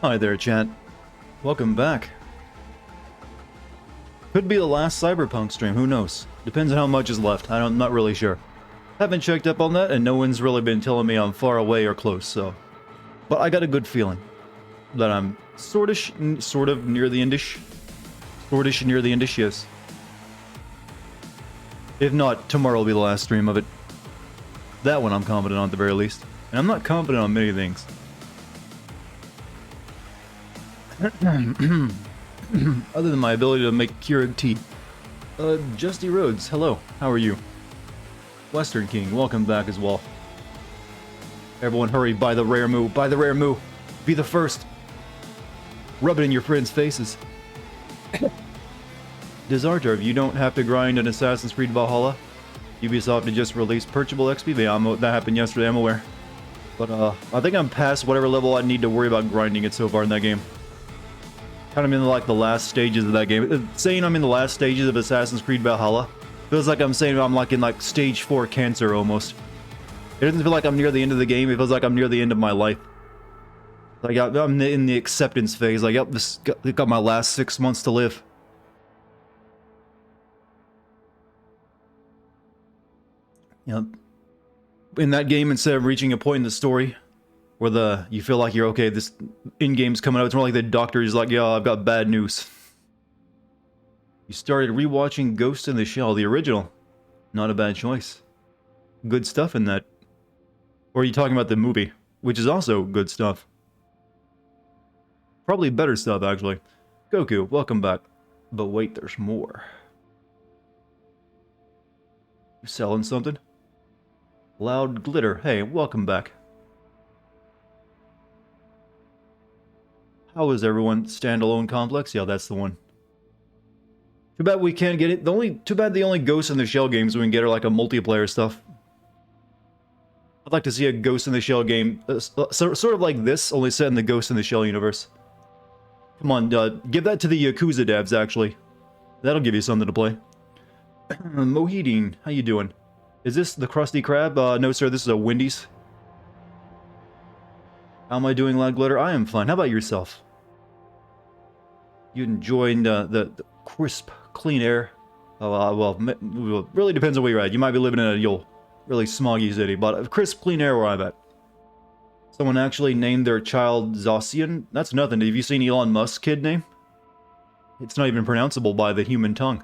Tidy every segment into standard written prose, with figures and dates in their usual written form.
Hi there, chat. Welcome back. Could be the last Cyberpunk stream, who knows? Depends on how much is left, I'm not really sure. Haven't checked up on that, and no one's really been telling me I'm far away or close, so... But I got a good feeling that I'm sort of near the endish. Sortish near the endish, yes. If not, tomorrow will be the last stream of it. That one I'm confident on at the very least. And I'm not confident on many things. Other than my ability to make Keurig tea. Justy Rhodes, hello, how are you? Western King, welcome back as well. Everyone hurry, buy the rare moo, buy the rare moo! Be the first! Rub it in your friends' faces. Desartar, you don't have to grind an Assassin's Creed Valhalla. Ubisoft had just released purchasable XP. That happened yesterday, I'm aware. But I think I'm past whatever level I need to worry about grinding it so far in that game. Kind of in like the last stages of that game. Saying I'm in the last stages of Assassin's Creed Valhalla feels like I'm saying I'm like in like stage 4 cancer almost. It doesn't feel like I'm near the end of the game, it feels like I'm near the end of my life. Like I'm in the acceptance phase, like yep, this got my last 6 months to live. Yep. In that game, instead of reaching a point in the story where you feel like you're okay, this in-game's coming out, it's more like the doctor is like, yo, I've got bad news. You started rewatching Ghost in the Shell, the original. Not a bad choice. Good stuff in that. Or are you talking about the movie, which is also good stuff? Probably better stuff, actually. Goku, welcome back. But wait, there's more. You selling something? Loud Glitter, hey, welcome back. How is everyone? Standalone Complex? Yeah, that's the one. Too bad we can't get it. Too bad the only Ghost in the Shell games we can get are like a multiplayer stuff. I'd like to see a Ghost in the Shell game, sort of like this, only set in the Ghost in the Shell universe. Come on, give that to the Yakuza devs, actually. That'll give you something to play. Mohideen, how you doing? Is this the Krusty Krab? No sir, this is a Wendy's. How am I doing, Loud Glitter? I am fine. How about yourself? You enjoying the crisp, clean air? Oh, well, really depends on where you're at. You might be living in a really smoggy city, but crisp, clean air where I'm at. Someone actually named their child Zossian? That's nothing. Have you seen Elon Musk's kid name? It's not even pronounceable by the human tongue.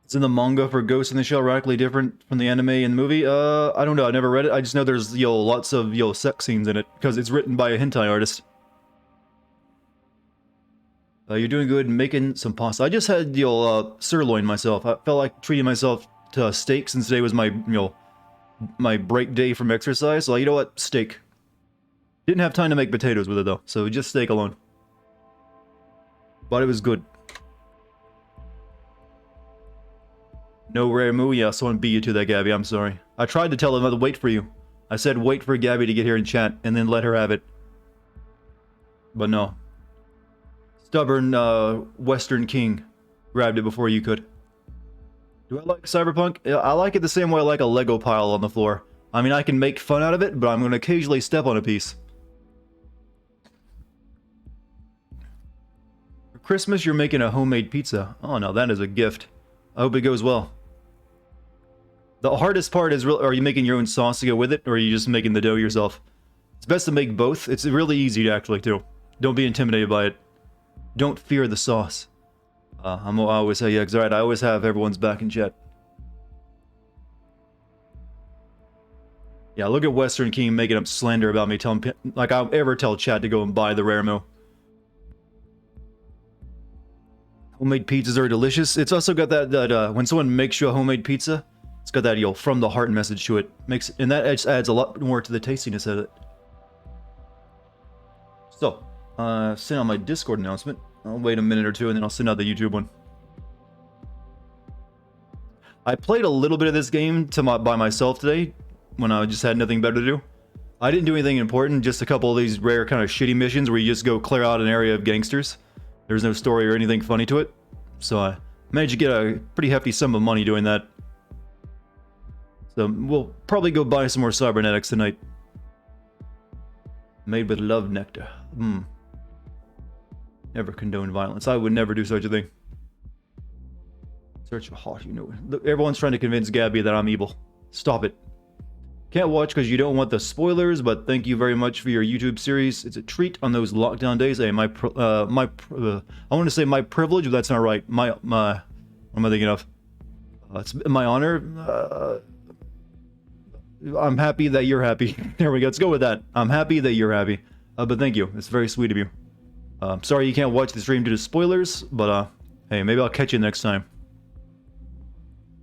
Is in the manga for Ghost in the Shell radically different from the anime and the movie? I don't know. I never read it. I just know there's lots of sex scenes in it because it's written by a hentai artist. You're doing good making some pasta. I just had sirloin myself. I felt like treating myself to steak since today was my my break day from exercise. So you know what? Steak. Didn't have time to make potatoes with it though, so just steak alone. But it was good. No rare moo? Yeah, someone beat you to that, Gabby. I'm sorry. I tried to tell them to wait for you. I said wait for Gabby to get here and chat, and then let her have it. But no. Stubborn, Western King grabbed it before you could. Do I like Cyberpunk? I like it the same way I like a Lego pile on the floor. I mean, I can make fun out of it, but I'm going to occasionally step on a piece. For Christmas, you're making a homemade pizza. Oh, no, that is a gift. I hope it goes well. The hardest part is, are you making your own sauce to go with it, or are you just making the dough yourself? It's best to make both. It's really easy, actually, too. Don't be intimidated by it. Don't fear the sauce. I always say, yeah, because right, I always have everyone's back in chat. Yeah, look at Western King making up slander about me, telling like I'll ever tell chat to go and buy the rare moo. Homemade pizzas are delicious. It's also got that when someone makes you a homemade pizza, it's got that from the heart message to it. And that just adds a lot more to the tastiness of it. So, send out my Discord announcement. I'll wait a minute or two and then I'll send out the YouTube one. I played a little bit of this game by myself today when I just had nothing better to do. I didn't do anything important, just a couple of these rare kind of shitty missions where you just go clear out an area of gangsters. There's no story or anything funny to it. So I managed to get a pretty hefty sum of money doing that. So we'll probably go buy some more cybernetics tonight. Made with love nectar. Never condone violence. I would never do such a thing. Search for hot, you know. Look, everyone's trying to convince Gabby that I'm evil. Stop it. Can't watch because you don't want the spoilers, but thank you very much for your YouTube series. It's a treat on those lockdown days. Hey, I want to say my privilege, but that's not right. What am I thinking of? It's my honor. I'm happy that you're happy. There we go. Let's go with that. I'm happy that you're happy. But thank you. It's very sweet of you. Sorry you can't watch the stream due to spoilers, but hey, maybe I'll catch you next time.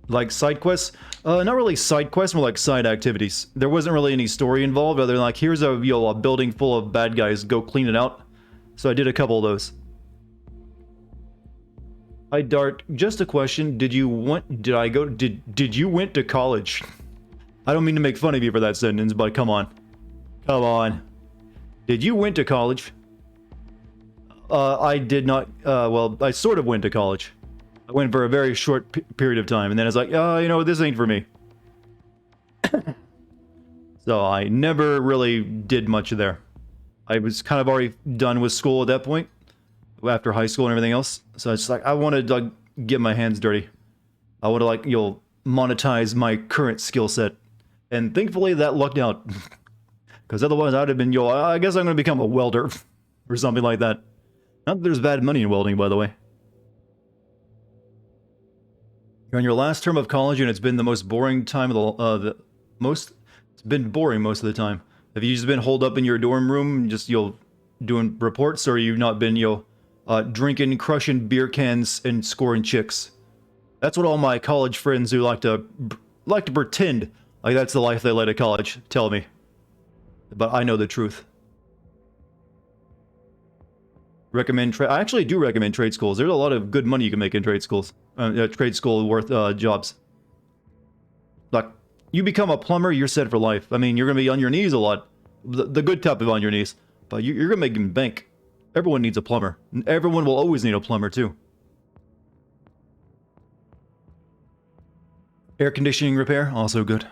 Like side quests? Not really side quests, more like side activities. There wasn't really any story involved, other than like, here's a building full of bad guys, go clean it out. So I did a couple of those. Hi Dart, just a question. Did you went to college? I don't mean to make fun of you for that sentence, but come on. Come on. Did you went to college? I did not, well, I sort of went to college. I went for a very short period of time, and then I was like, oh, you know, this ain't for me. So I never really did much there. I was kind of already done with school at that point, after high school and everything else. So it's like, I wanted to like, get my hands dirty. I want to like, monetize my current skill set. And thankfully that lucked out. Because otherwise I'd have been, I guess I'm going to become a welder. Or something like that. Not that there's bad money in welding, by the way. You're on your last term of college, and it's been the most boring time of it's been boring most of the time. Have you just been holed up in your dorm room, just, doing reports, or you've not been, drinking, crushing beer cans, and scoring chicks? That's what all my college friends who like to pretend like that's the life they led at college tell me. But I know the truth. I actually do recommend trade schools. There's a lot of good money you can make in trade schools. Trade school worth jobs. Like, you become a plumber, you're set for life. I mean, you're going to be on your knees a lot. The good type of on your knees. But you're going to make them bank. Everyone needs a plumber. Everyone will always need a plumber, too. Air conditioning repair, also good.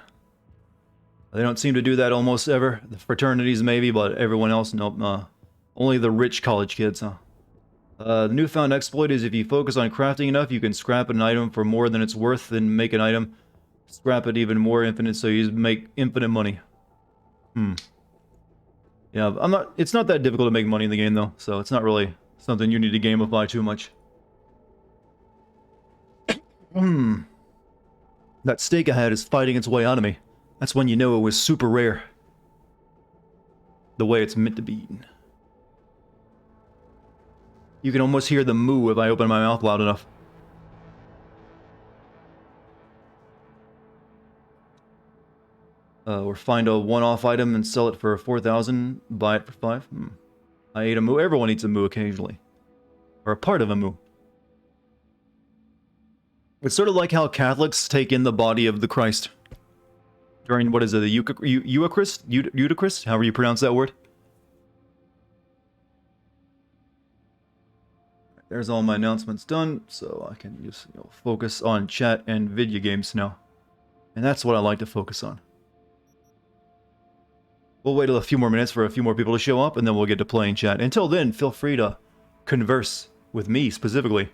They don't seem to do that almost ever. The fraternities maybe, but everyone else, nope. Only the rich college kids, huh? The newfound exploit is if you focus on crafting enough, you can scrap an item for more than it's worth, then make an item, scrap it even more infinite, so you make infinite money. Yeah, it's not that difficult to make money in the game, though, so it's not really something you need to gamify too much. That steak I had is fighting its way out of me. That's when you know it was super rare. The way it's meant to be eaten. You can almost hear the moo if I open my mouth loud enough. Or find a one-off item and sell it for 4,000, buy it for 5. I ate a moo. Everyone eats a moo occasionally. Or a part of a moo. It's sort of like how Catholics take in the body of the Christ. During, what is it, the Eucharist? Eucharist? However you pronounce that word. There's all my announcements done, so I can just focus on chat and video games now. And that's what I like to focus on. We'll wait a few more minutes for a few more people to show up, and then we'll get to playing chat. Until then, feel free to converse with me specifically.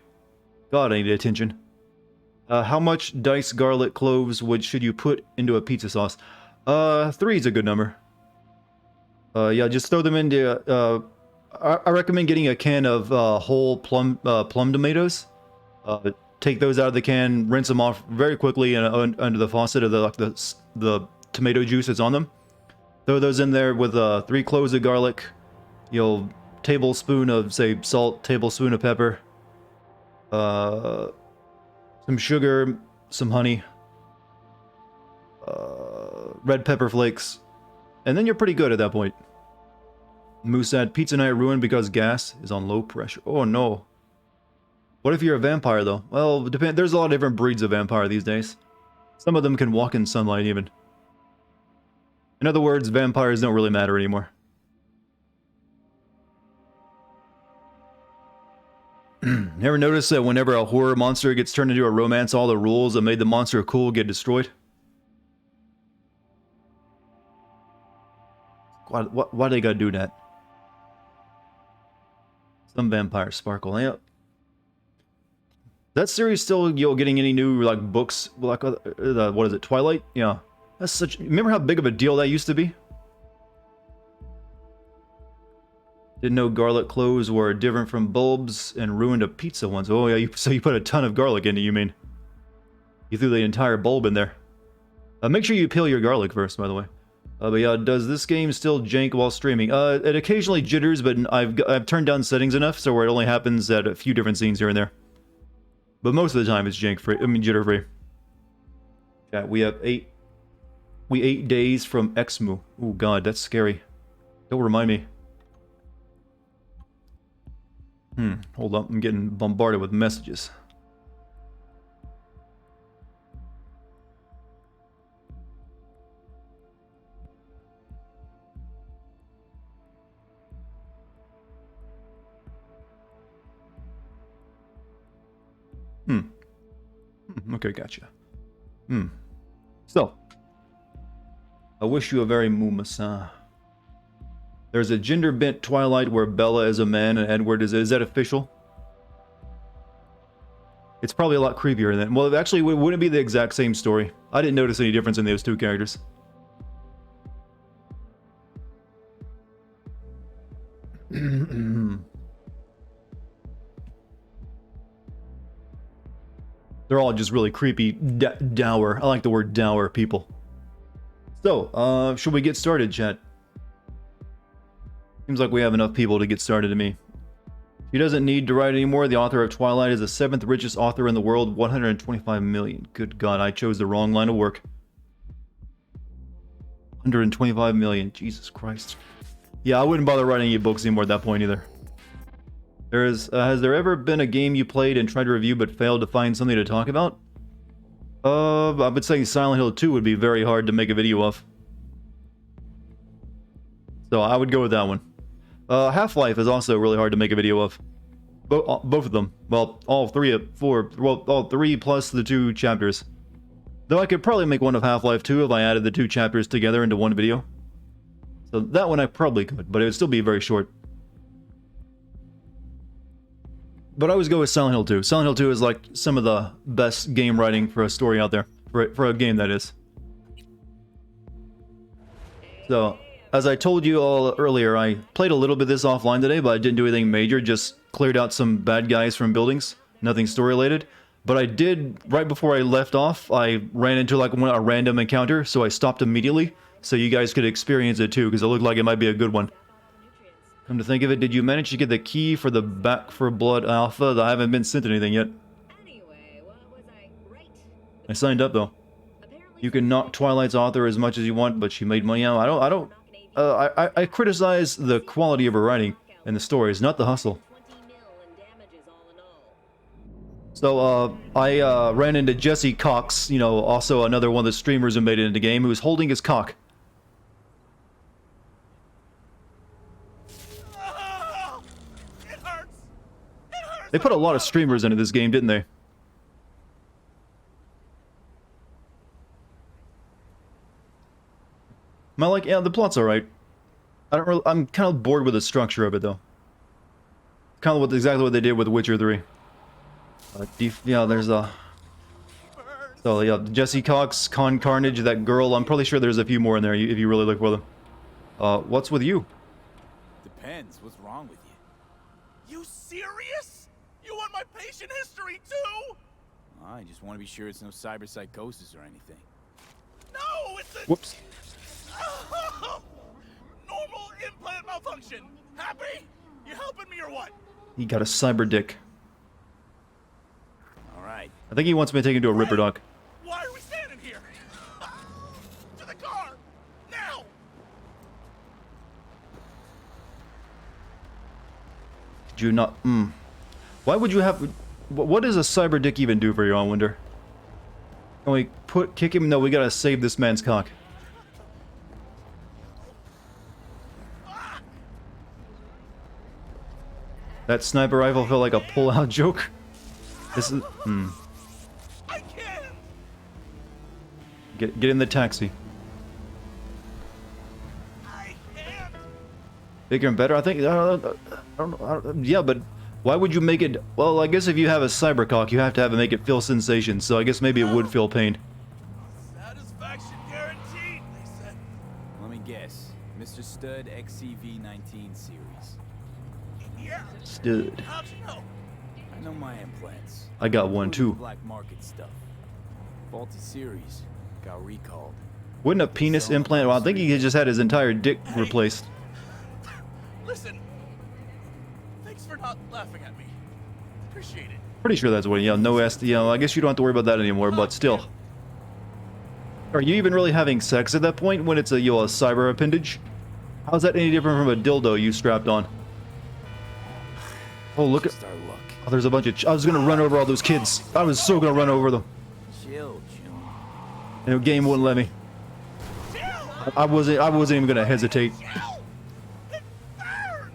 God, I need attention. How much diced garlic cloves should you put into a pizza sauce? 3 is a good number. Yeah, just throw them into... I recommend getting a can of whole plum tomatoes. Take those out of the can, rinse them off very quickly and under the faucet of the tomato juice that's on them. Throw those in there with 3 cloves of garlic, tablespoon of, say, salt, tablespoon of pepper, some sugar, some honey, red pepper flakes, and then you're pretty good at that point. Moose said, pizza night ruined because gas is on low pressure. Oh no. What if you're a vampire though? Well, there's a lot of different breeds of vampire these days. Some of them can walk in sunlight even. In other words, vampires don't really matter anymore. Ever notice that whenever a horror monster gets turned into a romance, all the rules that made the monster cool get destroyed? Why they gotta do that? Some vampire sparkle. Yeah. That series still, getting any new like books? Like what is it? Twilight? Yeah. That's such. Remember how big of a deal that used to be? Didn't know garlic cloves were different from bulbs and ruined a pizza once. Oh yeah, so you put a ton of garlic in it, you mean? You threw the entire bulb in there. Make sure you peel your garlic first, by the way. But yeah, does this game still jank while streaming? It occasionally jitters, but I've turned down settings enough so where it only happens at a few different scenes here and there. But most of the time it's jank free. I mean jitter free. Yeah, we have 8 days from Exmu. Oh god, that's scary. Don't remind me. Hold up, I'm getting bombarded with messages. Okay, gotcha. So, I wish you a very Mumasa. There's a gender-bent Twilight where Bella is a man and Edward is that official? It's probably a lot creepier than... Well, actually, it wouldn't be the exact same story. I didn't notice any difference in those two characters. They're all just really creepy, dour. I like the word dour people. So, should we get started, chat? Seems like we have enough people to get started to me. He doesn't need to write anymore. The author of Twilight is the 7th richest author in the world, 125 million. Good God, I chose the wrong line of work. 125 million, Jesus Christ. Yeah, I wouldn't bother writing any books anymore at that point either. Has there ever been a game you played and tried to review but failed to find something to talk about? I've been saying Silent Hill 2 would be very hard to make a video of. So I would go with that one. Half-Life is also really hard to make a video of. Both of them. Well, all 3 of 4. Well, all 3 plus the 2 chapters. Though I could probably make one of Half-Life 2 if I added the 2 chapters together into one video. So that one I probably could, but it would still be very short. But I always go with Silent Hill 2. Silent Hill 2 is like some of the best game writing for a story out there. For a game, that is. So, as I told you all earlier, I played a little bit of this offline today, but I didn't do anything major. Just cleared out some bad guys from buildings. Nothing story-related. But I did, right before I left off, I ran into like a random encounter, so I stopped immediately. So you guys could experience it too, because it looked like it might be a good one. Come to think of it, did you manage to get the key for the Back for Blood Alpha? I haven't been sent anything yet. Anyway, what was I right? I signed up though. You can knock Twilight's author as much as you want, but she made money out. I criticize the quality of her writing and the stories, not the hustle. So, I ran into Jesse Cox, you know, also another one of the streamers who made it into the game, who was holding his cock. They put a lot of streamers into this game, didn't they? Am I like, yeah, the plot's alright. I'm kind of bored with the structure of it, though. Kind of exactly what they did with Witcher 3. Yeah, there's a... So, yeah, Jesse Cox, Con Carnage, that girl. I'm probably sure there's a few more in there if you really look for them. What's with you? Depends. What's wrong with you? You serious? You want my patient history, too? I just want to be sure it's no cyberpsychosis or anything. No, it's a... Whoops. Normal implant malfunction. Happy? You helping me or what? He got a cyber dick. Alright. I think he wants me to take him to a Ripper Doc. Why are we standing here? To the car! Now! Did you not... Why would you have... What does a cyber dick even do for you, I wonder? Can we kick him? No, we gotta save this man's cock. That sniper rifle felt like a pull-out joke. This is... I can't! Get in the taxi. I can't! Bigger and better? I think, I don't know, yeah, but why would you make it, well, I guess if you have a cybercock, you have to have it make it feel sensation, so I guess maybe it would feel pain. Satisfaction guaranteed, they said. Let me guess. Mr. Stud XCV-19 series. Yeah. Stud. How'd you know? I know my implants. I got one too. Black market stuff. Faulty series. Got recalled. Wouldn't a penis implant, well, I think he just had his entire dick replaced. Listen. Thanks for not laughing at me. Appreciate it. Pretty sure that's what, yeah, no ST, yeah, I guess you don't have to worry about that anymore, but still. Are you even really having sex at that point when it's a, a cyber appendage? How's that any different from a dildo you strapped on? Oh, look at... Oh, there's a bunch of... I was gonna run over all those kids. I was so gonna run over them. Chill, And the game wouldn't let me. I wasn't even gonna hesitate. Chill. It burns.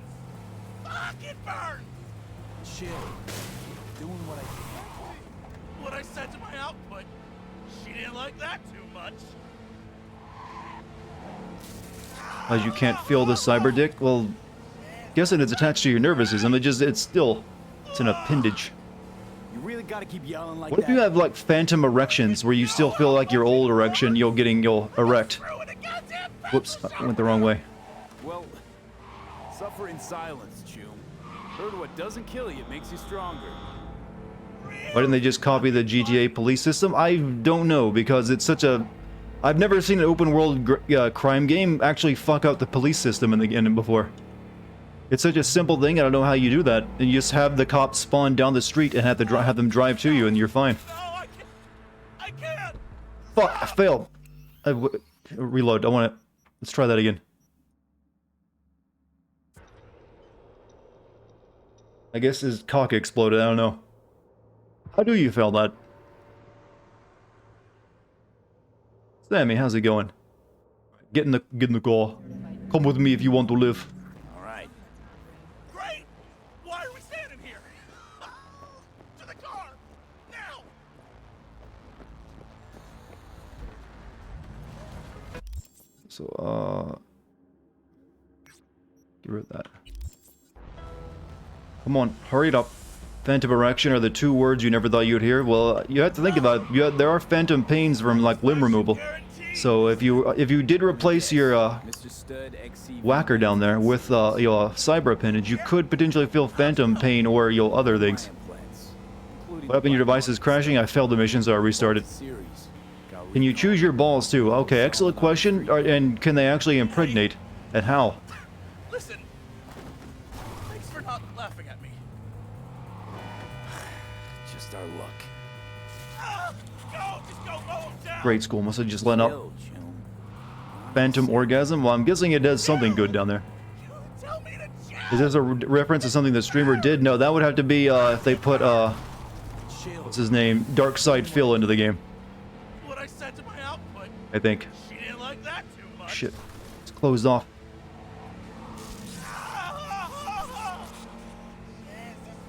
Fuck, it burns. Chill. Doing what I said to my output. She didn't like that too much. As you can't feel the cyber dick? Well, guessing it's attached to your nervous system. It's an appendage. You really gotta keep yelling like What if you have like phantom erections where you still feel like your old erection, you'll erect? Whoops, I went the wrong way. Well, suffer in silence, Chum. Heard what doesn't kill you makes you stronger. Why didn't they just copy the GTA police system? I don't know, because it's such a... I've never seen an open world crime game actually fuck out the police system in the game before. It's such a simple thing, I don't know how you do that. And you just have the cops spawn down the street and have them drive to you and you're fine. No, I can't. Fuck, I failed. Reload, I want to... Let's try that again. I guess his cock exploded, I don't know. How do you fail that? Sammy, how's it going? Get in the car. Come with me if you want to live. All right. Great. Why are we standing here? To the car now. So, get rid of that. Come on, hurry it up. Phantom erection are the two words you never thought you'd hear. Well, you have to think about it. There are phantom pains from like limb removal. So if you did replace your whacker down there with your cyber appendage, you could potentially feel phantom pain or your other things. What happened? Your device is crashing. I failed the mission, so I restarted. Can you choose your balls too? Okay, excellent question. And can they actually impregnate? And how? Listen. Thanks for not laughing at me. Just our luck. Just go, mow him down. Great school must have just let up. Phantom orgasm? Well, I'm guessing it does something good down there. Tell me to chill. Is this a reference to something the streamer did? No, that would have to be if they put what's his name, Dark Side Phil into the game. What I said to my output. I think. She didn't like that too much. Shit, it's closed off. Jesus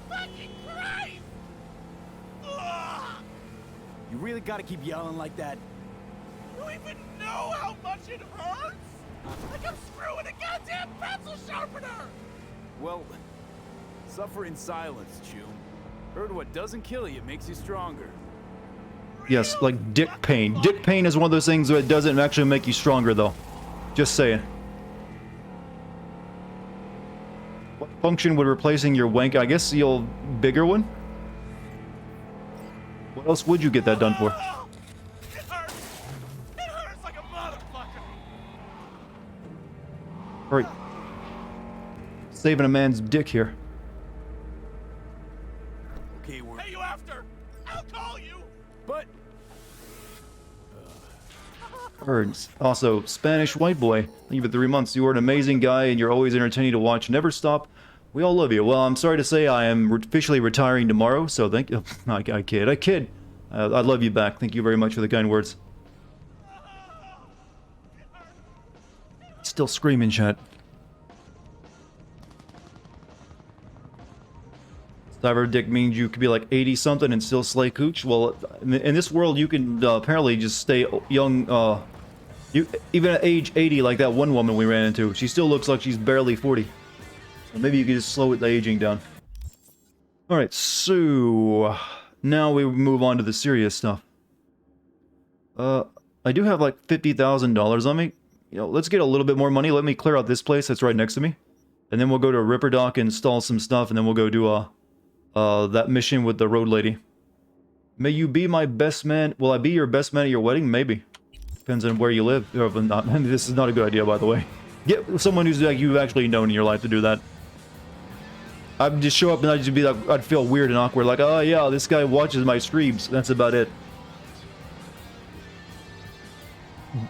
fucking Christ! You really gotta keep yelling like that. You even know how much it hurts? Like I'm screwing a goddamn pencil sharpener! Well, suffer in silence, Chum. Heard what doesn't kill you makes you stronger. Yes, like dick pain. Dick pain is one of those things that doesn't actually make you stronger, though. Just saying. What function would replacing your wank? I guess the old bigger one? What else would you get that done for? It hurts! It hurts like a motherfucker! Hurry. Saving a man's dick here. Okay, we're... Hey, you after! I'll call you! But... Birds. Also, Spanish white boy. Thank you for 3 months. You are an amazing guy and you're always entertaining to watch. Never stop. We all love you. Well, I'm sorry to say I am officially retiring tomorrow, so thank you. I kid. I love you back. Thank you very much for the kind words. Still screaming, chat. Cyber dick means you could be like 80-something and still slay cooch. Well, in this world, you can apparently just stay young You, even at age 80, like that one woman we ran into, she still looks like she's barely 40. So maybe you could just slow the aging down. Alright, so... now we move on to the serious stuff. I do have like $50,000 on me. You know, let's get a little bit more money. Let me clear out this place that's right next to me. And then we'll go to Ripper Dock, install some stuff, and then we'll go do that mission with the road lady. May you be my best man. Will I be your best man at your wedding? Maybe. Depends on where you live. Or if not. This is not a good idea, by the way. Get someone who's like you've actually known in your life to do that. I'd just show up and I'd just be like, I'd feel weird and awkward. Like, oh yeah, this guy watches my streams. That's about it.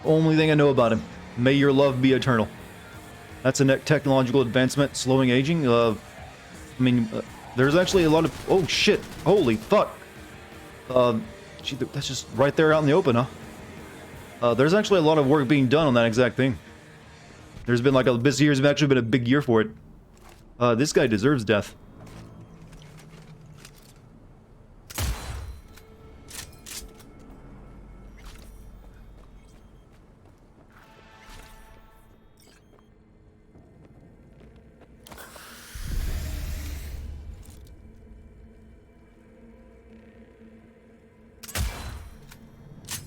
Only thing I know about him. May your love be eternal. That's a technological advancement, slowing aging. There's actually a lot of... oh shit! Holy fuck! Gee, that's just right there out in the open, huh? There's actually a lot of work being done on that exact thing. There's been like this year's actually been a big year for it. This guy deserves death.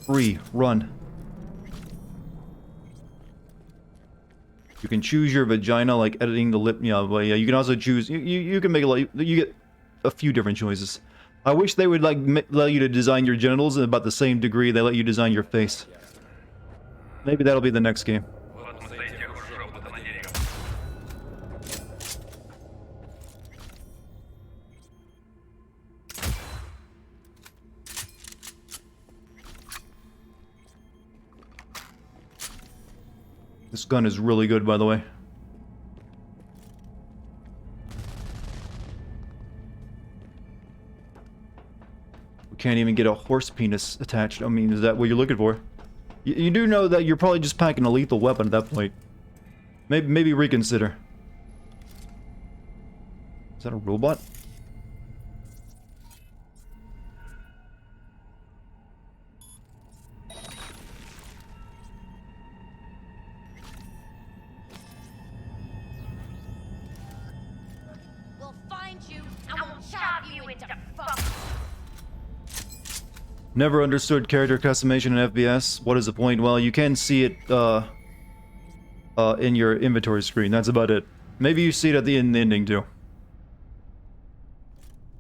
Free, run. You can choose your vagina, like editing the lip. Yeah, but yeah, you can also choose. You can make it like you get a few different choices. I wish they would like allow you to design your genitals in about the same degree they let you design your face. Maybe that'll be the next game. This gun is really good, by the way. We can't even get a horse penis attached. I mean, is that what you're looking for? You do know that you're probably just packing a lethal weapon at that point. Maybe reconsider. Is that a robot? Never understood character customization in FPS. What is the point? Well, you can see it in your inventory screen. That's about it. Maybe you see it at the ending too.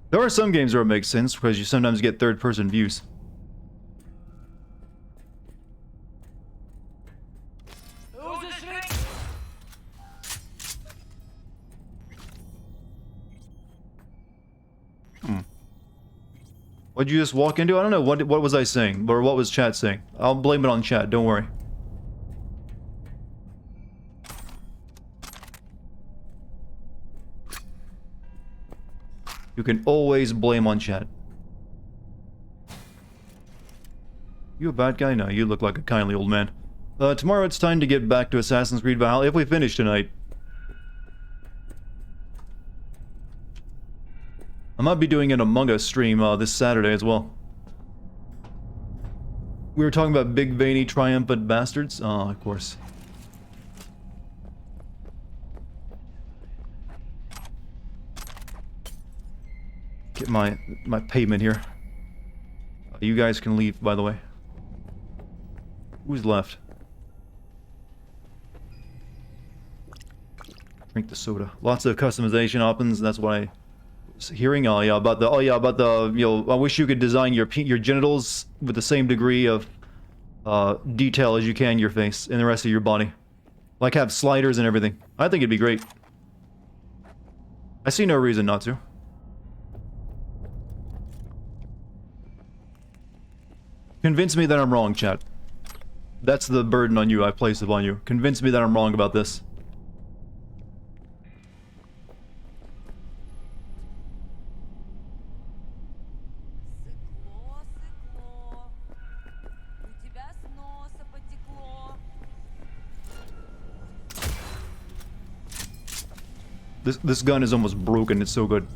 There are some games where it makes sense because you sometimes get third-person views. What'd you just walk into? I don't know. What was I saying? Or what was chat saying? I'll blame it on chat. Don't worry. You can always blame on chat. You a bad guy? No, you look like a kindly old man. Tomorrow it's time to get back to Assassin's Creed Valhalla if we finish tonight. I might be doing an Among Us stream this Saturday as well. We were talking about big, veiny, triumphant bastards. Oh, of course. Get my payment here. You guys can leave, by the way. Who's left? Drink the soda. Lots of customization options. That's what I was hearing. Oh yeah, about the you know. I wish you could design your genitals with the same degree of detail as you can your face and the rest of your body. Like have sliders and everything. I think it'd be great. I see no reason not to. Convince me that I'm wrong, chat. That's the burden on you I place upon you. Convince me that I'm wrong about this. This gun is almost broken, it's so good.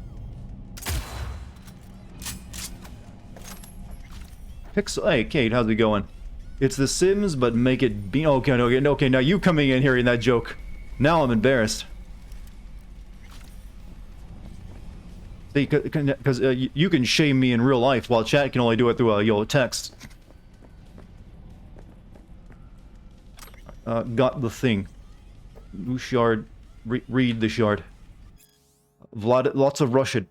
Hey, Kate, how's it going? It's The Sims, but make it be... Okay, okay, now you coming in hearing that joke. Now I'm embarrassed. See, because you can shame me in real life, while chat can only do it through text. Got the thing. New shard. Read the shard. Vlad, lots of Russian.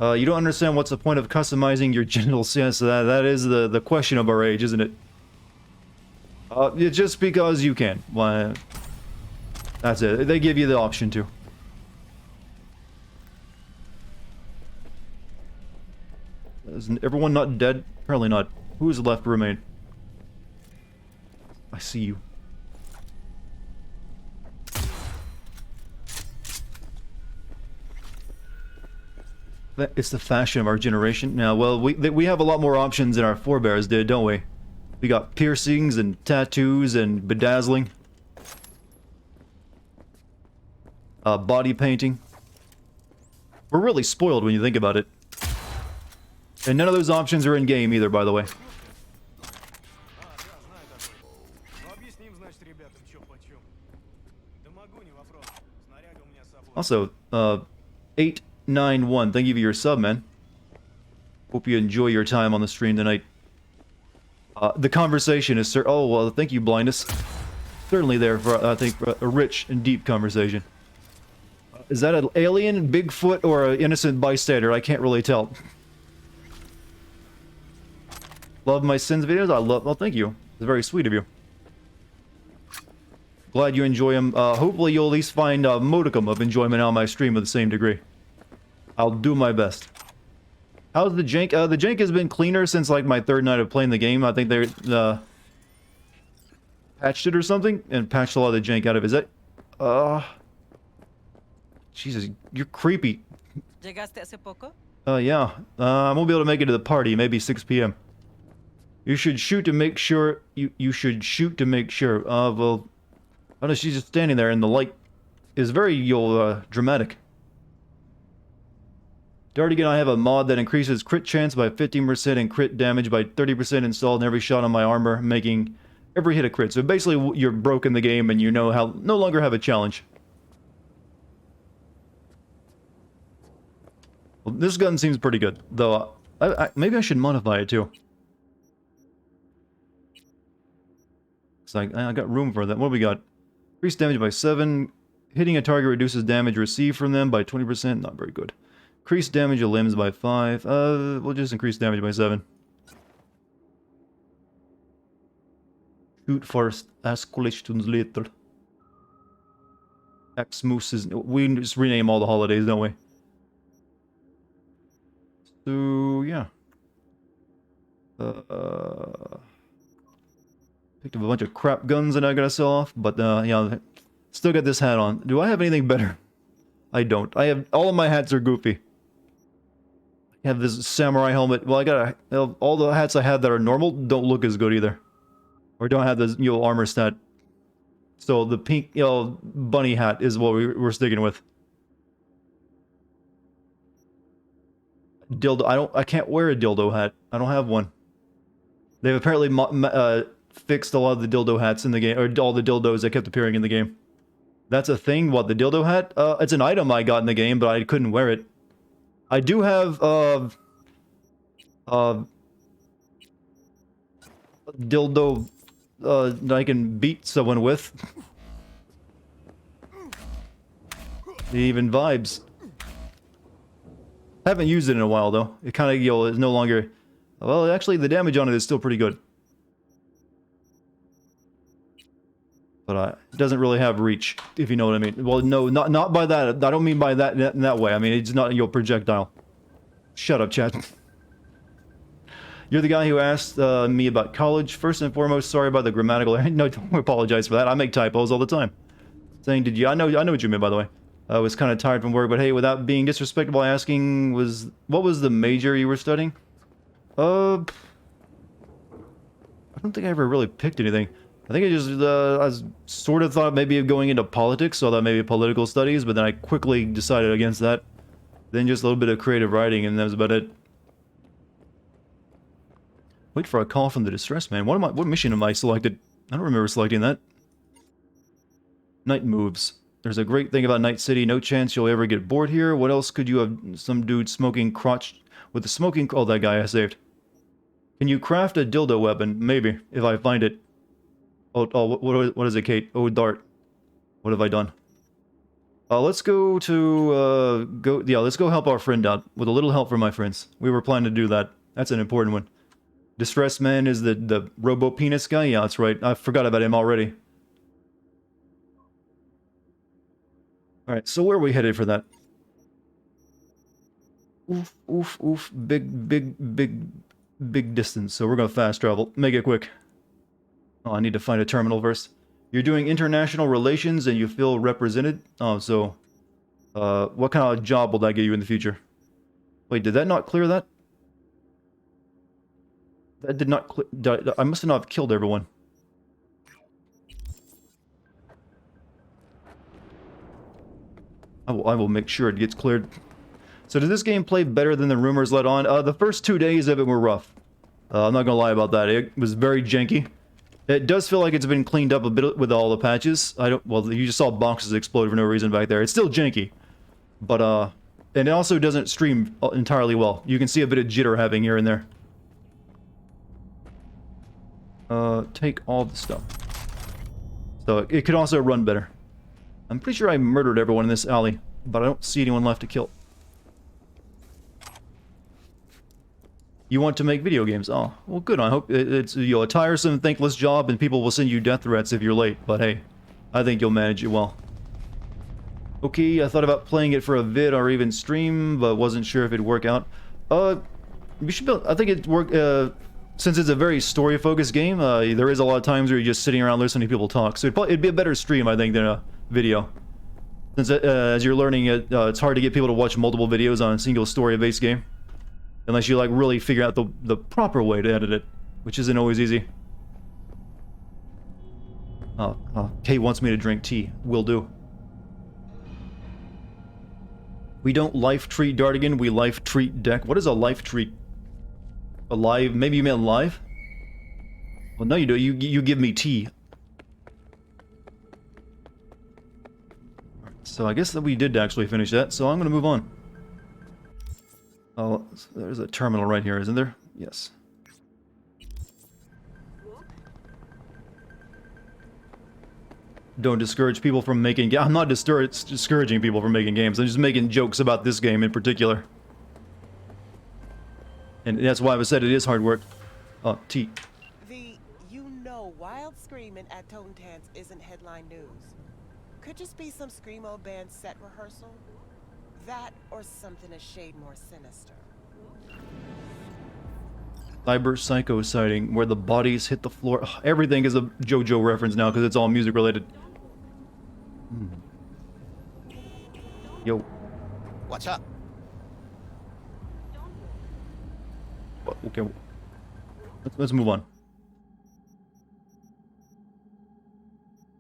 You don't understand what's the point of customizing your genitals. Yes, that is the question of our age, isn't it? Just because you can. Why? That's it. They give you the option to. Is everyone not dead? Apparently not. Who is left to remain? I see you. It's the fashion of our generation. Now, well, we have a lot more options than our forebears did, don't we? We got piercings and tattoos and bedazzling. Body painting. We're really spoiled when you think about it. And none of those options are in-game either, by the way. Also, 891, thank you for your sub, man. Hope you enjoy your time on the stream tonight. The conversation is oh, well, thank you, Blindness. Certainly there for, I think, a rich and deep conversation. Is that an alien, Bigfoot, or an innocent bystander? I can't really tell. Love my Sins videos? Well, thank you. It's very sweet of you. Glad you enjoy them. Hopefully you'll at least find a modicum of enjoyment on my stream of the same degree. I'll do my best. How's the jank? The jank has been cleaner since, like, my third night of playing the game. I think they patched it or something, and patched a lot of the jank out of it. Is that... Jesus, you're creepy. ¿Llegaste hace poco? Yeah. I won't be able to make it to the party. Maybe 6 p.m. You should shoot to make sure... You should shoot to make sure. Well... I don't know, she's just standing there, and the light is very, dramatic. Dartigan, I have a mod that increases crit chance by 15% and crit damage by 30% installed in every shot on my armor, making every hit a crit. So basically, you're broken the game, and you know how no longer have a challenge. Well, this gun seems pretty good, though. Maybe I should modify it too. So I got room for that. What do we got? Increase damage by 7. Hitting a target reduces damage received from them by 20%. Not very good. Increase damage of limbs by 5. We'll just increase damage by 7. Shoot first. Ask questions later. Xmas is... We just rename all the holidays, don't we? So, yeah. Picked up a bunch of crap guns that I gotta sell off, but, yeah, still got this hat on. Do I have anything better? I don't. I have... All of my hats are goofy. I have this samurai helmet. Well, I got all the hats I have that are normal don't look as good either. Or don't have the, armor stat. So the pink, bunny hat is what we're sticking with. Dildo. I can't wear a dildo hat. I don't have one. They've apparently fixed a lot of the dildo hats in the game, or all the dildos that kept appearing in the game. That's a thing. What, the dildo hat? It's an item I got in the game, but I couldn't wear it. I do have dildo that I can beat someone with. Even vibes. Haven't used it in a while though. It kind of is no longer. Well, actually, the damage on it is still pretty good. But it doesn't really have reach, if you know what I mean. Well, no, not by that. I don't mean by that in that way. I mean, it's not your projectile. Shut up, Chad. You're the guy who asked me about college. First and foremost, sorry about the grammatical error. No, don't apologize for that. I make typos all the time. Saying, did you? I know what you meant, by the way. I was kind of tired from work, but hey, without being disrespectful, asking what was the major you were studying? I don't think I ever really picked anything. I think I sort of thought maybe of going into politics, so I thought maybe political studies, but then I quickly decided against that. Then just a little bit of creative writing, and that was about it. Wait for a call from the distress man. What mission am I selected? I don't remember selecting that. Night moves. There's a great thing about Night City. No chance you'll ever get bored here. What else could you have? Some dude smoking crotch with the smoking. Oh, that guy I saved. Can you craft a dildo weapon? Maybe if I find it. Oh, what is it, Kate? Oh, Dart. What have I done? Let's go to let's go help our friend out with a little help from my friends. We were planning to do that. That's an important one. Distressed man is the robo penis guy. Yeah, that's right. I forgot about him already. All right, so where are we headed for that? Oof, oof, oof. Big distance. So we're gonna fast travel. Make it quick. Oh, I need to find a terminal first. You're doing international relations and you feel represented? Oh, so... what kind of job will that get you in the future? Wait, did that not clear that? That did not clear... I must not have killed everyone. I will make sure it gets cleared. So does this game play better than the rumors let on? The first 2 days of it were rough. I'm not gonna lie about that. It was very janky. It does feel like it's been cleaned up a bit with all the patches. Well, you just saw boxes explode for no reason back there. It's still janky. But, and it also doesn't stream entirely well. You can see a bit of jitter having here and there. Take all the stuff. So, it could also run better. I'm pretty sure I murdered everyone in this alley, but I don't see anyone left to kill. You want to make video games? Oh, well good. I hope it's a tiresome, thankless job and people will send you death threats if you're late. But hey, I think you'll manage it well. Okay, I thought about playing it for a vid or even stream, but wasn't sure if it'd work out. You should build... I think it'd work, since it's a very story-focused game, there is a lot of times where you're just sitting around listening to people talk. So it'd be a better stream, I think, than a video. Since, as you're learning it, it's hard to get people to watch multiple videos on a single story-based game. Unless you, like, really figure out the proper way to edit it, which isn't always easy. Kate wants me to drink tea. Will do. We don't life treat Dartigan, we life treat Deck. What is a life treat? Alive? Maybe you meant live? Well, no you do. You give me tea. So I guess that we did actually finish that, so I'm gonna move on. Oh, there's a terminal right here, isn't there? Yes. Don't discourage people from making games. I'm not discouraging people from making games. I'm just making jokes about this game in particular. And that's why I said it is hard work. Oh, T. Wild screaming at Totem Tans isn't headline news. Could just be some screamo band set rehearsal. That or something a shade more sinister. Cyber Psycho sighting, where the bodies hit the floor. Ugh, everything is a JoJo reference now because it's all music related. Yo. What's up? Okay. Let's move on.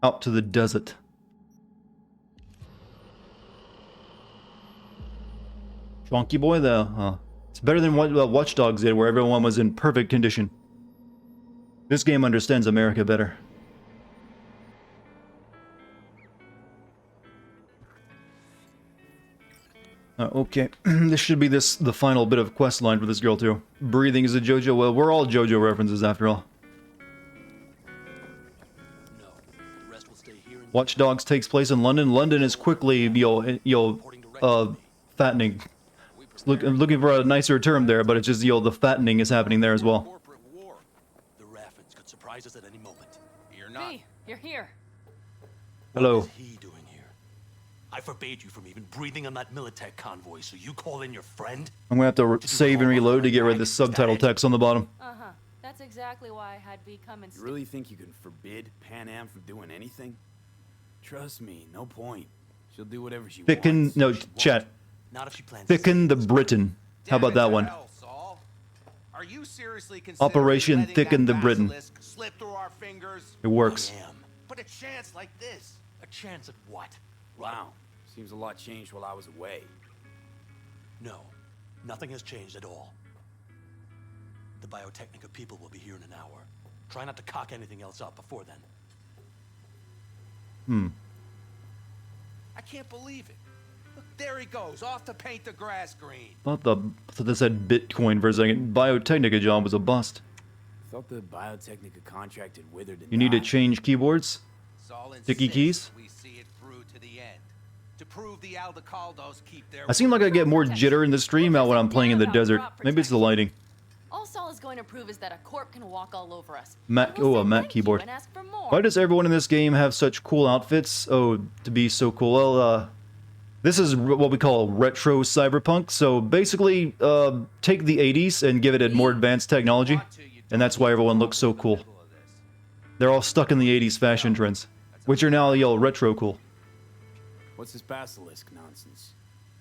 Out to the desert. Chonky boy there, huh? It's better than what Watch Dogs did, where everyone was in perfect condition. This game understands America better. Okay, this should be the final bit of quest line for this girl too. Breathing is a JoJo. Well, we're all JoJo references after all. Watch Dogs takes place in London. London is quickly, fattening. I'm looking for a nicer term there, but it's just, the fattening is happening there as well. The Raffins could surprise us at any moment. You're not. V, you're here. Hello. What is he doing here? I forbade you from even breathing on that Militech convoy, so you call in your friend? I'm gonna have to save and reload to get rid of the subtitle text on the bottom. Uh-huh. That's exactly why I had V come and You really think you can forbid Pan Am from doing anything? Trust me, no point. She'll do whatever she Thicken, wants. no, chat. Not if she plans Thicken the Britain. How about that one? Are you seriously Operation letting Thicken that the Britain. basilisk slip through our fingers? It works. I am. But a chance like this. A chance at what? Wow, seems a lot changed while I was away. No, nothing has changed at all. The Biotechnica people will be here in an hour. Try not to cock anything else up before then. I can't believe it. Look, there he goes, off to paint the grass green. I thought this said Bitcoin for a second. Biotechnica job was a bust. Thought the Biotechnica contract had withered and You need to died. change keyboards? Saul Sticky insists keys? we see it through to the end. To prove the Aldecaldos keep their I seem like I get more jitter in the stream out when I'm playing in the desert. Maybe it's the lighting. All Saul is going to prove is that a corp can walk all over us. Mac, And we'll oh, a say Mac thank you keyboard. and ask for more. Why does everyone in this game have such cool outfits? Oh, to be so cool. Well, this is what we call retro cyberpunk. So basically, take the 80s and give it a more advanced technology. And that's why everyone looks so cool. They're all stuck in the 80s fashion trends, which are now, retro cool. What's this basilisk nonsense?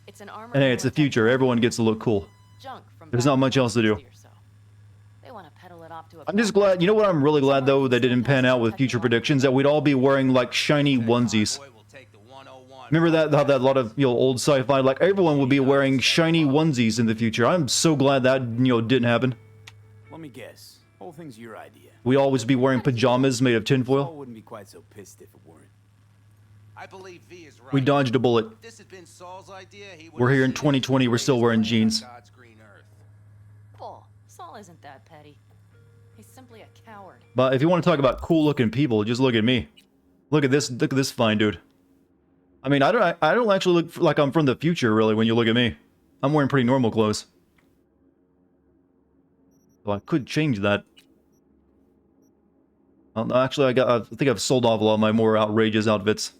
It's an armor. And hey, it's the future. Everyone gets to look cool. Junk from There's back not much else to do. 60 or so. They want to peddle it off to a I'm just glad, you know what I'm really glad though that didn't pan out with future predictions, that we'd all be wearing like shiny onesies. Boy will take the 101. Remember that, how that lot of, old sci-fi, like everyone would be wearing shiny onesies in the future. I'm so glad that, didn't happen. Let me guess. Whole thing's your idea. We always be wearing pajamas made of Saul tinfoil. wouldn't be quite so pissed if it weren't. I believe V is right. We dodged a bullet. If this had been Saul's idea, he would We're have here in seen 2020, we're still wearing jeans. God's green earth. Bull. Saul isn't that petty. He's simply a coward. But if you want to talk about cool looking people, just look at me. Look at this fine dude. I mean, I don't actually look like I'm from the future really when you look at me. I'm wearing pretty normal clothes. So I could change that. Actually, I think I've sold off a lot of my more outrageous outfits.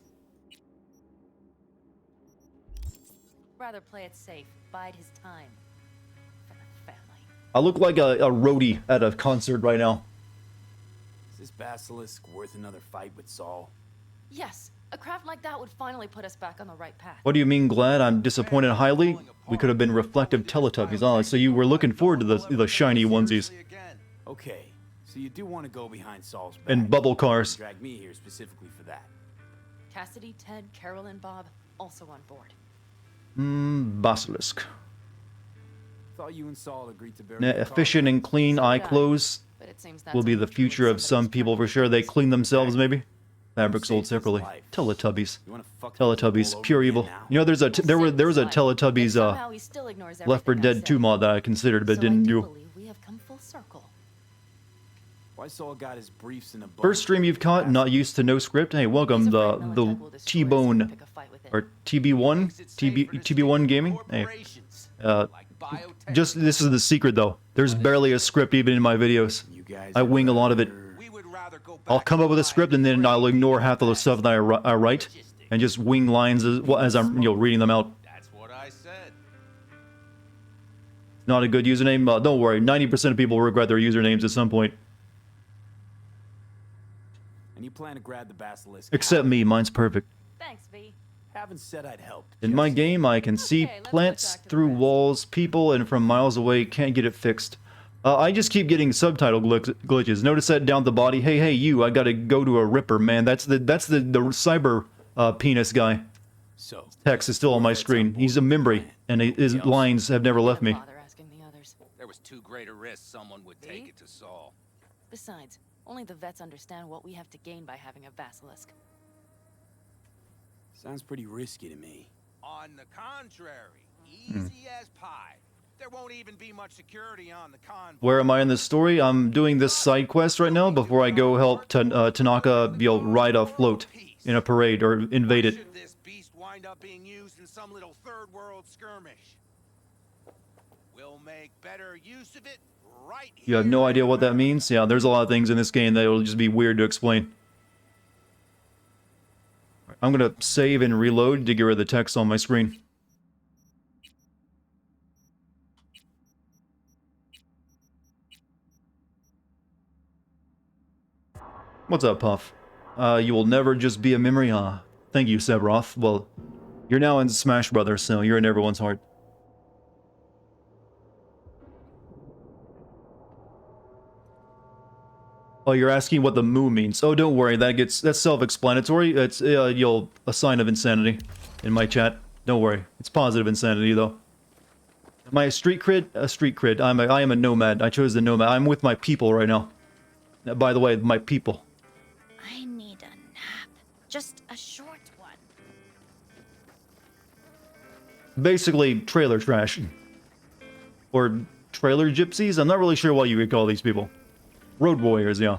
Rather play it safe. Bide his time. For the family. I look like a roadie at a concert right now. Is this basilisk worth another fight with Saul? Yes, a craft like that would finally put us back on the right path. What do you mean glad? I'm disappointed highly. We could have been reflective Teletubbies. Oh, so you were looking forward to the shiny onesies. Okay, so you do want to go behind Saul's back. And bubble cars. Drag me here specifically for that. Cassidy, Ted, Carol, and Bob also on board. Basilisk. Thought you and Saul agreed to bury Nah, the car. efficient and clean eye clothes But it seems that's will be the only true future if of some somebody's people for trying sure. to They keep clean us themselves, safe. maybe. Fabrics sold Saves his separately. life. Teletubbies. You wanna fuck those Teletubbies, people pure over evil. again now? You know, there was a And Teletubbies somehow he still ignores Left 4 everything I Dead 2 said. mod that I considered but So didn't I do. believe we have come full circle. Why Saul got his briefs in a bunch First stream you've caught, not used to no script. Hey, welcome He's the afraid Militech will destroy us if we T-Bone pick a fight with it. or TB1 TB1 gaming. Hey, just this is the secret though. There's barely a script even in my videos. You guys I wing a lot of it. We would rather go back I'll come up with a to script and then I'll ignore half of the stuff that I write and just wing lines as I'm reading them out. That's what I said. Not a good username. Don't worry, 90% of people regret their usernames at some point. And you plan to grab the basilisk. Except me, mine's perfect. Thanks, V. Haven't said I'd help. In my game, I can see Okay, let's plants get back to the through rest. walls, people, and from miles away. Can't get it fixed. I just keep getting subtitle glitches. Notice that down the body. Hey, you! I gotta go to a ripper, man. That's the cyber penis guy. So, Text is still on my screen. He's a memory, and his lines have never left me. Don't bother asking the others. There was too great a risk someone would take it to Saul. Besides, only the vets understand what we have to gain by having a basilisk. sounds pretty risky to me. On the contrary, easy as pie. There won't even be much security on the convoy. Where am I in this story? I'm doing this side quest right now before I go help Tanaka ride a float in a parade or invade it. Should this beast wind up being used in some little third world skirmish? We'll make better use of it right here. You have no idea what that means? Yeah, there's a lot of things in this game that will just be weird to explain. I'm gonna save and reload to get rid of the text on my screen. What's up, Puff? You will never just be a memory? Thank you, Sebroth. Well, you're now in Smash Brothers, so you're in everyone's heart. Oh, you're asking what the moo means. Oh, don't worry, that's self-explanatory. It's a sign of insanity in my chat. Don't worry, it's positive insanity though. Am I a street cred? A street cred. I am a nomad. I chose the nomad. I'm with my people right now. By the way, my people. I need a nap. Just a short one. Basically, trailer trash. Or trailer gypsies? I'm not really sure what you would call these people. Road warriors, yeah.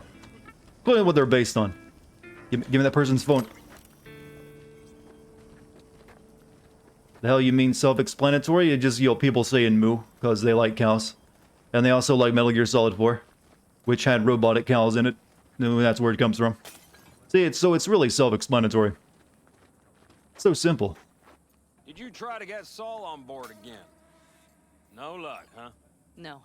Clearly what they're based on. Give me that person's phone. The hell you mean self-explanatory? It just, you know, people saying moo because they like cows. And they also like Metal Gear Solid 4, which had robotic cows in it. That's where it comes from. See, it's really self-explanatory. So simple. Did you try to get Saul on board again? No luck, huh? No.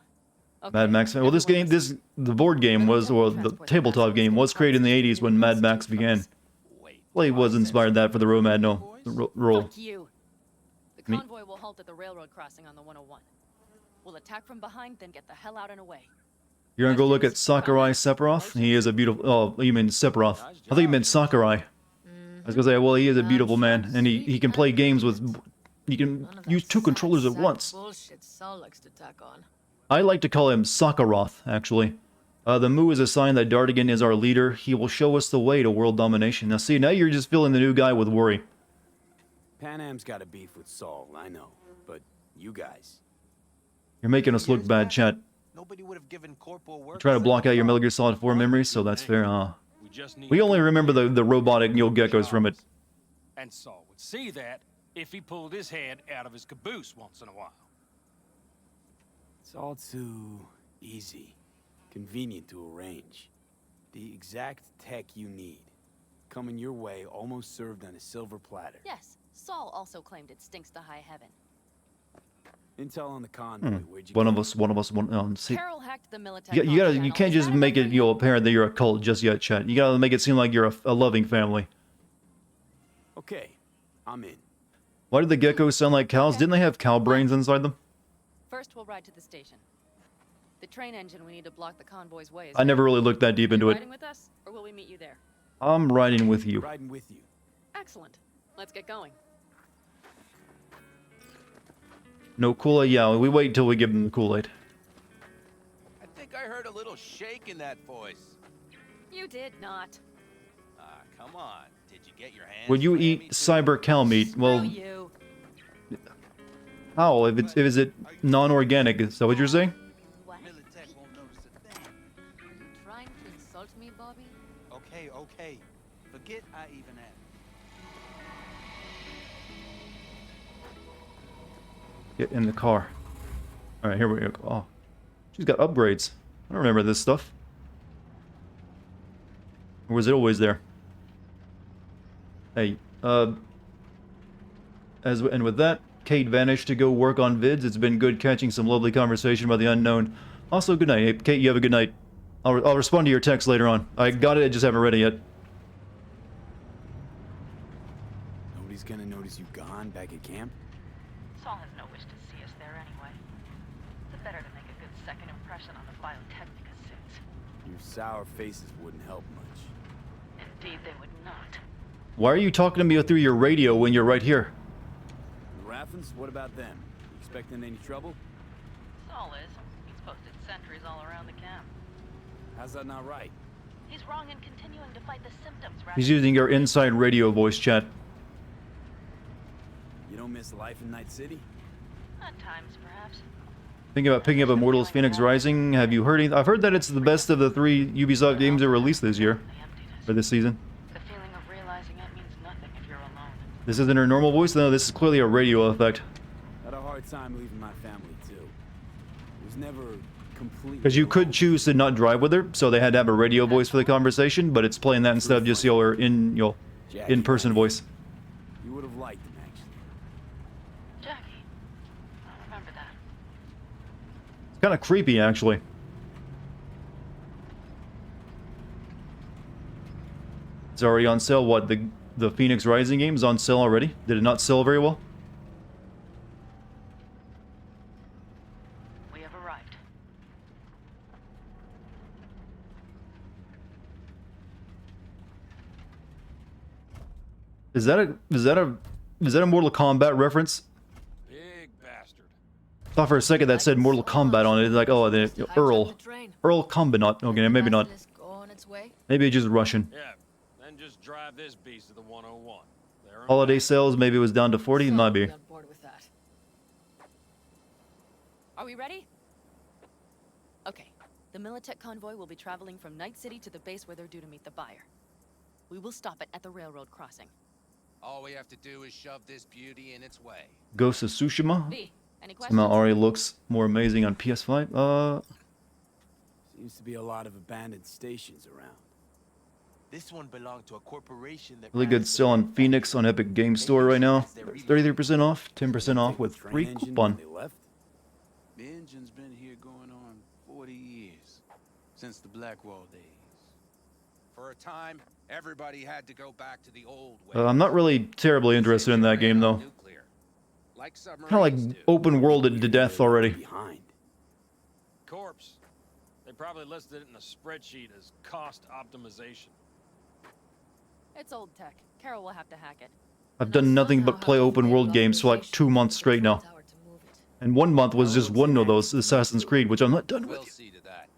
Mad Max. Well, this game, the board game was, or the tabletop game was created in the 80s when Mad Max began. Well, he was inspired that for the Romad, no, role. Fuck you. The convoy will halt at the railroad crossing on the 101. We'll attack from behind, then get the hell out and away. You're gonna go look at Sakurai Sephiroth? He is a beautiful... Oh, you mean Sephiroth. I thought you meant Sakurai. I was gonna say, well, he is a beautiful man, and he can play games with... He can use two controllers at once. Bullshit Saul likes to tack on. I like to call him Sakaroth, actually. The Moo is a sign that Dartigan is our leader. He will show us the way to world domination. Now see, now you're just filling the new guy with worry. Panam's got a beef with Saul, I know. But you guys... You're making us look bad, chat. Nobody would have given Corporal work. Try to block out your Metal Gear Solid 4 memories, so that's fair, huh? We only remember the robotic Yo geckos from it. And Saul would see that if he pulled his head out of his caboose once in a while. It's all too easy. Convenient to arrange. The exact tech you need. Coming your way, almost served on a silver platter. Yes, Saul also claimed it stinks to high heaven. Intel on the convoy, where'd you One get of us, see. Carol hacked the military. You can't just make it, you know, apparent that you're a cult just yet, chat. You gotta make it seem like you're a loving family. Okay, I'm in. Why did the geckos sound like cows? Didn't they have cow brains inside them? First, we'll ride to the station. The train engine we need to block the convoy's way. I never really looked that deep into it. Riding with us, or will we meet you there? I'm riding with you. Riding with you. Excellent. Let's get going. No Kool-Aid? Yeah, we wait until we give them the Kool-Aid. I think I heard a little shake in that voice. You did not. Ah, come on. Did you get your hands? Would you on eat me? cyber cow meat? Well, Screw you. how? If is it non-organic? Is that what you're saying? What? Militech won't notice a thing. Are you trying to insult me, Bobby? Okay, okay. Forget I even asked. Get in the car. Alright, here we go. Oh, she's got upgrades. I don't remember this stuff. Or was it always there? Hey, and with that, Kate vanished to go work on vids. It's been good catching some lovely conversation about the unknown. Also, good night. Hey, Kate, you have a good night. I'll respond to your text later on. I got it, I just haven't read it yet. Nobody's gonna notice you gone back at camp? Saul has no wish to see us there anyway. It's better to make a good second impression on the Biotechnica suits. Your sour faces wouldn't help much. Indeed, they would not. Why are you talking to me through your radio when you're right here? The Raffens, what about them? You expecting any trouble? Saul is. He's posted sentries all around the camp. How's that not right? He's wrong in continuing to fight the symptoms rather He's using your inside radio voice chat. You don't miss life in Night City? At times, perhaps. Thinking about picking up Immortals Phoenix Rising. Have you heard anything? I've heard that it's the best of the 3 Ubisoft games that released this year. The emptiness. Or this season. The feeling of realizing it means nothing if you're alone. This isn't her normal voice? No, this is clearly a radio effect. Had a hard time leaving my family, too. It was never completely... Because you could choose to not drive with her, so they had to have a radio voice for the conversation, but it's playing that instead of just your in-person voice. You would have liked him, actually. Jackie. I remember that. It's kind of creepy, actually. It's already on sale. What, the Phoenix Rising game is on sale already? Did it not sell very well? We have arrived. Is that a Mortal Kombat reference? Big bastard. Thought for a second that said Mortal Kombat on it. Like, oh, the Earl Kombat. Okay, maybe not. Maybe it's just Russian. Yeah, then just drive this beast to the 101. There and Holiday back. sales, maybe it was down to 40. Might be. On board with that. Are we ready? Okay. The Militech convoy will be traveling from Night City to the base where they're due to meet the buyer. We will stop it at the railroad crossing. All we have to do is shove this beauty in its way. Ghost of Tsushima. B, any questions? Somehow already looks more amazing on PS5. Seems to be a lot of abandoned stations around. This one belonged to a corporation that Really good sale on Phoenix on Epic Game Store right now. 33% off, 10% off with free coupon. They left. The engine's been here going on 40 years. Since the Blackwall days. For a time, everybody had to go back to the old way. I'm not really terribly interested in that game though. Like Kind of like open worlded to death already. Behind. Corpse. They probably listed it in a spreadsheet as cost optimization. It's old tech. Carol will have to hack it. I've done nothing but play open world games for like 2 months straight now. And 1 month was just one of those, Assassin's Creed, which I'm not done We'll with. see to that.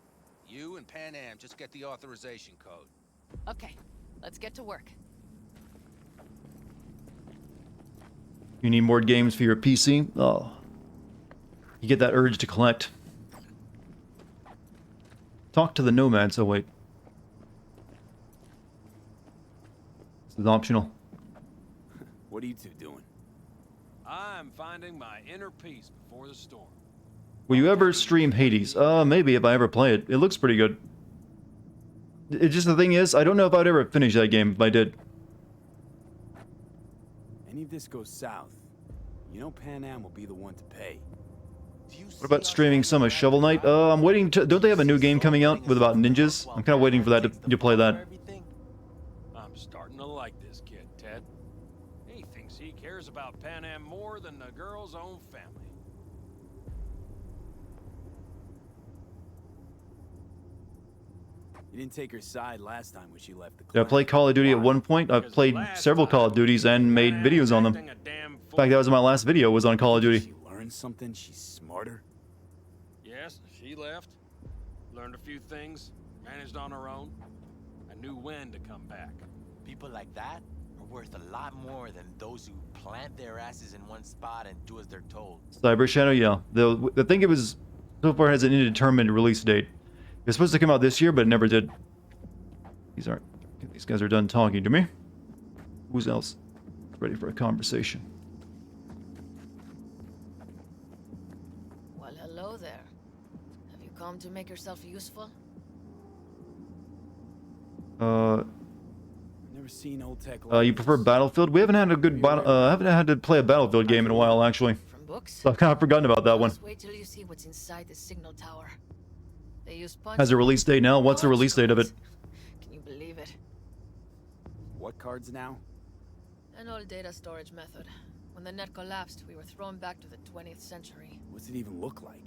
You and Pan Am just get the authorization code. Okay, let's get to work. You need more games for your PC? Oh. You get that urge to collect. Talk to the nomads. Oh, wait. This is optional. What are you two doing? I'm finding my inner peace before the storm. Will you ever stream Hades? Maybe if I ever play it. It looks pretty good. It's just the thing is, I don't know if I'd ever finish that game if I did. Any of this goes south, you know Pan Am will be the one to pay. What about streaming some of Shovel Knight? I'm waiting to... Don't they have a new game coming out with about ninjas? I'm kind of waiting for that to play that. I'm starting to like this kid, Ted. He thinks he cares about Pan Am more than the girl's own family. You didn't take her side last time when she left the Did I play Call of Duty at one point? I've played several Call of Duties and made videos on them. In fact, that was my last video, was on Call of Duty. She learned something, she's smarter. Yes, she left. Learned a few things. Managed on her own. I knew when to come back. People like that are worth a lot more than those who plant their asses in one spot and do as they're told. Cyber Shadow, yeah. I think it was... So far has an indeterminate release date. It was supposed to come out this year, but it never did. These guys are done talking to me. Who's else ready for a conversation? Well, hello there. Have you come to make yourself useful? Never seen old tech like You prefer Battlefield? We haven't had a good haven't had to play a Battlefield game in a while, actually. From books? So I've kind of forgotten about that one. Just wait till you see what's inside the signal tower. They use punch. Has a release date now? What's the release date of it? Can you believe it? What cards now? An old data storage method. When the net collapsed, we were thrown back to the 20th century. What's it even look like?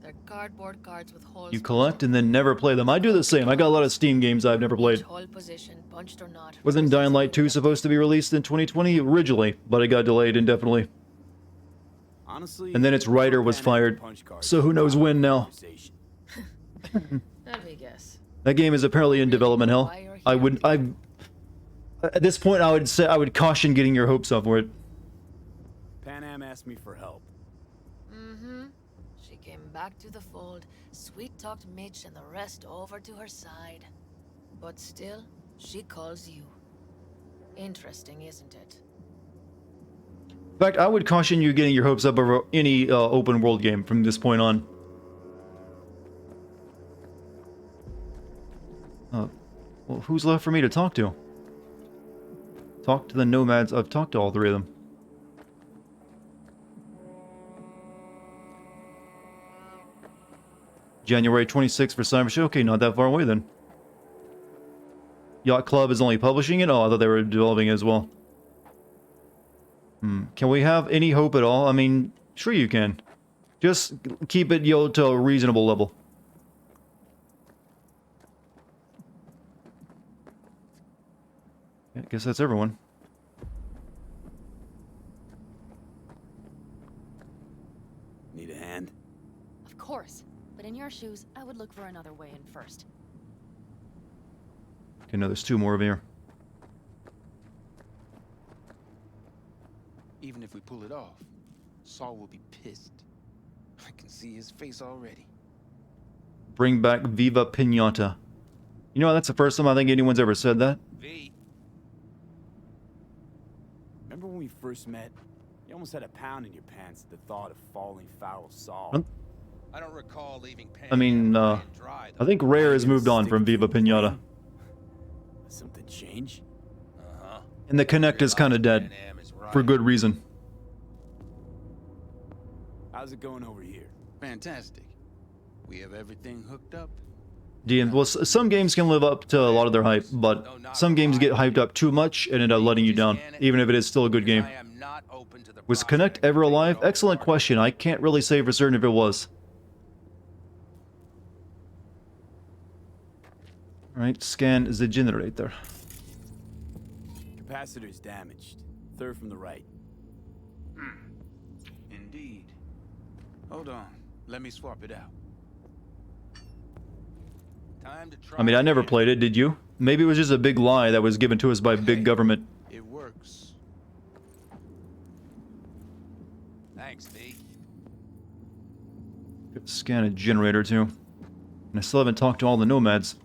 They're cardboard cards with holes. You collect and then never play them. I do the same. I got a lot of Steam games I've never played. Hole position, punched or not. Wasn't Dying Light 2 supposed to be released in 2020 originally, but it got delayed indefinitely. Honestly, And then its writer was fired. So who knows when now? Let me guess. That game is apparently in development hell. At this point, I would caution getting your hopes up for it. Pan Am asked me for help. Mm-hmm. She came back to the fold, sweet-talked Mitch and the rest over to her side. But still, she calls you. Interesting, isn't it? In fact, I would caution you getting your hopes up over any open world game from this point on. Well, who's left for me to talk to? Talk to the nomads. I've talked to all three of them. January 26th for Cyber Show. Okay, not that far away then. Yacht Club is only publishing it? Oh, I thought they were developing it as well. Can we have any hope at all? I mean, sure you can. Just keep it, to a reasonable level. I guess that's everyone. Need shoes, I would look for another way in first. Okay, no, there's 2 more over here. Even if we pull it off, Saul will be pissed. I can see his face already. Bring back Viva Pinata. You know what? That's the first time I think anyone's ever said that. V. Remember when we first met? You almost had a pound in your pants at the thought of falling foul of Saul. Huh? I don't recall leaving Pan I mean, Am dry, I think Rare has moved on from Viva Pinata. Something change? Uh-huh. And the Connect is kind of dead. Pan Am is For right. good reason. How's it going over here? Fantastic. We have everything hooked up. DM, well, some games can live up to a lot of their hype, but some games get hyped up too much and end up letting you down, even if it is still a good game. I am not open to the Was Connect ever alive? Excellent question. I can't really say for certain if it was. Alright, scan the generator. Capacitor's damaged. Third from the right. Indeed. Hold on. Let me swap it out. Time to try I mean, I never again. played it, did you? Maybe it was just a big lie that was given to us by big government. It works. Thanks, V. Scan a generator too. And I still haven't talked to all the nomads.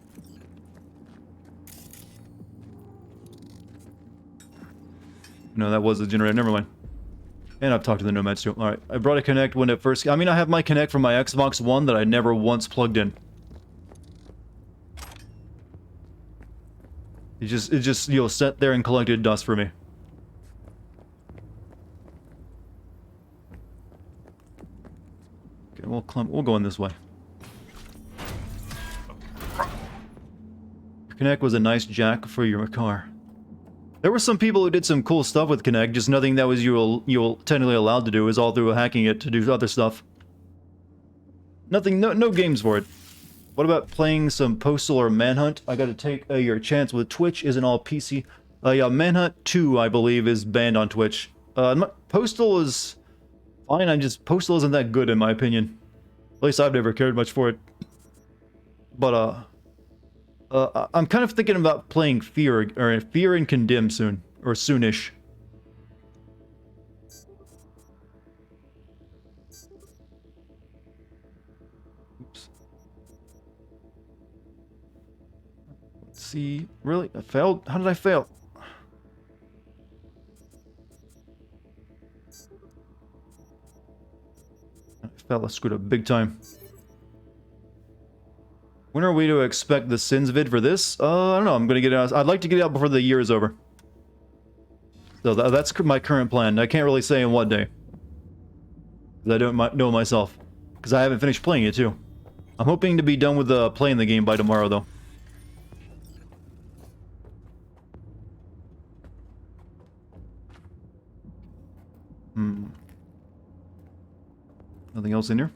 No, that was the generator. Never mind. And I've talked to the nomads too. Alright, I brought a Kinect when it first... I mean, I have my Kinect from my Xbox One that I never once plugged in. It just, you know, sat there and collected dust for me. Okay, we'll go in this way. Kinect was a nice jack for your car. There were some people who did some cool stuff with Kinect, just nothing that was you're technically allowed to do. Is all through hacking it to do other stuff. Nothing, no games for it. What about playing some Postal or Manhunt? I gotta take your chance with Twitch. Isn't all PC. Yeah, Manhunt 2, I believe, is banned on Twitch. Postal is fine. Postal isn't that good in my opinion. At least I've never cared much for it. But I'm kind of thinking about playing Fear and Condemn soon, or soonish. Oops. Let's see. Really? I failed? How did I fail? I failed. I screwed up big time. When are we to expect the Sins vid for this? I don't know. I'm gonna get it out. I'd like to get it out before the year is over. So that's my current plan. I can't really say in what day. Because I don't know myself. Because I haven't finished playing it too. I'm hoping to be done with playing the game by tomorrow though. Nothing else in here?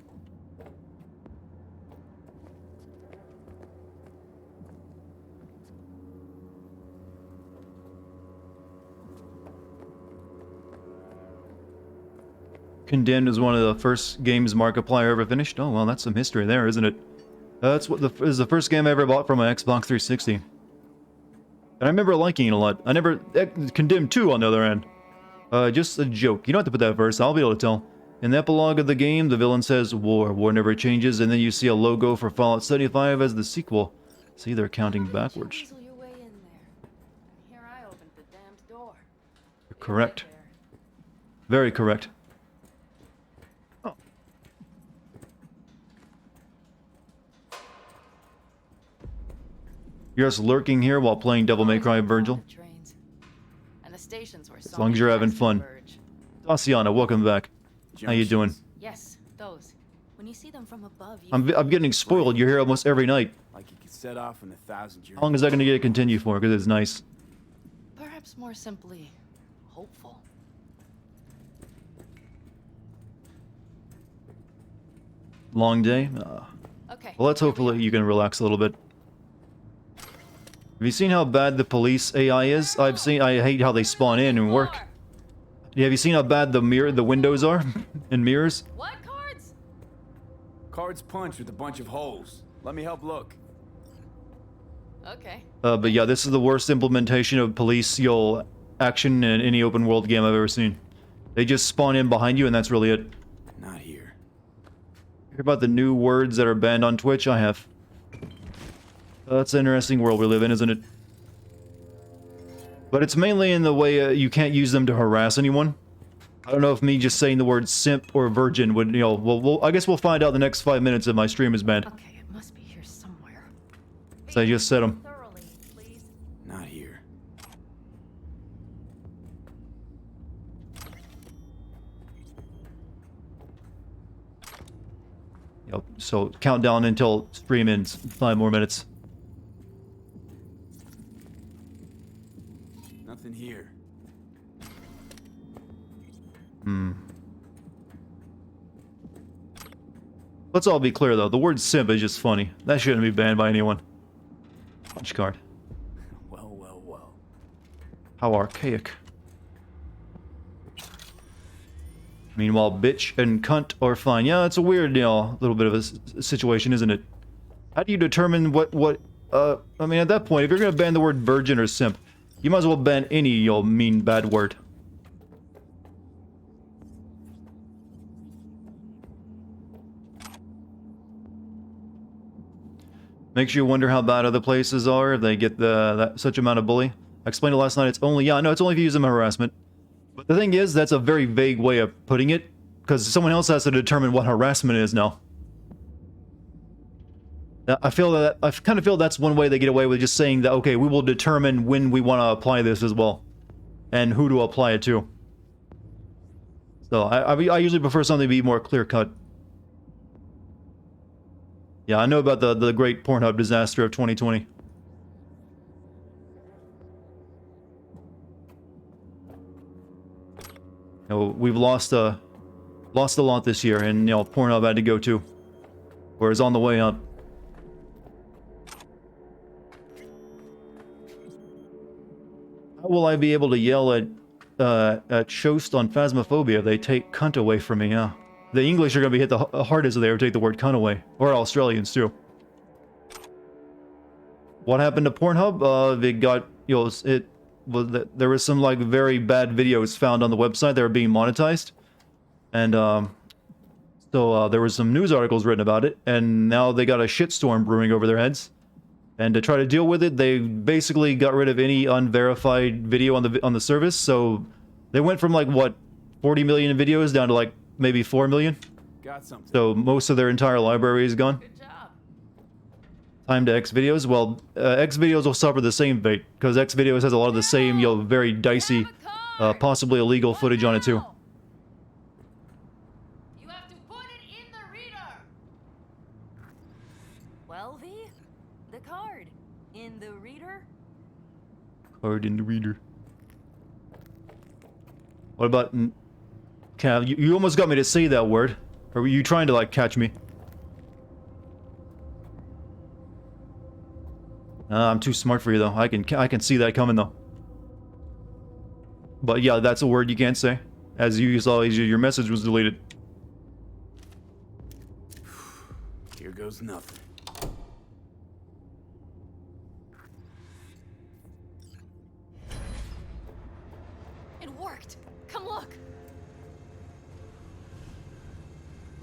Condemned is one of the first games Markiplier ever finished. Oh, well, that's some history there, isn't it? That's what is the first game I ever bought from my Xbox 360. And I remember liking it a lot. I never... Condemned 2, on the other hand. Just a joke. You don't have to put that verse. I'll be able to tell. In the epilogue of the game, the villain says, War never changes, and then you see a logo for Fallout 75 as the sequel. See, they're counting backwards. Your way in there. Here I opened the damned door. Correct. Very correct. Oh. You're just lurking here while playing Devil May Cry, Virgil? As long as you're having fun. Daciana, welcome back. How you doing? Yes, those. When you see them from above, you I'm getting spoiled. You're here almost every night. Like you could set off in 1,000 journeys. How long is that going to get to continue for? Because it's nice. perhaps more simply hopeful. Long day? Okay. Well, let's hopefully you can relax a little bit. Have you seen how bad the police AI is? I hate how they spawn in and work. Yeah, have you seen how bad the windows are? And mirrors? What cards? Card's punched with a bunch of holes. Let me help look. Okay. But yeah, this is the worst implementation of police action in any open world game I've ever seen. They just spawn in behind you and that's really it. Not here. Hear about the new words that are banned on Twitch? I have. That's an interesting world we live in, isn't it? But it's mainly in the way you can't use them to harass anyone. I don't know if me just saying the word simp or virgin would, well, I guess we'll find out the next 5 minutes if my stream is banned. Okay, it must be here somewhere. So I just said them. Thoroughly, please. Not here. Yep, so countdown until stream ends. 5 more minutes. Nothing here. Let's all be clear though, the word simp is just funny. That shouldn't be banned by anyone. Punch card. Well, well, well. How archaic. Meanwhile, bitch and cunt are fine. Yeah, it's a weird, little bit of a situation, isn't it? How do you determine I mean, at that point, if you're gonna ban the word virgin or simp, you might as well ban any, mean bad word. Makes you wonder how bad other places are if they get such amount of bully. I explained it last night, it's only if you use them in harassment. But the thing is, that's a very vague way of putting it, because someone else has to determine what harassment is now. I kind of feel that's one way they get away with just saying that, okay, we will determine when we want to apply this as well. And who to apply it to. So, I usually prefer something to be more clear-cut. Yeah, I know about the great Pornhub disaster of 2020. We've lost a lot this year, and Pornhub had to go too. Whereas on the way up. How will I be able to yell at Shost on Phasmophobia if they take cunt away from me? Yeah. The English are going to be hit the hardest if they ever take the word cunt away. Or Australians, too. What happened to Pornhub? They got, there was some, very bad videos found on the website that were being monetized. And, so there was some news articles written about it, and now they got a shitstorm brewing over their heads. And to try to deal with it, they basically got rid of any unverified video on the service, so they went from, 40 million videos down to, maybe 4 million. Got something. So most of their entire library is gone. Good job. Time to Xvideos. Well, Xvideos will suffer the same fate, because Xvideos has a lot of the same, very dicey, possibly illegal footage on it too. You have to put it in the reader. Well, V, the card in the reader. Card in the reader. What about... Cav, you almost got me to say that word. Or were you trying to, catch me? I'm too smart for you, though. I can see that coming, though. But yeah, that's a word you can't say. As you saw, your message was deleted. Here goes nothing. It worked. Come look.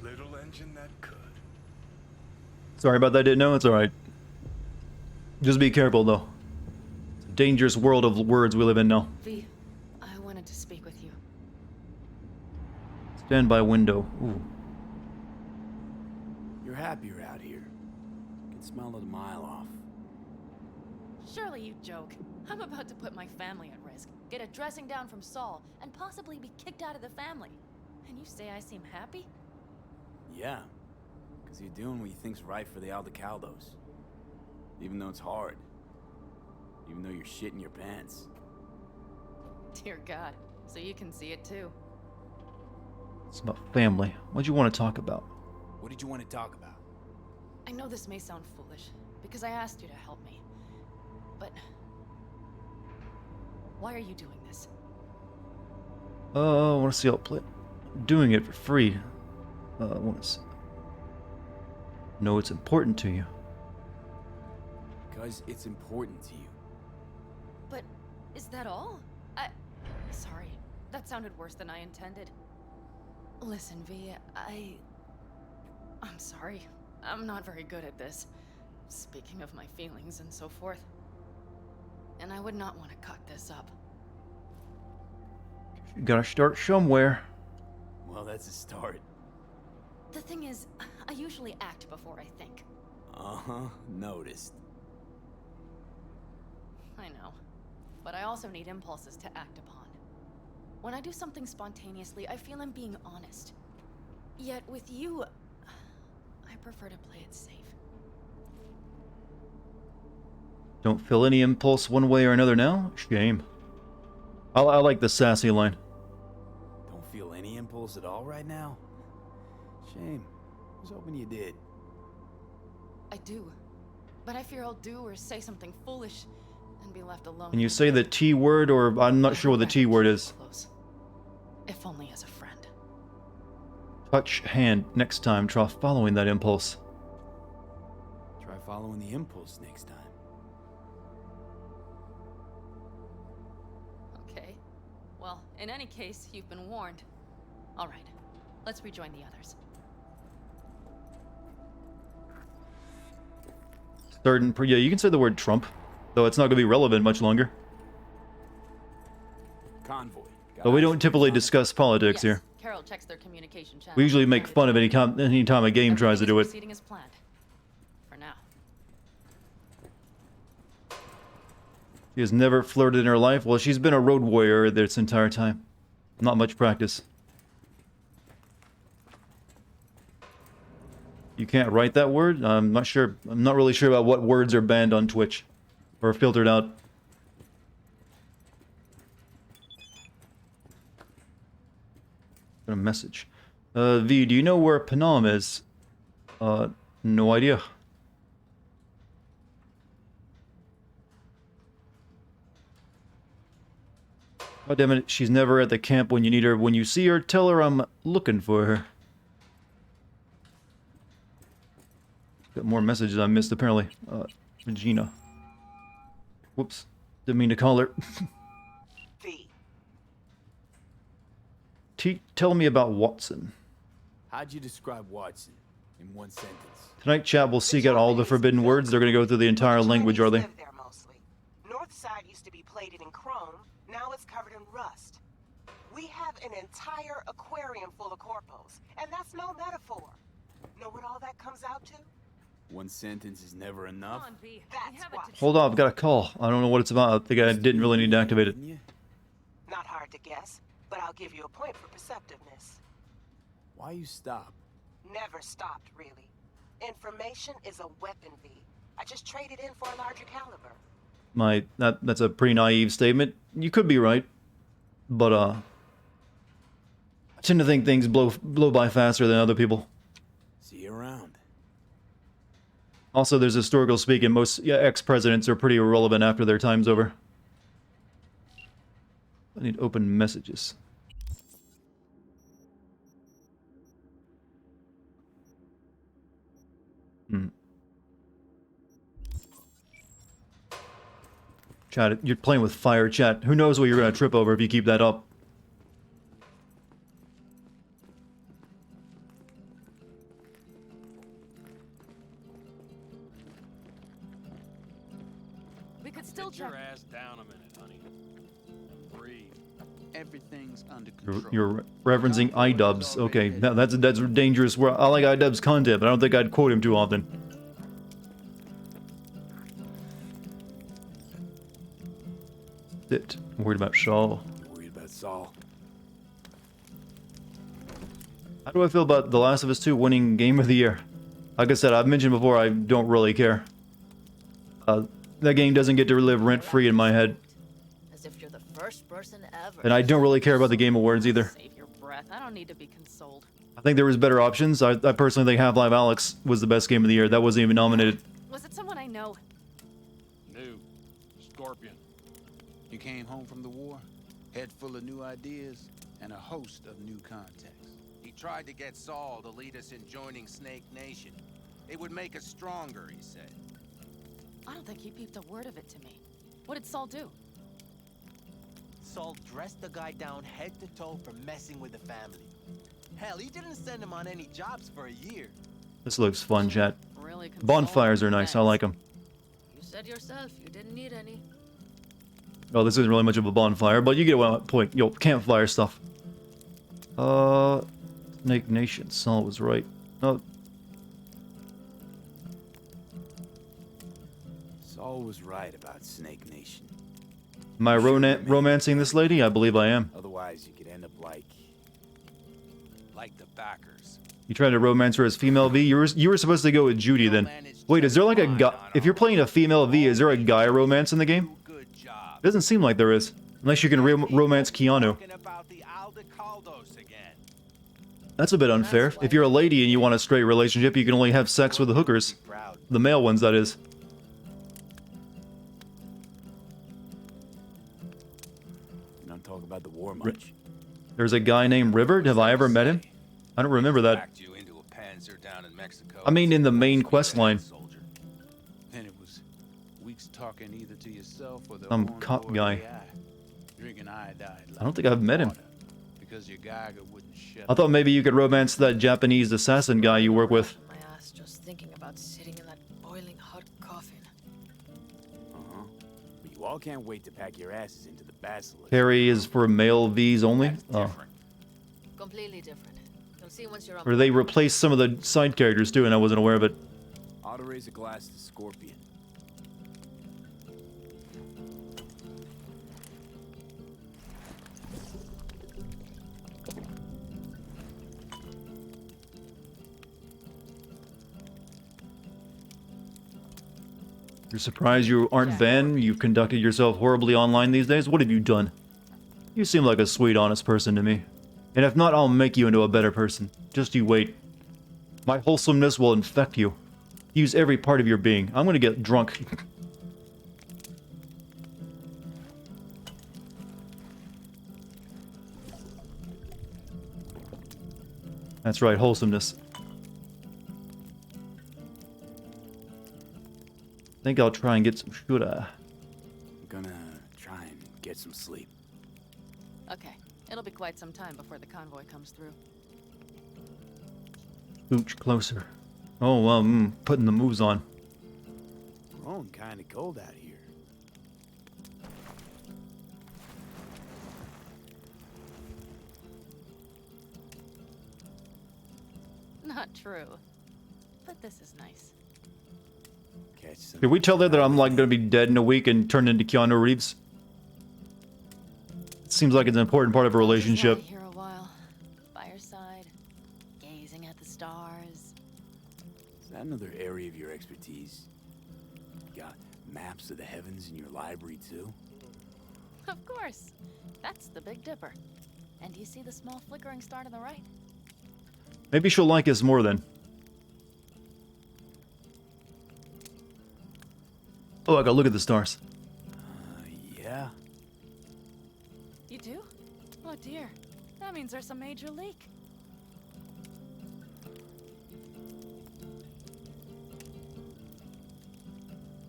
Little engine that could. Sorry about that, didn't know. It's alright. Just be careful, though. It's a dangerous world of words we live in now. V, I wanted to speak with you. Stand by window. Ooh. You're happier out here. You can smell it a mile off. Surely you joke. I'm about to put my family at risk, get a dressing down from Saul, and possibly be kicked out of the family. And you say I seem happy? Yeah. Because you're doing what you think's right for the Aldecaldos. Even though it's hard. Even though you're shitting your pants. Dear God, so you can see it too. It's about family. What do you want to talk about? What did you want to talk about? I know this may sound foolish, because I asked you to help me. But... why are you doing this? I want to see how it play. Doing it for free. I want to see. No, it's important to you. Because it's important to you. But is that all? Sorry, that sounded worse than I intended. Listen, V, I'm sorry. I'm not very good at this. Speaking of my feelings and so forth. And I would not want to cut this up. You gotta start somewhere. Well, that's a start. The thing is, I usually act before I think. Uh-huh, noticed. I know. But I also need impulses to act upon. When I do something spontaneously, I feel I'm being honest. Yet with you, I prefer to play it safe. Don't feel any impulse one way or another now? Shame. I like the sassy line. Don't feel any impulse at all right now? Shame. I was hoping you did. I do. But I fear I'll do or say something foolish and be left alone. Can you say the T word, or I'm not sure what the T word is. Close. If only as a friend. Touch hand next time. Try following that impulse. Try following the impulse next time. Okay. Well, in any case, you've been warned. All right. Let's rejoin the others. Yeah, you can say the word Trump, though it's not going to be relevant much longer. Convoy. But we don't typically discuss politics here. Carol checks their communication channel. We usually make fun of any time a game tries to do it. Proceeding as planned. For now. She has never flirted in her life. Well, she's been a road warrior this entire time. Not much practice. You can't write that word? I'm not sure. I'm not really sure about what words are banned on Twitch. Or filtered out. Got a message. V, do you know where Panam is? No idea. God damn it, she's never at the camp when you need her. When you see her, tell her I'm looking for her. Got more messages I missed, apparently. Regina. Whoops. Didn't mean to call her. Tell me about Watson. How'd you describe Watson in one sentence? Tonight, chat will seek out all the forbidden words. They're going to go through the entire language, are they? Live there mostly. North side used to be plated in chrome. Now it's covered in rust. We have an entire aquarium full of corpos, and that's no metaphor. Know what all that comes out to? One sentence is never enough. That's why. Hold on, I've got a call. I don't know what it's about. I think I didn't really need to activate it. Not hard to guess, but I'll give you a point for perceptiveness. Why you stop? Never stopped, really. Information is a weapon, V. I just traded in for a larger caliber. That's a pretty naive statement. You could be right, but I tend to think things blow by faster than other people. See you around. Also, there's historical speaking. Most ex-presidents are pretty irrelevant after their time's over. I need open messages. Chat, you're playing with fire, chat. Who knows what you're gonna trip over if you keep that up. We could still Get your ass down a minute, honey. And breathe. Everything's under control. You're referencing iDubbbz. Okay, that's dangerous. I like iDubbbz content, but I don't think I'd quote him too often. I'm worried about Shaw. Worried about Saul. How do I feel about The Last of Us 2 winning Game of the Year? Like I said, I've mentioned before, I don't really care. That game doesn't get to live rent-free in my head. As if you're the first person ever. And I don't really care about the Game Awards either. Save your breath. I don't need to be consoled. I think there was better options. I personally think Half-Life Alyx was the best game of the year. That wasn't even nominated. Was it someone I know? New. Scorpion. You came home from the war, head full of new ideas, and a host of new contacts. He tried to get Saul to lead us in joining Snake Nation. It would make us stronger, he said. I don't think he peeped a word of it to me. What did Saul do? Saul dressed the guy down head to toe for messing with the family. Hell, he didn't send him on any jobs for a year. This looks fun, chat. Really console Bonfires are nice. I like them. You said yourself you didn't need any. Oh, this isn't really much of a bonfire, but you get my point. Yo, campfire stuff. Snake Nation. Saul was right. Oh, Saul was right about Snake Nation. am I romancing this lady? I believe I am. Otherwise, you could end up like the backers. You tried to romance her as female V? You were supposed to go with Judy then. Wait, is there like a guy... If you're playing a female V, is there a guy romance in the game? Good job. It doesn't seem like there is. Unless you can romance Keanu. Talking about the Aldecaldos again. That's a bit unfair. If you're a lady and you want a straight relationship, you can only have sex with the hookers. The male ones, that is. you don't talk about the war much. There's a guy named River. Have I ever met him? I don't remember that. Packed you into a panzer down in Mexico. I mean, in the main quest line. Then it was weeks talking either to yourself or the Some cop guy. Drinking iodide. I don't think I've met him. Because your Geiger wouldn't shut I thought maybe you could romance that Japanese assassin guy you work with. My ass just thinking about sitting in that boiling hot coffin. Uh-huh. But you all can't wait to pack your asses into the basilisk. Carry is for male Vs only? Oh. Completely different. You'll see once you're on. Or they replaced some of the side characters too, and I wasn't aware of it. Ought to raise a glass to Scorpion. You're surprised you aren't banned? You've conducted yourself horribly online these days? What have you done? You seem like a sweet, honest person to me. And if not, I'll make you into a better person. Just you wait. My wholesomeness will infect you. Use every part of your being. I'm gonna get drunk. That's right, wholesomeness. I think I'll try and get some shura. I'm gonna try and get some sleep. Okay, it'll be quite some time before the convoy comes through. Ooch, closer. Oh, putting the moves on. Growing kinda cold out here. Not true. But this is nice. Catch some. Did we tell her that I'm like gonna be dead in a week and turn into Keanu Reeves? It seems like it's an important part of a relationship. Just lie here a while. By your side. Gazing at the stars. Is that another area of your expertise? You got maps of the heavens in your library too? Of course. That's the Big Dipper. And do you see the small flickering star to the right? Maybe she'll like us more then. Oh, I gotta look at the stars. Yeah. You do? Oh dear. That means there's a major leak.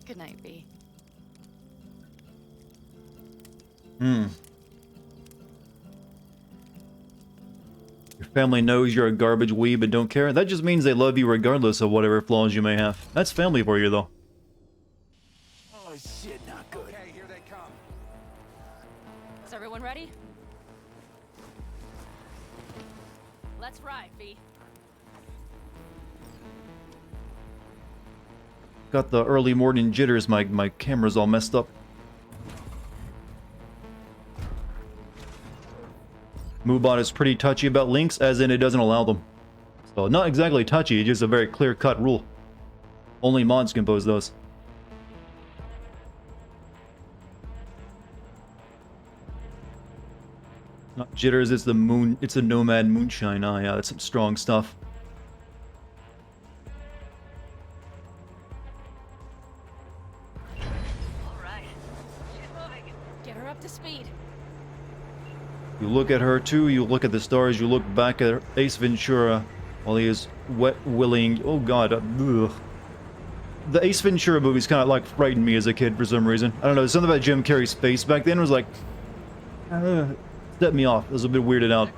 Good night, V. Your family knows you're a garbage weeb and don't care? That just means they love you regardless of whatever flaws you may have. That's family for you, though. Oh shit, not good. Okay, here they come. Is everyone ready? Let's ride, V. Got the early morning jitters, my camera's all messed up. Moobot is pretty touchy about links, as in it doesn't allow them. So, not exactly touchy, it's just a very clear-cut rule. Only mods can pose those. Not jitters, it's the moon, it's a Nomad Moonshine. Oh yeah, that's some strong stuff. Alright. She's moving. Get her up to speed. You look at her too, you look at the stars, you look back at Ace Ventura. While he is wet willing. Oh god. Ugh. The Ace Ventura movies kind of like frightened me as a kid for some reason. I don't know. Something about Jim Carrey's face back then was like, set me off. I was a bit weirded out.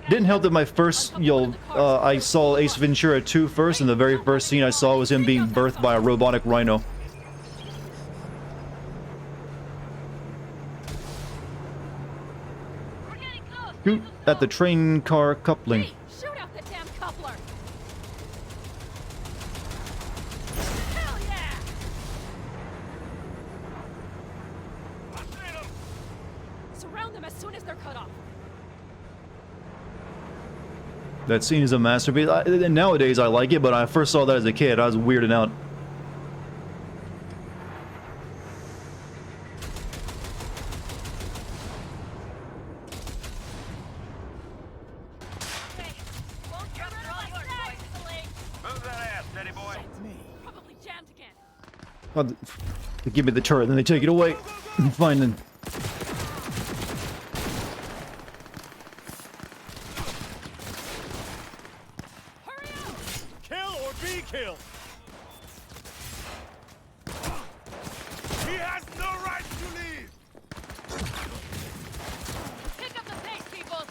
Didn't help that my first, I saw Ace Ventura 2 first, and the very first scene I saw was him being birthed by a robotic rhino. Shoot at the train car coupling. Hey, shoot out the damn coupler! Hell yeah! Surround them as soon as they're cut off. That scene is a masterpiece. Nowadays I like it, but when I first saw that as a kid, I was weirded out. Oh, they give me the turret, then they take it away. Fine then. Kill or be killed. He has no right to leave. Pick up the pace, people!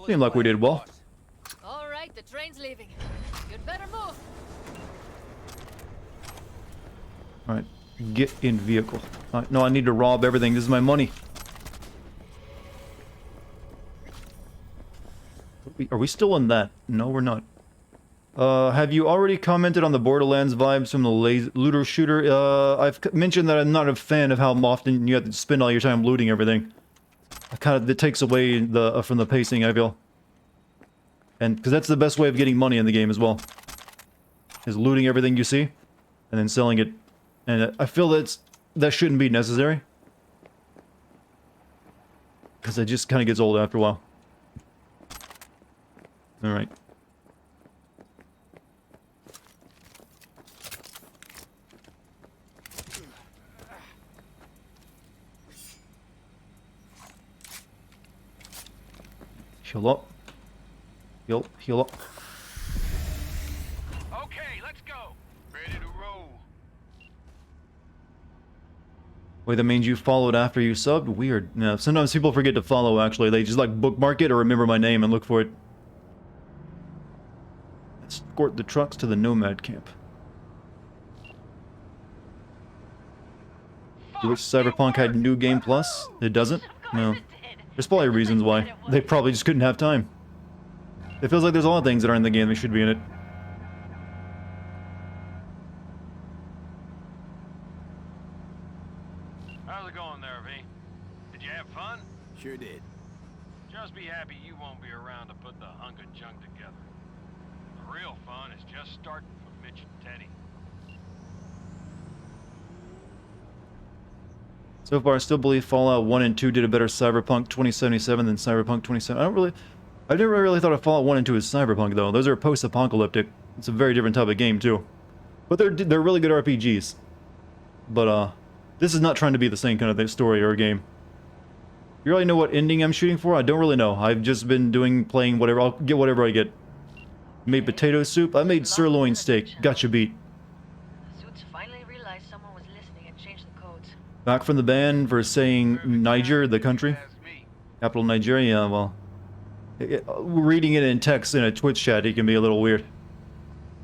Seemed like we did well. All right, the train's leaving. You'd better move. Alright, get in vehicle. No, I need to rob everything. This is my money. Are we still in that? No, we're not. Have you already commented on the Borderlands vibes from the looter shooter? I've mentioned that I'm not a fan of how often you have to spend all your time looting everything. It takes away the from the pacing, I feel. And because that's the best way of getting money in the game as well, is looting everything you see and then selling it. And I feel that shouldn't be necessary, because it just kind of gets old after a while. All right. Heal up. Heal up. Okay, let's go. Ready to roll. Wait, that means you followed after you subbed? Weird. Yeah, sometimes people forget to follow, actually. They just, like, bookmark it or remember my name and look for it. Escort the trucks to the Nomad camp. You wish Cyberpunk had New Game Plus? It doesn't? No. There's probably reasons why. They probably just couldn't have time. It feels like there's a lot of things that are in the game that should be in it. How's it going there, V? Did you have fun? Sure did. Just be happy you won't be around to put the hunk of junk together. The real fun is just starting with Mitch and Teddy. So far, I still believe Fallout 1 and 2 did a better Cyberpunk 2077 than Cyberpunk 27. I never really thought of Fallout 1 and 2 as Cyberpunk, though. Those are post-apocalyptic. It's a very different type of game, too. But they're really good RPGs. But, this is not trying to be the same kind of story or game. You really know what ending I'm shooting for? I don't really know. I've just been playing whatever. I'll get whatever I get. Made potato soup. I made sirloin steak. Gotcha beat. Suits finally realized someone was listening and changed the codes. Back from the ban for saying Niger, the country. Capital Nigeria, well... reading it in text in a Twitch chat, it can be a little weird.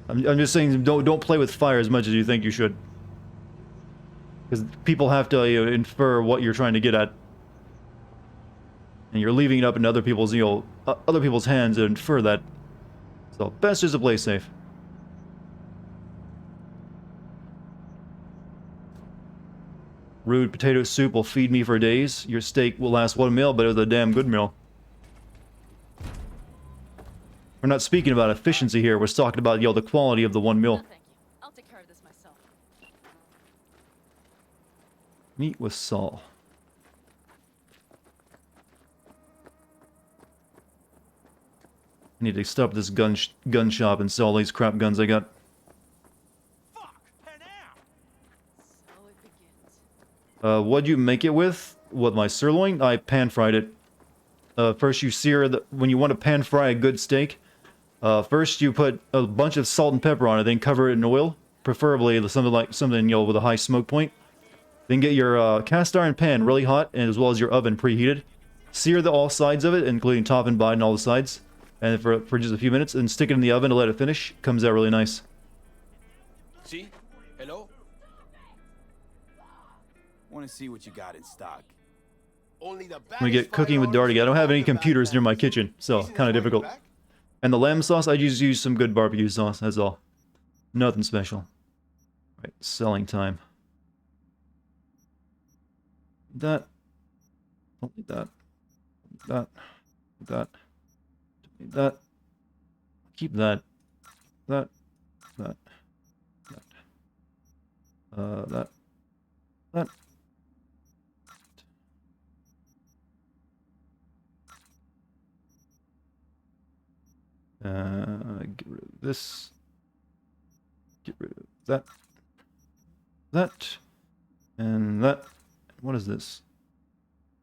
I'm just saying, don't play with fire as much as you think you should. Because people have to infer what you're trying to get at. And you're leaving it up in other people's, other people's hands to infer that. So, best just to play safe. Rude potato soup will feed me for days. Your steak will last one meal, but it was a damn good meal. We're not speaking about efficiency here. We're talking about, the quality of the one meal. No, thank you. I'll take care of this myself. Meet with Saul. I need to stop this gun shop and sell these crap guns I got. Fuck! Panam! So it begins. What'd you make it with? What, my sirloin? I pan-fried it. First you sear when you want to pan-fry a good steak, first you put a bunch of salt and pepper on it, then cover it in oil, preferably something with a high smoke point. Then get your cast iron pan really hot, and as well as your oven preheated. Sear all sides of it, including top and bottom, all the sides, and for just a few minutes, and stick it in the oven to let it finish. Comes out really nice. See? Hello? Want to see what you got in stock. Only the I'm gonna get cooking with Dartigan. I don't have any computers near my kitchen, so kind of difficult. And the lamb sauce, I just use some good barbecue sauce, that's all. Nothing special. Right, selling time. That. Don't need that. That. That. Don't need that. Keep that. That. That. That. That. That. Get rid of this. Get rid of that. That. And that. What is this?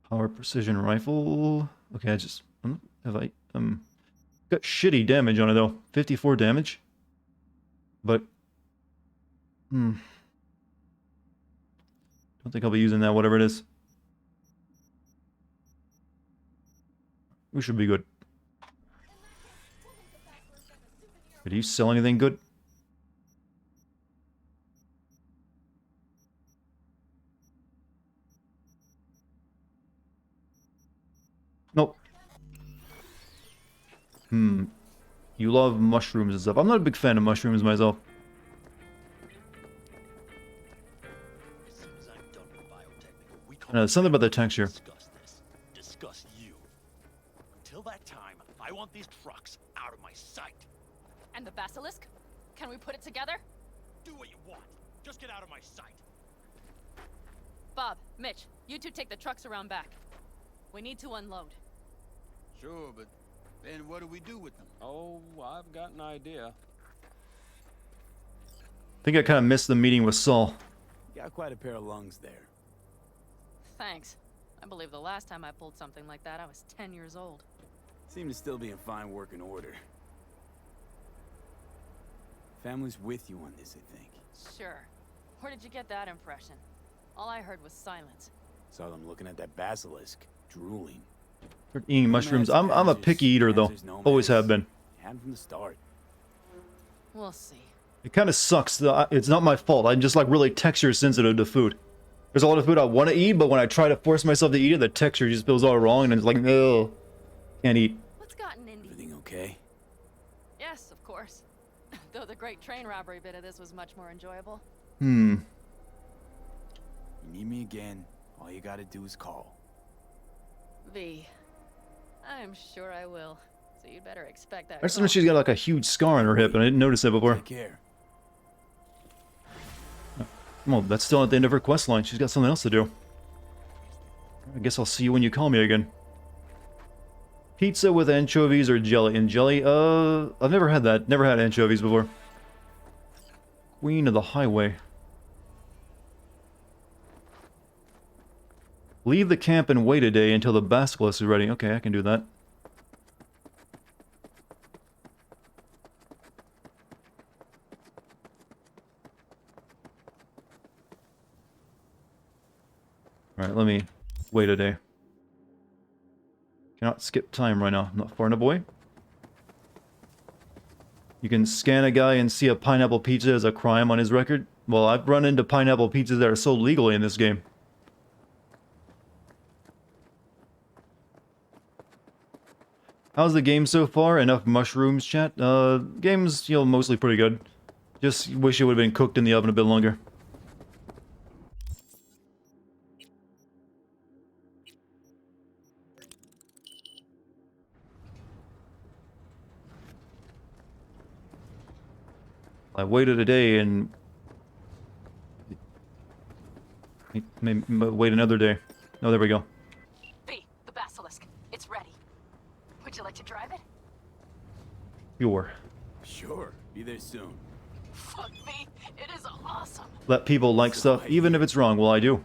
Power precision rifle. Okay, I just have I got shitty damage on it though. 54 damage. But don't think I'll be using that, whatever it is. We should be good. Did you sell anything good? Nope. You love mushrooms and stuff. I'm not a big fan of mushrooms myself. As soon as I'm done with biotechnical, we There's something about the texture. discuss this. Discuss you. Until that time, I want these trucks out of my sight. And the basilisk? Can we put it together? Do what you want. Just get out of my sight. Bob, Mitch, you two take the trucks around back. We need to unload. Sure, but then what do we do with them? Oh, I've got an idea. I think I kind of missed the meeting with Saul. You got quite a pair of lungs there. Thanks. I believe the last time I pulled something like that, I was 10 years old. Seem to still be in fine working order. Family's with you on this, I think. Sure. Where did you get that impression? All I heard was silence. Saw them looking at that basilisk, drooling. Start eating mushrooms. I'm a picky eater though. Always have been. Had from the start. We'll see. It kind of sucks. It's not my fault. I'm just like really texture sensitive to food. There's a lot of food I want to eat, but when I try to force myself to eat it, the texture just feels all wrong, and it's like, no, can't eat. What's gotten into you? Everything okay? Yes, of course. Though the great train robbery bit of this was much more enjoyable. You need me again, all you gotta do is call. V. I'm sure I will. So you'd better expect that. I just know she's got like a huge scar on her hip, and I didn't notice it before. Take care. Well, that's still at the end of her quest line. She's got something else to do. I guess I'll see you when you call me again. Pizza with anchovies or jelly? And jelly? I've never had that. Never had anchovies before. Queen of the Highway. Leave the camp and wait a day until the basilisk is ready. Okay, I can do that. Alright, let me wait a day. Cannot skip time right now. I'm not far enough away. You can scan a guy and see a pineapple pizza as a crime on his record. Well, I've run into pineapple pizzas that are sold legally in this game. How's the game so far? Enough mushrooms, chat? Game's, mostly pretty good. Just wish it would have been cooked in the oven a bit longer. I waited a day and wait another day. Oh, there we go. V, the basilisk. It's ready. Would you like to drive it? Sure. Sure, be there soon. Fuck V, it is awesome. Let people like stuff, even if it's wrong. Well, I do.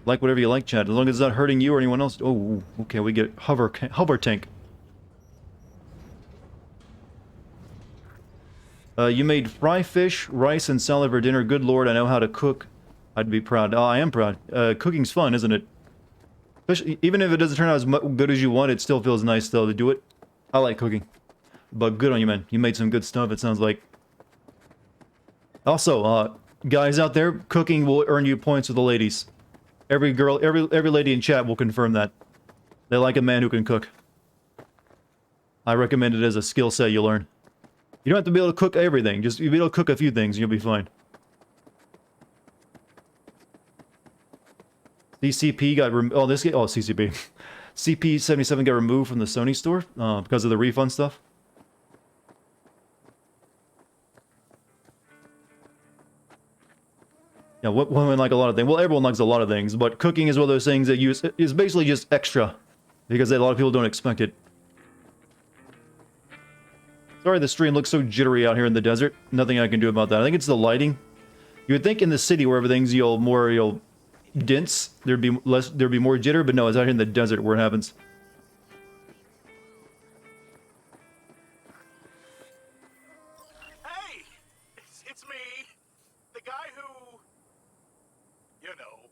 Like whatever you like, Chad, as long as it's not hurting you or anyone else. Oh, okay, we get hover tank. You made fry fish, rice, and salad for dinner. Good lord, I know how to cook. I'd be proud. Oh, I am proud. Cooking's fun, isn't it? Especially, even if it doesn't turn out as good as you want, it still feels nice, though, to do it. I like cooking. But good on you, man. You made some good stuff, it sounds like. Also, guys out there, cooking will earn you points with the ladies. Every girl, every lady in chat will confirm that. They like a man who can cook. I recommend it as a skill set you learn. You don't have to be able to cook everything. Just, you'll be able to cook a few things and you'll be fine. CCP got CCP. CP77 got removed from the Sony store because of the refund stuff. Yeah, women like a lot of things. Well, everyone likes a lot of things, but cooking is one of those things that is basically just extra because a lot of people don't expect it. Sorry the stream looks so jittery out here in the desert. Nothing I can do about that. I think it's the lighting. You would think in the city where everything's more dense, there'd be more jitter, but no, it's out here in the desert where it happens. Hey! It's me. The guy who... You know.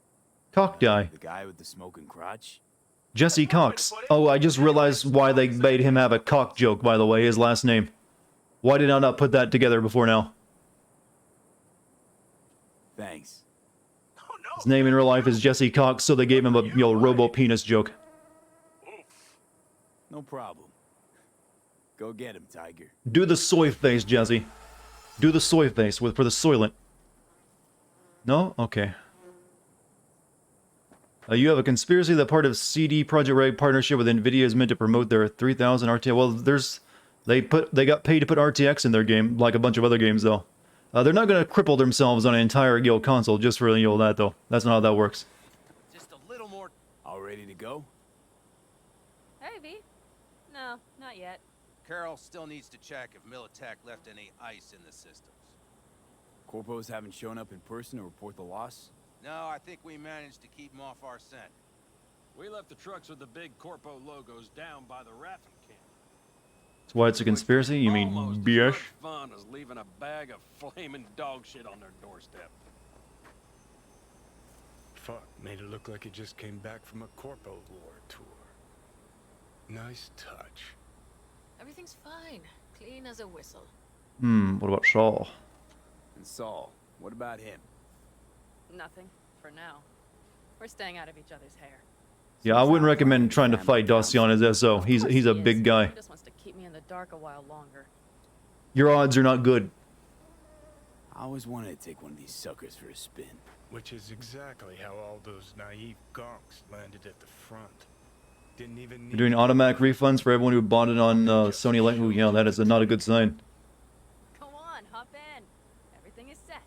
Cock guy. The guy with the smoking crotch? Jesse Cox. Oh, I just realized why they made him have a cock joke, by the way, his last name. Why did I not put that together before now? Thanks. Oh, no. His name in real life is Jesse Cox, so they gave him a, robo-penis joke. No problem. Go get him, Tiger. Do the soy face, Jesse. Do the soy face for the Soylent. No? Okay. You have a conspiracy that part of CD Projekt Red partnership with Nvidia is meant to promote their 3000 RTX. Well, they got paid to put RTX in their game, like a bunch of other games, though. They're not going to cripple themselves on an entire console just for that, though. That's not how that works. Just a little more. All ready to go? Hey, V. No, not yet. Carol still needs to check if Militech left any ice in the systems. Corpos haven't shown up in person to report the loss? No, I think we managed to keep them off our scent. We left the trucks with the big Corpo logos down by the Raffin camp. That's why it's a conspiracy? You mean Almost BS? as much fun as leaving a bag of flaming dog shit on their doorstep. Fuck, made it look like it just came back from a Corpo War tour. Nice touch. Everything's fine. Clean as a whistle. What about Shaw? And Saul, what about him? Nothing, for now. We're staying out of each other's hair. Yeah, I wouldn't recommend trying to fight Dacian as SO. He's a big guy. He just wants to keep me in the dark a while longer. Your odds are not good. I always wanted to take one of these suckers for a spin. Which is exactly how all those naive gonks landed at the front. Didn't even need... You're doing automatic refunds for everyone who bought it on Sony Light. Ooh, yeah, that is not a good sign. Go on, hop in. Everything is set.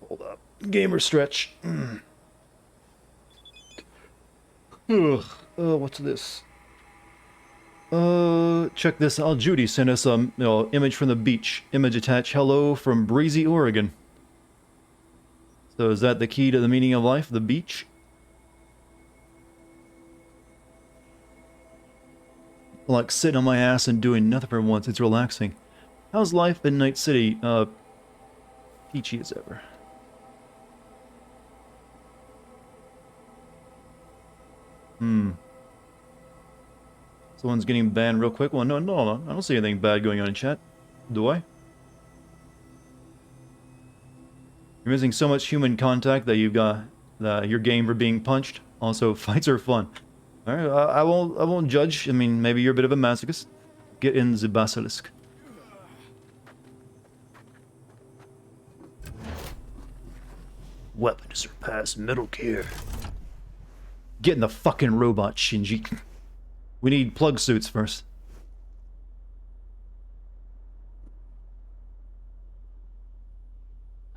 Hold up. Gamer stretch. Ugh. What's this? Check this out. Judy sent us a image from the beach. Image attached. Hello from Breezy, Oregon. So is that the key to the meaning of life? The beach? Like sitting on my ass and doing nothing for once. It's relaxing. How's life in Night City? Peachy as ever. Someone's getting banned real quick. Well, no, I don't see anything bad going on in chat. Do I? You're missing so much human contact that you've got your game for being punched. Also, fights are fun. All right, I won't judge. I mean, maybe you're a bit of a masochist. Get in the basilisk. Weapon to surpass Metal Gear. Get in the fucking robot, Shinji. We need plug suits first.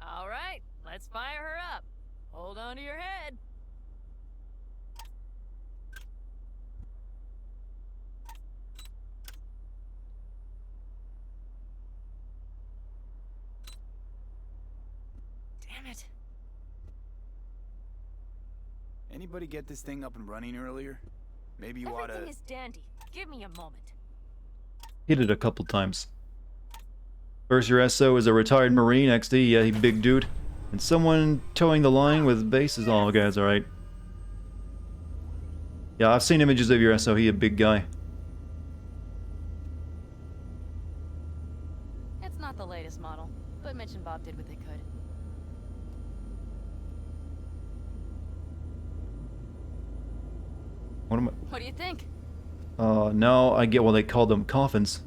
All right, let's fire her up. Hold on to your head. Damn it. Anybody get this thing up and running earlier? Maybe you oughta... Everything is dandy. Give me a moment. Hit it a couple times. First, your SO is a retired Marine, XD, yeah, he big dude. And someone towing the line with bases. Oh, okay, that's alright. Yeah, I've seen images of your SO, he a big guy. It's not the latest model, but Mitch and Bob did what they could. What am I... What do you think? Now I get why they call them coffins.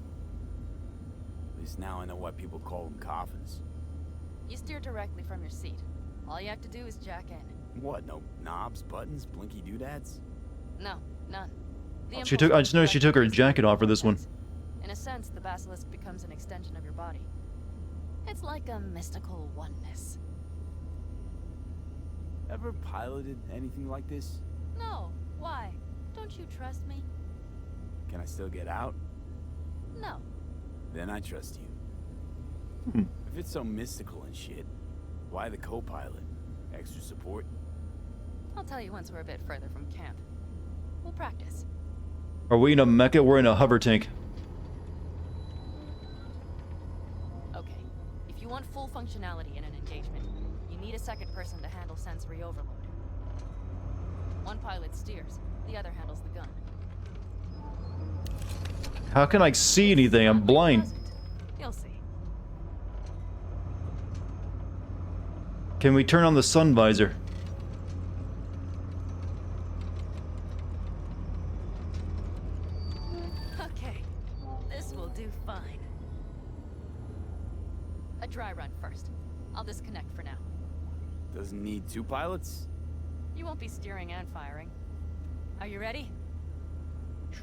At least now I know why people call them coffins. You steer directly from your seat. All you have to do is jack in. What, no knobs, buttons, blinky doodads? No, none. I just noticed she took her jacket off for this one. In a sense, the basilisk becomes an extension of your body. It's like a mystical oneness. Ever piloted anything like this? No, why? Don't you trust me? Can I still get out? No. Then I trust you. Hmm. If it's so mystical and shit, why the co-pilot? Extra support? I'll tell you once we're a bit further from camp. We'll practice. Are we in a mecha? We're in a hover tank. Okay. If you want full functionality in an engagement, you need a second person to handle sensory overload. One pilot steers, the other handles the gun. How can I see anything? I'm blind. You'll see. Can we turn on the sun visor? Okay. This will do fine. A dry run first. I'll disconnect for now. Doesn't need two pilots? You won't be steering and firing. Are you ready?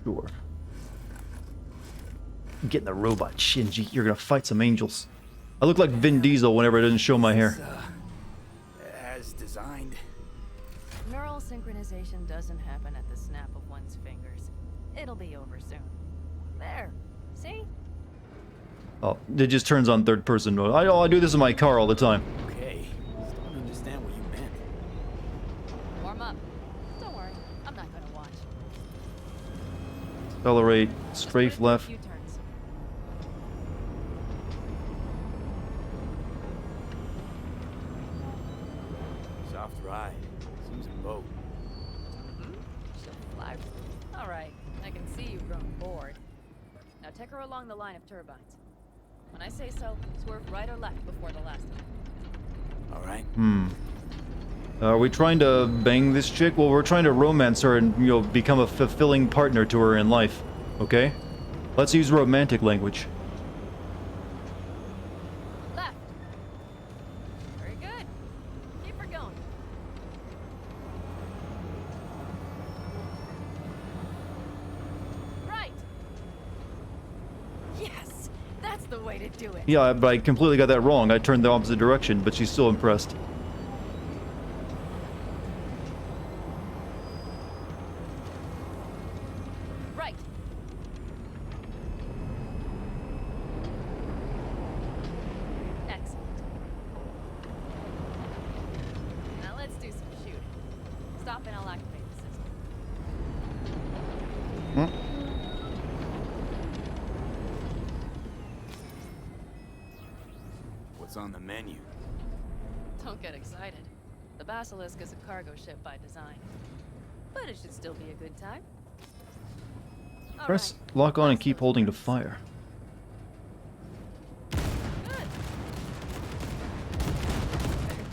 Sure. Get in the robot, Shinji. You're gonna fight some angels. I look like Vin Diesel whenever it doesn't show my hair. As designed. Neural synchronization doesn't happen at the snap of one's fingers. It'll be over soon. There. See? Oh, it just turns on third person mode. I do this in my car all the time. Okay. Still don't understand what you meant. Warm up. Don't worry. I'm not gonna watch. Accelerate, strafe left. Few turns. Soft ride. Seems a boat. She'll fly. All right. I can see you've grown bored. Now take her along the line of turbines. When I say so, swerve right or left before the last one. All right. Are we trying to bang this chick? Well, we're trying to romance her and, you know, become a fulfilling partner to her in life. Okay? Let's use romantic language. Left. Very good. Keep her going. Right. Yes, that's the way to do it. Yeah, but I completely got that wrong. I turned the opposite direction, but she's still impressed. Right. Excellent. Now let's do some shooting. Stop and I'll activate the system. What's on the menu? Don't get excited. The Basilisk is a cargo ship by design. But it should still be a good time. All Press right. lock on and keep holding to fire. Good.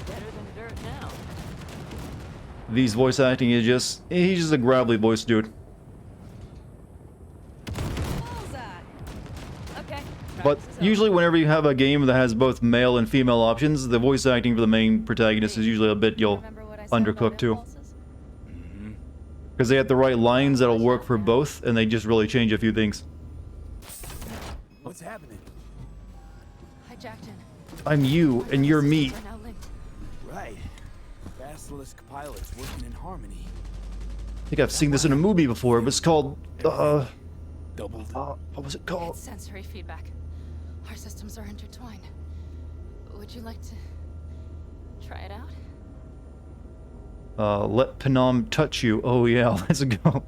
Better than dirt now. These voice acting is just... he's just a gravelly voice dude. Bullseye. Okay. But practice is over. usually whenever you have a game that has both male and female options, the voice acting for the main protagonist is usually a bit, Remember what I said about undercooked too. impulses? Mm-hmm. Because they have the right lines that'll work for both, and they just really change a few things. What's happening? Hi, Jackson. I'm you, and you're me. We're now linked. Right. Basilisk pilots working in harmony. I think I've seen this in a movie before, but it's called, Doubled. what was it called? It's sensory feedback. Our systems are intertwined. Would you like to try it out? Let Panam touch you. Oh yeah, let's go.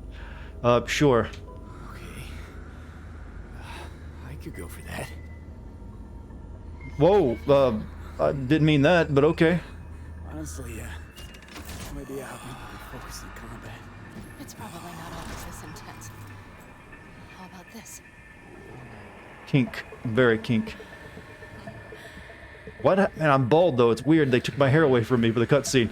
Sure. Okay. I could go for that. Whoa, I didn't mean that, but okay. Honestly, maybe I'll need to focus in combat. It's probably not always this intense. How about this? Kink. Very kink. What? Man, I'm bald though. It's weird. They took my hair away from me for the cutscene.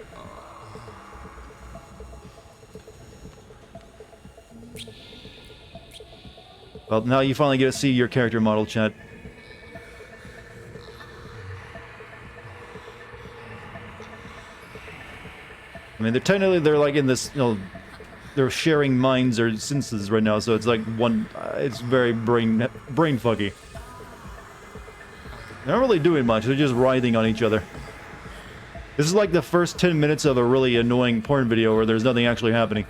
Well, now you finally get to see your character model, chat. I mean, they're like in this, you know, they're sharing minds or senses right now, so it's like one, it's very brain fuggy. They're not really doing much, they're just writhing on each other. This is like the first 10 minutes of a really annoying porn video where there's nothing actually happening.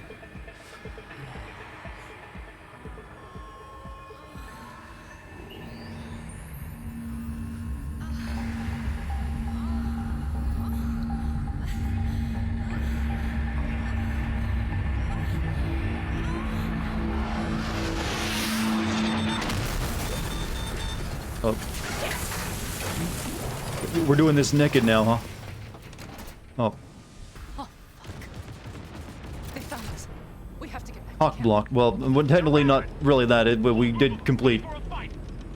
Oh. We're doing this naked now, huh? Oh. Oh, fuck. They found us. We have to get back. Hawk block. Well, technically not really that, but we did complete.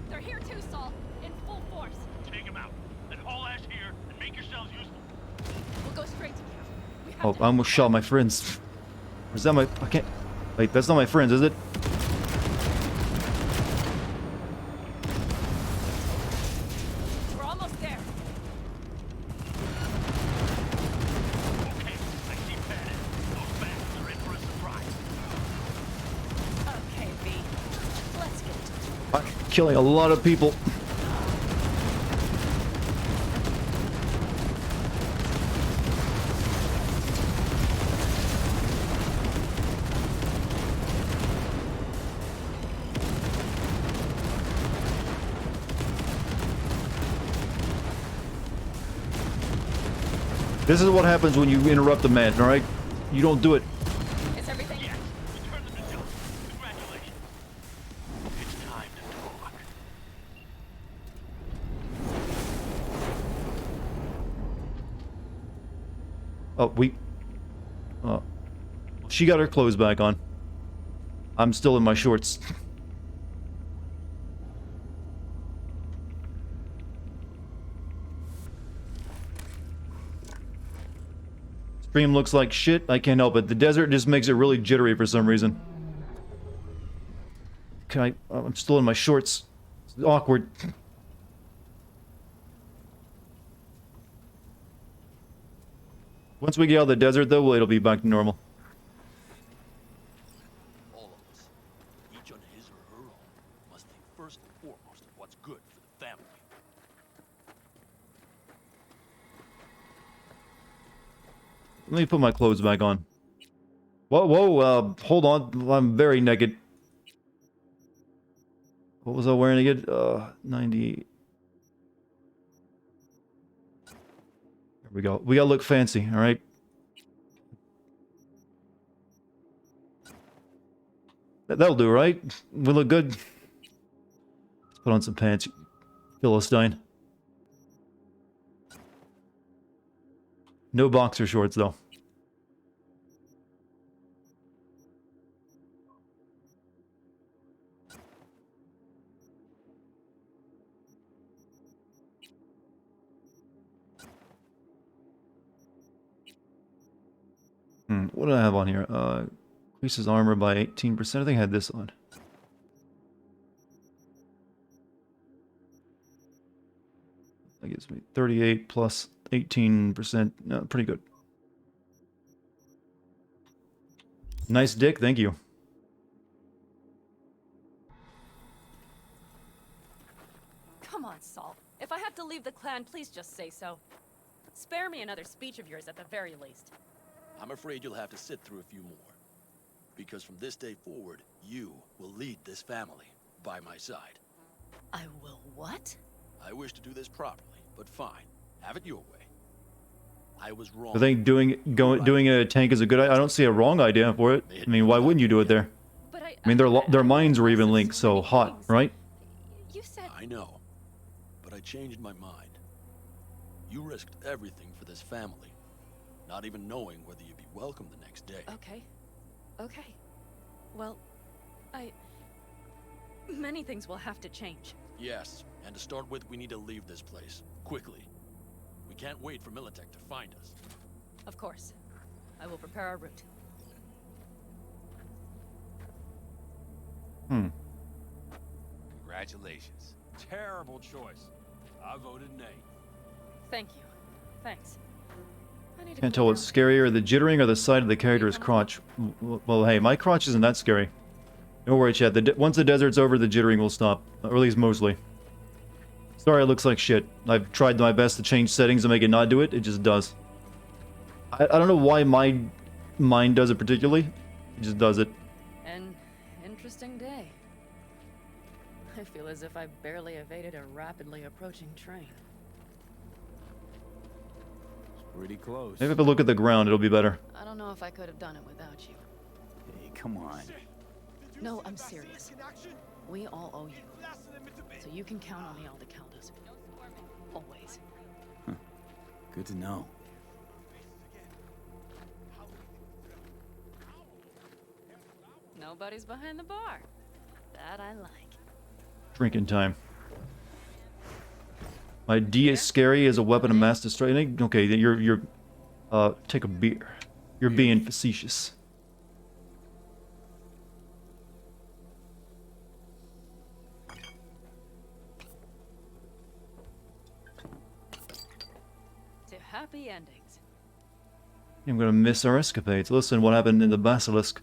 They're here too, Saul. In full force. Take him out. Then haul ass here and make yourselves useful. We'll go straight to camp. We have Oh, to I almost shot my friends. Or is that my... I can't... Wait, that's not my friends, is it? We're almost there. Okay, I see padded. Those bastards are in for a surprise. Okay, V. Let's get to it. I'm killing a lot of people. This is what happens when you interrupt a man, alright? You don't do it. Is everything? Yes, you turned them to dust. Congratulations. It's time to talk. Oh, she got her clothes back on. I'm still in my shorts. Stream looks like shit. I can't help it. The desert just makes it really jittery for some reason. Can I... I'm still in my shorts. It's awkward. Once we get out of the desert, though, it'll be back to normal. All of us, each on his or her own, must think first and foremost of what's good for the family. Let me put my clothes back on. Whoa, hold on. I'm very naked. What was I wearing again? 90... There we go. We gotta look fancy, alright? That'll do, right? We look good. Let's put on some pants. Philistine. No boxer shorts, though. What do I have on here? Increases armor by 18%. I think I had this on. That gives me 38 plus 18%. No, pretty good. Nice dick, thank you. Come on, Saul. If I have to leave the clan, please just say so. Spare me another speech of yours at the very least. I'm afraid you'll have to sit through a few more. Because from this day forward, you will lead this family by my side. I will what? I wish to do this properly, but fine. Have it your way. I was wrong. I think doing it in a tank is a good idea. I don't see a wrong idea for it. I mean, why wouldn't you do it there? But I mean, their minds were even linked, so hot, right? You said... I know, but I changed my mind. You risked everything for this family, not even knowing whether you'd be welcome the next day. Okay. Okay. Well, many things will have to change. Yes, and to start with, we need to leave this place, quickly. We can't wait for Militech to find us. Of course. I will prepare our route. Congratulations. Terrible choice. I voted nay. Thank you. Thanks. I need to Can't cool tell what's down. scarier, the jittering or the side of the character's crotch. Well, hey, my crotch isn't that scary. Don't worry, chat. Once the desert's over, the jittering will stop. Or at least mostly. Sorry, it looks like shit. I've tried my best to change settings to make it not do it. It just does. I don't know why my mind does it particularly. It just does it. An interesting day. I feel as if I barely evaded a rapidly approaching train. Pretty close. Maybe if I look at the ground, it'll be better. I don't know if I could have done it without you. Hey, come on. No, I'm serious. We all owe you. So you can count on me all the counters. Always. Good to know. Nobody's behind the bar. That I like. Drinking time. My D is scary as a weapon of mass destruction. Okay, you're take a beer. You're being facetious. To happy endings. I'm gonna miss our escapades. Listen, what happened in the Basilisk?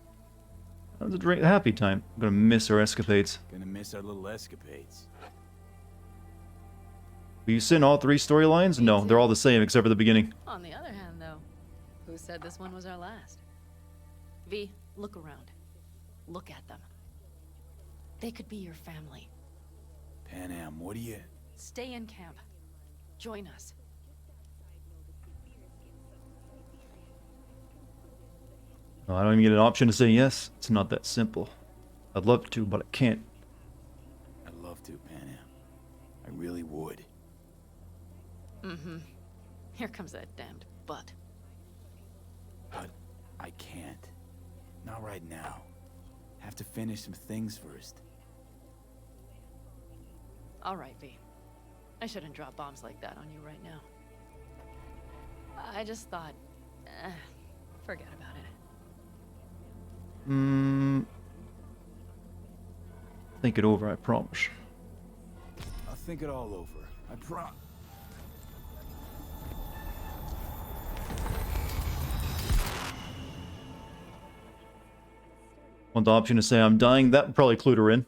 That was a drink happy time. I'm gonna miss our escapades. Gonna miss our little escapades. Will you send all three storylines? No, they're all the same except for the beginning. On the other hand, though, who said this one was our last? V, look around. Look at them. They could be your family. Panam, what do you... Stay in camp. Join us. I don't even get an option to say yes. It's not that simple. I'd love to, but I can't. I'd love to, Panam. I really would. Mm-hmm. Here comes that damned butt. But I can't. Not right now. Have to finish some things first. All right, V. I shouldn't drop bombs like that on you right now. I just thought, forget about it. Think it over, I promise. I'll think it all over. I promise. Want the option to say I'm dying? That would probably clue her in.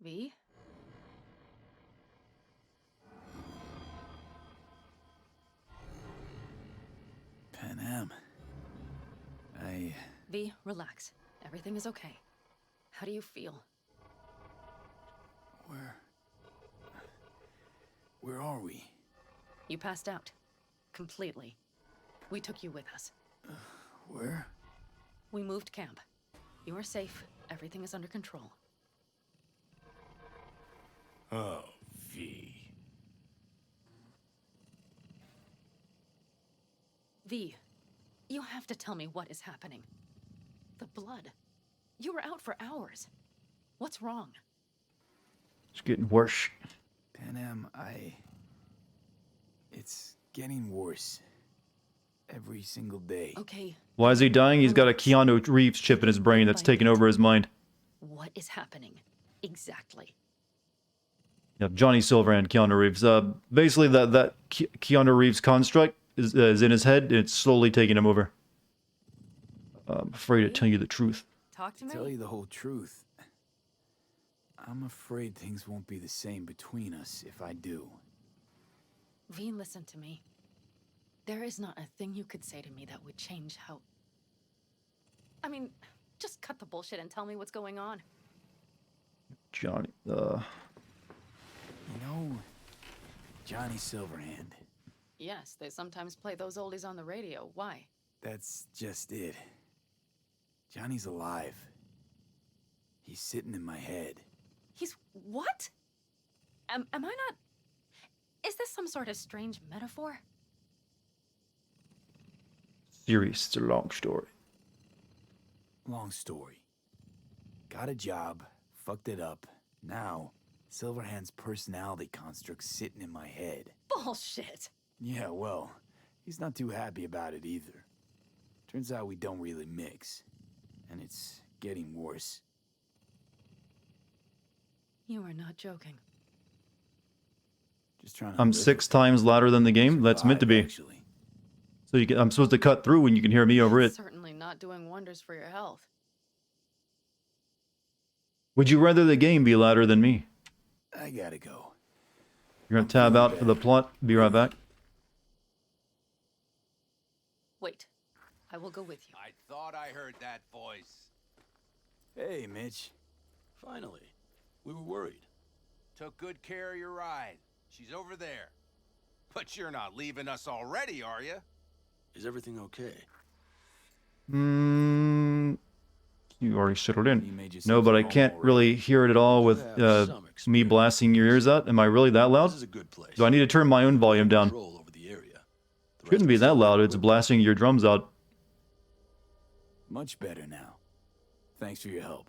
V? Panam. V, relax. Everything is okay. How do you feel? Where are we? You passed out. Completely. We took you with us. Where? We moved camp. You are safe. Everything is under control. Oh, V. V, you have to tell me what is happening. The blood. You were out for hours. What's wrong? It's getting worse. Panam, it's getting worse. Every single day. Okay. Why is he dying? He's got a Keanu Reeves chip in his brain that's taking over his mind. What is happening? Exactly. Yeah, Johnny Silver and Keanu Reeves. Basically, that Keanu Reeves construct is in his head. It's slowly taking him over. I'm afraid to tell you the truth. Talk to me. Tell you the whole truth. I'm afraid things won't be the same between us if I do. V, listen to me. There is not a thing you could say to me that would change how... I mean, just cut the bullshit and tell me what's going on. Johnny, You know, Johnny Silverhand. Yes, they sometimes play those oldies on the radio. Why? That's just it. Johnny's alive. He's sitting in my head. He's... what? Am I not... Is this some sort of strange metaphor? serious. It's a long story. Long story. Got a job, fucked it up. Now, Silverhand's personality construct's sitting in my head. Bullshit. Yeah, well, he's not too happy about it either. Turns out we don't really mix. And it's getting worse. You are not joking. Just trying to I'm live 6 times louder than the game. That's meant to be. actually. So I'm supposed to cut through when you can hear me over it. Certainly not doing wonders for your health. Would you rather the game be louder than me? I gotta go. You're gonna tab out for the plot. Be right back. Wait. I will go with you. I thought I heard that voice. Hey, Mitch. Finally. We were worried. Took good care of your ride. She's over there. But you're not leaving us already, are you? Is everything okay? You already settled in. No, but I can't really hear it at all with me blasting your ears out. Am I really that loud? This is a good place. Do I need to turn my own volume down? Control over the area. Shouldn't be that loud. It's blasting your drums out. Much better now. Thanks for your help.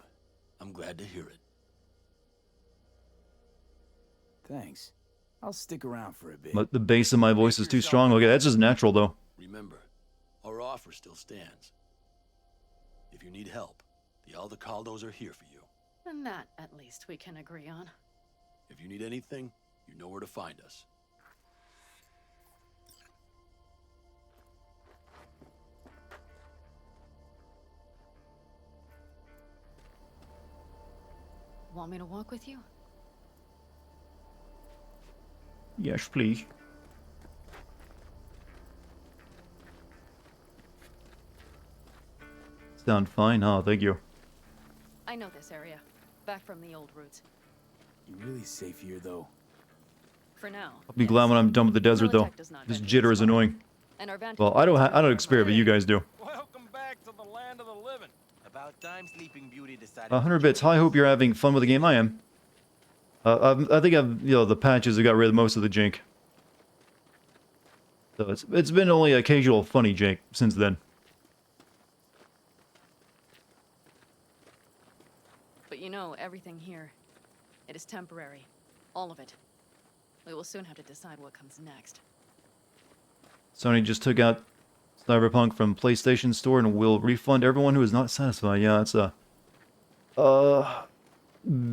I'm glad to hear it. Thanks. I'll stick around for a bit. But the bass of my voice is too strong. Okay, that's just natural though. Remember, our offer still stands. If you need help, the Aldecaldos are here for you. And that, at least, we can agree on. If you need anything, you know where to find us. Want me to walk with you? Yes, please. Sound fine, huh? Thank you. I know this area. Back from the old routes. You really safe here, though? For now. I'll be glad when I'm done with the desert, though. This jitter is annoying. Well, I don't experience, but you guys do. Welcome back to the land of the living. About time Sleeping Beauty decided. 100 bits. I hope you're having fun with the game. I am. I think the patches have got rid of most of the jank. So it's been only occasional funny jank since then. But you know, everything here, it is temporary. All of it. We will soon have to decide what comes next. Sony just took out Cyberpunk from PlayStation Store and will refund everyone who is not satisfied. Yeah, it's a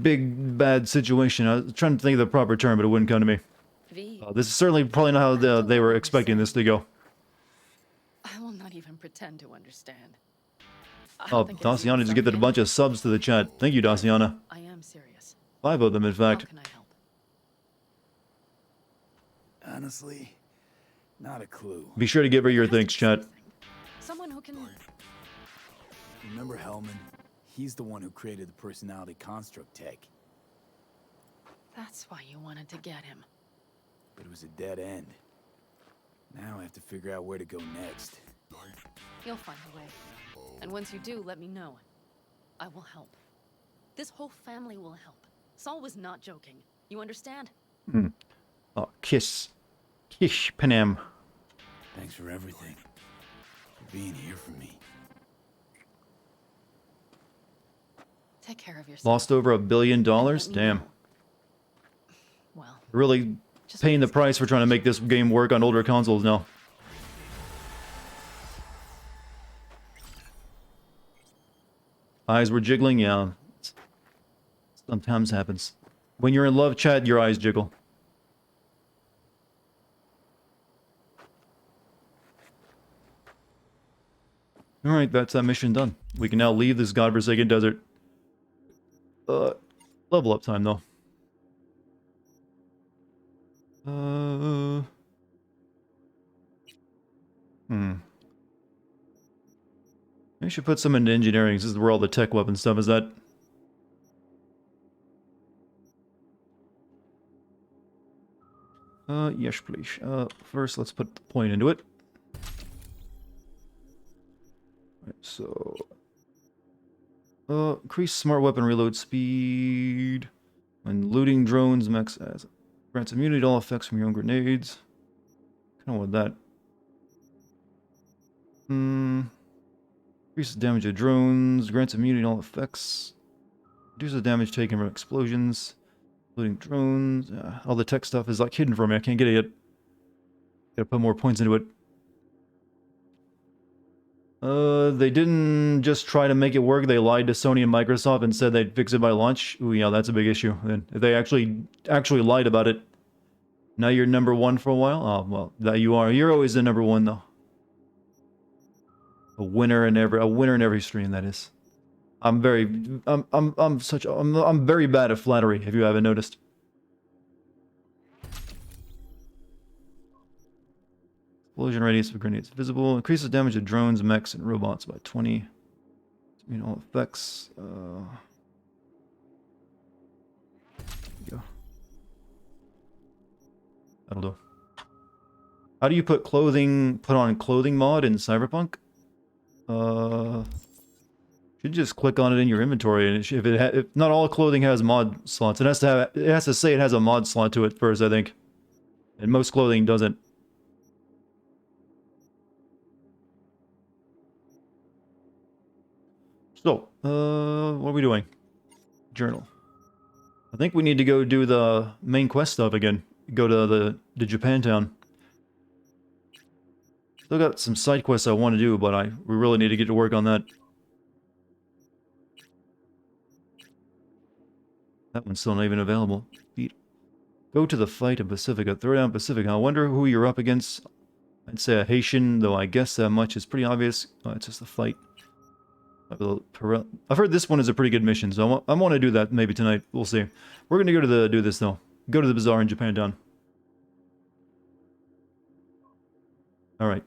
big bad situation. I was trying to think of the proper term, but it wouldn't come to me. This is certainly probably not how they were expecting this to go. I will not even pretend to understand. Oh, Daciana just gifted a bunch of subs to the chat. Thank you, Daciana. I am serious. 5 of them, in fact. How can I help? Honestly, not a clue. Be sure to give her your thanks, chat. Someone who can... Remember Hellman? He's the one who created the personality construct tech. That's why you wanted to get him. But it was a dead end. Now I have to figure out where to go next. You'll find a way. And once you do, let me know. I will help. This whole family will help. Saul was not joking. You understand? Oh, kiss. Kiss, Panam. Thanks for everything. For being here for me. Take care of yourself. Lost over $1 billion? Damn. Well, Really paying the price for trying to make this game work on older consoles now. Eyes were jiggling, yeah. Sometimes happens. When you're in love, chat, your eyes jiggle. Alright, that's that mission done. We can now leave this godforsaken desert. Level up time, though. I should put some into engineering. This is where all the tech weapon stuff is at. Yes, please. First, let's put the point into it. Right, so... increase smart weapon reload speed. When looting drones, max as grants immunity to all effects from your own grenades. Kind of want that. Increases damage of drones, grants immunity to all effects. Reduces damage taken from explosions. Including drones. All the tech stuff is like hidden from me. I can't get it yet. Gotta put more points into it. They didn't just try to make it work. They lied to Sony and Microsoft and said they'd fix it by launch. Ooh, yeah, that's a big issue. Then if they actually lied about it, now you're number one for a while. Oh well, that you are. You're always the number one though. A winner in every stream. That is. I'm very bad at flattery. If you haven't noticed. Explosion radius of grenades visible. Increases damage of drones, mechs, and robots by 20. You know, all effects. There you go. That'll do. How do you put on clothing mod in Cyberpunk? You just click on it in your inventory, and if not all clothing has mod slots, it has to say it has a mod slot to it first, I think. And most clothing doesn't. So, what are we doing? Journal. I think we need to go do the main quest stuff again. Go to the Japantown. Still got some side quests I want to do, but we really need to get to work on that. That one's still not even available. Go to the fight in Pacifica. Throw down Pacifica. I wonder who you're up against. I'd say a Haitian, though I guess that much is pretty obvious. Oh, it's just a fight. I've heard this one is a pretty good mission, so I want to do that maybe tonight. We'll see. We're gonna go to do this though. Go to the bazaar in Japantown. All right.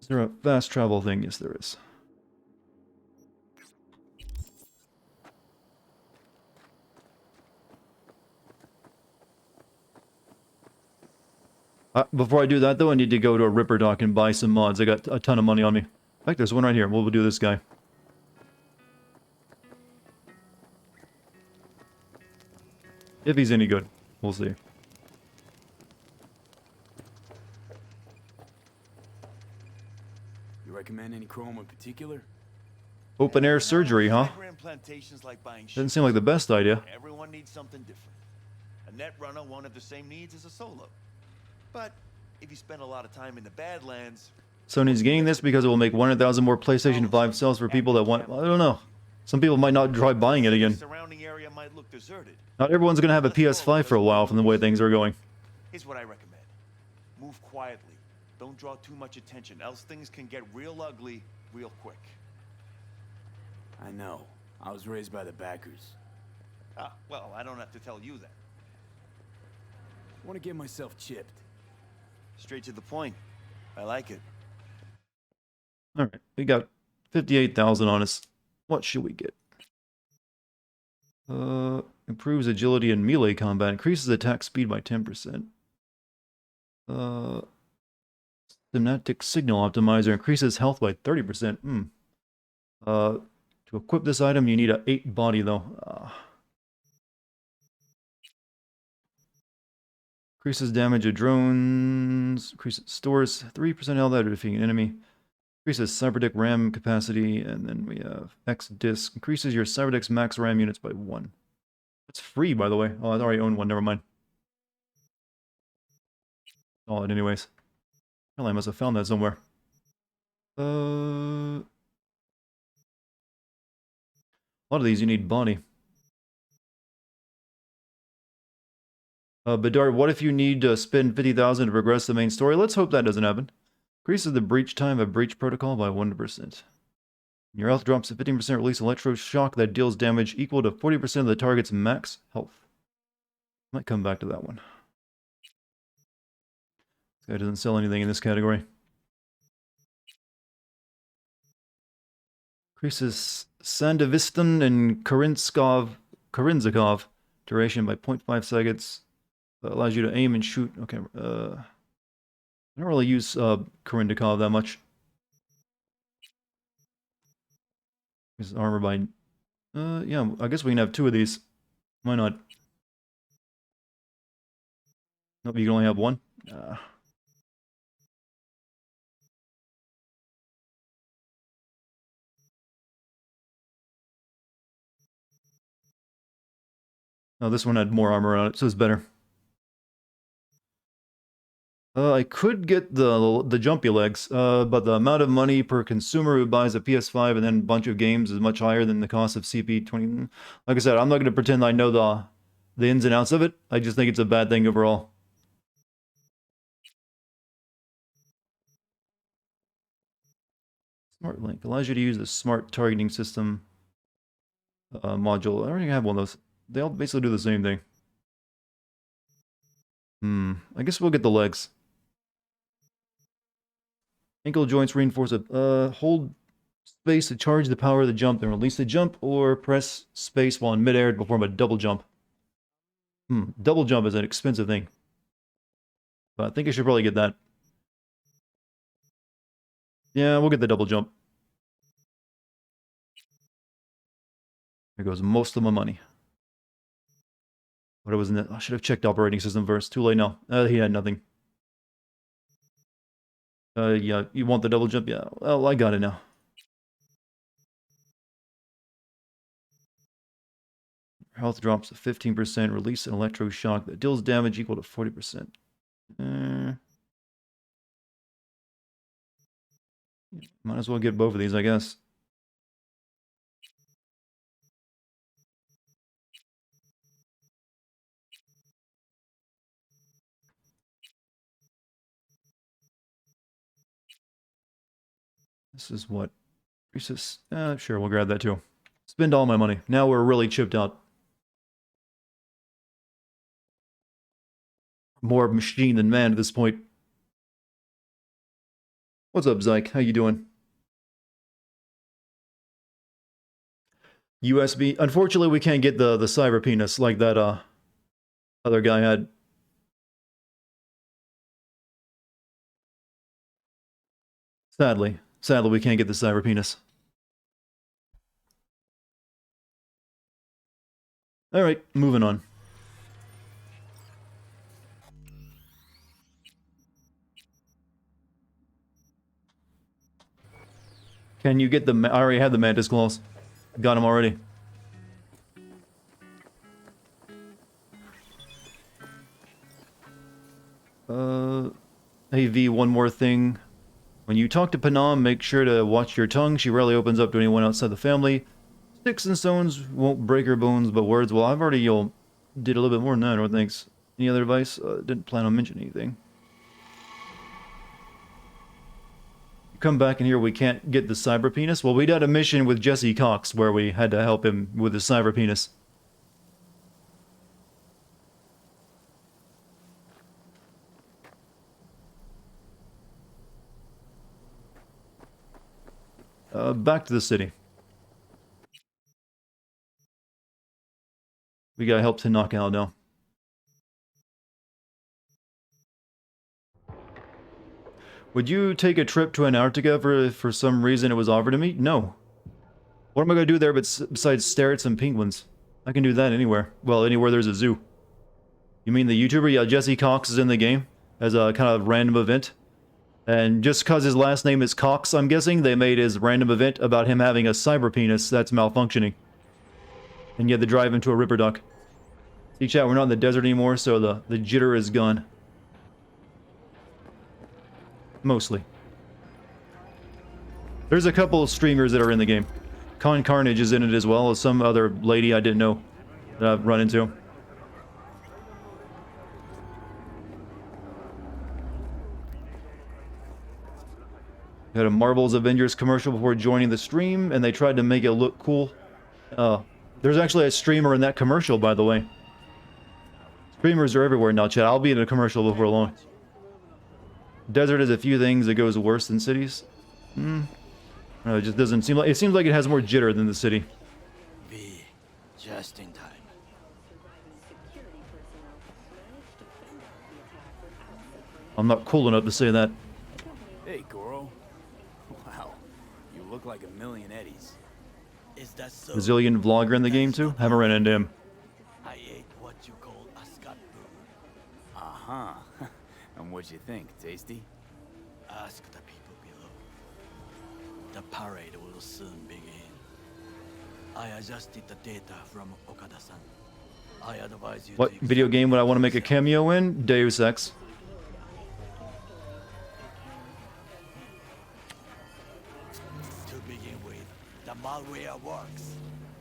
Is there a fast travel thing? Yes, there is. Before I do that though, I need to go to a Ripper Dock and buy some mods. I got a ton of money on me. In fact, there's one right here. We'll do this guy. If he's any good. We'll see. You recommend any chrome in particular? Open air surgery, huh? Doesn't seem like the best idea. Everyone needs something different. A net runner won't have the same needs as a solo. But if you spend a lot of time in the Badlands... Sony's getting this because it will make 100,000 more PlayStation 5 sales for people that want... I don't know. Some people might not try buying it again. Not everyone's gonna have a PS5 for a while from the way things are going. Here's what I recommend. Move quietly. Don't draw too much attention, else things can get real ugly real quick. I know. I was raised by the backers. Ah, well, I don't have to tell you that. I want to get myself chipped. Straight to the point. I like it. Alright, we got 58,000 on us. What should we get? Improves agility in melee combat. Increases attack speed by 10%. Synaptic signal optimizer. Increases health by 30%. To equip this item, you need an 8 body, though. Increases damage of drones. Stores 3% health after defeating an enemy. Increases cyberdick RAM capacity, and then we have X disk. Increases your cyberdick's max RAM units by 1. It's free, by the way. Oh, I already own one. Never mind. Oh, anyways. Well, I must have found that somewhere. A lot of these you need body. But Dart, what if you need to spend 50,000 to progress the main story? Let's hope that doesn't happen. Increases the breach time of breach protocol by 1%. Your health drops to 15%, release electroshock that deals damage equal to 40% of the target's max health. Might come back to that one. This guy doesn't sell anything in this category. Increases Sandevistan and Karinzakov duration by 0.5 seconds. Allows you to aim and shoot. Okay, I don't really use Karindikov that much. His armor by... yeah, I guess we can have 2 of these. Why not? Nope, you can only have 1. No, this one had more armor on it, so it's better. I could get the jumpy legs, but the amount of money per consumer who buys a PS5 and then a bunch of games is much higher than the cost of CP20. Like I said, I'm not going to pretend I know the ins and outs of it. I just think it's a bad thing overall. Smart Link allows you to use the smart targeting system module. I already have one of those. They all basically do the same thing. I guess we'll get the legs. Ankle joints reinforce it. Hold space to charge the power of the jump, then release the jump, or press space while in midair to perform a double jump. Double jump is an expensive thing. But I think I should probably get that. Yeah, we'll get the double jump. There goes most of my money. What was in it? I should have checked operating system first. Too late now. He had nothing. Yeah, you want the double jump? Yeah, well, I got it now. Health drops to 15%. Release an electroshock that deals damage equal to 40%. Might as well get both of these, I guess. This is what? Sure, we'll grab that too. Spend all my money. Now we're really chipped out. More machine than man at this point. What's up, Zyke? How you doing? USB. Unfortunately, we can't get the cyber penis like that other guy had. Sadly, we can't get the cyber penis. All right, moving on. Can you get the... I already had the mantis claws. Got him already. Hey V, one more thing. When you talk to Panam, make sure to watch your tongue. She rarely opens up to anyone outside the family. Sticks and stones won't break her bones, but words... Well, I've already did a little bit more than that, or thanks. Any other advice? Didn't plan on mentioning anything. Come back in here, we can't get the cyber penis. Well, we did a mission with Jesse Cox where we had to help him with the cyber penis. Back to the city. We gotta help to knock out now. Would you take a trip to Antarctica for some reason it was offered to me? No. What am I going to do there besides stare at some penguins? I can do that anywhere. Well, anywhere there's a zoo. You mean the YouTuber? Yeah, Jesse Cox is in the game as a kind of random event. And just because his last name is Cox, I'm guessing, they made his random event about him having a cyber penis that's malfunctioning. And you had to drive him to a ripper duck. See, chat, we're not in the desert anymore, so the jitter is gone. Mostly. There's a couple of streamers that are in the game. Con Carnage is in it as well as some other lady I didn't know that I've run into. Had a Marvel's Avengers commercial before joining the stream, and they tried to make it look cool. There's actually a streamer in that commercial, by the way. Streamers are everywhere now, chat. I'll be in a commercial before long. Desert has a few things that goes worse than cities. No, it just doesn't seem like... It seems like it has more jitter than the city. V, just in time. I'm not cool enough to say that. Hey, Goro. Wow, you look like a million Eddies. Is that so? Brazilian vlogger in the game too? Haven't run into him. I ate what you call a scat burger. Uh-huh. And what'd you think? Tasty? Ask the people below. The parade will soon begin. I adjusted the data from Okada-san. I advise you What to video game would I want to make a cameo in? Deus Ex. To begin with, the malware works.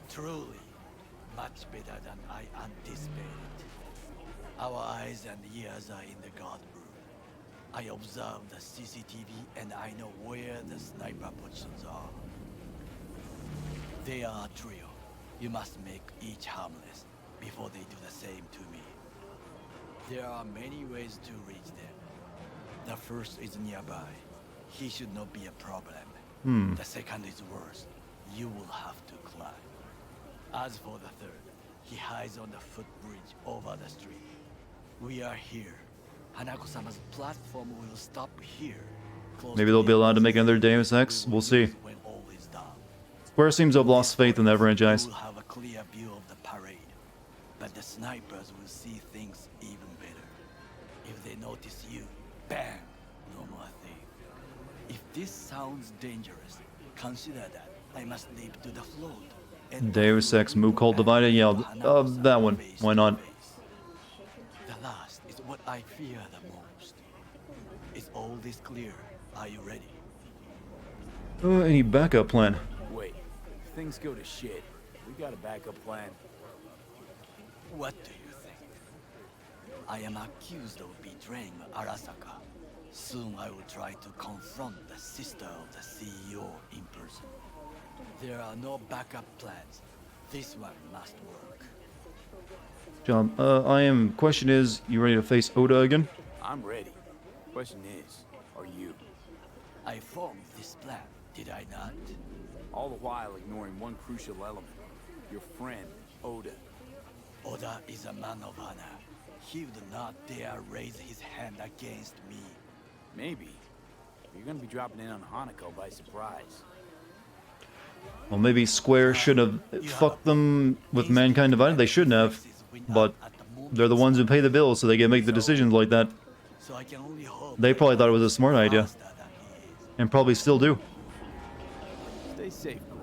Truly, much better than I anticipated. Our eyes and ears are in the guard room. I observe the CCTV and I know where the sniper positions are. They are a trio. You must make each harmless before they do the same to me. There are many ways to reach them. The first is nearby. He should not be a problem. The second is worse. You will have to climb. As for the third, he hides on the footbridge over the street. We are here. Hanako-sama's platform will stop here. Maybe they'll be allowed to make another Deus Ex. We'll see. When all is done. Square seems to have lost faith in that franchise. You will have a clear view of the parade, but the snipers will see things even better. If they notice you, bang, no more thing. If this sounds dangerous, consider that I must leap to the float. And Deus Ex Moo Cult Divided? Yeah, that one. Why not? The last is what I fear the most. Is all this clear? Are you ready? Any backup plan? Wait, if things go to shit, we got a backup plan. What do you think? I am accused of betraying Arasaka. Soon I will try to confront the sister of the CEO in person. There are no backup plans. This one must work. John, question is, you ready to face Oda again? I'm ready. Question is, are you? I formed this plan, did I not? All the while ignoring one crucial element. Your friend, Oda. Oda is a man of honor. He would not dare raise his hand against me. Maybe. You're gonna be dropping in on Hanako by surprise. Well, maybe Square should have fucked them with Mankind Divided. They shouldn't have. But they're the ones who pay the bills, so they can make the decisions like that. They probably thought it was a smart idea. And probably still do. Stay safe, Goro.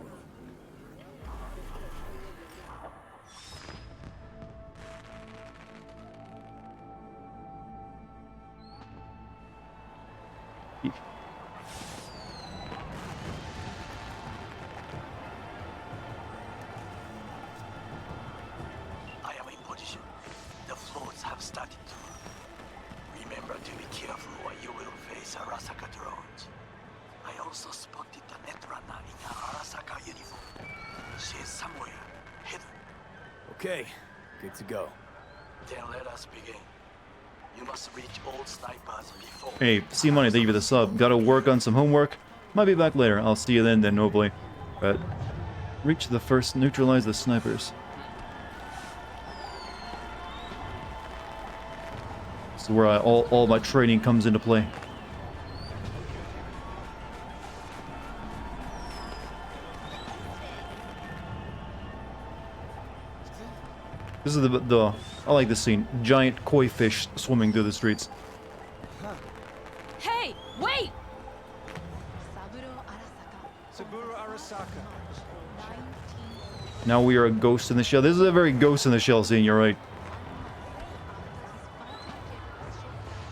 I am in position. The floats have started to move. Remember to be careful or you will face Arasaka drones. I also spotted the netrunner in her Arasaka uniform. She is somewhere hidden. Okay, good to go. Then let us begin. You must reach all snipers before. Hey, C-Money, thank you for the sub. Gotta work on some homework. Might be back later. I'll see you then, hopefully. But reach the first, neutralize the snipers. This is where all my training comes into play. This is the I like this scene. Giant koi fish swimming through the streets. Hey, wait! Saburo Arasaka. Now we are a Ghost in the Shell. This is a very Ghost in the Shell scene, you're right.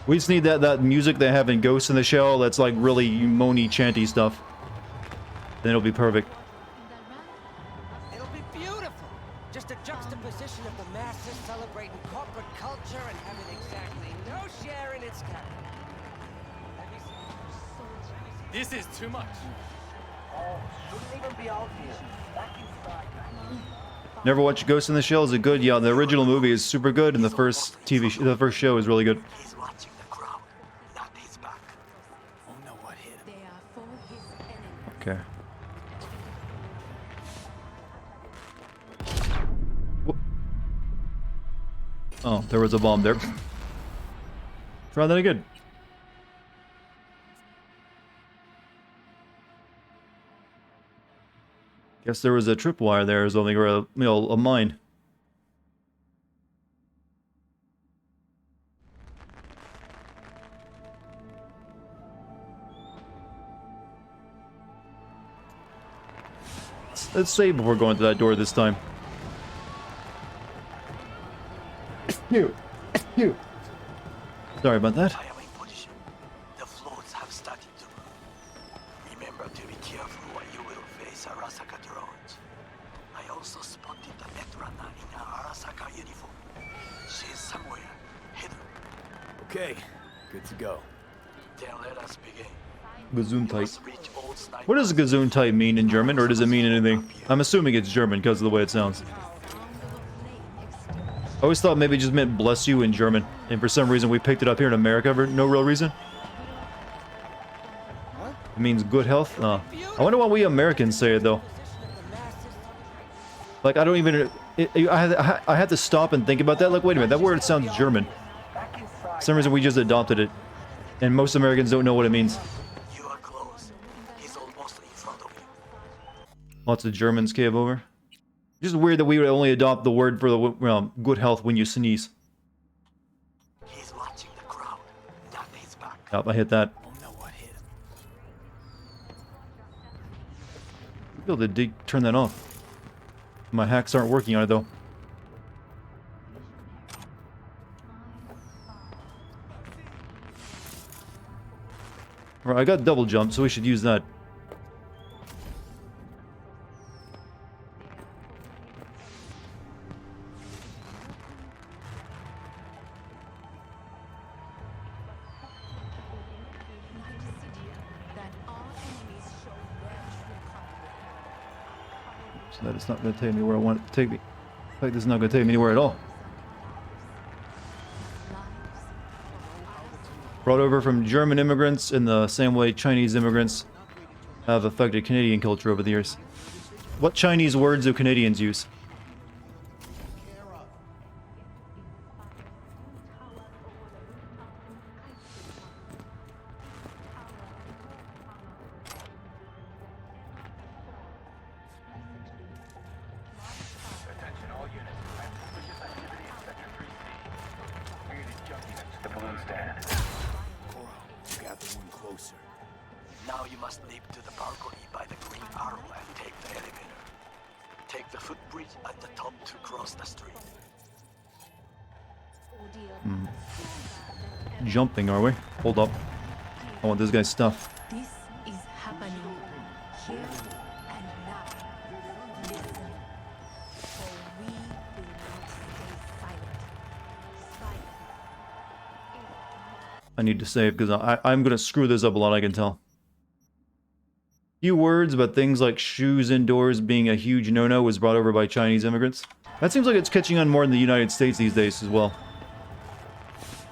We just need that music they have in Ghost in the Shell that's like really moany, chanty stuff. Then it'll be perfect. It'll be beautiful. Just a juxtaposition of the masses celebrating corporate culture and having exactly no share in its capital. This is too much. Oh, shouldn't even be out here. Back inside. Never watched Ghost in the Shell. Is it good? Yeah, the original movie is super good, and the first the first show is really good. He's watching the crowd, not his back. Oh no, what hit him? They are for his enemy. Okay. Whoop. Oh, there was a bomb there. Try that again. Guess there was a tripwire there or something, or a mine. Let's save before going to that door this time. Sorry about that. I am in position. The floats have started to move. Remember to be careful or you will face Arasaka drones. I also spotted the Netrunner in an Arasaka uniform. She is somewhere hidden. Okay, good to go. Then let us begin. Gesundheit. What does Gesundheit mean in German, or does it mean anything? I'm assuming it's German because of the way it sounds. I always thought maybe it just meant bless you in German, and for some reason we picked it up here in America for no real reason. It means good health? I wonder why we Americans say it though. Like, I don't even... I had to stop and think about that. Like, wait a minute, that word sounds German. For some reason we just adopted it. And most Americans don't know what it means. You are close. He's almost in front of you. Lots of Germans came over. Just weird that we would only adopt the word for the good health when you sneeze. He's watching the crowd, not his back. Yep, I hit that. Oh no, what hit him? I'll be able to turn that off. My hacks aren't working on it though. Alright, I got double jump, so we should use that. So that it's not going to take me where I want it to take me. In fact, this is not going to take me anywhere at all. Brought over from German immigrants in the same way Chinese immigrants have affected Canadian culture over the years. What Chinese words do Canadians use? Now you must leap to the balcony by the green arrow and take the elevator. Take the footbridge at the top to cross the street. Jumping, are we? Hold up. I want this guy's stuff. This is happening here and now. Listen, for we will not stay silent. I need to save because I'm going to screw this up a lot, I can tell. Few words about things like shoes indoors being a huge no-no was brought over by Chinese immigrants. That seems like it's catching on more in the United States these days as well.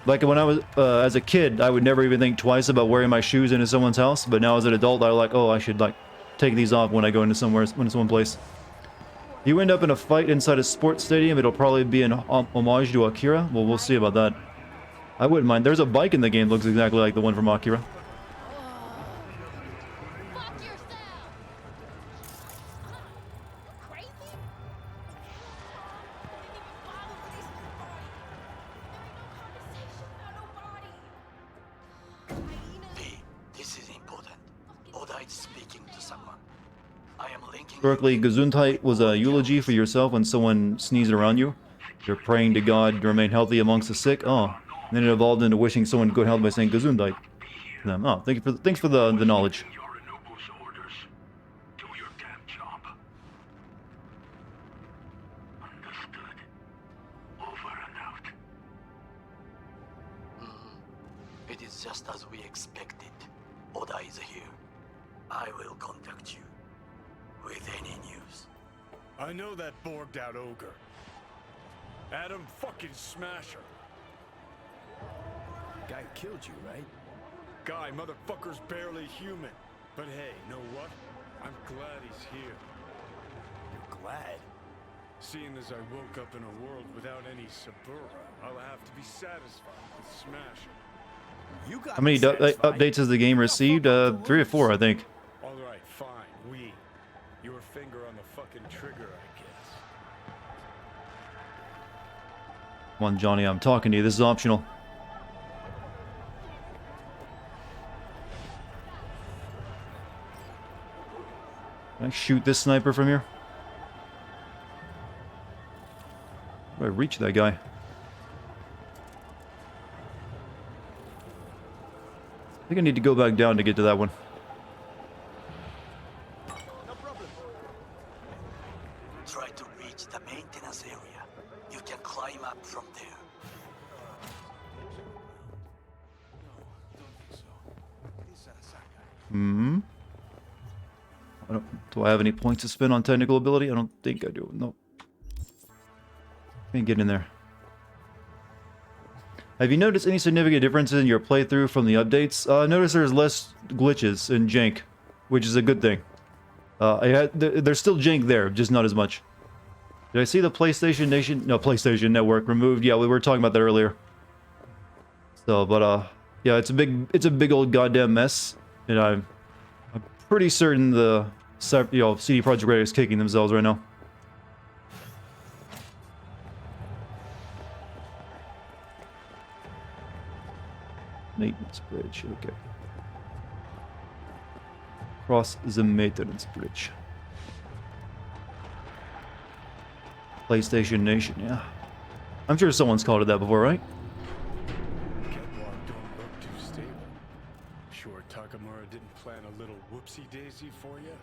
Like when I was, as a kid, I would never even think twice about wearing my shoes into someone's house, but now as an adult, I'm like, oh, I should like take these off when I go into someplace. You end up in a fight inside a sports stadium, it'll probably be an homage to Akira. Well, we'll see about that. I wouldn't mind. There's a bike in the game that looks exactly like the one from Akira. Historically, Gesundheit was a eulogy for yourself when someone sneezed around you. You're praying to God to remain healthy amongst the sick. Oh, and then it evolved into wishing someone good health by saying Gesundheit. Oh, thanks for the knowledge. It is just as we expected. Oda is here. I will contact you with any news. I know that borged out ogre. Adam fucking Smasher. Guy who killed you, right? Guy, motherfucker's barely human. But hey, know what? I'm glad he's here. You're glad? Seeing as I woke up in a world without any Sabura, I'll have to be satisfied with Smasher. You got How many updates has the game received? 3 or 4, I think. All right, fine. Your finger on the fucking trigger, I guess. Come on, Johnny, I'm talking to you. This is optional. Can I shoot this sniper from here? How do I reach that guy? I think I need to go back down to get to that one. Try to reach the maintenance area. You can climb up from there. Hmm. Do I have any points to spend on technical ability? I don't think I do. No. Can't get in there. Have you noticed any significant differences in your playthrough from the updates? Notice there's less glitches and jank, which is a good thing. There's still jank there, just not as much. Did I see the PlayStation Network removed? Yeah, we were talking about that earlier. So, but yeah, it's a big old goddamn mess, and I'm pretty certain the CD Projekt Red is kicking themselves right now. Maintenance bridge, okay. Cross the maintenance bridge. PlayStation Nation, yeah. I'm sure someone's called it that before, right? Catwalk don't look too stable. Sure Takamura didn't plan a little whoopsie-daisy for you?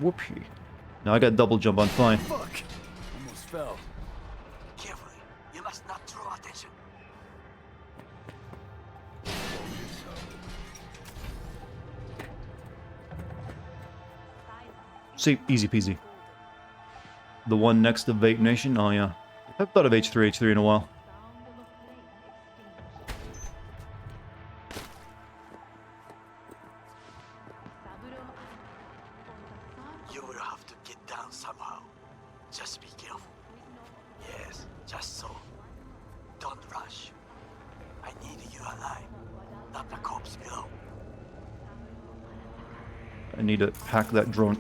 Whoopsie. Now I got double jump on fine. Fuck! Almost fell. Carefully. You must not draw attention. See, easy peasy. The one next to Vape Nation? Oh yeah. I've thought of H3 in a while. You will have to get down somehow. Just be careful. Yes, just so. Don't rush. I need you alive, not the corpse below. I need to hack that drone.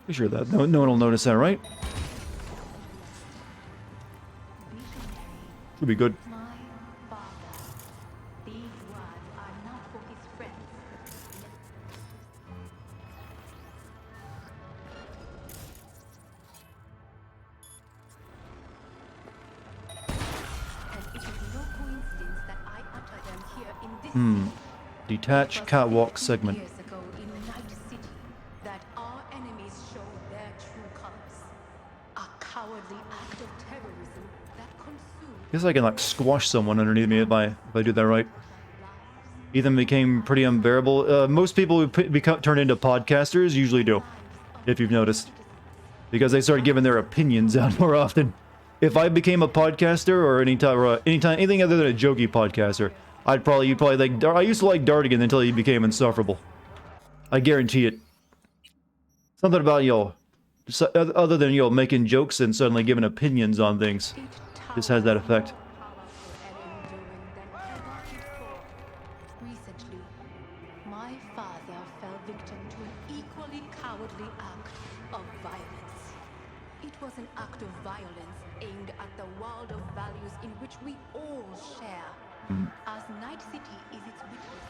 Pretty sure that no one will notice that, right? Should be good. Detach catwalk segment. Years ago in Night City, that our enemies showed their true colors. A cowardly act of terrorism that consumed. Guess I can like squash someone underneath me if I do that right. Ethan became pretty unbearable. Most people who turn into podcasters usually do, if you've noticed, because they start giving their opinions out more often. If I became a podcaster or anything other than a jokey podcaster, you'd probably like. I used to like Dartigan until he became insufferable. I guarantee it. Something about other than making jokes and suddenly giving opinions on things, just has that effect. Recently, my father fell victim to an equally cowardly act of violence. It was an act of violence aimed at the world of values in which we all share. As Night City is its witness,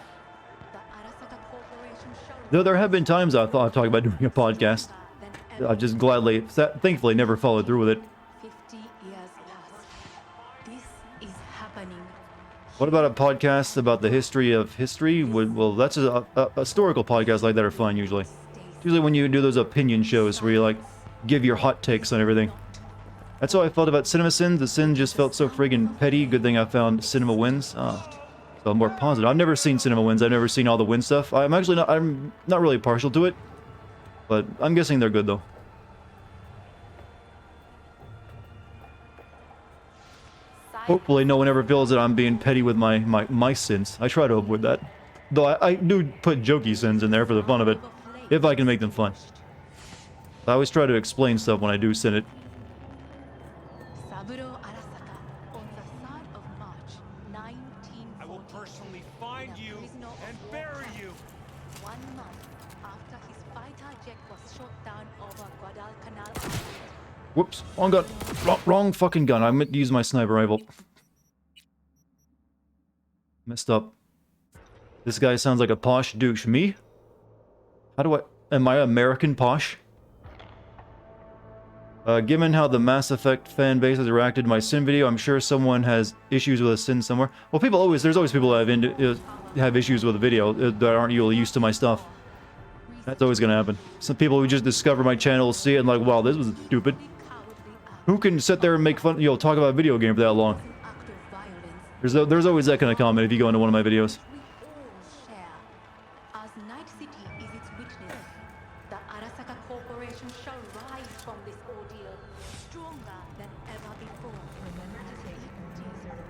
the Arasaka Corporation shall... Though there have been times I thought I'd talk about doing a podcast. I've just thankfully never followed through with it. 50 years past. This is happening What about a podcast about the history of history? Well, that's a historical podcast like that are fun usually. Usually when you do those opinion shows where you like give your hot takes on everything. That's how I felt about Cinema Sins. The Sin just felt so friggin' petty. Good thing I found Cinema Wins. So I'm more positive. I've never seen Cinema Wins. I've never seen all the Win stuff. I'm not really partial to it, but I'm guessing they're good though. Hopefully no one ever feels that I'm being petty with my sins. I try to avoid that. Though I do put jokey sins in there for the fun of it, if I can make them fun. I always try to explain stuff when I do sin it. I will personally find you and bury you. 1 month after his fighter jet was shot down over Guadalcanal. Whoops, wrong gun. Wrong fucking gun. I meant to use my sniper rifle. Messed up. This guy sounds like a posh douche. Me? How do I... Am I American posh? Given how the Mass Effect fan base has reacted to my Sin video, I'm sure someone has issues with a Sin somewhere. Well, there's always people that have issues with a video that aren't really used to my stuff. That's always gonna happen. Some people who just discover my channel see it and like, wow, this was stupid. Who can sit there and make fun, talk about a video game for that long? There's always that kind of comment if you go into one of my videos. As Night City is its witness, the Arasaka Corporation shall rise from this ordeal stronger than ever before.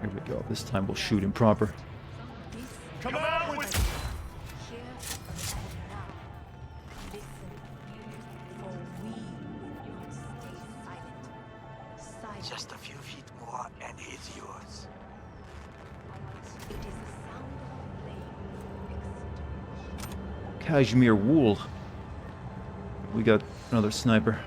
Here we go. This time we'll shoot him proper. Come on with Here and now. Listen, for we will stay silent. Silent. Just a few feet more and it's yours. It is the sound of a flame. Cashmere wool. We got another sniper.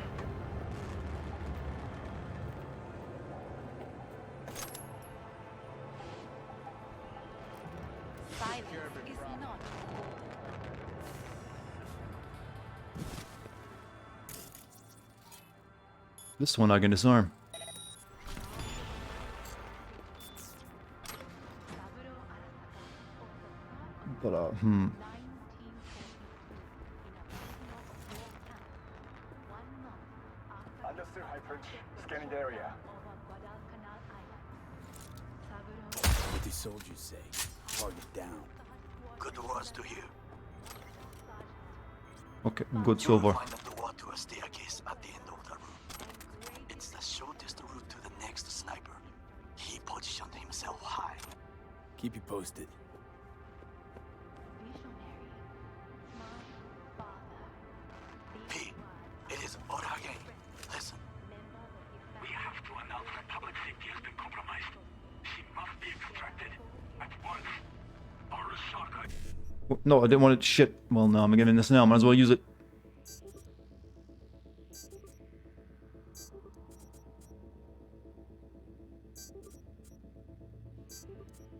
Silence is not. This one I can disarm. But, Understood, High Prince. Scanning the area. what these soldiers say. Target down. Good words to hear. Okay, good so far. Find the door to a staircase at the end of the room. It's the shortest route to the next sniper. He positioned himself high. Keep you posted. P, it is Dartigan. Listen. We have to announce that public safety has been compromised. She must be extracted at once. Arasaka. No, I didn't want it. Shit. Well, no, I'm getting this now. Might as well use it.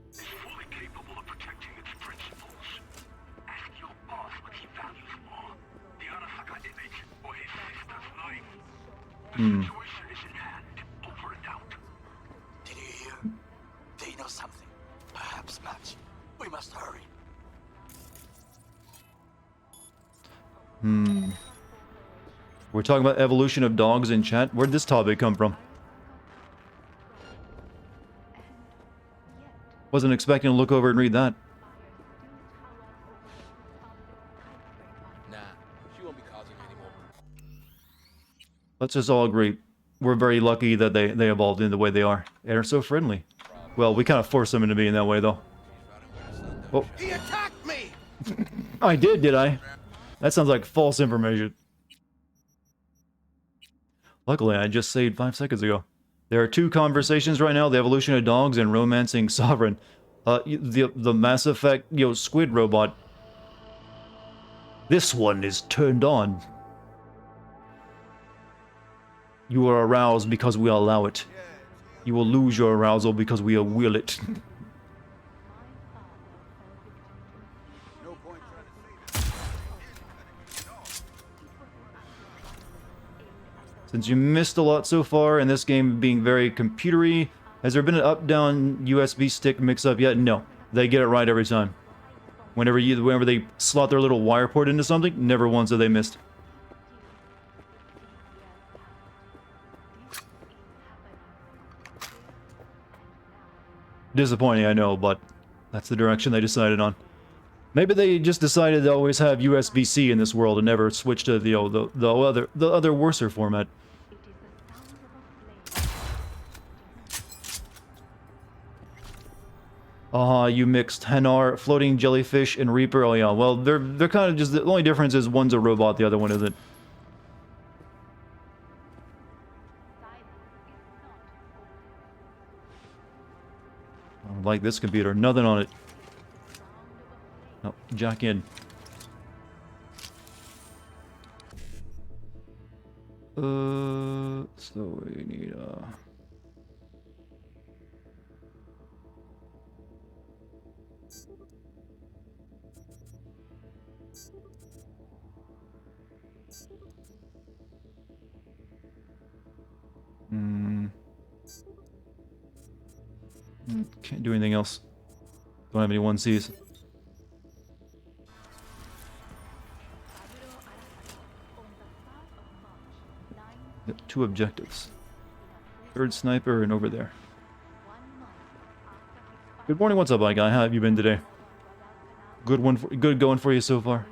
Is fully capable of protecting its principles. Ask your boss what he values more. The Arasaka image or his sister's life. The situation is in hand. Over and out. Did you hear? They know something. Perhaps much. We must hurry. We're talking about evolution of dogs in chat. Where'd this topic come from? Wasn't expecting to look over and read that. Nah, she won't be causing any more. Let's just all agree. We're very lucky that they evolved in the way they are. And are so friendly. Well, we kind of forced them into being that way, though. Oh. He attacked me! I did I? That sounds like false information. Luckily, I just saved 5 seconds ago. There are 2 conversations right now, the evolution of dogs and romancing Sovereign. The Mass Effect, squid robot. This one is turned on. You are aroused because we allow it. You will lose your arousal because we will it. Since you missed a lot so far, and this game being very computery, Has there been an up-down USB stick mix-up yet? No. They get it right every time. Whenever they slot their little wire port into something, never once have they missed. Disappointing, I know, but that's the direction they decided on. Maybe they just decided to always have USB-C in this world and never switch to the other worser format. You mixed Hanar, floating jellyfish, and Reaper. Oh yeah, well they're kind of just the only difference is one's a robot, the other one isn't. I don't like this computer, nothing on it. Oh, jack in. So we need Can't do anything else. Don't have any 1Cs. Got 2 objectives. 3rd sniper and over there. Good morning, what's up, my guy? How have you been today? Good going for you so far?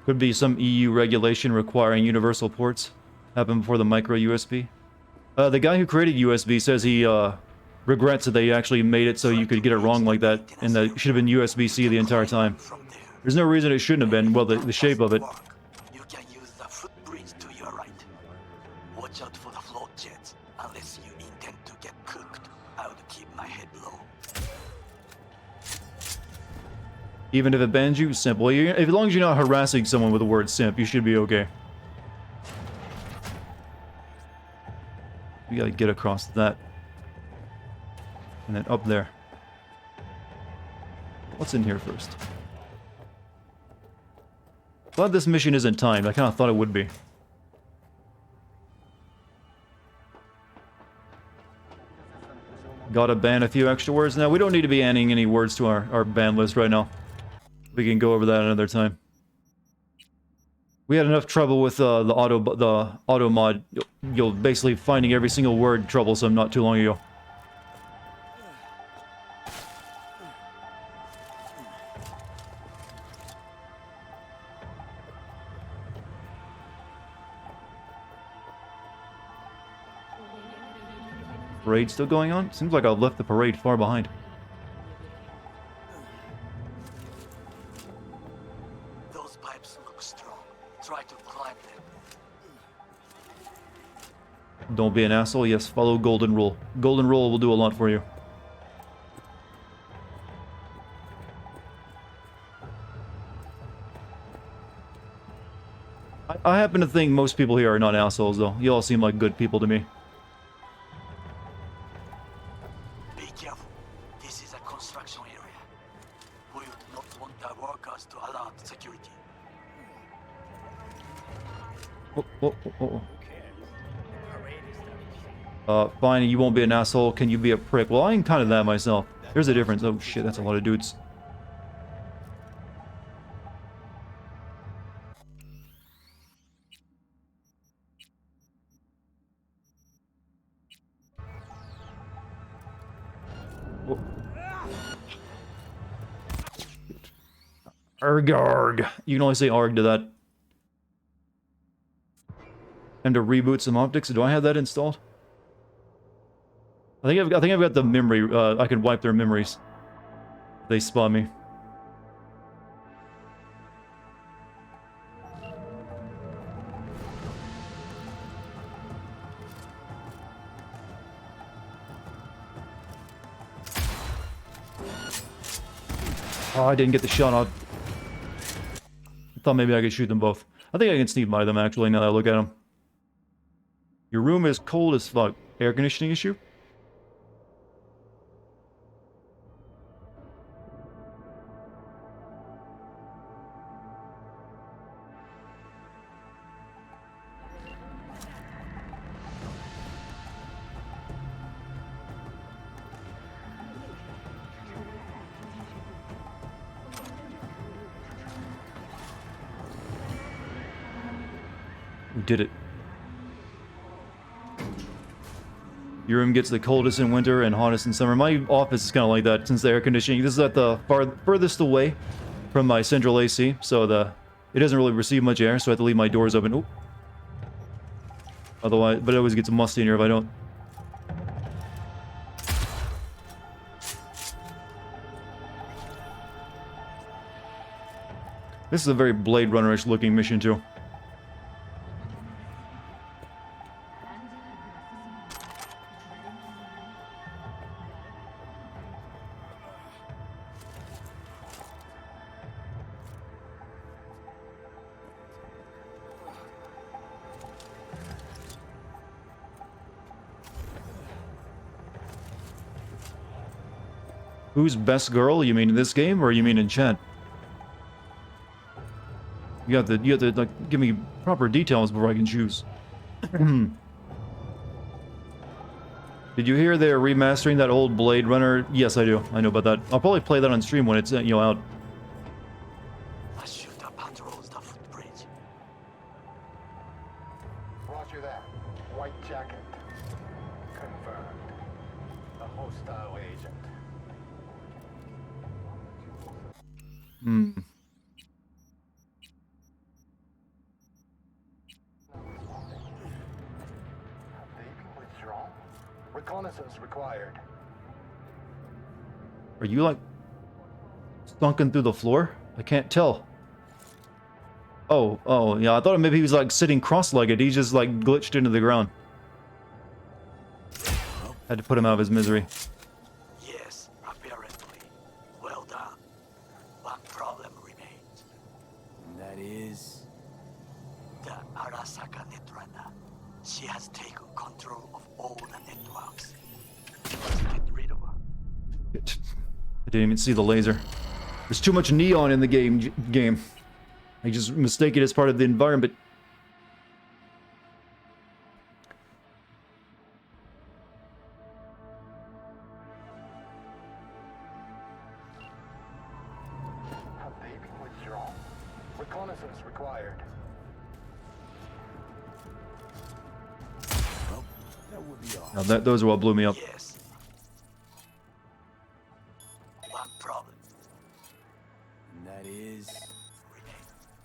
Could be some EU regulation requiring universal ports. Happened before the micro USB. The guy who created USB says he regrets that they actually made it so you could get it wrong like that, and that it should have been USB-C the entire time. There's no reason it shouldn't have been. Well, the shape of it. You can use the footbridge to your right. Watch out for the float jets, unless you intend to get cooked. I would keep my head low. Even if it bans you, simple. As long as you're not harassing someone with the word simp, you should be okay. We gotta get across that. And then up there. What's in here first? Glad this mission isn't timed. I kind of thought it would be. Gotta ban a few extra words. Now, we don't need to be adding any words to our ban list right now. We can go over that another time. We had enough trouble with the auto mod. You'll basically finding every single word troublesome not too long ago. Parade still going on? Seems like I left the parade far behind. Those pipes look strong. Try to climb them. Don't be an asshole. Yes, follow Golden Rule. Golden Rule will do a lot for you. I happen to think most people here are not assholes, though. You all seem like good people to me. Be careful. This is a construction area. We would not want the workers to alert security. Fine, you won't be an asshole. Can you be a prick? Well, I am kind of that myself. There's a difference. Oh shit, that's a lot of dudes. Arg, arg. You can only say arg to that. Time to reboot some optics. Do I have that installed? I think I've got the memory. I can wipe their memories. They spawn me. Oh, I didn't get the shot on. I thought maybe I could shoot them both. I think I can sneak by them, actually, now that I look at them. Your room is cold as fuck. Air conditioning issue? did it. Your room gets the coldest in winter and hottest in summer. My office is kind of like that since the air conditioning. This is at the furthest away from my central AC, so it doesn't really receive much air, so I have to leave my doors open. Oop. Otherwise, but it always gets musty in here if I don't. This is a very Blade Runner-ish looking mission too. Who's best girl? You mean in this game, or you mean in chat? You have to like give me proper details before I can choose. Did you hear they're remastering that old Blade Runner? Yes, I do. I know about that. I'll probably play that on stream when it's out. A shooter patrols the footbridge. Roger that. White jacket. Confirmed. A hostile agent. Hmm. Reconnaissance required. Are you like sunken through the floor? I can't tell. Oh, yeah. I thought maybe he was like sitting cross-legged. He just like glitched into the ground. Had to put him out of his misery. Yes, apparently. Well done. One problem remains. And that is... The Arasaka Netrunner. She has taken control of all the networks. You must get rid of her. I didn't even see the laser. There's too much neon in the game. I just mistake it as part of the environment. Have they been withdrawn? Reconnaissance required. Well, that would be all. Now those are what blew me up. Yes. One problem. And that is...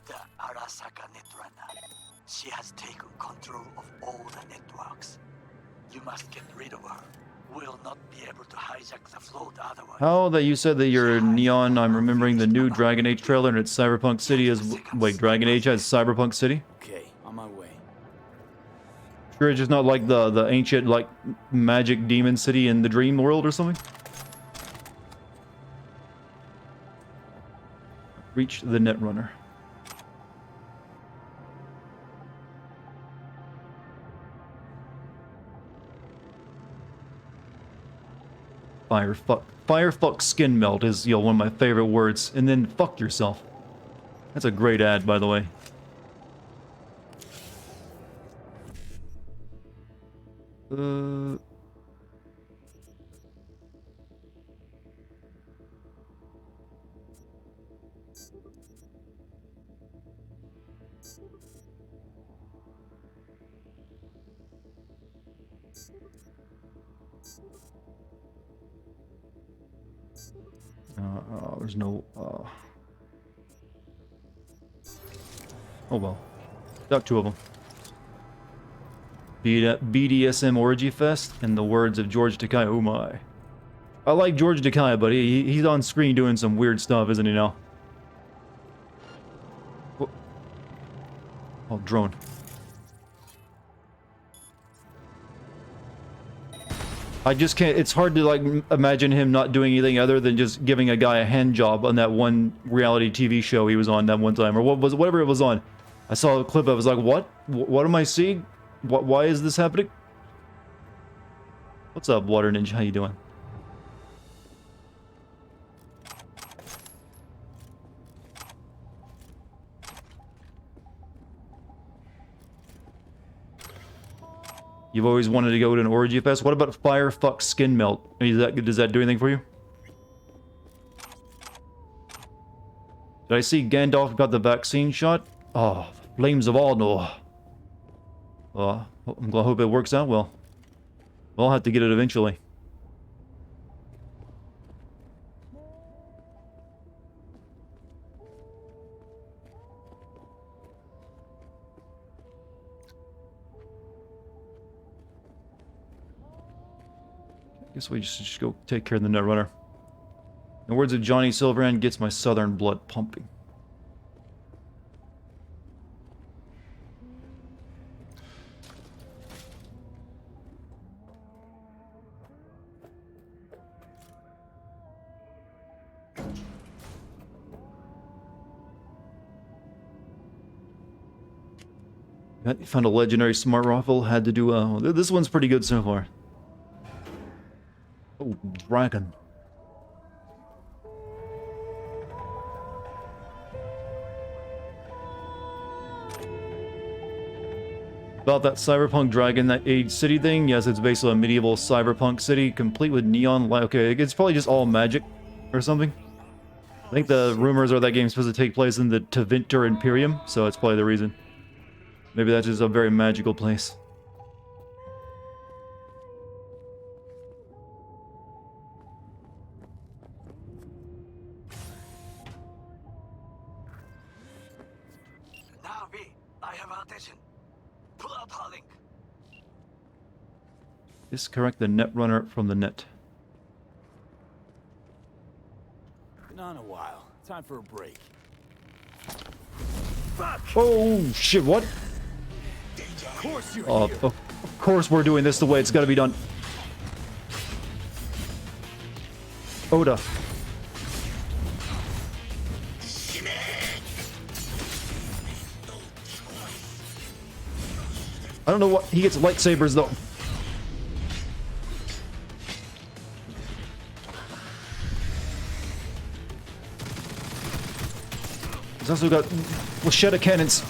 The Arasaka Netrunner. She has taken control of all the networks. You must get rid of her. We'll not be able to hijack the float otherwise. How that you said that you're neon, I'm remembering the new Dragon Age trailer and it's Cyberpunk City is... Wait, Dragon Age has Cyberpunk City? Okay, on my way. Sure it's just not like the ancient, like, magic demon city in the dream world or something? Reach the Netrunner. Firefuck skin melt is, one of my favorite words. And then fuck yourself. That's a great ad, by the way. There's no, Oh well. Got two of them. BDSM Orgy Fest, in the words of George Takei. Oh my. I like George Takei, but he's on screen doing some weird stuff, isn't he now? Oh, drone. I just can't, it's hard to like imagine him not doing anything other than just giving a guy a hand job on that one reality TV show he was on that one time, or whatever it was on. I saw a clip, I was like, what? What am I seeing? Why is this happening? What's up, Water Ninja? How you doing? You've always wanted to go to an orgy fest? What about Firefuck Skin Melt? Does that do anything for you? Did I see Gandalf got the vaccine shot? Oh, flames of Arnor. I hope it works out well. I'll have to get it eventually. Guess we just go take care of the Netrunner. In the words of Johnny Silverhand, gets my southern blood pumping. Found a legendary smart rifle. Had to do this one's pretty good so far. Oh, dragon. About that cyberpunk dragon, that age city thing. Yes, it's basically a medieval cyberpunk city, complete with neon light. Okay, it's probably just all magic or something. I think the rumors are that game's supposed to take place in the Tevinter Imperium, so that's probably the reason. Maybe that's just a very magical place. Now, V, I have audition. Pull out our link. Disconnect the Netrunner from the net. Been on a while. Time for a break. Oh shit! What? Of course you're here. Of course we're doing this the way it's got to be done. Oda. I don't know what he gets lightsabers though. He's also got Lashetta cannons.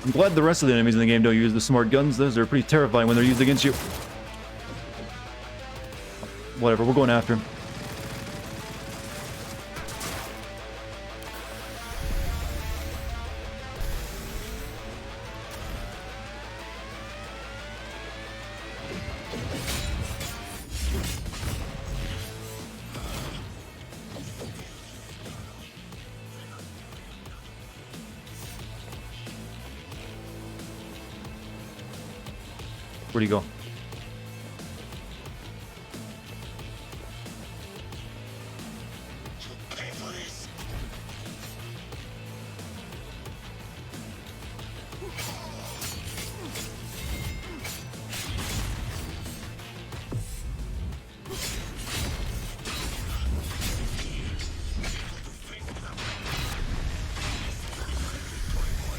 I'm glad the rest of the enemies in the game don't use the smart guns. Those are pretty terrifying when they're used against you. Whatever, we're going after him. Where'd he go?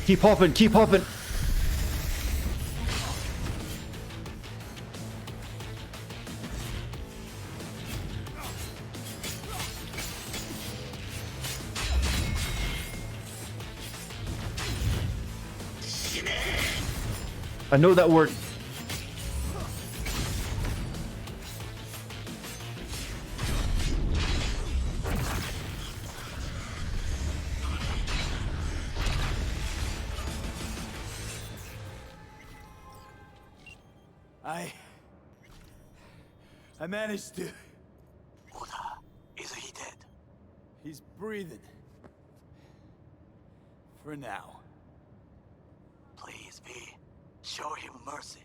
Keep hopping, keep hopping. I know that word. I managed to. Oda, is he dead? He's breathing. For now. Please, V, show him mercy.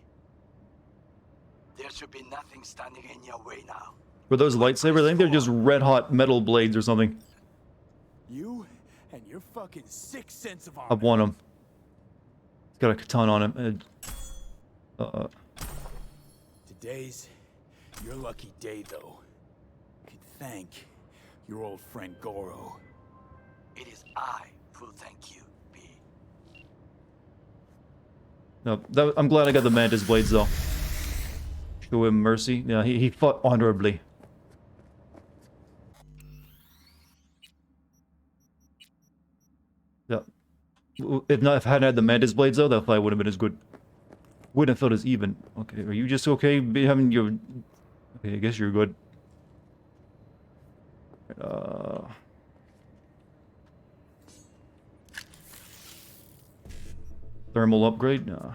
There should be nothing standing in your way now. Were those lightsabers? I think they're just red hot metal blades or something. You and your fucking sixth sense of honor. I've won him. He's got a katana on him. Today's your lucky day, though. You can thank your old friend Goro. It is I who thank you, V. No, I'm glad I got the Mantis blades though. Show him mercy. Yeah, he fought honorably. Yeah. If I hadn't had the Mantis blades though, that fight would have been as good. Wouldn't have felt as even. Okay, are you just okay having your... Okay, I guess you're good. Thermal upgrade? Nah.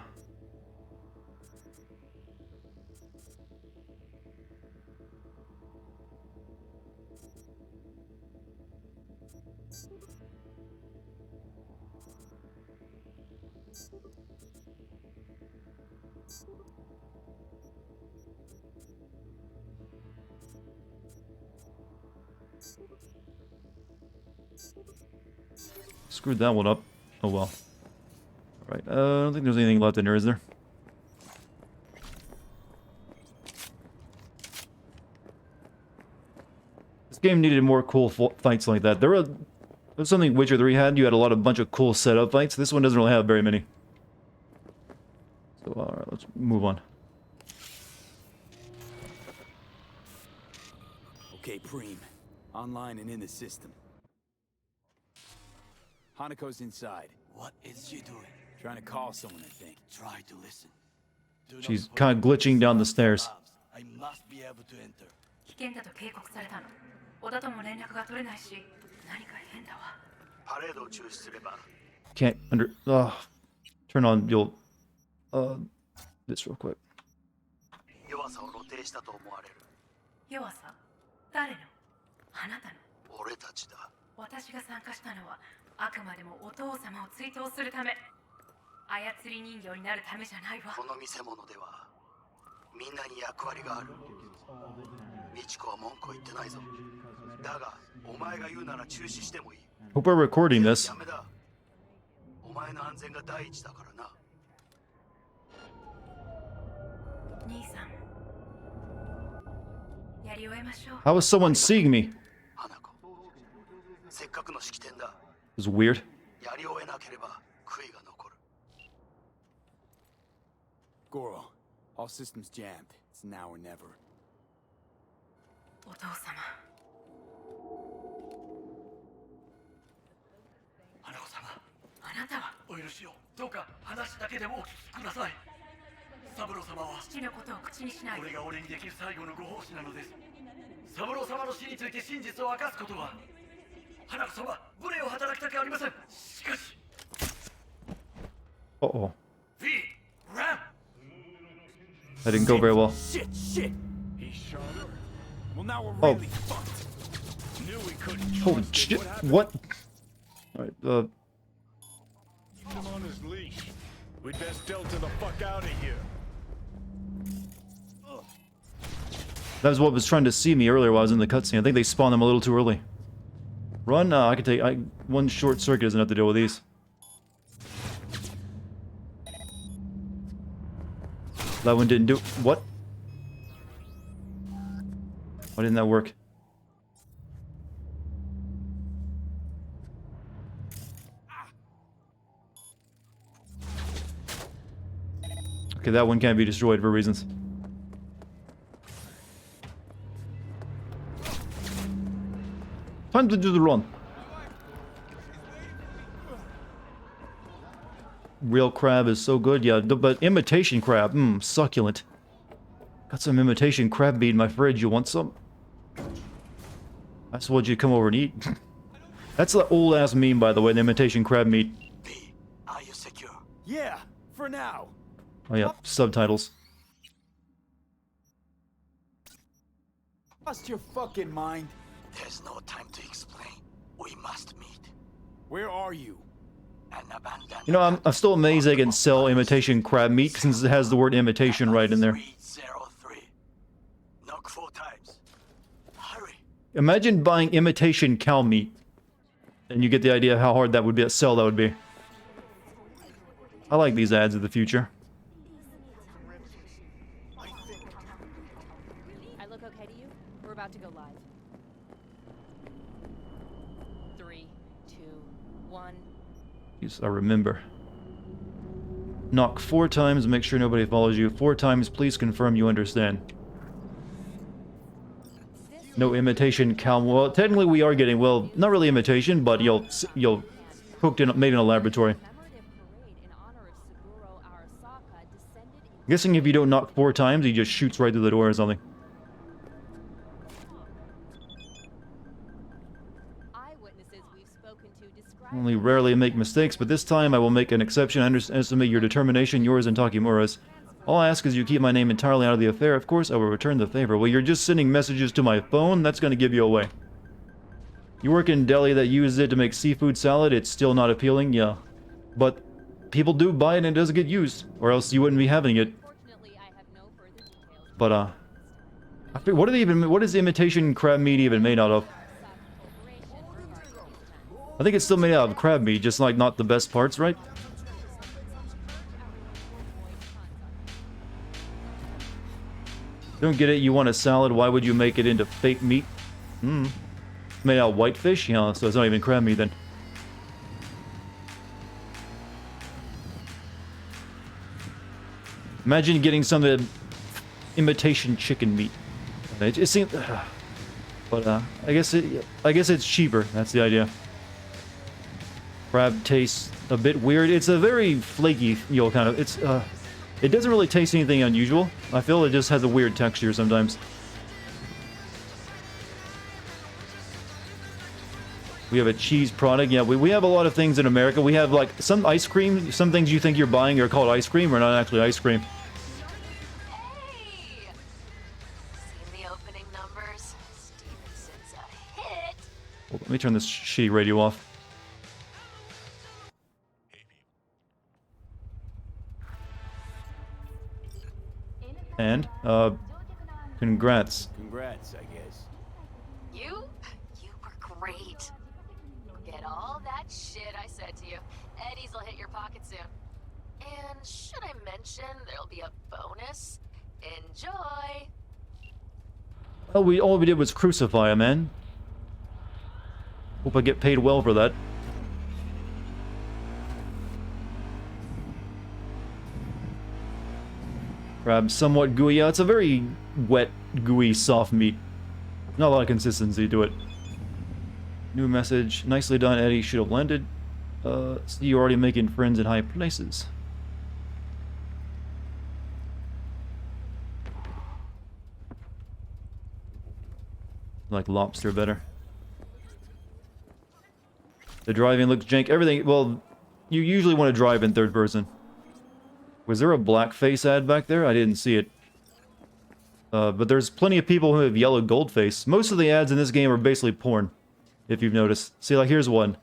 Screwed that one up. Oh well. Alright, I don't think there's anything left in there, is there? This game needed more cool fights like that. There was something Witcher 3 had. You had a bunch of cool setup fights. This one doesn't really have very many. So, alright, let's move on. Okay, Preem. Online and in the system. Hanako's inside. What is she doing? Trying to call someone, I think. Try to listen. She's kind of glitching down the stairs. I must be able to enter. 危険だと警告されたの。小田とも連絡が取れないし、何か変だわ。パレードを中止すれば Can't turn on this real quick. 弱さを露呈したと思われる。弱さ？誰の？あなたの？俺たちだ。私が参加したのはあくまでもお父様を追悼するため。操り人形になるためじゃないわ。この見せ物ではみんなに役割がある。美智子は文句を言ってないぞ。だがお前が言うなら中止してもいい。Hope we're recording this. やめだ。お前の安全が第一だからな。兄さん。やり終えましょう。 How is someone seeing me? 花子。せっかくの式典だ。This is weird. やり終えなければ悔いが残る。Goro, all systems jammed. It's now or never. お父様。花子様。あなたはお許しを。どうか話だけでもお聞きください。三郎様は父のことを口にしない。これが俺にできる最後のご奉仕なのです。三郎様の死について真実を明かすことは花子様無礼を働きたくありません。しかし Uh-oh. V Ram That didn't go very well. Shit. He shot her. Well, now we're really fucked. Knew we couldn't Holy trust shit. him. What? Alright, Keep him on his leash. We'd best delta the fuck out of here. that was what was trying to see me earlier while I was in the cutscene. I think they spawned them a little too early. Run? I can take... one short circuit doesn't have to deal with these. That one didn't do... What? Why didn't that work? Okay, that one can't be destroyed for reasons. Time to do the run. Real crab is so good, yeah, but imitation crab, succulent. Got some imitation crab meat in my fridge, you want some? That's what you come over and eat. That's the old ass meme, by the way, the imitation crab meat. Are you secure? Yeah, for now. Oh yeah, subtitles. Lost your fucking mind. There's no time to explain. We must meet. Where are you? An abandoned You know, I'm still amazed they can sell imitation crab meat since it has the word imitation right in there. 303. Knock 4 times. Hurry. Imagine buying imitation cow meat. And you get the idea of how hard that would be to sell that would be. I like these ads of the future. I look okay to you? We're about to go live. 3, 2, 1. Yes, I remember. Knock 4 times, make sure nobody follows you. 4 times, please confirm you understand. No imitation cow. Well, technically we are getting, well, not really imitation, but you'll cooked in, made in a laboratory. Commemorative parade in honor of Suguro Arasaka descended guessing if you don't knock 4 times, he just shoots right through the door or something. Only rarely make mistakes, but this time I will make an exception. I underestimate your determination, yours and Takimura's. All I ask is you keep my name entirely out of the affair. Of course, I will return the favor. Well, you're just sending messages to my phone? That's going to give you away. You work in deli that uses it to make seafood salad? It's still not appealing? Yeah. But people do buy it and it doesn't get used. Or else you wouldn't be having it. But, what is imitation crab meat even made out of? I think it's still made out of crab meat, just like not the best parts, right? Don't get it, you want a salad, why would you make it into fake meat? Made out of whitefish? Yeah, so it's not even crab meat then. Imagine getting some imitation chicken meat. It seems... But, I guess it's cheaper, that's the idea. Crab tastes a bit weird. It's a very flaky, you know, kind of... it doesn't really taste anything unusual. I feel it just has a weird texture sometimes. We have a cheese product. Yeah, we have a lot of things in America. We have, like, some ice cream. Some things you think you're buying are called ice cream or not actually ice cream. Hey! Seen the opening numbers? Stevenson's a hit. Well, let me turn this shitty radio off. And, congrats. Congrats, I guess. You were great. Forget all that shit I said to you. Eddie's will hit your pocket soon. And should I mention there'll be a bonus? Enjoy! Oh, all we did was crucify him, man. Hope I get paid well for that. Crab, somewhat gooey. Yeah, it's a very wet, gooey, soft meat. Not a lot of consistency to it. New message. Nicely done, Eddie. Should have landed. See, you're already making friends in high places. Like lobster better. The driving looks jank. Everything, well, you usually want to drive in third person. Was there a blackface ad back there? I didn't see it. But there's plenty of people who have yellow gold face. Most of the ads in this game are basically porn, if you've noticed. See, like, here's one.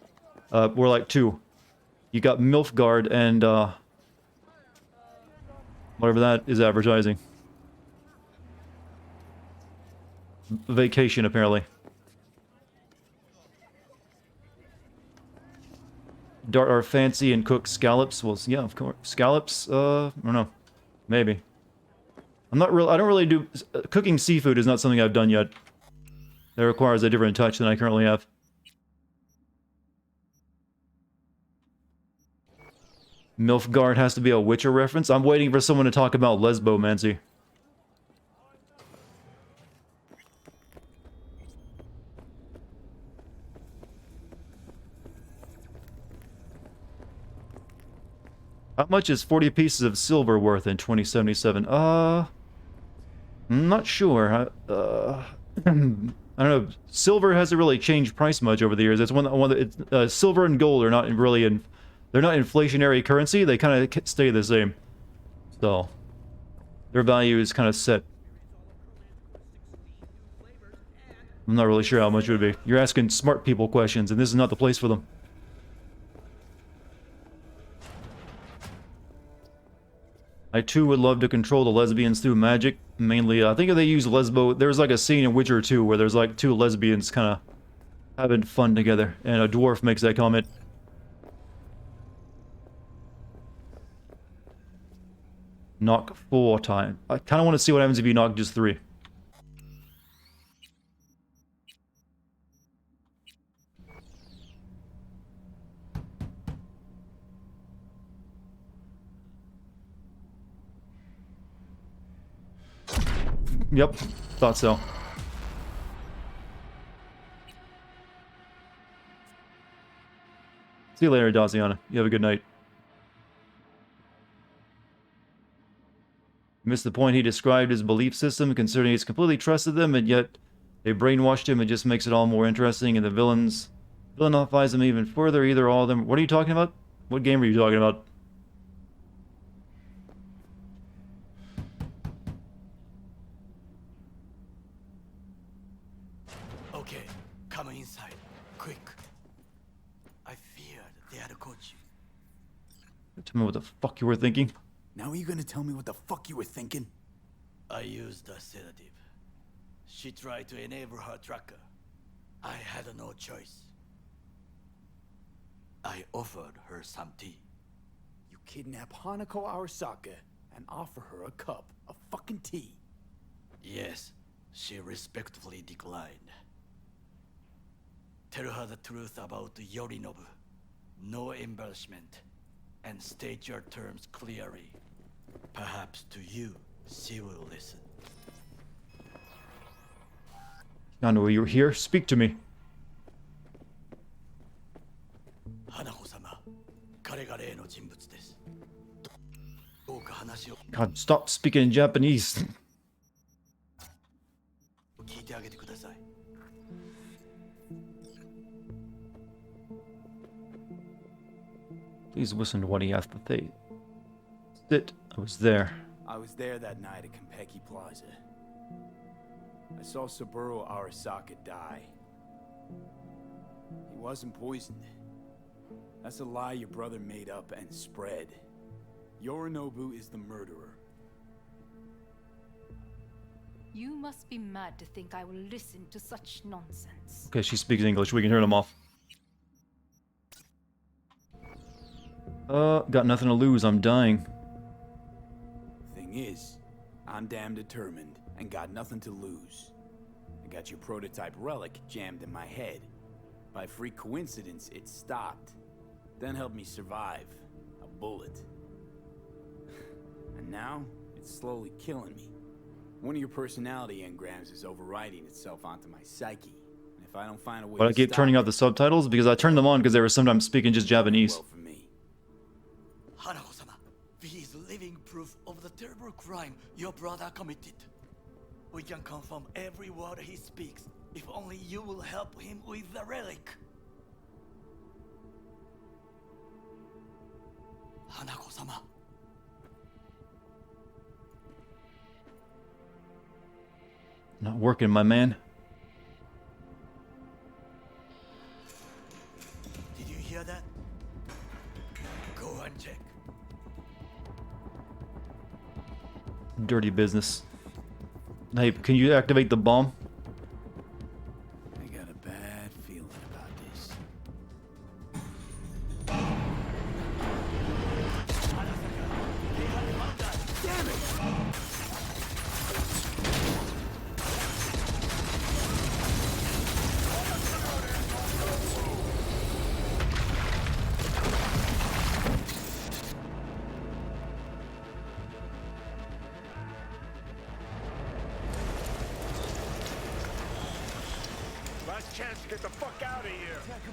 Or like 2. You got Milfgard and, whatever that is advertising. Vacation, apparently. Dart are fancy and cook scallops. Well, yeah, of course. Scallops, I don't know. Maybe. I don't really do... Cooking seafood is not something I've done yet. That requires a different touch than I currently have. Milfgard has to be a Witcher reference? I'm waiting for someone to talk about lesbomancy. How much is 40 pieces of silver worth in 2077? I'm not sure. I don't know. Silver hasn't really changed price much over the years. It's silver and gold are not really they're not inflationary currency. They kind of stay the same. So their value is kind of set. I'm not really sure how much it would be. You're asking smart people questions, and this is not the place for them. I too would love to control the lesbians through magic. Mainly, I think if they use lesbo... There's like a scene in Witcher 2 where there's like 2 lesbians kind of having fun together. And a dwarf makes that comment. Knock 4 times. I kind of want to see what happens if you knock just 3. Yep, thought so. See you later, Daziana. You have a good night. Missed the point he described his belief system, considering he's completely trusted them, and yet they brainwashed him. It just makes it all more interesting, and the villainifies him even further. Either all of them. What are you talking about? What game are you talking about? Okay, come inside, quick. I feared they had caught you. Tell me what the fuck you were thinking. Now are you gonna tell me what the fuck you were thinking? I used a sedative. She tried to enable her tracker. I had no choice. I offered her some tea. You kidnap Hanako Arasaka and offer her a cup of fucking tea. Yes, she respectfully declined. Tell her the truth about Yorinobu. No embellishment. And state your terms clearly. Perhaps to you, she will listen. I know you're here. Speak to me. Hanako-sama, 彼が例の人物です。どうか話を God, stop speaking in Japanese. 聞いてあげてください。Please listen to what he has to say. Sit. I was there. I was there that night at Konpeki Plaza. I saw Saburo Arasaka die. He wasn't poisoned. That's a lie your brother made up and spread. Yorinobu is the murderer. You must be mad to think I will listen to such nonsense. Okay, she speaks English. We can turn him off. Got nothing to lose. I'm dying. Thing is, I'm damn determined and got nothing to lose. I got your prototype relic jammed in my head. By freak coincidence, it stopped. Then helped me survive. A bullet. And now, it's slowly killing me. One of your personality engrams is overriding itself onto my psyche. And if I don't find a way But I to keep stop turning it, off the subtitles because I turned them on because they were sometimes speaking just Japanese. Hanako-sama, he is living proof of the terrible crime your brother committed. We can confirm every word he speaks, if only you will help him with the relic. Hanako-sama. Not working, my man. Did you hear that? Go and check. Dirty business. Hey, can you activate the bomb? I got a bad feeling about this. Damn it! Last chance to get the fuck out of here. Can't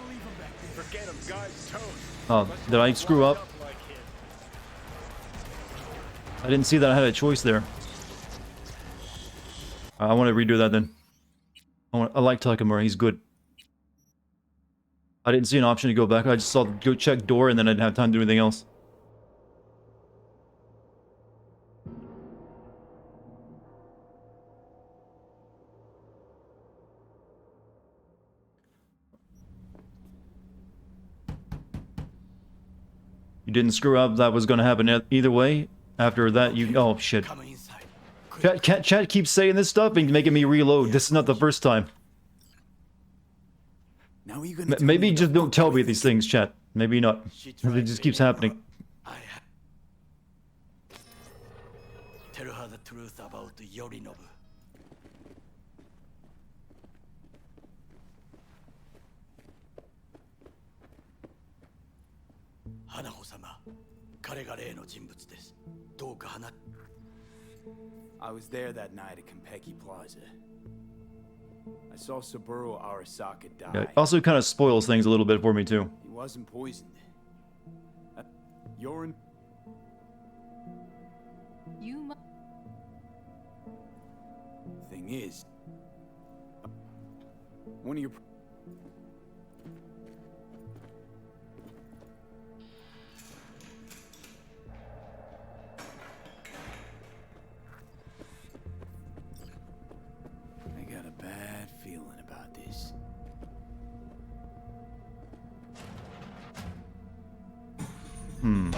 leave him back there. Forget him, guy's toast. Oh, did I screw up? I didn't see that I had a choice there. I want to redo that then. I like Takamura, he's good. I didn't see an option to go back. I just saw go check door and then I didn't have time to do anything else. You didn't screw up. That was going to happen either way. After that, you... Oh, shit. Chat keeps saying this stuff and making me reload. This is not the first time. Now you gonna Maybe just don't tell me these things, chat. Maybe not. It just keeps happening. Tell her the truth about Yorinobu. Hanako-sama, 彼が例の人物です。どうか話 I was there that night at Konpeki Plaza. I saw Saburo Arasaka die. Yeah, it also kind of spoils things a little bit for me, too. He wasn't poisoned. Yorin... You must. Thing is, one of your... I got a bad feeling about this. Hmm.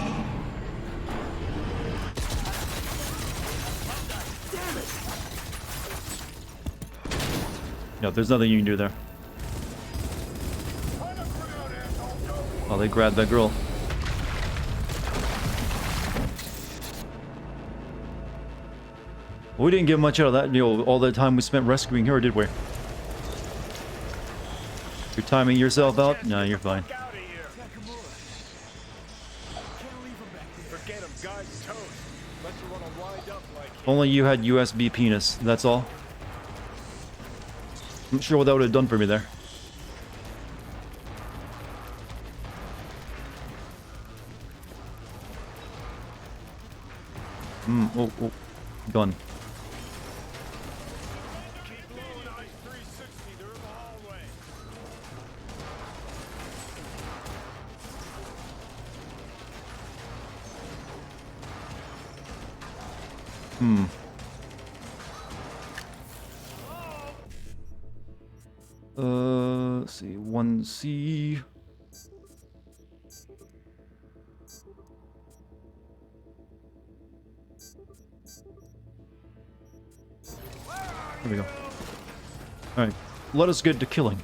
No, there's nothing you can do there. Oh, they grabbed that girl. We didn't get much out of that, all the time we spent rescuing her, did we? You're timing yourself out? No, you're fine. Only you had USB penis, that's all. I'm not sure what that would have done for me there. Oh, gun. Let's see, 1C. There we go. Alright, let us get to killing.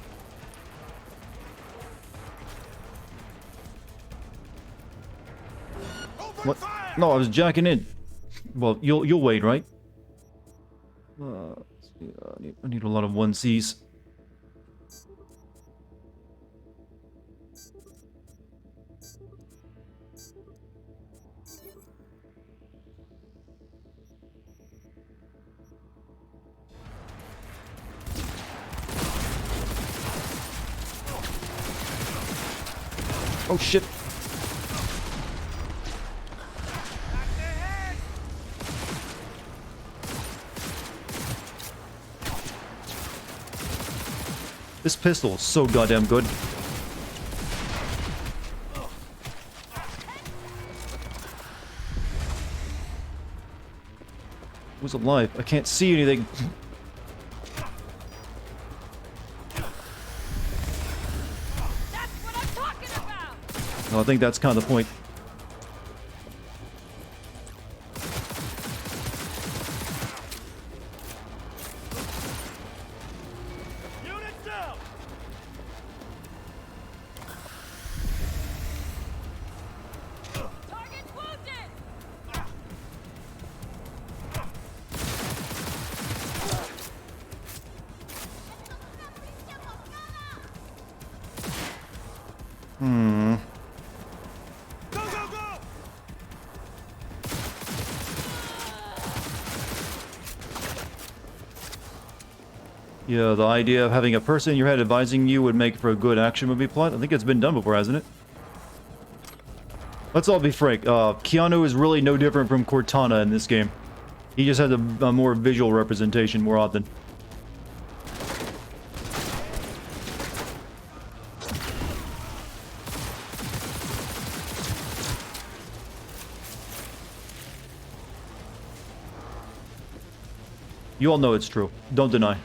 What? No, I was jacking in. Well, you'll wait, right? Let's see, I need a lot of 1Cs. Oh shit. This pistol is so goddamn good. Who's alive? I can't see anything. No, I think that's kind of the point. Yeah, the idea of having a person in your head advising you would make for a good action movie plot. I think it's been done before, hasn't it? Let's all be frank. Keanu is really no different from Cortana in this game. He just has a more visual representation more often. You all know it's true. Don't deny.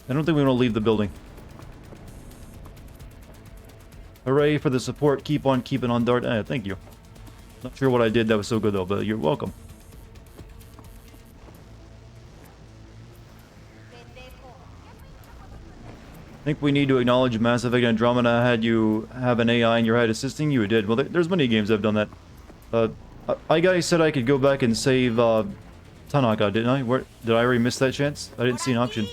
I don't think we want to leave the building. Hooray for the support. Keep on keeping on, Dart. Thank you. Not sure what I did that was so good, though, but you're welcome. I think we need to acknowledge Mass Effect Andromeda had you have an AI in your head assisting you. It did. Well, there's many games that have done that. I guys said I could go back and save Tanaka, didn't I? Where did I already miss that chance? I didn't see an option.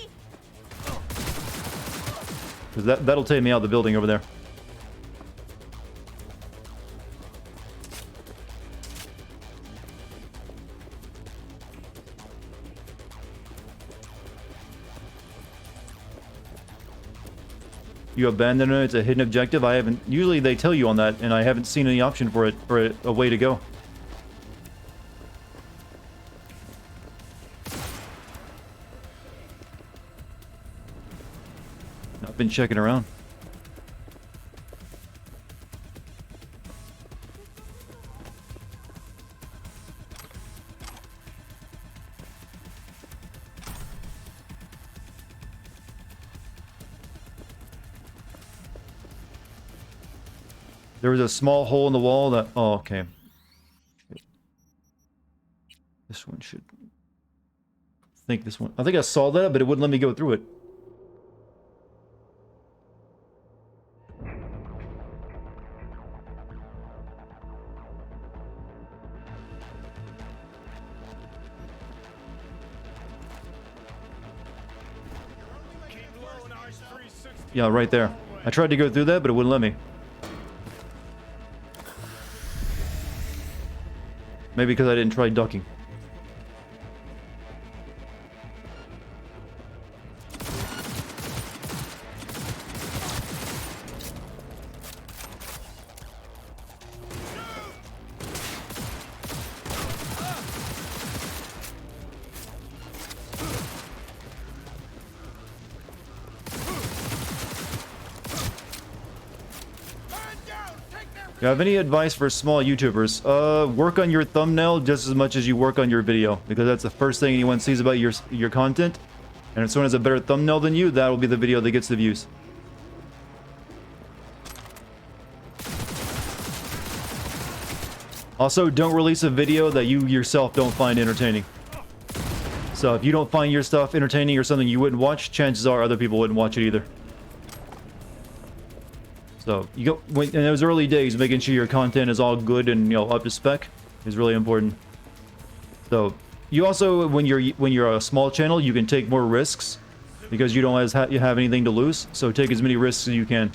Because that'll take me out of the building over there. you abandon it, it's a hidden objective. I haven't... Usually they tell you on that, and I haven't seen any option for it, for a way to go. I've been checking around. There was a small hole in the wall that... Oh, okay. This one should... I think this one... I think I saw that, but it wouldn't let me go through it. Yeah, right there. I tried to go through that, but it wouldn't let me. Maybe because I didn't try ducking. Do you have any advice for small YouTubers? Work on your thumbnail just as much as you work on your video, because that's the first thing anyone sees about your content. And if someone has a better thumbnail than you, that will be the video that gets the views. Also, don't release a video that you yourself don't find entertaining. So if you don't find your stuff entertaining or something you wouldn't watch, chances are other people wouldn't watch it either. So you go in those early days, making sure your content is all good and, you know, up to spec is really important. So you also, when you're a small channel, you can take more risks because you don't have anything to lose. So take as many risks as you can.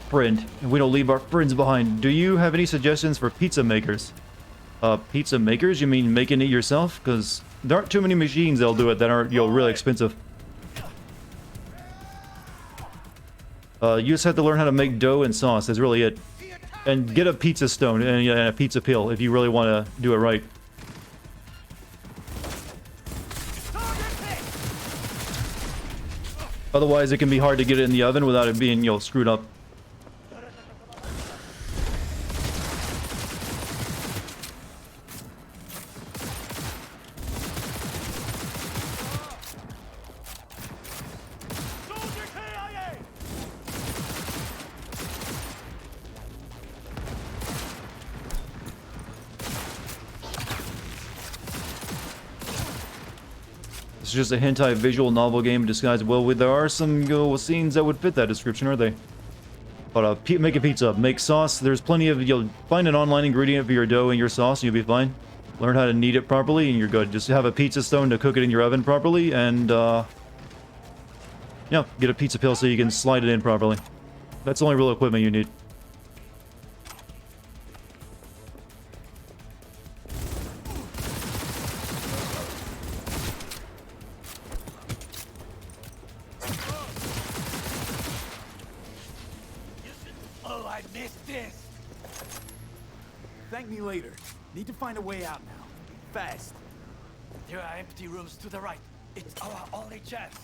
Friend, and we don't leave our friends behind. Do you have any suggestions for pizza makers? Pizza makers? You mean making it yourself? Because there aren't too many machines that'll do it that aren't, you know, really expensive. You just have to learn how to make dough and sauce. That's really it. And get a pizza stone and a pizza peel if you really want to do it right. Otherwise, it can be hard to get it in the oven without it being, you know, screwed up. It's just a hentai visual novel game disguised well. There are some scenes that would fit that description, are they? But make a pizza, make sauce. There's plenty of, you'll find an online ingredient for your dough and your sauce, and you'll be fine. Learn how to knead it properly, and you're good. Just have a pizza stone to cook it in your oven properly, and yeah, get a pizza peel so you can slide it in properly. That's the only real equipment you need. Thank me later. Need to find a way out now. Fast. There are empty rooms to the right. It's our only chance.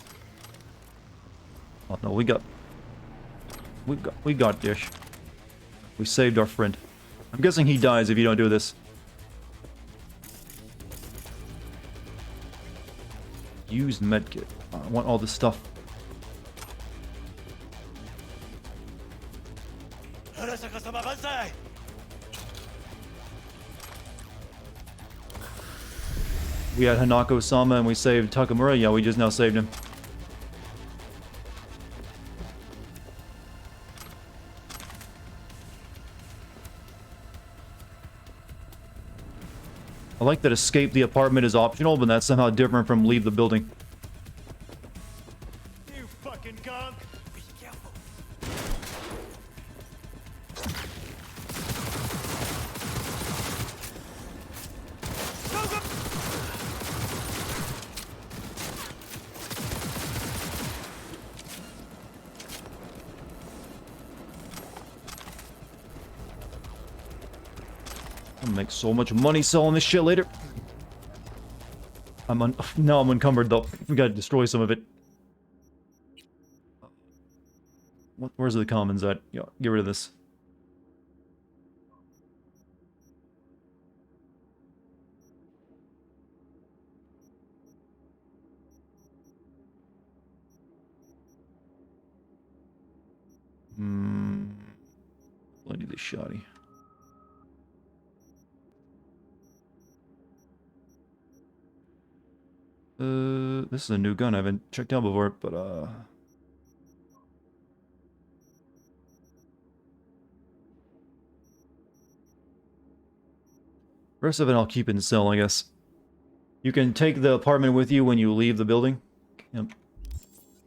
Oh no, we got this. We saved our friend. I'm guessing he dies if you don't do this. Use medkit. I want all this stuff. We had Hanako-sama and we saved Takamura. Yeah, we just now saved him. I like that escape the apartment is optional, but that's somehow different from leave the building. You fucking gunk! Be careful. I'll make so much money selling this shit later. Now I'm encumbered though. We gotta destroy some of it. Where's the commons at? Yeah, get rid of this. I need this shoddy. This is a new gun I haven't checked out before, but rest of it I'll keep and sell, I guess. You can take the apartment with you when you leave the building. Yep.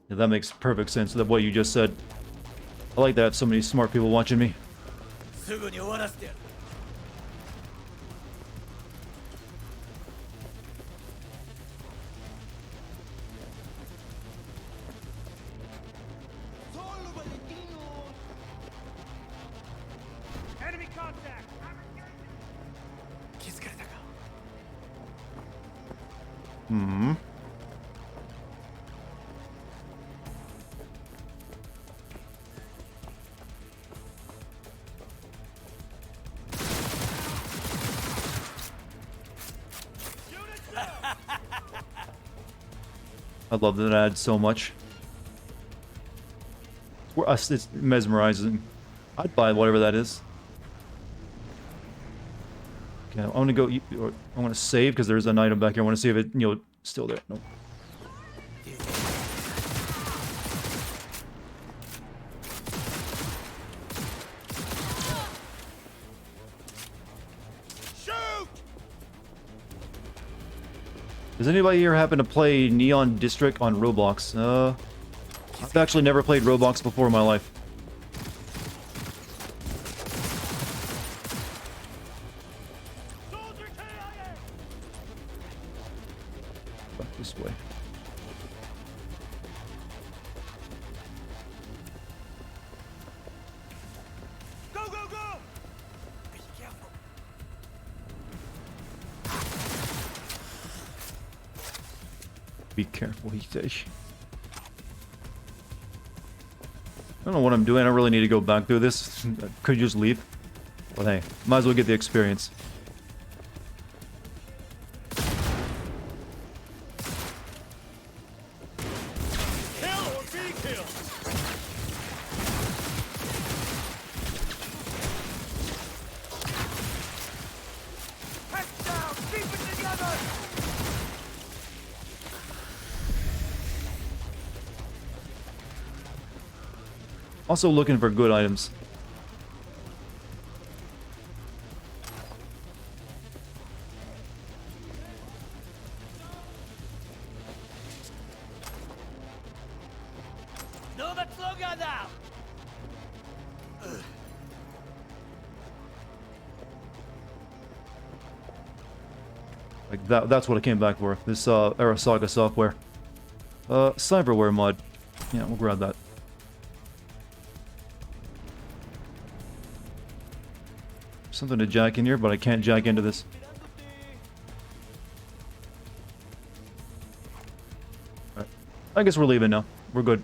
Yeah, that makes perfect sense, that what you just said. I like that, so many smart people watching me. Enemy contact! Hmm. I love that ad so much. It's mesmerizing. I'd buy whatever that is. Okay, I want to go. I want to save because there's an item back here. I want to see if it, still there. Nope. Does anybody here happen to play Neon District on Roblox? I've actually never played Roblox before in my life. Back this way. Go, go, go! Be careful. Be careful, he says. I don't know what I'm doing. I don't really need to go back through this. I could just leave. But hey, might as well get the experience. Kill or be killed! Heads down! Keep it together! Also looking for good items. Like that's what I came back for. This Arasaga software. Cyberware mod. Yeah, we'll grab that. Something to jack in here, but I can't jack into this. Alright. I guess we're leaving now. We're good.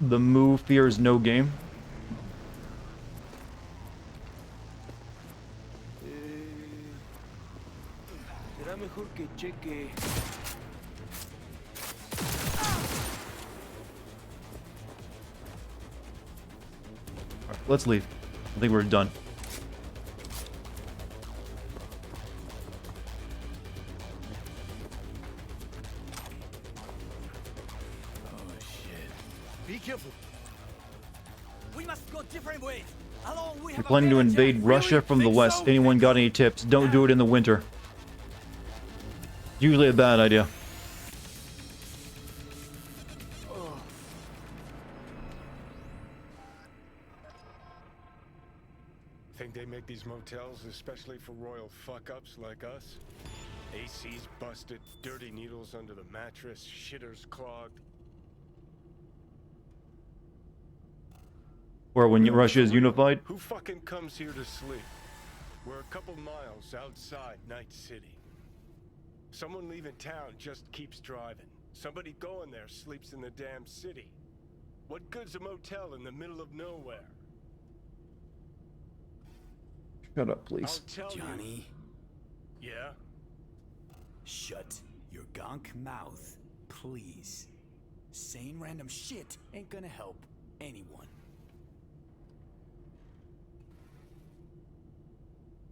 The move fears no game. Será mejor que cheque. Alright, let's leave. I think we're done. Oh shit. Be careful. We must go different ways. Alone, we You're have a planning to better invade chance. Russia Really? from the Think west. so? Anyone got any tips? Don't do it in the winter. Usually a bad idea. Think they make these motels especially for royal fuck-ups like us? AC's busted, dirty needles under the mattress, shitters clogged. Or when Russia is unified? Who fucking comes here to sleep? We're a couple miles outside Night City. Someone leaving town just keeps driving. Somebody going there sleeps in the damn city. What good's a motel in the middle of nowhere? Shut up, please. I'll tell Johnny, you. Yeah? shut your gonk mouth, please. Saying random shit ain't gonna help anyone.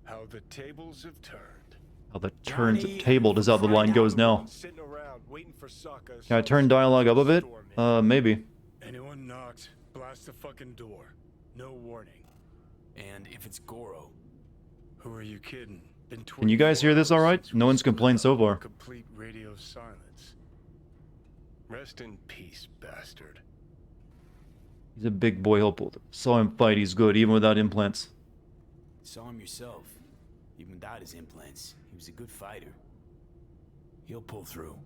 How the tables have turned. How the turns of tabled is how the line goes now. Sitting around waiting for Sokka's. Can I turn dialogue up a bit? Maybe. Anyone knocks, blast the fucking door. No warning. And if it's Goro? Who are you kidding? Been Can you guys hear this all right? No one's complained so far. Complete radio silence. Rest in peace, bastard. He's a big boy. He'll saw him fight. He's good, even without implants. Saw him yourself. Even without his implants, he was a good fighter. He'll pull through.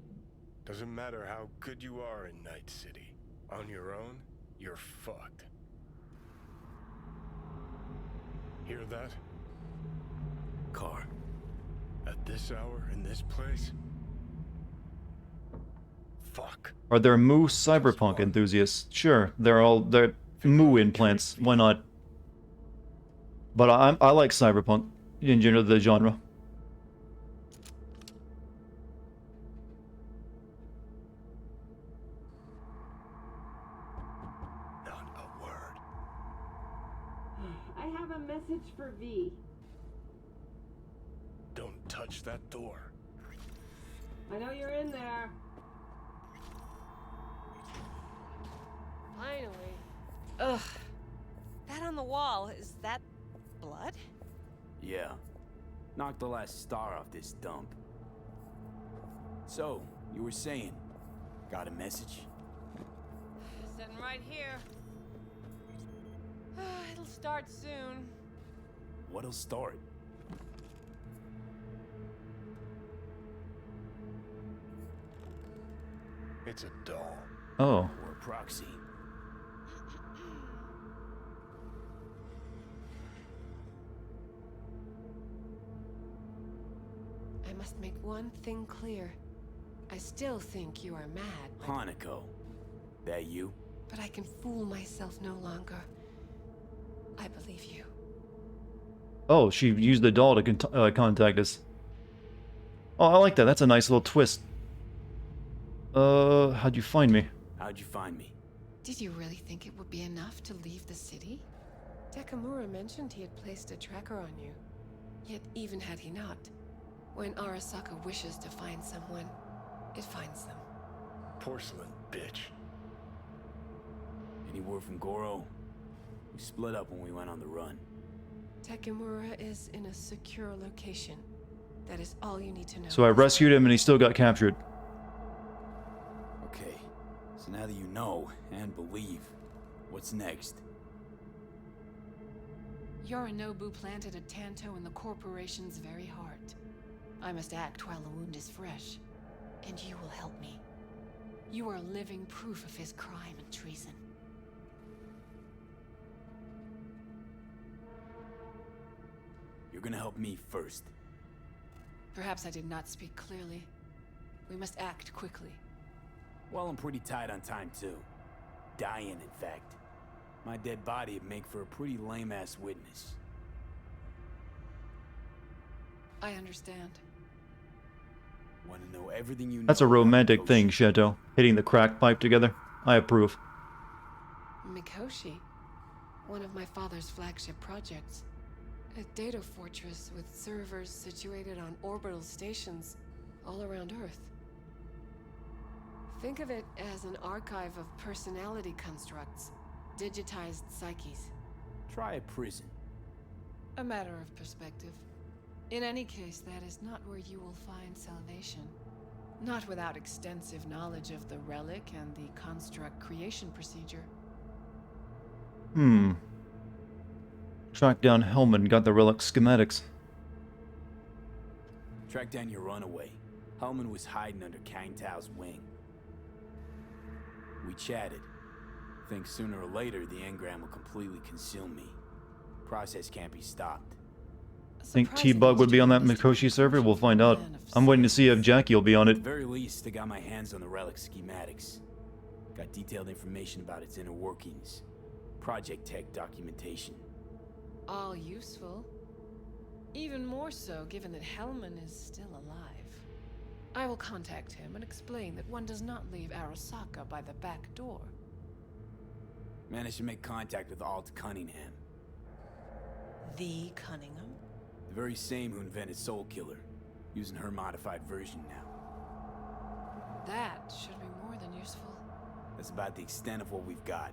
Doesn't matter how good you are in Night City. On your own, you're fucked. Hear that? Car. At this hour, in this place? Fuck. Are there Moo Cyberpunk enthusiasts? Sure, they're Moo implants. Why not? But I like Cyberpunk in general, the genre. Not a word. I have a message for V. Don't touch that door. I know you're in there. Finally. Ugh. That on the wall, is that blood? Yeah. Knocked the last star off this dump. So, you were saying, got a message? Sitting right here. It'll start soon. What'll start? It's a doll. Oh. Or a proxy. I must make one thing clear. I still think you are mad, Hanako. That you? but I can fool myself no longer. I believe you. Oh, she used the doll to contact us. Oh, I like that. That's a nice little twist. How'd you find me? How'd you find me? Did you really think it would be enough to leave the city? Takamura mentioned he had placed a tracker on you. Yet even had he not, when Arasaka wishes to find someone, it finds them. Porcelain, bitch. Any word from Goro? We split up when we went on the run. Takamura is in a secure location. That is all you need to know. So I rescued him and he still got captured. Okay, so now that you know and believe, what's next? Yorinobu planted a Tanto in the corporation's very heart. I must act while the wound is fresh, and you will help me. You are living proof of his crime and treason. You're gonna help me first. Perhaps I did not speak clearly. We must act quickly. Well, I'm pretty tight on time, too. Dying, in fact. My dead body would make for a pretty lame-ass witness. I understand. Want to know everything you know? That's a romantic thing, Sheto. Hitting the crack pipe together. I approve. Mikoshi, one of my father's flagship projects. A data fortress with servers situated on orbital stations all around Earth. Think of it as an archive of personality constructs, digitized psyches. Try a prison. A matter of perspective. In any case, that is not where you will find salvation. Not without extensive knowledge of the relic and the construct creation procedure. Track down Hellman, got the relic schematics. Track down your runaway. Hellman was hiding under Kang Tao's wing. We chatted. Think sooner or later the engram will completely consume me. Process can't be stopped. Think T-Bug would be on that Mikoshi server? We'll find out. I'm waiting to see if Jackie will be on it. At the very least, I got my hands on the relic schematics. Got detailed information about its inner workings. Project tech documentation. All useful. Even more so given that Hellman is still alive. I will contact him and explain that one does not leave Arasaka by the back door. Managed to make contact with Alt Cunningham. The Cunningham? The very same who invented Soul Killer. Using her modified version now. That should be more than useful. That's about the extent of what we've got.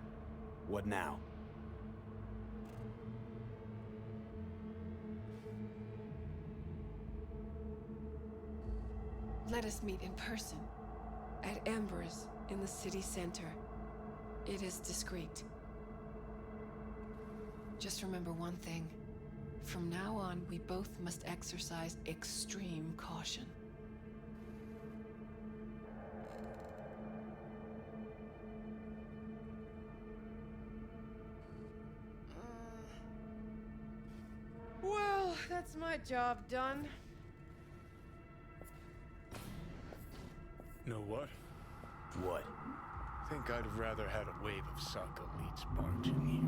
What now? Let us meet in person. At Embers, in the city center. It is discreet. Just remember one thing. From now on, we both must exercise extreme caution. Well, that's my job done. Know what? What? Think I'd have rather had a wave of Saka elites barge in here.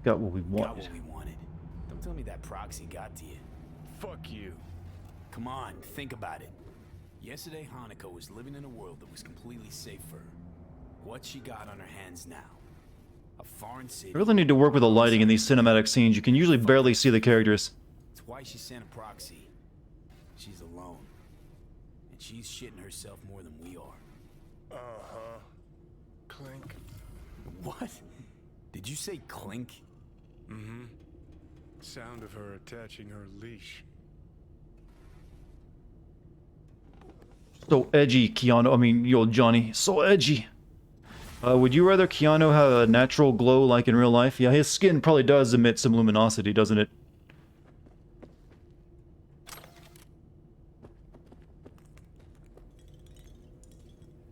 Got what we wanted. Got what we wanted. Don't tell me that proxy got to you. Fuck you. Come on, think about it. Yesterday, Hanako was living in a world that was completely safe for her. What's she got on her hands now? A foreign city. I really need to work with the lighting in these cinematic scenes. You can usually barely see the characters. It's why she sent a proxy. She's alone. And she's shitting herself more than we are. Uh-huh. Clink. What? Did you say clink? Mm-hmm. Sound of her attaching her leash. So edgy, Keanu. I mean, yo, Johnny. So edgy. Would you rather Keanu have a natural glow like in real life? Yeah, his skin probably does emit some luminosity, doesn't it?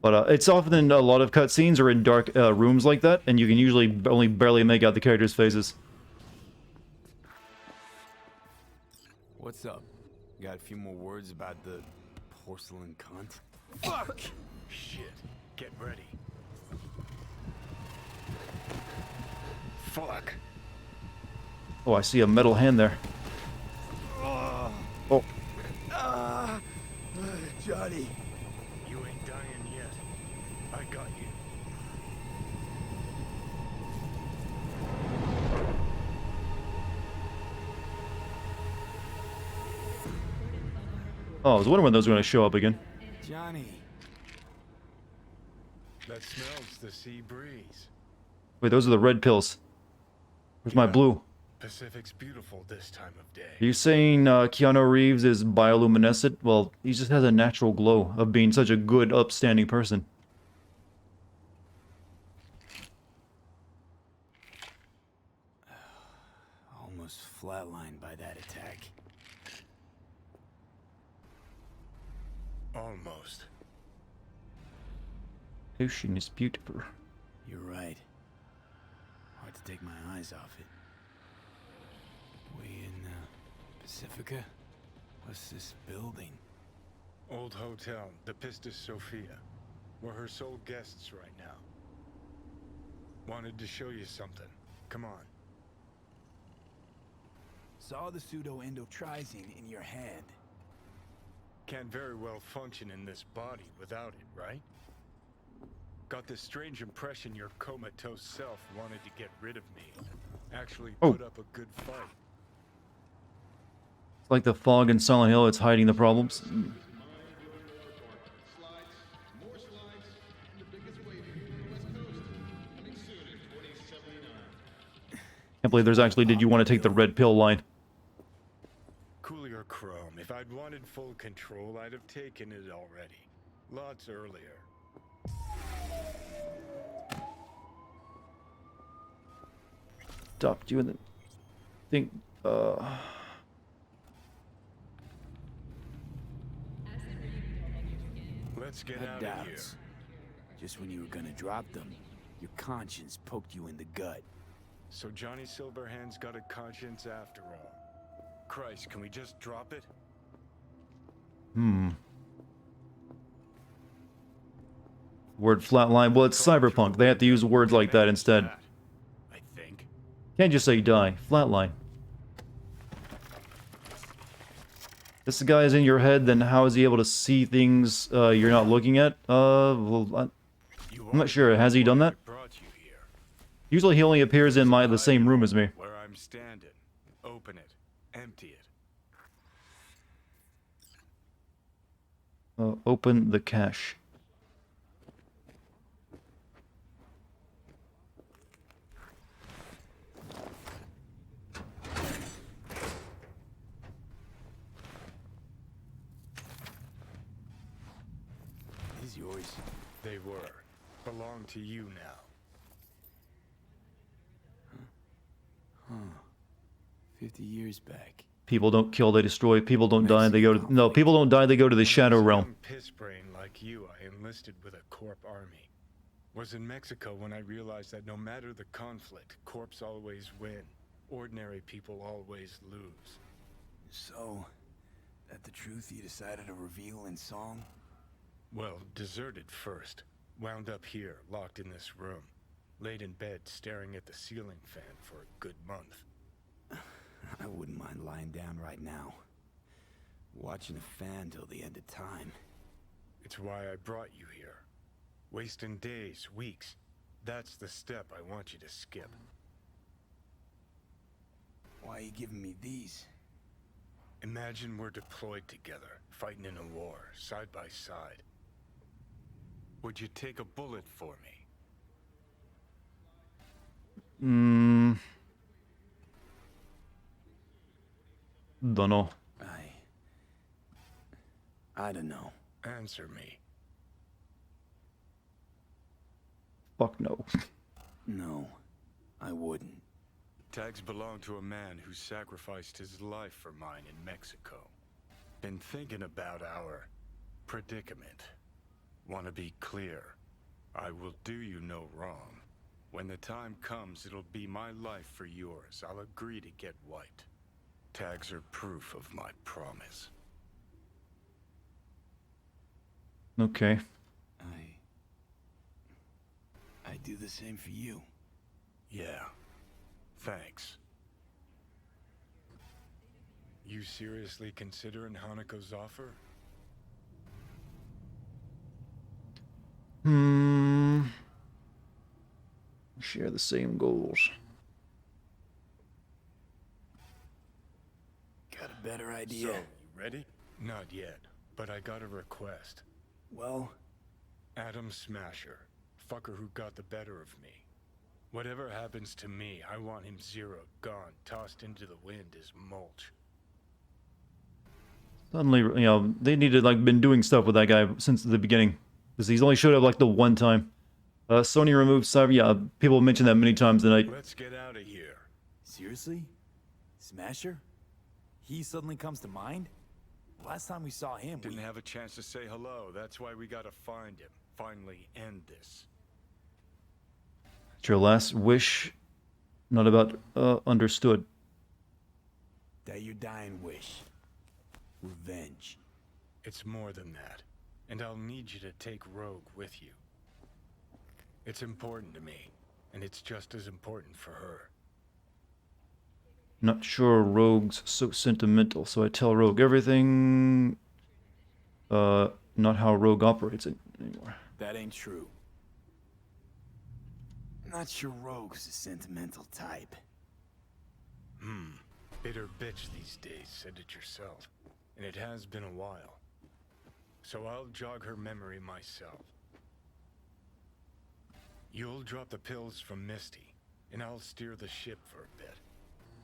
But it's often a lot of cutscenes are in dark rooms like that, and you can usually only barely make out the characters' faces. What's up? Got a few more words about the porcelain cunt? Fuck! Shit. Get ready. Fuck. Oh, I see a metal hand there. Oh. Johnny. You ain't dying yet. I got you. Oh, I was wondering when those were going to show up again. Johnny. That smells the sea breeze. Wait, those are the red pills. Where's my blue? Pacific's beautiful this time of day. Are you saying Keanu Reeves is bioluminescent? Well, he just has a natural glow of being such a good, upstanding person. Almost flatlined by that attack. Almost. Ocean is beautiful. You're right. Hard to take my eyes off it. We in Pacifica? What's this building? Old hotel, the Pistis Sophia. We're her sole guests right now. Wanted to show you something. Come on. Saw the pseudo-endotrizine in your hand. Can't very well function in this body without it, right? Got this strange impression your comatose self wanted to get rid of me. Actually put up a good fight. It's like the fog in Silent Hill, it's hiding the problems. Can't believe there's actually, did you want to take the red pill line? Coolier Chrome, if I'd wanted full control, I'd have taken it already. Lots earlier. Stopped you in the think. Let's get Had out of here. doubts. Just when you were gonna drop them, your conscience poked you in the gut. So Johnny Silverhand's got a conscience after all. Christ, can we just drop it? Word flatline. Well, it's Cyberpunk. They have to use words like that instead. I think. Can't just say die. Flatline. This guy is in your head, then how is he able to see things you're not looking at? Well, I'm not sure. Has he done that? Usually he only appears in the same room as me. Where I'm standing. Open it. Empty it. Open the cache. Is yours? They were. Belong to you now. Huh. 50 years back. People don't kill, they destroy. People don't die, they go to... No, people don't die, they go to the Shadow Realm. Piss brain like you, I enlisted with a Corp army. Was in Mexico when I realized that no matter the conflict, Corps always win. Ordinary people always lose. So, that the truth you decided to reveal in song? Well, deserted first. Wound up here, locked in this room. Laid in bed, staring at the ceiling fan for a good month. I wouldn't mind lying down right now. Watching a fan till the end of time. It's why I brought you here. Wasting days, weeks. That's the step I want you to skip. Why are you giving me these? Imagine we're deployed together, fighting in a war, side by side. Would you take a bullet for me? Dunno. I don't know. Answer me. Fuck no. No, I wouldn't. Tags belong to a man who sacrificed his life for mine in Mexico. Been thinking about our predicament. Want to be clear. I will do you no wrong. When the time comes, it'll be my life for yours. I'll agree to get wiped. Tags are proof of my promise. Okay. I do the same for you. Yeah. Thanks. You seriously considering Hanako's offer? Share the same goals. Got a better idea? So, you ready? Not yet, but I got a request. Well? Adam Smasher. Fucker who got the better of me. Whatever happens to me, I want him zeroed, gone, tossed into the wind as mulch. Suddenly, you know, they needed been doing stuff with that guy since the beginning. Because he's only showed up the one time. Sony removed Cyber. Yeah, people mentioned that many times tonight. Let's get out of here. Seriously? Smasher? He suddenly comes to mind? Last time we saw him, Didn't have a chance to say hello. That's why we gotta find him. Finally end this. It's your last wish. Not about understood. That your dying wish. Revenge. It's more than that. And I'll need you to take Rogue with you. It's important to me, and it's just as important for her. Not sure Rogue's so sentimental, so I tell Rogue everything. Not how Rogue operates it anymore. That ain't true. Not sure Rogue's a sentimental type. Bitter bitch these days, said it yourself. And it has been a while. So I'll jog her memory myself. You'll drop the pills from Misty. and I'll steer the ship for a bit.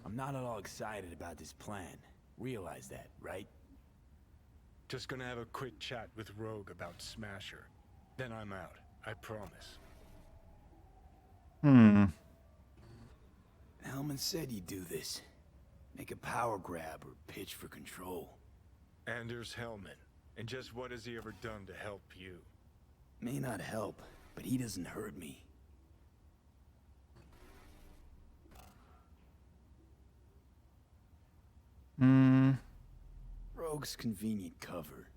I'm not at all excited about this plan. Realize that, right? Just gonna have a quick chat with Rogue about Smasher. Then I'm out. I promise. Hellman said you'd do this. Make a power grab or pitch for control. Anders Hellman. And just what has he ever done to help you? May not help, but he doesn't hurt me. Rogue's convenient cover.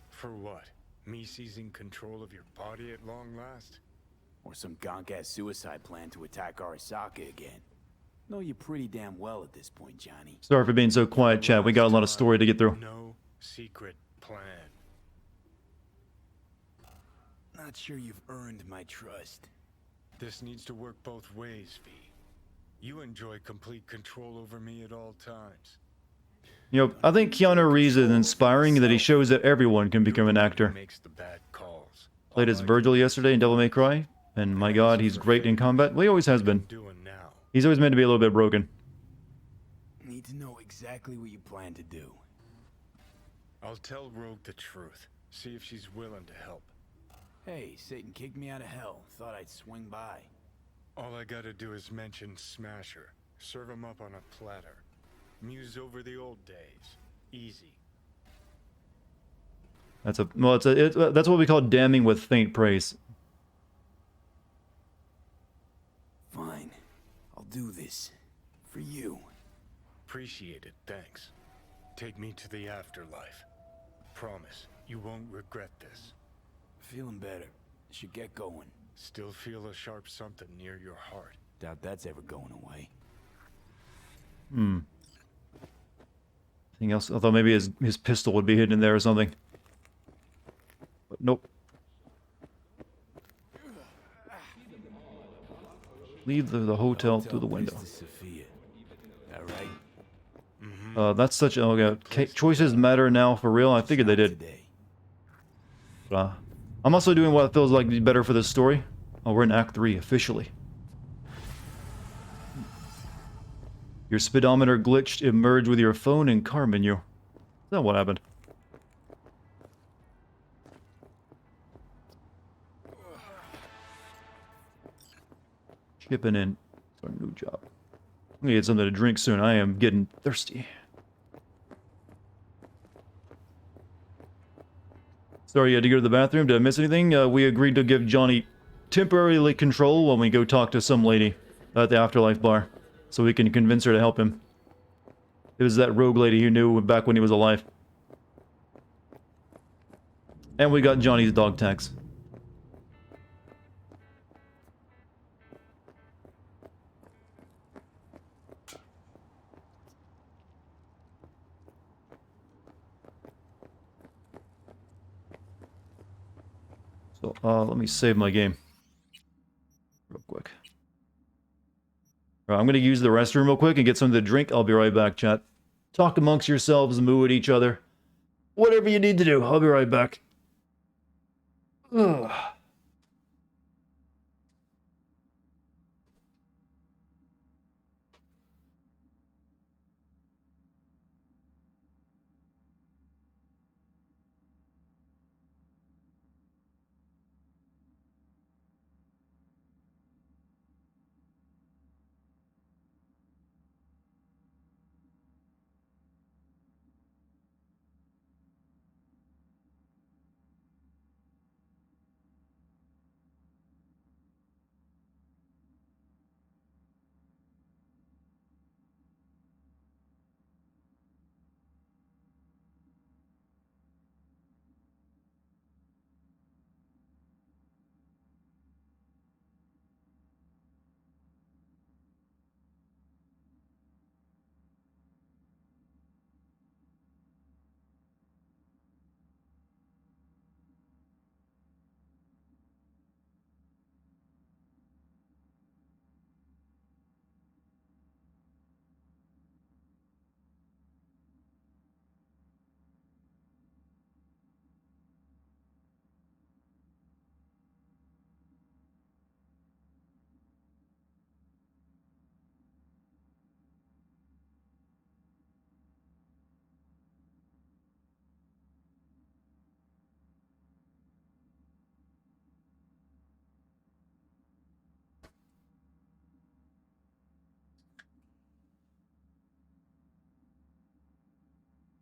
For what? Me seizing control of your body at long last? Or some gonk-ass suicide plan to attack Arasaka again. Know you pretty damn well at this point, Johnny. Sorry for being so quiet, chat. We got a lot of story to get through. No secret plan. Not sure you've earned my trust. This needs to work both ways, V. You enjoy complete control over me at all times. You know, I think Keanu Reeves is inspiring that he shows that everyone can become an actor. Makes the bad calls. Played as Virgil yesterday in Devil May Cry, and my god, he's great in combat. Well, he always has been. He's always meant to be a little bit broken. Need to know exactly what you plan to do. I'll tell Rogue the truth. See if she's willing to help. Hey, Satan kicked me out of hell. Thought I'd swing by. All I gotta do is mention Smasher. Serve him up on a platter. Muse over the old days. Easy. That's that's what we call damning with faint praise. Fine. I'll do this. For you. Appreciate it, thanks. Take me to the afterlife. Promise, you won't regret this. Feeling better. Should get going. Still feel a sharp something near your heart. Doubt that's ever going away. Anything else? I thought maybe his pistol would be hidden in there or something. But nope. Leave the hotel through the window. That's such a... Okay, choices matter now for real. I figured they did. But, I'm also doing what feels like better for this story. Oh, we're in Act 3, officially. Your speedometer glitched. It merged with your phone and car menu. Is that what happened? Chipping in. It's our new job. I'm gonna get something to drink soon. I am getting thirsty. Sorry you had to go to the bathroom. Did I miss anything? We agreed to give Johnny temporarily control when we go talk to some lady at the Afterlife bar, so we can convince her to help him. It was that rogue lady who knew back when he was alive. And we got Johnny's dog tags. So, let me save my game. Real quick. Alright, I'm gonna use the restroom real quick and get something to drink. I'll be right back, chat. Talk amongst yourselves, moo at each other. Whatever you need to do. I'll be right back. Ugh.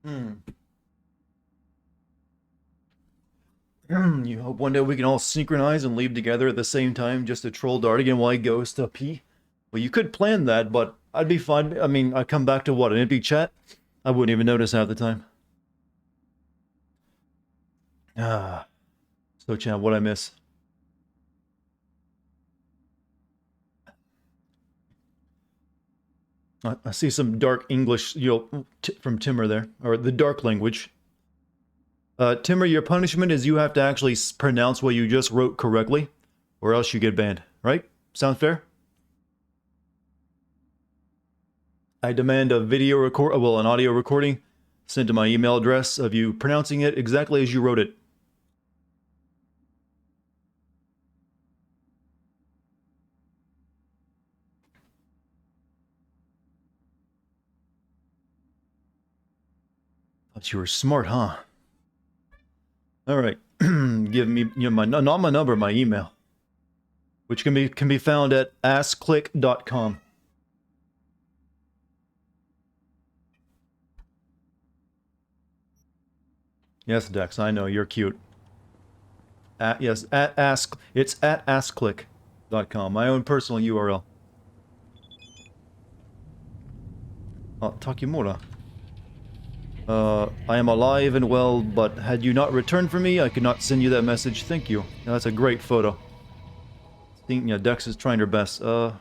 You hope one day we can all synchronize and leave together at the same time just to troll Dartigan while he goes to pee? Well, you could plan that, but I'd be fine. I mean, I'd come back to what, an empty chat? I wouldn't even notice half the time. Ah. So, chat, what'd I miss? I see some dark English, from Timur there, or the dark language. Timur, your punishment is you have to actually pronounce what you just wrote correctly, or else you get banned, right? Sound fair? I demand a video record, well, an audio recording sent to my email address of you pronouncing it exactly as you wrote it. Thought you were smart, huh? All right, give me my not my number, my email, which can be found at assclick.com. Yes, Dex, I know you're cute. It's at assclick.com, my own personal URL. Oh, Takimura. I am alive and well, but had you not returned for me, I could not send you that message. Thank you. Yeah, that's a great photo. Yeah, Dex is trying her best. Not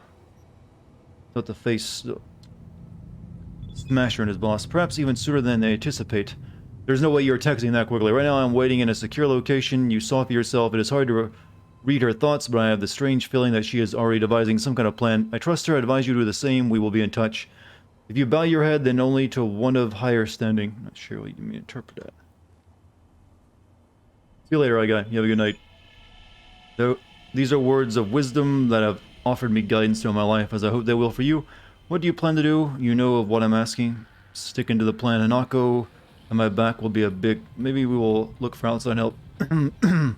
the face smasher and his boss. Perhaps even sooner than they anticipate. There's no way you're texting that quickly. Right now I'm waiting in a secure location. You saw for yourself. It is hard to read her thoughts, but I have the strange feeling that she is already devising some kind of plan. I trust her. I advise you to do the same. We will be in touch. If you bow your head, then only to one of higher standing. Not sure what you mean interpret that. See you later, guy. You have a good night. Though these are words of wisdom that have offered me guidance through my life, as I hope they will for you. What do you plan to do? You know of what I'm asking. Sticking to the plan and not go, and my back will be a big... Maybe we will look for outside help. Maybe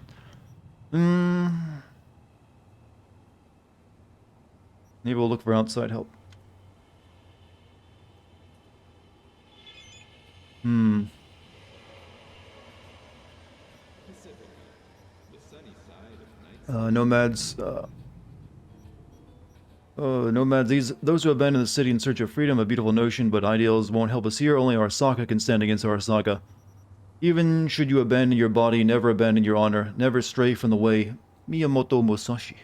we'll look for outside help. Nomads, those who abandon the city in search of freedom, a beautiful notion, but ideals won't help us here. Only Arasaka can stand against Arasaka. Even should you abandon your body, never abandon your honor. Never stray from the way. Miyamoto Musashi.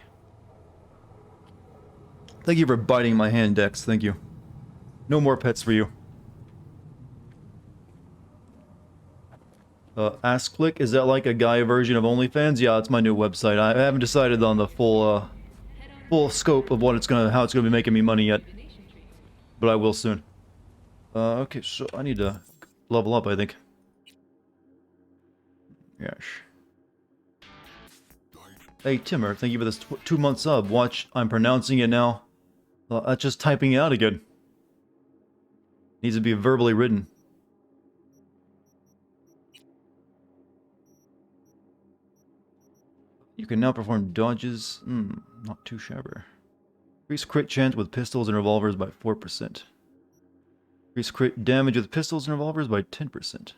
Thank you for biting my hand, Dex. Thank you. No more pets for you. AskClick, is that like a guy version of OnlyFans? Yeah, it's my new website. I haven't decided on the full scope of how it's gonna be making me money yet, but I will soon. Okay, so I need to level up, I think. Yes. Hey Timur, thank you for this 2-month sub. Watch, I'm pronouncing it now. That's just typing it out again. Needs to be verbally written. You can now perform dodges. Not too shabby. Increase crit chance with pistols and revolvers by 4%. Increase crit damage with pistols and revolvers by 10%.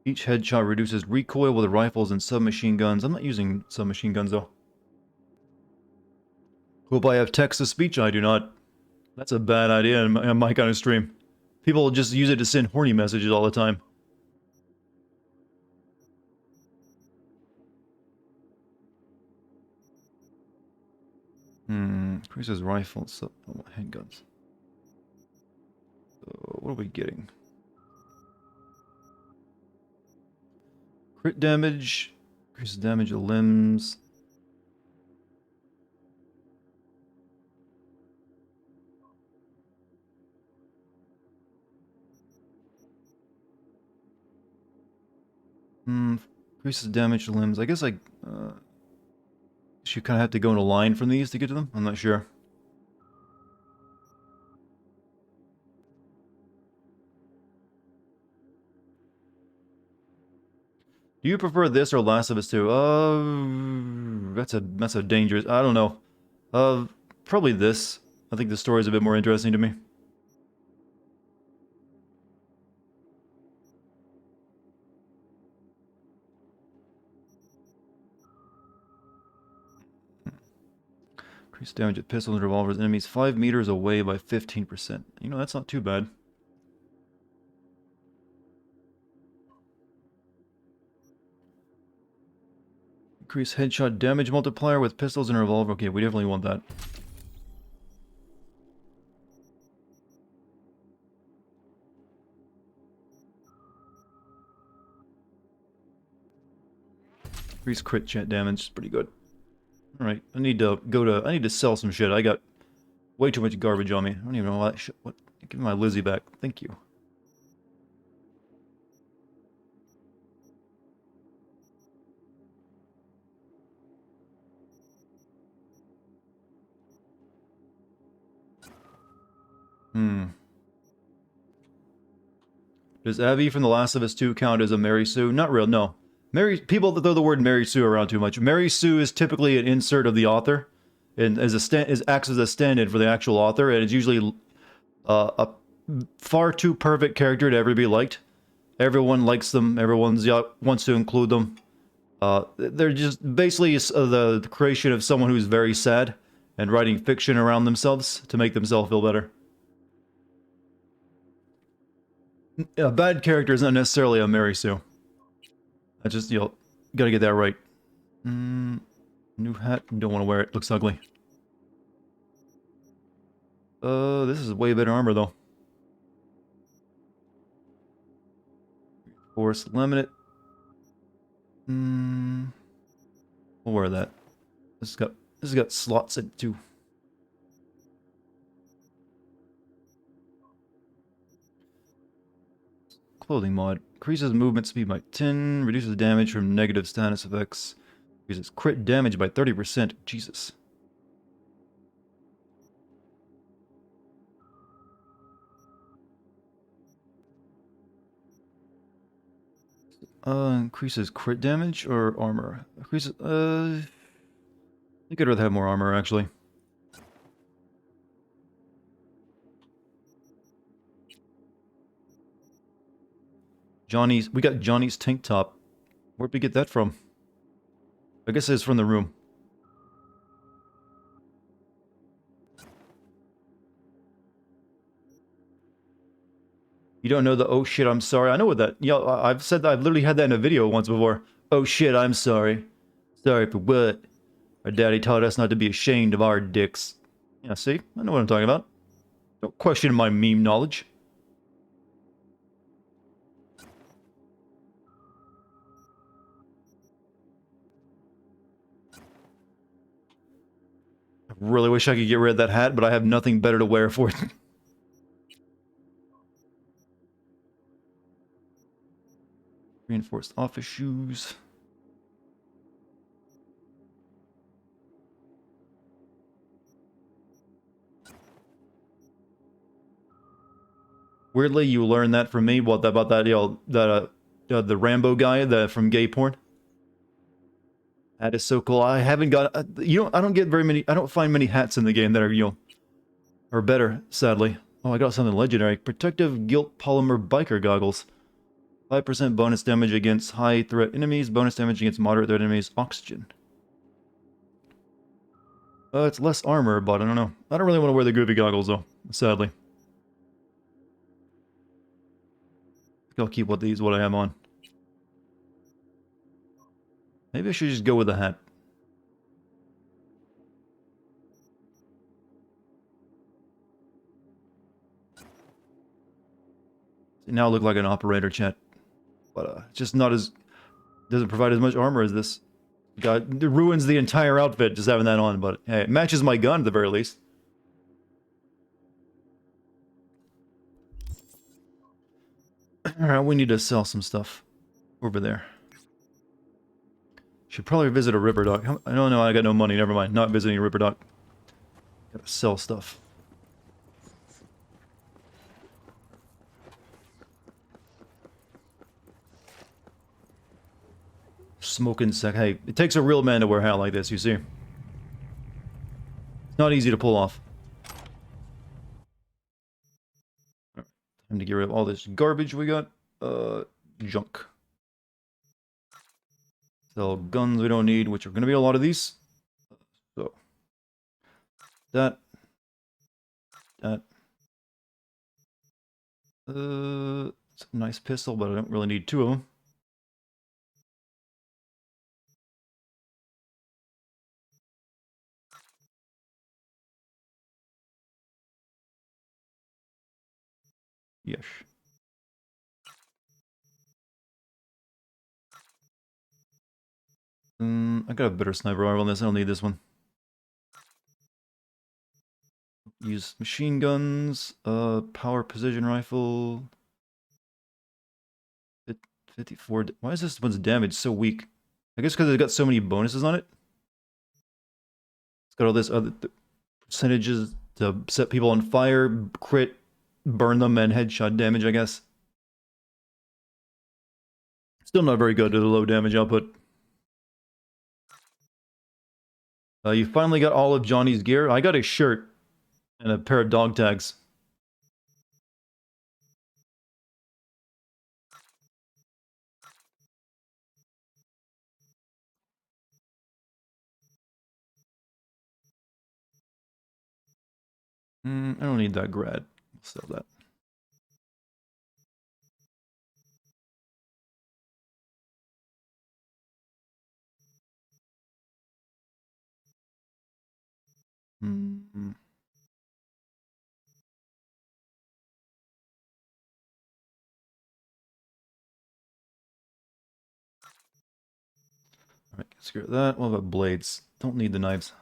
Each headshot reduces recoil with rifles and submachine guns. I'm not using submachine guns though. Hope I have text-to-speech. I do not. That's a bad idea in my kind of stream. People just use it to send horny messages all the time. Increases rifles, handguns. So, what are we getting? Crit damage. Increases damage to limbs. Increases damage to limbs. I guess I should kind of have to go in a line from these to get to them. I'm not sure. Do you prefer this or Last of Us 2? That's a dangerous. I don't know. Probably this. I think the story's a bit more interesting to me. Increase damage with pistols and revolvers. Enemies 5 meters away by 15%. You know, that's not too bad. Increase headshot damage multiplier with pistols and revolver. Okay, we definitely want that. Increase crit chat damage. Pretty good. Alright, I need to sell some shit. I got way too much garbage on me. I don't even know why that shit. What? Give me my Lizzie back. Thank you. Does Abby from The Last of Us 2 count as a Mary Sue? Not real, no. People that throw the word Mary Sue around too much. Mary Sue is typically an insert of the author, and acts as a stand-in for the actual author, and it's usually a far too perfect character to ever be liked. Everyone likes them. Everyone wants to include them. They're just basically the creation of someone who's very sad and writing fiction around themselves to make themselves feel better. A bad character is not necessarily a Mary Sue. I just, gotta get that right. New hat. Don't want to wear it. Looks ugly. This is way better armor, though. Force laminate. We'll wear that. This has got slots in it, too. Clothing mod. Increases movement speed by 10. Reduces damage from negative status effects. Increases crit damage by 30%. Jesus. Increases crit damage or armor? Increases, I think I'd rather have more armor, actually. We got Johnny's tank top. Where'd we get that from? I guess it's from the room. You don't know the oh shit, I'm sorry. I know what that. I've said that. I've literally had that in a video once before. Oh shit, I'm sorry. Sorry for what? Our daddy taught us not to be ashamed of our dicks. Yeah, see? I know what I'm talking about. Don't question my meme knowledge. I really wish I could get rid of that hat, but I have nothing better to wear for it. Reinforced office shoes. Weirdly, you learned that from me. What about that? The Rambo guy, from gay porn. That is so cool. I haven't got. I don't get very many. I don't find many hats in the game that are are better. Sadly. Oh, I got something legendary. Protective Gilt Polymer Biker Goggles. 5% bonus damage against high threat enemies. Bonus damage against moderate threat enemies. Oxygen. It's less armor, but I don't know. I don't really want to wear the goofy goggles though. Sadly. I'll keep what I have on. Maybe I should just go with the hat. Now I look like an operator, chat. But just not as... doesn't provide as much armor as this. God, it ruins the entire outfit just having that on, but hey, it matches my gun at the very least. Alright, we need to sell some stuff over there. Should probably visit a river dock. I don't know, I got no money, never mind. Not visiting a river dock. Gotta sell stuff. smoking sec. Hey, it takes a real man to wear a hat like this, you see. It's not easy to pull off. Time to get rid of all this garbage we got. Junk. Sell guns we don't need, which are going to be a lot of these. So, that. It's a nice pistol, but I don't really need two of them. Yes. I got a better sniper rifle on this. I don't need this one. Use machine guns, power precision rifle. 54. Why is this one's damage so weak? I guess because it's got so many bonuses on it. It's got all this other percentages to set people on fire, crit, burn them, and headshot damage, I guess. Still not very good to the low damage output. You finally got all of Johnny's gear. I got a shirt and a pair of dog tags. I don't need that grad. I'll sell that. Alright, screw that. What about blades? Don't need the knives.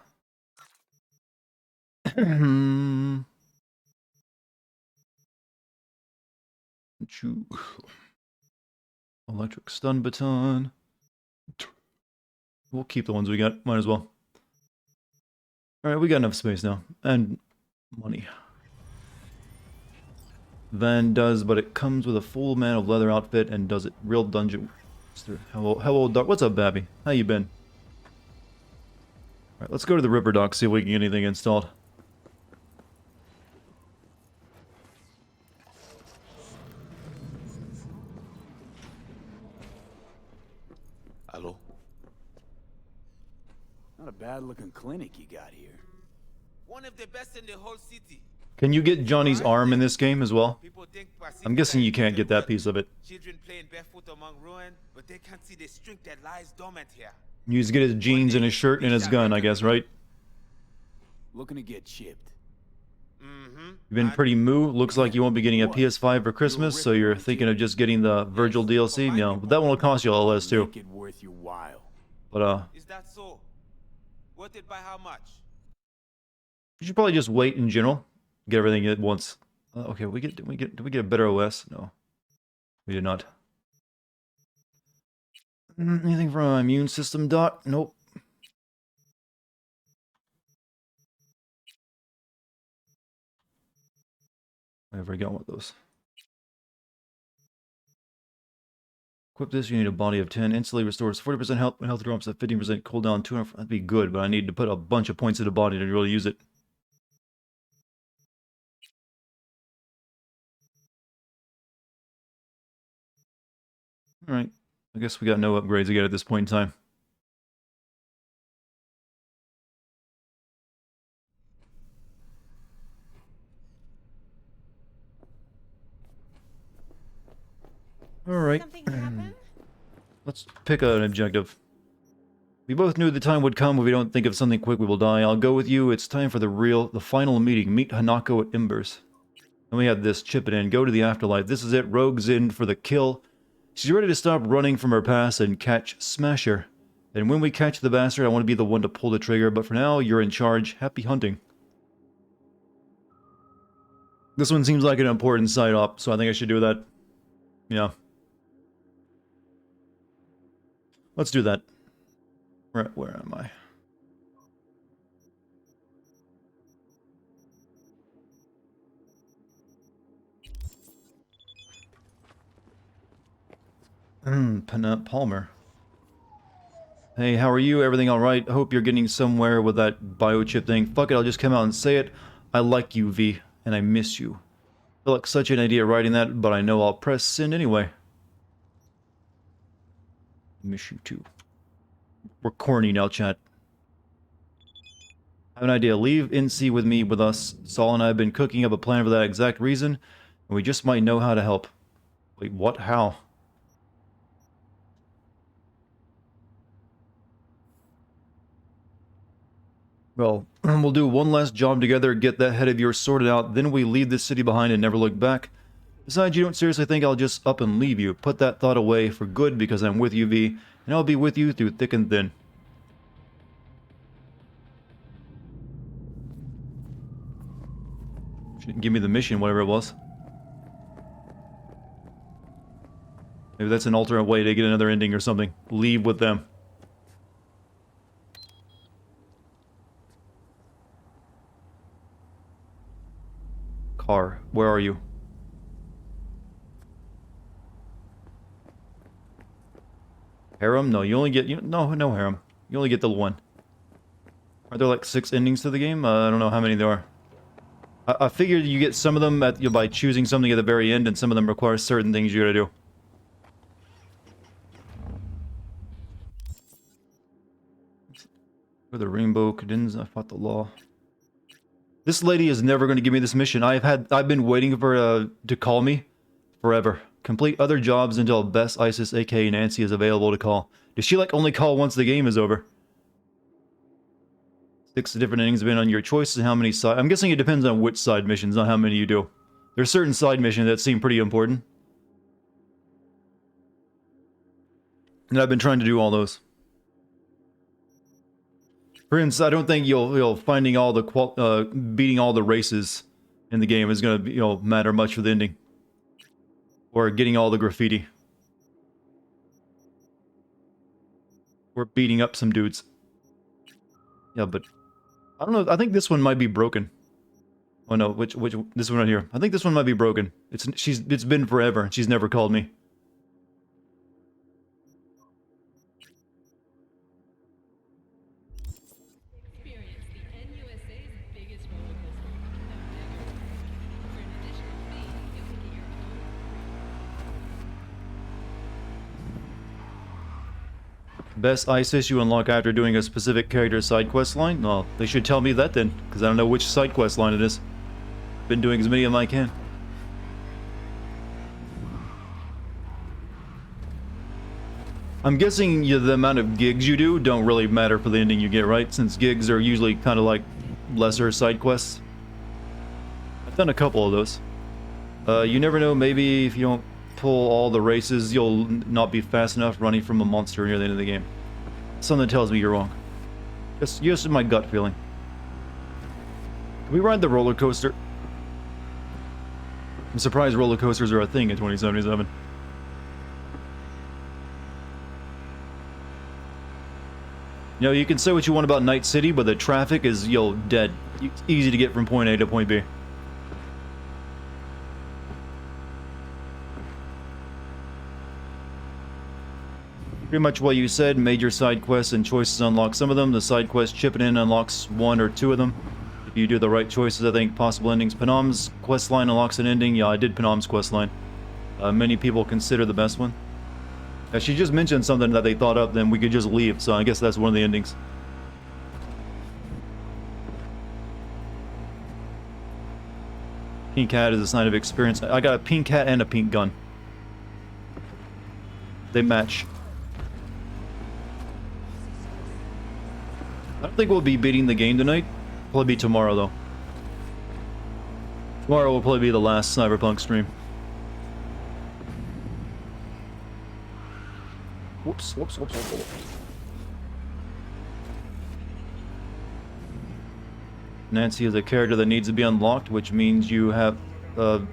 Electric stun baton. We'll keep the ones we got. Might as well. Alright, we got enough space now. And money. Van does, but it comes with a full man of leather outfit and does it real dungeon. Hello, Doc. What's up, Babby? How you been? Alright, let's go to the river dock, see if we can get anything installed. Hello? Not a bad-looking clinic you got here. One of the best in the whole city. Can you get Johnny's arm in this game as well? I'm guessing you can't get that piece of it. Children playing barefoot among ruin, but they can't see the strength that lies dormant here. You just get his jeans and his shirt and his gun, I guess, right? Looking to get chipped. You've been pretty moo. Looks like you won't be getting a PS5 for Christmas, so you're thinking of just getting the Virgil DLC. You know, but that one will cost you a lot less too. Make it worth your while. But Is that so? Worth it by how much? you should probably just wait in general. Get everything at once. Okay, did we get a better OS? No, we did not. Anything from my immune system, Doc? Nope. I never got one of those. Equip this, you need a body of 10. Instantly restores 40% health when health drops at 15% cooldown. 200. That'd be good, but I need to put a bunch of points in the body to really use it. Alright. I guess we got no upgrades again at this point in time. Alright. Let's pick an objective. We both knew the time would come when we don't think of something quick we will die. I'll go with you. It's time for the final meeting. Meet Hanako at Embers. And we have this, chip it in, go to the afterlife. This is it, Rogue's in for the kill. She's ready to stop running from her past and catch Smasher. And when we catch the bastard, I want to be the one to pull the trigger, but for now, you're in charge. Happy hunting. This one seems like an important side op, so I think I should do that. Yeah. Let's do that. Where am I? Palmer. Hey, how are you? Everything alright? Hope you're getting somewhere with that biochip thing. Fuck it, I'll just come out and say it. I like you, V, and I miss you. I feel like such an idiot writing that, but I know I'll press send anyway. Miss you too. We're corny now, chat. I have an idea. Leave NC with me with us. Saul and I have been cooking up a plan for that exact reason, and we just might know how to help. Wait, what? How? Well, we'll do one last job together, get that head of yours sorted out, then we leave this city behind and never look back. Besides, you don't seriously think I'll just up and leave you. Put that thought away for good because I'm with you, V, and I'll be with you through thick and thin. She didn't give me the mission, whatever it was. Maybe that's an alternate way to get another ending or something. Leave with them. Car, where are you? Harem? No, you only get... no harem. You only get the one. Are there like 6 endings to the game? I don't know how many there are. I figured you get some of them by choosing something at the very end, and some of them require certain things you gotta do. For the rainbow cadence, I fought the law. This lady is never going to give me this mission. I've been waiting for her to call me forever. Complete other jobs until Best Isis aka Nancy is available to call. Does she like only call once the game is over? 6 different endings depend on your choices and how many side... I'm guessing it depends on which side missions, not how many you do. There's certain side missions that seem pretty important. And I've been trying to do all those. For instance, I don't think finding all the beating all the races in the game is going to matter much for the ending, or getting all the graffiti, or beating up some dudes. Yeah, but I don't know. I think this one might be broken. Oh no, which this one right here? I think this one might be broken. It's been forever and she's never called me. Best ISIS you unlock after doing a specific character side quest line? Well, they should tell me that then, because I don't know which side quest line it is. Been doing as many of them I can. I'm guessing the amount of gigs you do don't really matter for the ending you get, right? Since gigs are usually kind of like lesser side quests. I've done a couple of those. You never know, maybe if you don't pull all the races, you'll not be fast enough running from a monster near the end of the game. Something tells me you're wrong. Just my gut feeling. Can we ride the roller coaster? I'm surprised roller coasters are a thing in 2077. You know, you can say what you want about Night City, but the traffic is, dead. It's easy to get from point A to point B. Pretty much what you said, major side quests and choices unlock some of them. The side quest chipping in unlocks 1 or 2 of them. If you do the right choices, I think possible endings. Panam's quest line unlocks an ending. Yeah, I did Panam's quest line. Many people consider the best one. She just mentioned something that they thought up, then we could just leave, so I guess that's one of the endings. Pink hat is a sign of experience. I got a pink hat and a pink gun. They match. I don't think we'll be beating the game tonight. Probably be tomorrow, though. Tomorrow will probably be the last Cyberpunk stream. Whoops. Nancy is a character that needs to be unlocked, which means you have, some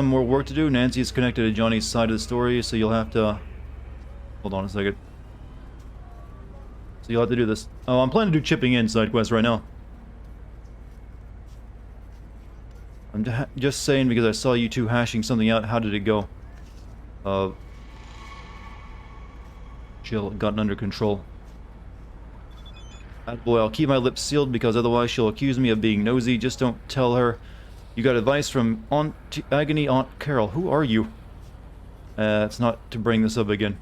more work to do. Nancy is connected to Johnny's side of the story, so you'll have to... Hold on a second. So you'll have to do this. Oh, I'm planning to do chipping in side quests right now. I'm just saying because I saw you two hashing something out. How did it go? Jill gotten under control. Boy, I'll keep my lips sealed because otherwise she'll accuse me of being nosy. Just don't tell her. You got advice from Aunt Agony Aunt Carol. Who are you? It's not to bring this up again.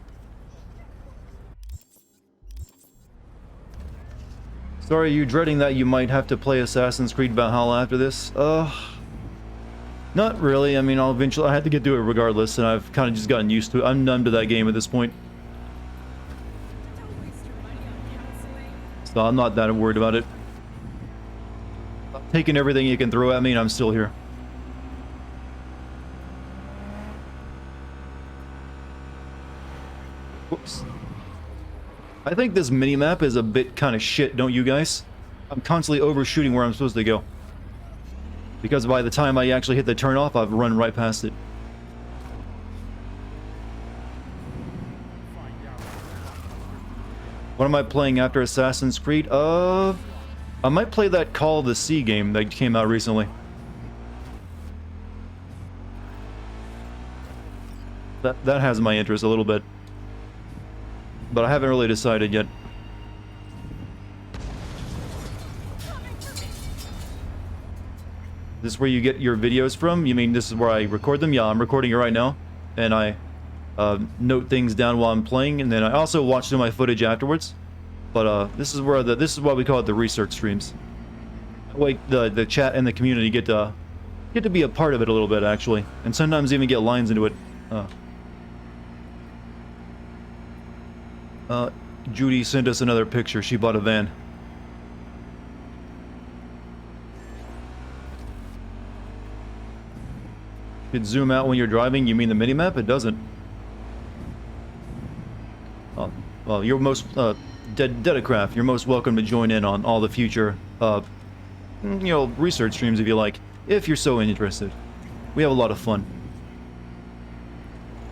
Sorry, you dreading that you might have to play Assassin's Creed Valhalla after this? Not really. I mean, I have to get through it regardless, and I've kind of just gotten used to it. I'm numb to that game at this point. So I'm not that worried about it. Taking everything you can throw at me and I'm still here. Whoops. I think this minimap is a bit kind of shit, don't you guys? I'm constantly overshooting where I'm supposed to go. Because by the time I actually hit the turnoff, I've run right past it. What am I playing after Assassin's Creed? I might play that Call of the Sea game that came out recently. That has my interest a little bit. But I haven't really decided yet. This is where you get your videos from? You mean this is where I record them? Yeah, I'm recording it right now. And I note things down while I'm playing, and then I also watch through my footage afterwards. But this is where this is why we call it the research streams. That way the chat and the community get to be a part of it a little bit, actually, and sometimes even get lines into it. Judy sent us another picture. She bought a van. Should zoom out when you're driving. You mean the minimap? It doesn't. Well, you're most Dedicraft. You're most welcome to join in on all the future, research streams if you like, if you're so interested. We have a lot of fun.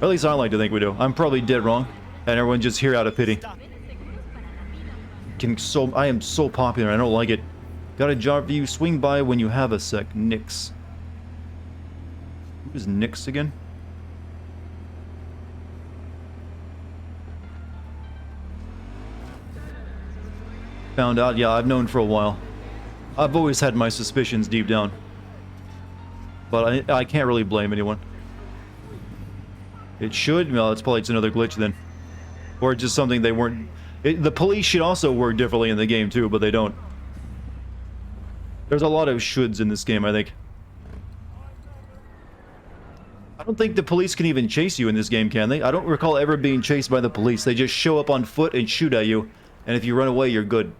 Or at least I like to think we do. I'm probably dead wrong, and everyone just here out of pity. I am so popular. I don't like it. Got a job for you. Swing by when you have a sec. Nix. Who is Nix again? Found out, yeah, I've known for a while. I've always had my suspicions deep down. But I can't really blame anyone. It should? Well, it's probably just another glitch then. Or just something they weren't... the police should also work differently in the game too, but they don't. There's a lot of shoulds in this game, I think. I don't think the police can even chase you in this game, can they? I don't recall ever being chased by the police. They just show up on foot and shoot at you, and if you run away, you're good.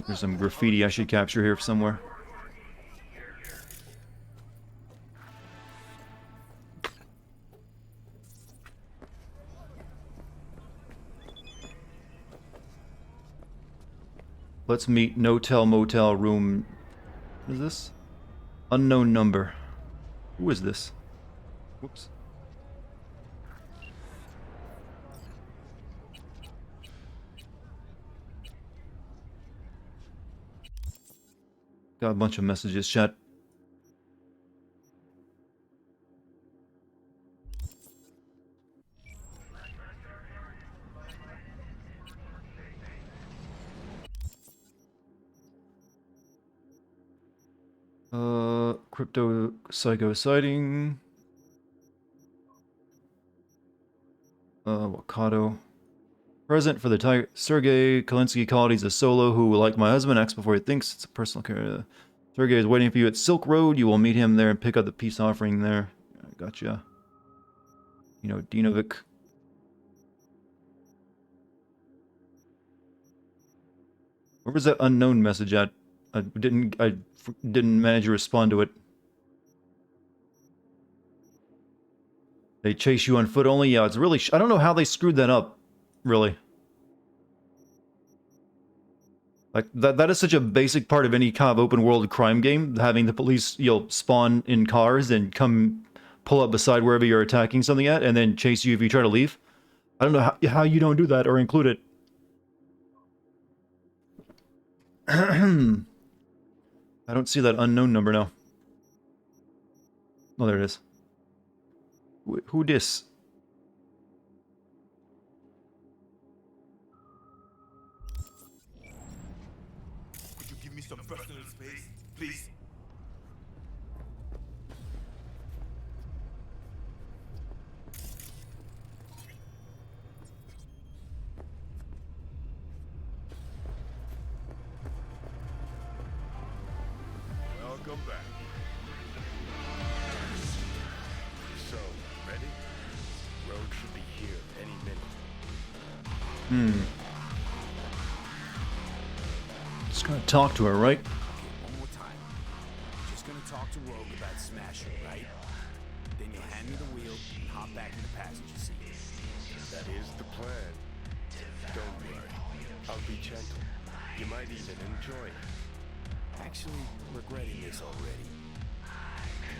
There's some graffiti I should capture here somewhere. Let's meet No-Tell Motel room. What is this? Unknown number. Who is this? Whoops. Got a bunch of messages, chat. Crypto psycho sighting. Wakado. Present for the tiger. Sergei Kalinsky called. He's a solo who, like my husband, acts before he thinks. It's a personal care. Sergei is waiting for you at Silk Road. You will meet him there and pick up the peace offering there. Gotcha. You know, Dinovic. Where was that unknown message at? I didn't manage to respond to it. They chase you on foot only? Yeah, it's really... I don't know how they screwed that up, really. Like, that is such a basic part of any kind of open-world crime game, having the police, spawn in cars and come pull up beside wherever you're attacking something at, and then chase you if you try to leave. I don't know how you don't do that or include it. I don't see that unknown number now. Oh, there it is. Who dis? Could you give me some personal space, please? Welcome back. So, ready? Road should be here any minute. Just gonna talk to her, right? Okay, one more time. Just gonna talk to Rogue about Smasher, right? Then you'll hand me the wheel and hop back in the passenger seat. That is the plan. Don't worry. I'll be gentle. You might even enjoy it. Actually, regretting this already.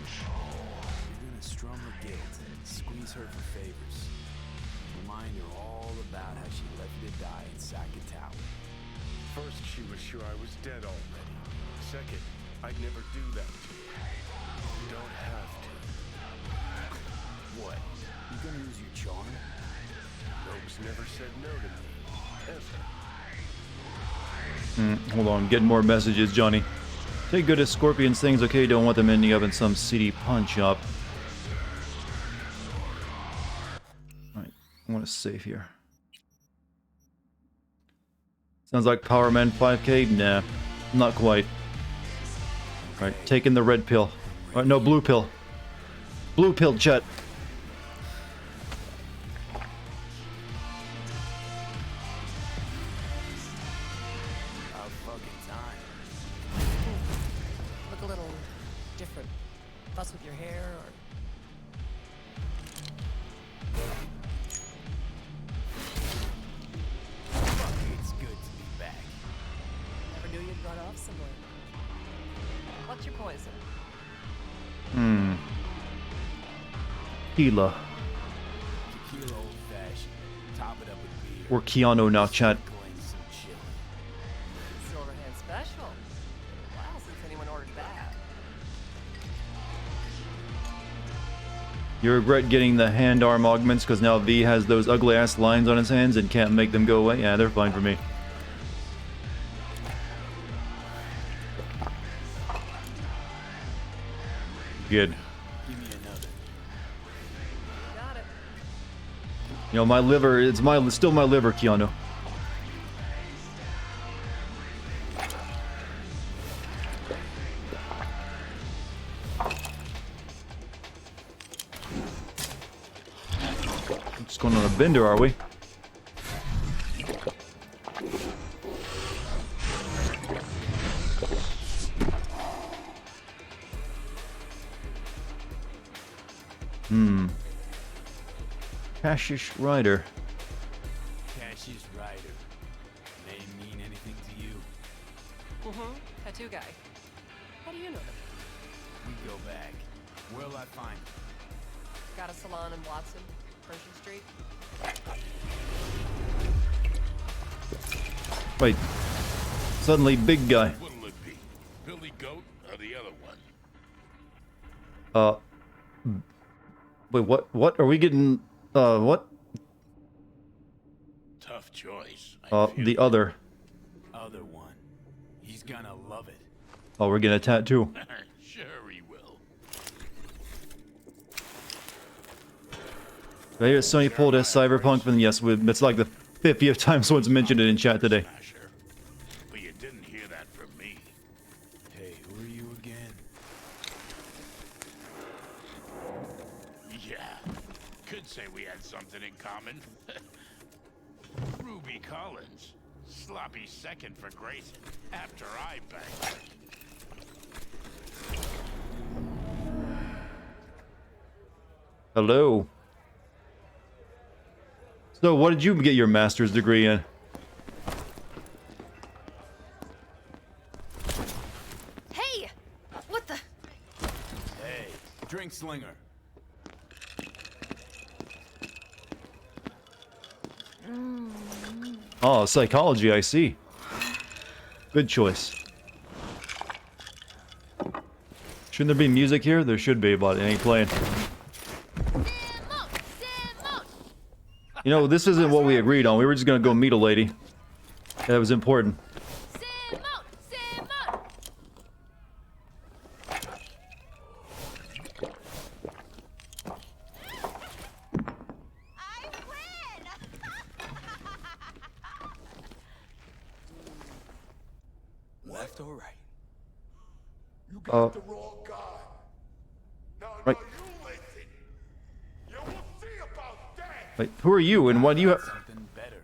You're gonna strum her guilt and squeeze her for favors. Remind her all about how she left you to die in Saka Tower. First, she was sure I was dead already. Second, I'd never do that to you. You don't have to. What? You gonna use your charm? Rogue's never said no to me. Ever. Hold on, getting more messages, Johnny. Take good as Scorpion's things, okay? Don't want them ending up in some seedy pawn shop. Alright, I want to save here. Sounds like Power Man 5K? Nah, not quite. Alright, taking the red pill. No, blue pill. Blue pill, chat. Look a little different. Fuss with your hair, or... It's good to be back. Never knew you'd run off somewhere. What's your poison? Tequila. Tequila old fashioned. Top it up with beer. Or Keanu now, chat. Some chili. Silverhand special. Been a while since anyone ordered that. You regret getting the hand-arm augments because now V has those ugly-ass lines on his hands and can't make them go away? Yeah, they're fine for me. Good. Give me another. Got it. You know, my liver, it's still my liver, Keanu. Just going on a bender, are we? Cassius Rider. Cassius Rider. Name mean anything to you? Tattoo guy. How do you know them? We go back. Where'll I find him? Got a salon in Watson, Pershing Street. Wait. Suddenly, big guy. What'll it be? Billy Goat or the other one? Wait, what? Are we getting, what? Tough choice. The other. Other one. He's gonna love it. Oh, we're getting a tattoo. Sure he will. Right here, Sony pulled a Cyberpunk, and yes, it's like the 50th time someone's mentioned it in chat today. But you didn't hear that from me. Hey, who are you again? Yeah. Could say we had something in common. Ruby Collins. Sloppy second for Grayson. After I banged. Hello. So, what did you get your master's degree in? Hey! What the? Hey, drink slinger. Oh, psychology, I see. Good choice. Shouldn't there be music here? There should be, but it ain't playing. You know, this isn't what we agreed on. We were just gonna go meet a lady. That was important. Left or right? You got the wrong guy. Right. You listen. You will see about that. Wait, who are you and why do you have... Something better.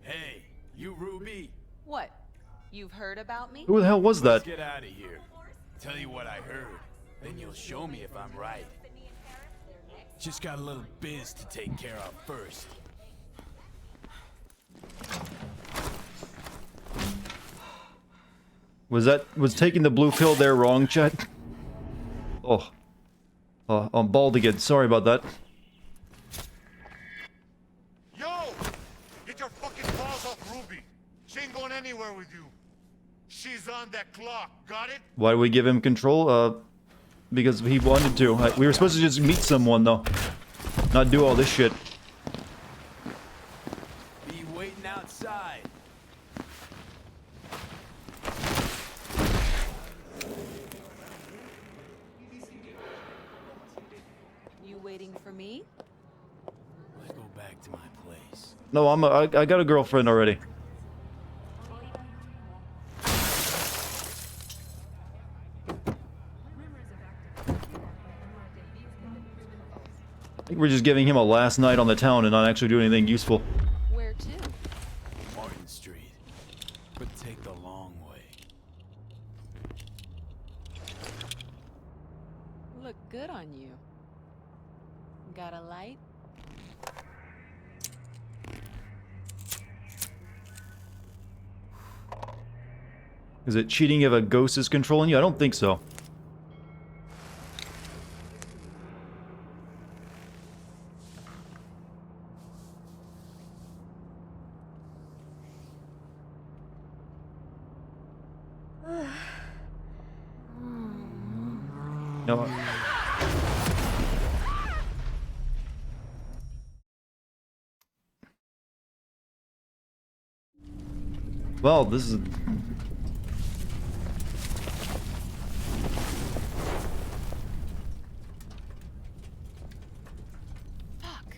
Hey, you Ruby. What? You've heard about me? Who the hell was that? Let's get out of here. Tell you what I heard. Then you'll show me if I'm right. Just got a little biz to take care of first. Was taking the blue pill there wrong, chat? Oh. I'm bald again. Sorry about that. Yo! Get your fucking paws off Ruby. She ain't going anywhere with you. She's on that clock. Got it? Why do we give him control? Because he wanted to. We were supposed to just meet someone, though. Not do all this shit. Be waiting outside. You waiting for me? Let's go back to my place. No, I got a girlfriend already. I think we're just giving him a last night on the town and not actually doing anything useful. Where to? Martin Street. But take the long way. Look good on you. Got a light? Is it cheating if a ghost is controlling you? I don't think so. No. Well, this is... Fuck.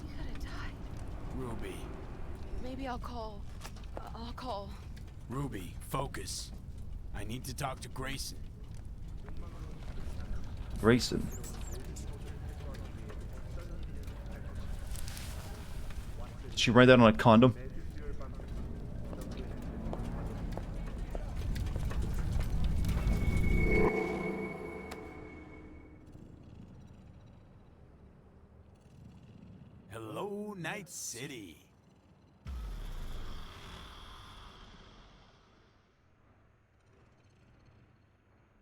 You could have died. Ruby. Maybe I'll call. I'll call. Ruby, focus. I need to talk to Grayson. Grayson. Did she write that on a condom? Hello, Night City.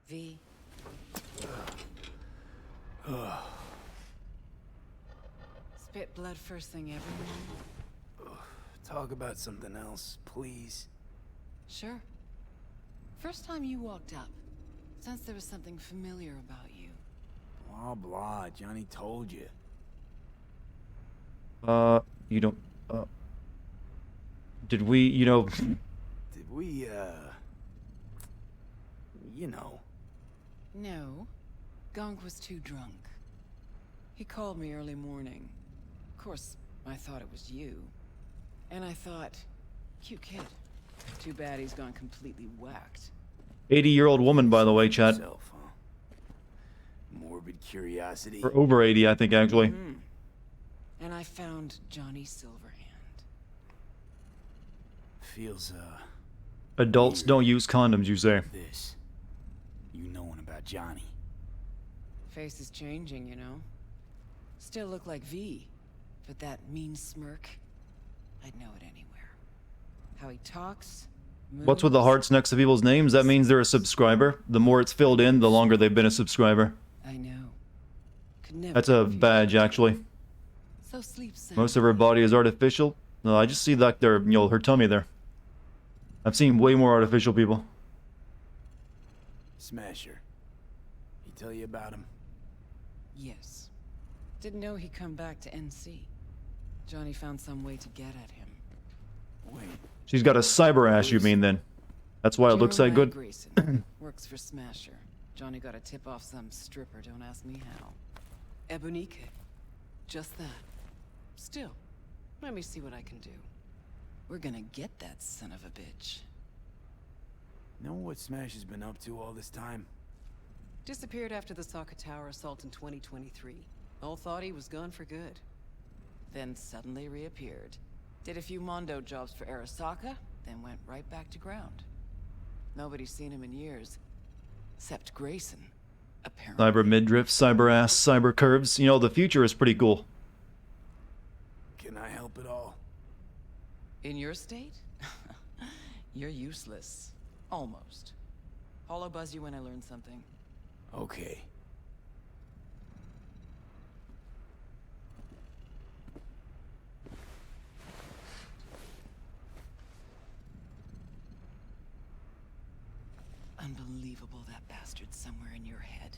V. Spit blood first thing every morning? Talk about something else, please. Sure. First time you walked up, sensed there was something familiar about you. Blah, blah. Johnny told you. You don't, did we, you know... Did we, you know. No. Gonk was too drunk. He called me early morning. Of course, I thought it was you. And I thought, cute kid. Too bad he's gone completely whacked. 80-year-old woman, by the way, chat. Self, huh? Morbid curiosity. Or over 80, I think, actually. Mm. And I found Johnny Silverhand. Feels, Adults don't use condoms, you say. This. You knowing about Johnny. Face is changing, you know. Still look like V, but that mean smirk, I'd know it anywhere. How he talks, moves. What's with the hearts next to people's names? That means they're a subscriber. The more it's filled in, the longer they've been a subscriber. I know. Could never That's a badge, actually. So sleep sound. Most of her body is artificial. No, I just see like their, you know, her tummy there. I've seen way more artificial people. Smasher. He tell you about him? Yes. Didn't know he'd come back to NC. Johnny found some way to get at him. Wait. She's got a cyber ass, you mean, then? That's why it looks that good? Grayson. Works for Smasher. Johnny got a tip off some stripper, don't ask me how. Ebonique. Just that. Still, let me see what I can do. We're gonna get that son of a bitch. Know what Smash has been up to all this time? Disappeared after the Sokka Tower assault in 2023. All thought he was gone for good. Then suddenly reappeared. Did a few Mondo jobs for Arasaka, then went right back to ground. Nobody's seen him in years. Except Grayson, apparently. Cyber midriff, cyber ass, cyber curves. You know, the future is pretty cool. Can I help at all? In your state? You're useless. Almost. I'll buzz you when I learn something. Okay. Unbelievable that bastard's somewhere in your head.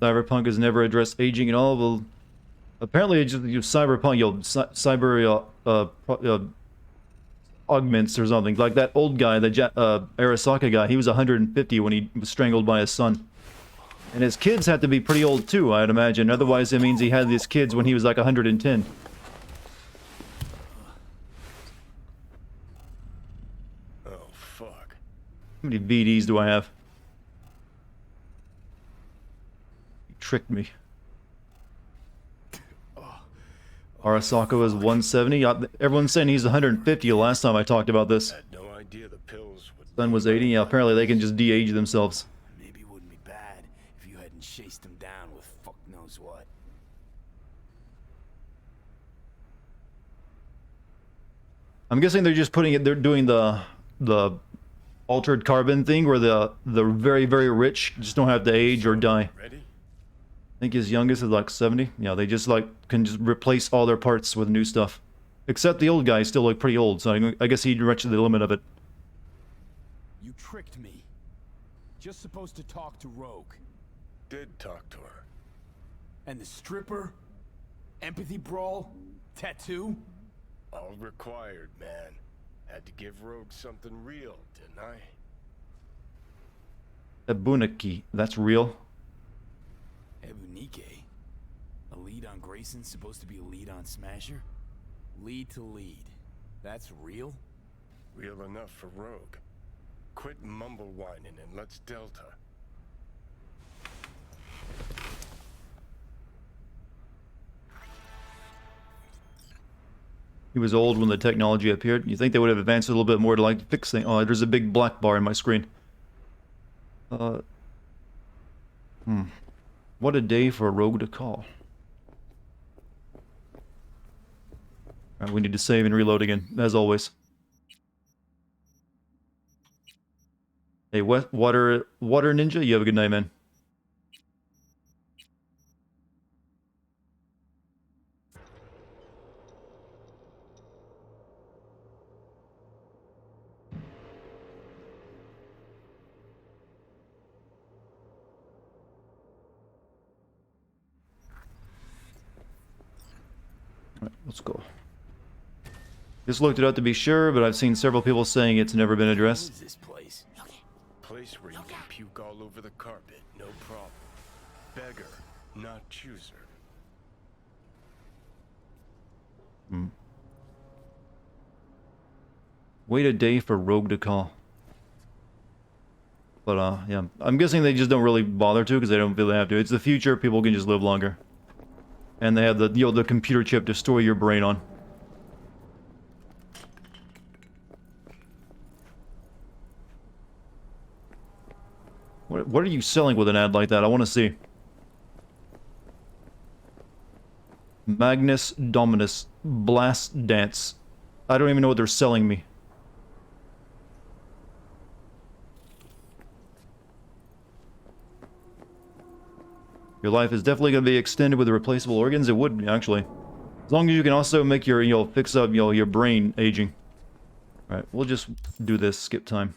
Cyberpunk has never addressed aging at all. Well, apparently, it's just Cyberpunk, cyber augments or something. Like that old guy, the Arasaka guy, he was 150 when he was strangled by his son. And his kids had to be pretty old too, I'd imagine. Otherwise, it means he had these kids when he was like 110. Oh, fuck. How many VDs do I have? You tricked me. Arasaka was 170. Everyone's saying he's 150 the last time I talked about this. Had no idea the pills would... Son was 80. Yeah, apparently they can just de-age themselves. Maybe it wouldn't be bad if you hadn't chased him down with fuck knows what. I'm guessing they're just putting it. They're doing the altered carbon thing, where the very rich just don't have to age or die. Ready? I think his youngest is like 70. Yeah, they just like can just replace all their parts with new stuff. Except the old guy still look pretty old, so I guess he reached the limit of it. You tricked me. Just supposed to talk to Rogue. Did talk to her. And the stripper? Empathy brawl? Tattoo? All required, man. Had to give Rogue something real, didn't I? Ebuniki, that's real. Ebunike? A lead on Grayson supposed to be a lead on Smasher? Lead to lead. That's real? Real enough for Rogue. Quit mumble whining and let's Delta. He was old when the technology appeared. You think they would have advanced a little bit more to like fix things? Oh, there's a big black bar in my screen. What a day for a Rogue to call. Alright, we need to save and reload again, as always. Hey, Water Ninja, you have a good night, man. Let's go. Just looked it up to be sure, but I've seen several people saying it's never been addressed. What is this place? Place where you can puke all over the carpet, no problem. Beggar, not chooser. Wait a day for Rogue to call. But yeah, I'm guessing they just don't really bother to because they don't feel they have to. It's the future; people can just live longer, and they have the the computer chip to store your brain on. What are you selling with an ad like that? I want to see. Magnus Dominus Blast Dance. I don't even know what they're selling me. Your life is definitely going to be extended with the replaceable organs. It would, actually. As long as you can also make your, fix up, your brain aging. Alright, we'll just do this, skip time.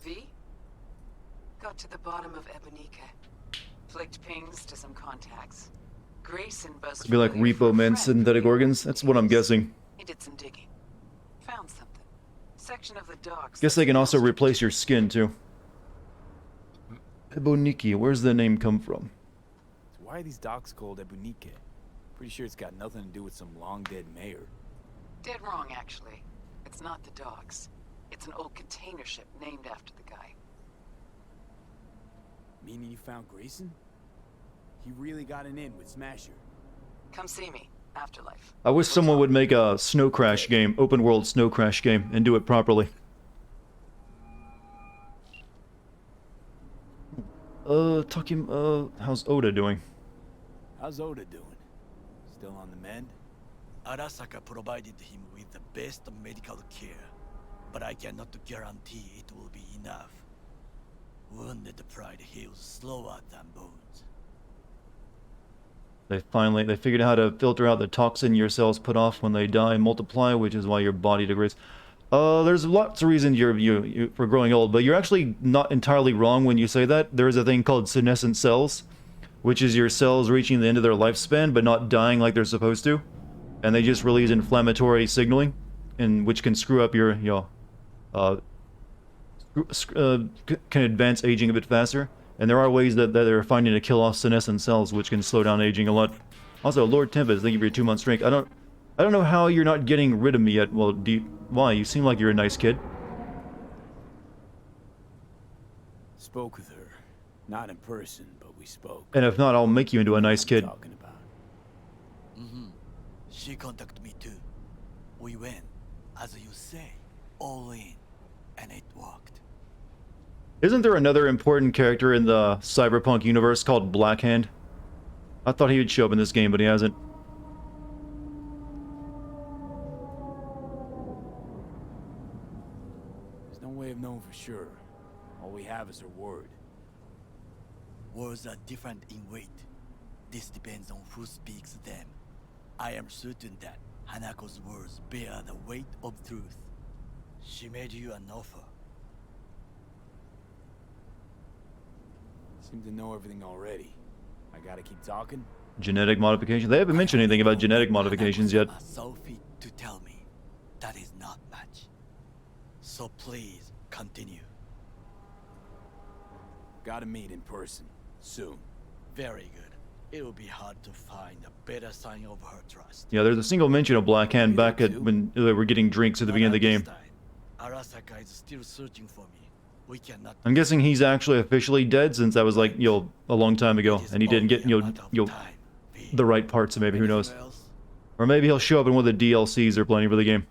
V? Got to the bottom of Ebonica. Flicked pings to some contacts. Grayson buzzed. Could be like Repo Man synthetic organs. That's what I'm guessing. He did some digging. Found something. Section of the docks. Guess they can also replace your skin, too. Eboniki, where's the name come from? So why are these docks called Ebunike? Pretty sure it's got nothing to do with some long-dead mayor. Dead wrong, actually. It's not the docks. It's an old container ship named after the guy. Meaning you found Grayson? He really got an in with Smasher. Come see me. Afterlife. I wish someone would make a Snow Crash game, open world Snow Crash game, and do it properly. How's Oda doing? How's Oda doing? Still on the mend? Arasaka provided him with the best medical care, but I cannot guarantee it will be enough. Wounded pride heals slower than bones. They figured out how to filter out the toxin your cells put off when they die and multiply, which is why your body degrades. There's lots of reasons you for growing old, but you're actually not entirely wrong when you say that. There is a thing called senescent cells, which is your cells reaching the end of their lifespan but not dying like they're supposed to, and they just release inflammatory signaling, which can screw up your can advance aging a bit faster. And there are ways that they're finding to kill off senescent cells, which can slow down aging a lot. Also, Lord Tempest, thank you for your 2-month streak. I don't know how you're not getting rid of me yet. Well, why? You seem like you're a nice kid. Spoke with her. Not in person, but we spoke. And if not, I'll make you into a nice kid. She contacted me too. We went, as you say, all in, and it worked. Isn't there another important character in the Cyberpunk universe called Blackhand? I thought he would show up in this game, but he hasn't. There's no way of knowing for sure. All we have is her word. Words are different in weight. This depends on who speaks them. I am certain that Hanako's words bear the weight of truth. She made you an offer. Seem to know everything already. I gotta keep talking? Genetic modification? They haven't mentioned anything about genetic modifications yet. So fit to tell me that is not much. So please continue. Gotta meet in person soon. Very good. It will be hard to find a better sign of her trust. Yeah, there's a single mention of Blackhand back at when they were getting drinks at the beginning of the game. Arasaka is still searching for me. We cannot. I'm guessing he's actually officially dead since that was like, a long time ago, and he didn't get, the right parts, maybe, who knows. Or maybe he'll show up in one of the DLCs they're planning for the game.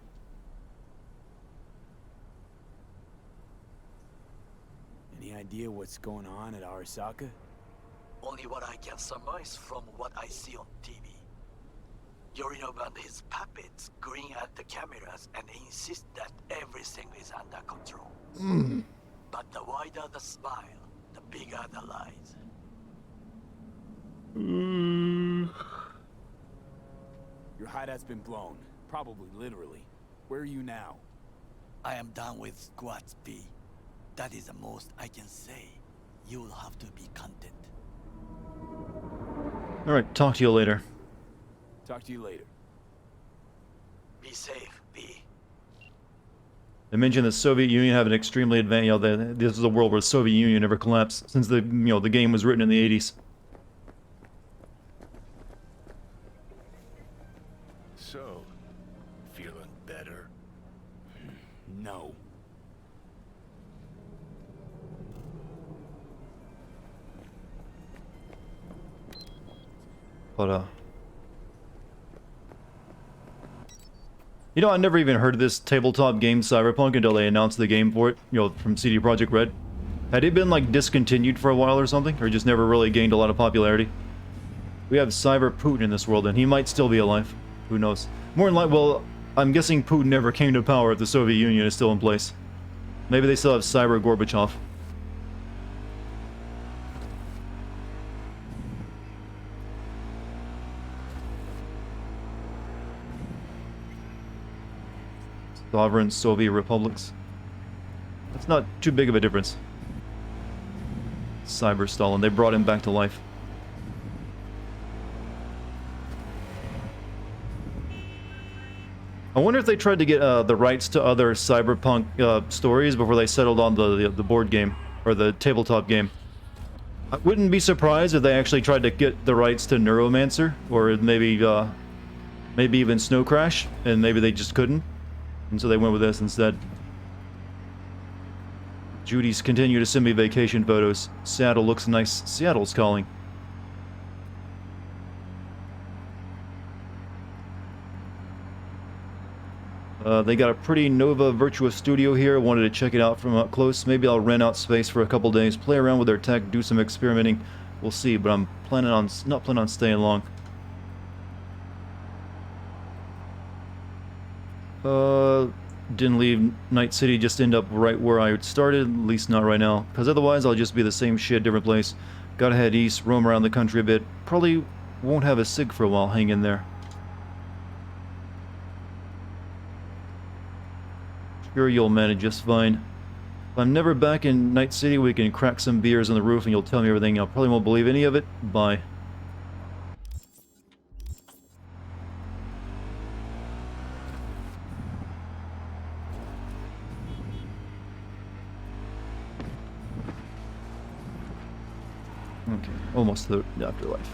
Any idea what's going on at Arasaka? Only what I can surmise from what I see on TV. Yorinobu and his puppets grin at the cameras and insist that everything is under control. But the wider the smile, the bigger the lies. Your hideout's been blown. Probably literally. Where are you now? I am done with squats, B. That is the most I can say. You will have to be content. Alright, talk to you later. Talk to you later. Be safe, B. They mentioned the Soviet Union have an extremely advanced, this is a world where the Soviet Union never collapsed since the, the game was written in the 80s. So, feeling better? No. But, I never even heard of this tabletop game Cyberpunk until they announced the game for it, from CD Projekt Red. Had it been, discontinued for a while or something? Or just never really gained a lot of popularity? We have Cyber Putin in this world, and he might still be alive. Who knows? More than likely, well, I'm guessing Putin never came to power if the Soviet Union is still in place. Maybe they still have Cyber Gorbachev. Sovereign Soviet republics. That's not too big of a difference. Cyber Stalin. They brought him back to life. I wonder if they tried to get the rights to other Cyberpunk stories before they settled on the board game or the tabletop game. I wouldn't be surprised if they actually tried to get the rights to Neuromancer or maybe even Snow Crash, and maybe they just couldn't, and so they went with this instead. Judy's continue to send me vacation photos. Seattle looks nice. Seattle's calling. They got a pretty Nova Virtua Studio here. Wanted to check it out from up close. Maybe I'll rent out space for a couple days, play around with their tech, do some experimenting. We'll see, but I'm not planning on staying long. Didn't leave Night City, just end up right where I started, at least not right now. Because otherwise I'll just be the same shit, different place. Gotta head east, roam around the country a bit. Probably won't have a cig for a while, hang in there. Sure, you'll manage just fine. If I'm never back in Night City, we can crack some beers on the roof and you'll tell me everything. I probably won't believe any of it. Bye. Okay, almost the afterlife.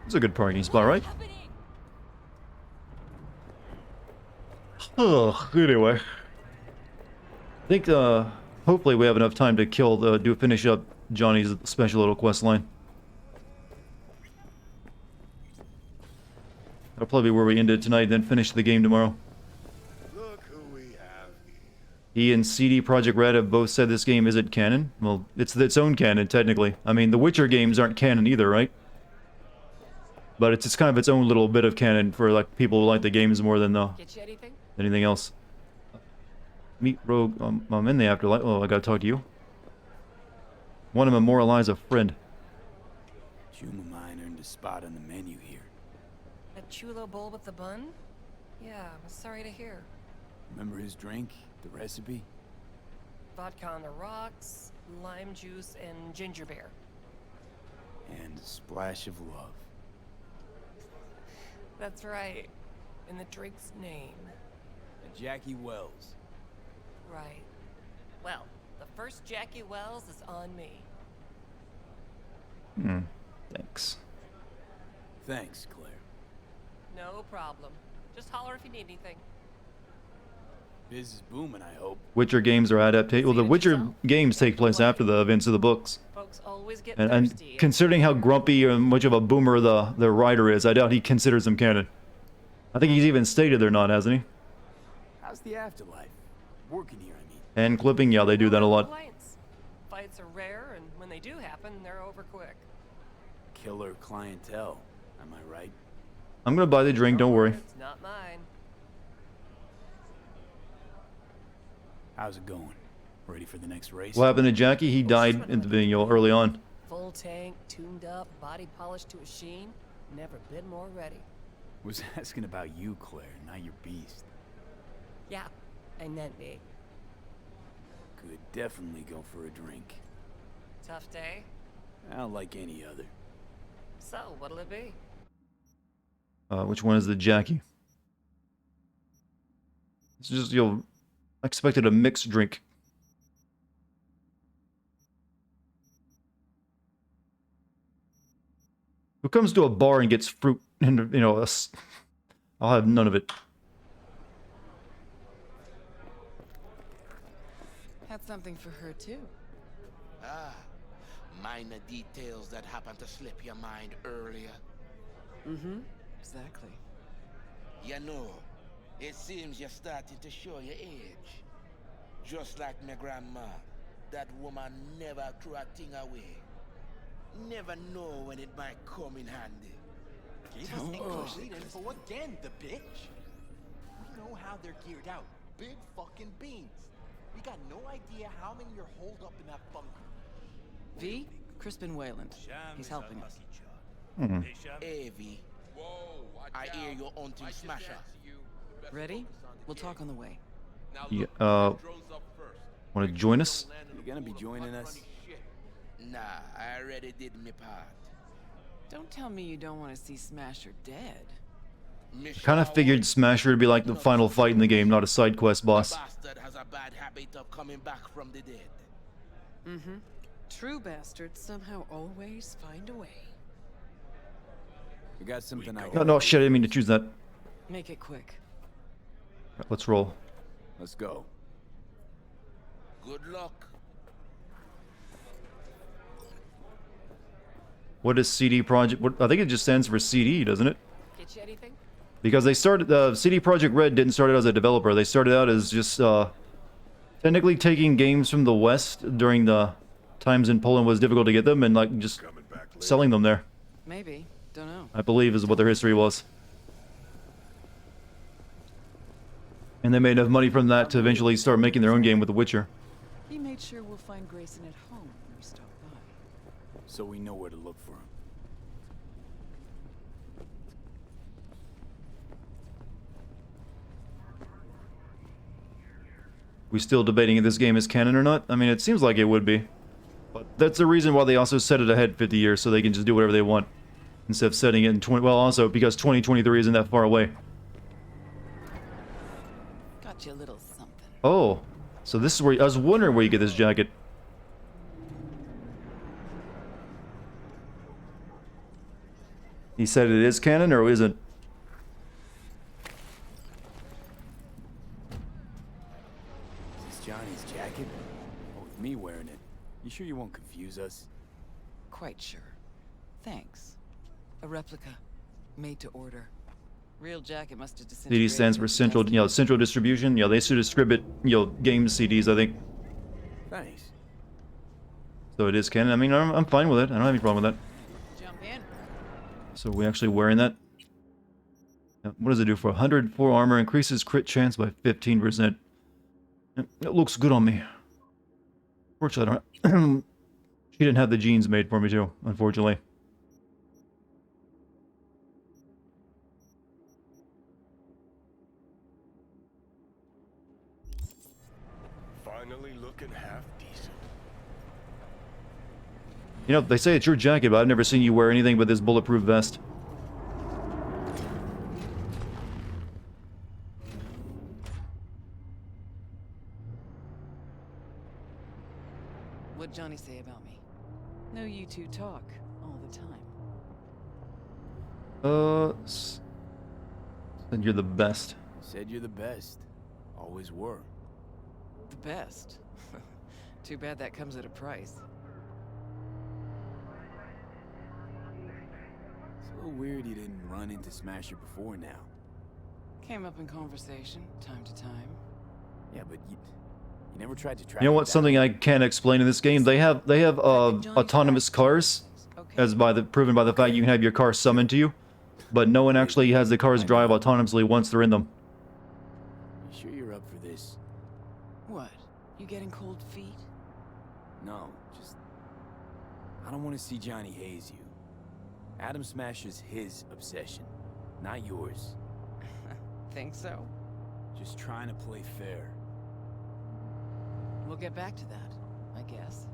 It's a good parking spot, right? Oh, anyway. I think, hopefully we have enough time to finish up Johnny's special little quest line. That'll probably be where we ended tonight, then finish the game tomorrow. Look who we have. He and CD Projekt Red have both said this game isn't canon. Well, it's its own canon, technically. I mean, the Witcher games aren't canon either, right? But it's kind of its own little bit of canon for like people who like the games more than anything else. Meet Rogue. I'm in the afterlife. Oh, I gotta talk to you. Want to memorialize a friend. Chuma mine earned a spot on the menu here. That chulo bowl with the bun? Yeah, I'm sorry to hear. Remember his drink? The recipe? Vodka on the rocks, lime juice, and ginger beer. And a splash of love. That's right. In the drink's name. A Jackie Wells. Right. Well, the first Jackie Wells is on me. Thanks. Thanks, Claire. No problem. Just holler if you need anything. Biz is booming, I hope. Witcher games are adaptation. Well, the Witcher games take place after the events of the books. Folks always get And thirsty. considering how grumpy and much of a boomer the writer is, I doubt he considers them canon. I think he's even stated they're not, hasn't he? How's the afterlife? Working here, I mean. And clipping, yeah, they do that a lot. Fights are rare, and when they do happen, they're over quick. Killer clientele, am I right? I'm gonna buy the drink, don't worry. It's not mine. How's it going? Ready for the next race? What happened to Jackie? He died in the video early on. Full tank, tuned up, body polished to a sheen. Never been more ready. Was asking about you, Claire, not your beast. Yeah, I meant me. Could definitely go for a drink. Tough day? Well, like any other. So, what'll it be? Which one is the Jackie? It's just, I expected a mixed drink. Who comes to a bar and gets fruit and, I'll have none of it. Had something for her, too. Ah, minor details that happened to slip your mind earlier. Mm-hmm, exactly. You know, it seems you're starting to show your age. Just like my grandma. That woman never threw a thing away. Never know when it might come in handy. Gave us incomplete info again, the bitch. We know how they're geared out. Big fucking beans. We got no idea how many are holed up in that bunker. V, Crispin Wayland. He's helping us. Hey, V. I hear you're hunting Smasher. Ready? We'll talk on the way. Yeah, want to join us? You're gonna be joining us? Nah, I already did my part. Don't tell me you don't want to see Smasher dead. Kind of figured Smasher would be like the final fight in the game, not a side quest boss. Bastard has a bad habit of coming back from the dead. Mm-hmm. True bastards somehow always find a way. We got something I No, no, shit, I didn't mean to choose that. Make it quick. Right, let's roll. Let's go. Good luck. What is CD Projekt? What, I think it just stands for CD, doesn't it? Get you anything? Because they started, CD Projekt Red didn't start out as a developer. They started out as just technically taking games from the West during the times in Poland was difficult to get them and like just selling them there. Maybe. Don't know. I believe is what their history was. And they made enough money from that to eventually start making their own game with The Witcher. He made sure we'll find Grayson at home when we stop by. So we know where to look for him. We still debating if this game is canon or not? I mean, it seems like it would be. But that's the reason why they also set it ahead 50 years, so they can just do whatever they want. Instead of setting it in 20... Well, also, because 2023 isn't that far away. Got you a little something. Oh. So this is where... I was wondering where you get this jacket. He said it is canon, or isn't? Is this Johnny's jacket? Oh, with me wearing it. You sure you won't confuse us? Quite sure. Thanks. A replica. Made to order. Real jacket must have CD stands for central, you know, central distribution. You know, they should distribute, you know, game CDs, I think. Thanks. So it is canon. I mean, I'm fine with it. I don't have any problem with that. Jump in. So we're actually wearing that. What does it do for 104 armor? Increases crit chance by 15%. It looks good on me. Fortunately, I don't... She didn't have the jeans made for me too, unfortunately. Finally looking half decent. You know, they say it's your jacket, but I've never seen you wear anything but this bulletproof vest. What'd Johnny say about me? No, you two talk all the time. Said you're the best. Said you're the best. Always were. The best? Too bad that comes at a price. It's a little weird you didn't run into Smasher before now. Came up in conversation, time to time. Yeah, but you never tried to track You know him what? down. Something I can't explain in this game. They have autonomous cars, as proven by the fact you can have your car summoned to you, but no one actually has the cars drive autonomously once they're in them. You sure you're up for this? What? You getting cold feet? No, just... I don't want to see Johnny haze you. Adam Smasher's his obsession, not yours. Think so? Just trying to play fair. We'll get back to that, I guess.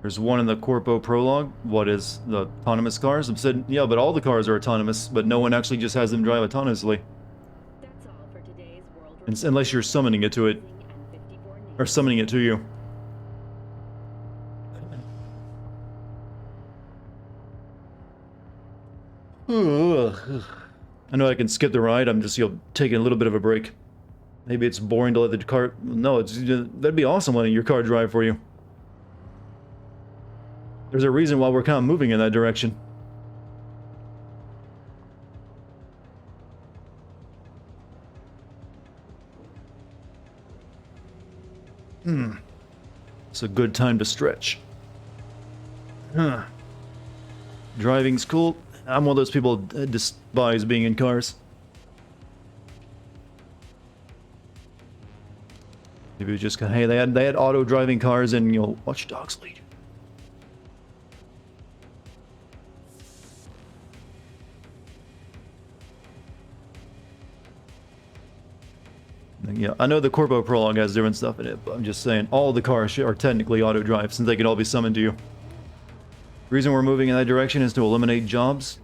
There's one in the Corpo prologue. What is the autonomous cars? I'm saying, yeah, but all the cars are autonomous, but no one actually just has them drive autonomously. Unless you're summoning it to it. Or summoning it to you. I know I can skip the ride. I'm just, you know, taking a little bit of a break. Maybe it's boring to let the car... No, it's, that'd be awesome letting your car drive for you. There's a reason why we're kind of moving in that direction. It's a good time to stretch. Huh. Driving's cool. I'm one of those people that despise being in cars. Maybe it was just hey, they had auto driving cars and Watch Dogs Legion. Yeah, I know the Corpo Prologue has different stuff in it, but I'm just saying all the cars are technically auto drive since they can all be summoned to you. The reason we're moving in that direction is to eliminate jobs,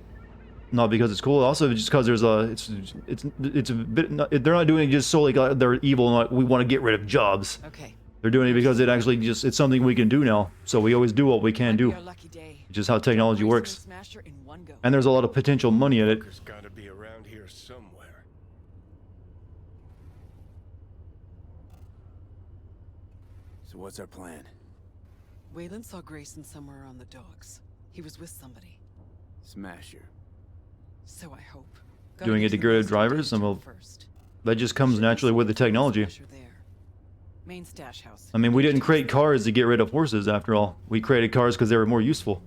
not because it's cool. Also, just because there's a it's a bit. They're not doing it just solely because they're evil and like we want to get rid of jobs. Okay. They're doing it because it's something we can do now. So we always do what we can do. Which is how technology works. And there's a lot of potential money in it. There's gotta be around here somewhere. So what's our plan? Wayland saw Grayson somewhere on the docks. He was with somebody. Smasher. So I hope. Doing it to get rid of drivers, and well, that just comes naturally with the technology. Main stash house. I mean, we didn't create cars to get rid of horses, after all. We created cars because they were more useful.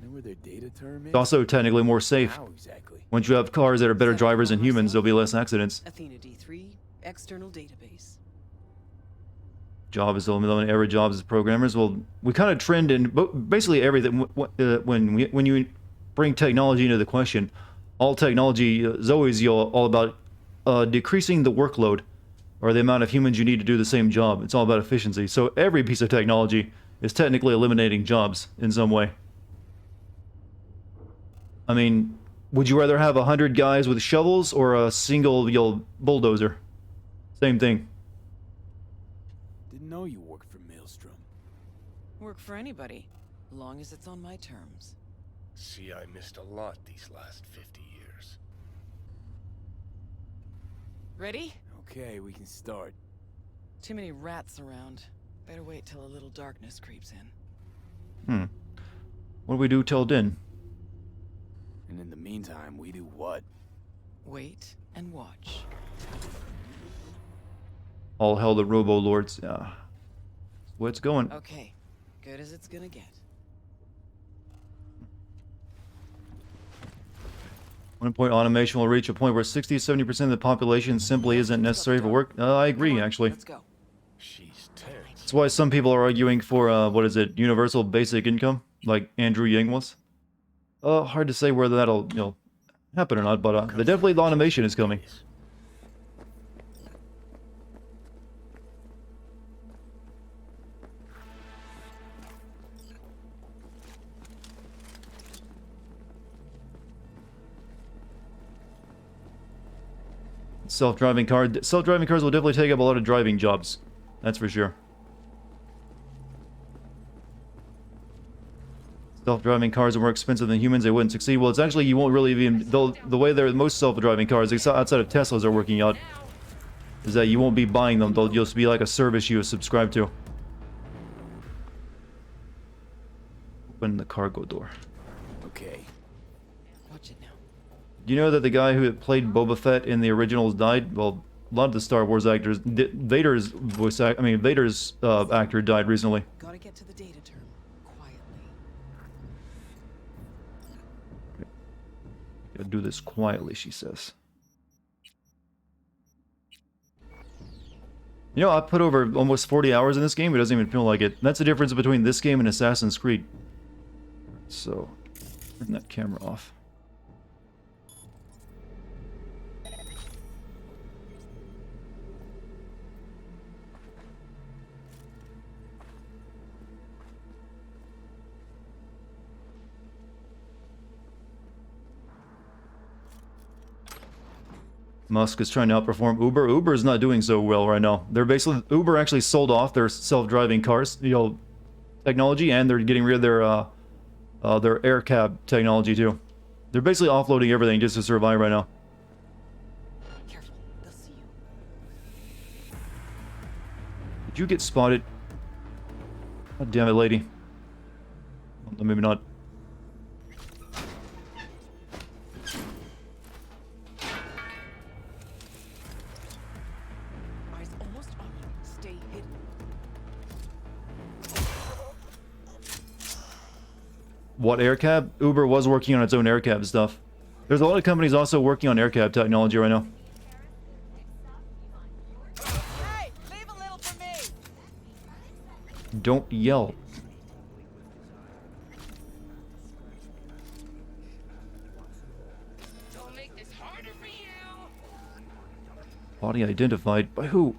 You know where their data term is? It's also technically more safe. How exactly? Once you have cars that are better drivers than humans, there'll be less accidents. Athena D3, external database. Job is eliminating every job as programmers. Well, we kind of trend in basically everything. When you bring technology into the question, all technology is always all about decreasing the workload or the amount of humans you need to do the same job. It's all about efficiency. So every piece of technology is technically eliminating jobs in some way. I mean, would you rather have 100 guys with shovels or a single bulldozer? Same thing. Didn't know you worked for Maelstrom. Work for anybody, long as it's on my terms. See, I missed a lot these last 50 years. Ready? Okay, we can start. Too many rats around. Better wait till a little darkness creeps in. What do we do till then? And in the meantime, we do what? Wait and watch. All hell the Robo Lords. Yeah. Where it's going. Okay, good as it's gonna get. One point automation will reach a point where 60-70% of the population simply isn't necessary for work. I agree, actually. Let's go. That's why some people are arguing for, what is it, universal basic income, like Andrew Yang was. Hard to say whether that'll, happen or not, but definitely the automation is coming. Self-driving cars will definitely take up a lot of driving jobs. That's for sure. Self-driving cars are more expensive than humans. They wouldn't succeed. Well, it's actually, you won't really even... The way most self-driving cars, outside of Teslas, are working out, is that you won't be buying them. They'll just be like a service you subscribe to. Open the cargo door. Okay. Watch it now. Do you know that the guy who played Boba Fett in the originals died? Well, a lot of the Star Wars actors... Vader's voice act... I mean, Vader's actor died recently. Gotta get to the data term. Gotta do this quietly, she says. I put over almost 40 hours in this game. It doesn't even feel like it. That's the difference between this game and Assassin's Creed. So, turn that camera off. Musk is trying to outperform Uber. Uber is not doing so well right now. They're basically... Uber actually sold off their self-driving cars, technology, and they're getting rid of their air cab technology too. They're basically offloading everything just to survive right now. Careful, they'll see you. Did you get spotted? God damn it, lady. Well, maybe not. What, AirCab? Uber was working on its own AirCab stuff. There's a lot of companies also working on AirCab technology right now. Hey, leave a little for me. Don't yell. Don't make this harder for you. Body identified by who?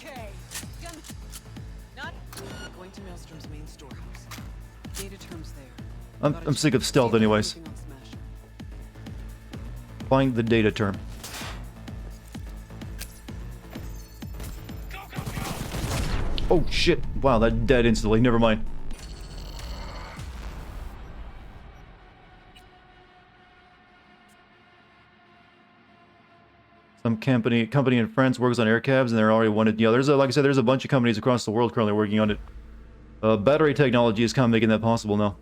Okay. Not going to Maelstrom's main storehouse. Data terms there. I'm sick of stealth anyways. Find the data term. Oh shit. Wow, that dead instantly. Never mind. Some company in France works on air cabs, and they're already wanted. Yeah, there's like I said, there's a bunch of companies across the world currently working on it. Battery technology is kind of making that possible now.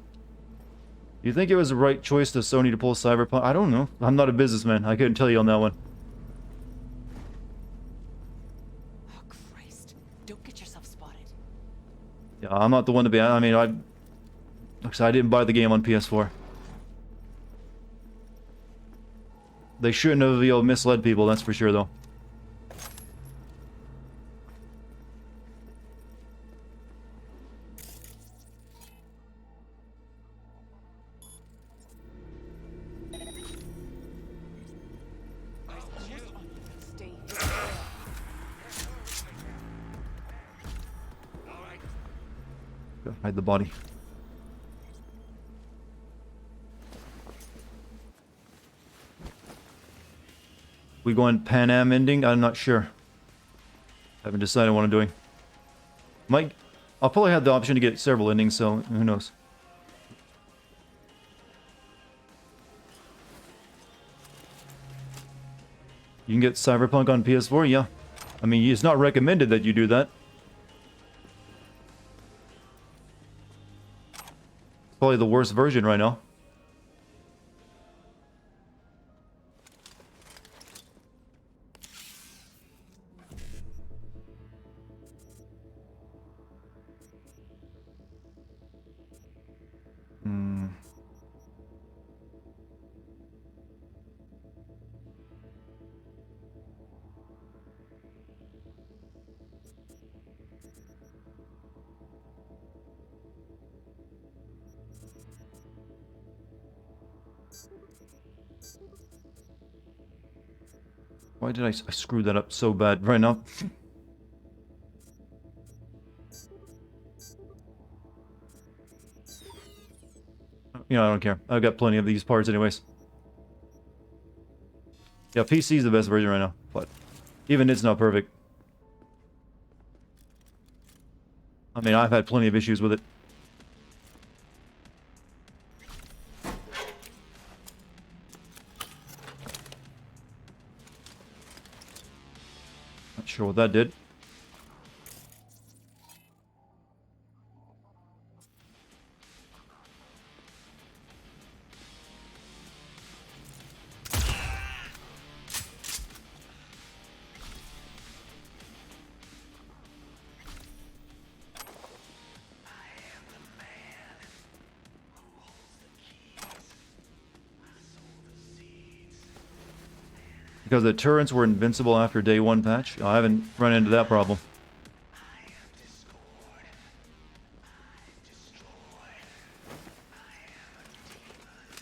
Do you think it was the right choice to Sony to pull Cyberpunk? I don't know. I'm not a businessman. I couldn't tell you on that one. Oh Christ! Don't get yourself spotted. Yeah, I'm not the one to be. I mean, I didn't buy the game on PS4. They shouldn't have, you know, misled people. That's for sure, though. Hide the body. We going Pan Am ending? I'm not sure. Haven't decided what I'm doing. I'll probably have the option to get several endings, so who knows. You can get Cyberpunk on PS4, yeah. I mean, it's not recommended that you do that. It's probably the worst version right now. Why did I screw that up so bad right now? You know, I don't care. I've got plenty of these parts anyways. Yeah, PC is the best version right now, but even it's not perfect. I mean, I've had plenty of issues with it. Not sure what that did. Because the turrets were invincible after day 1 patch? I haven't run into that problem.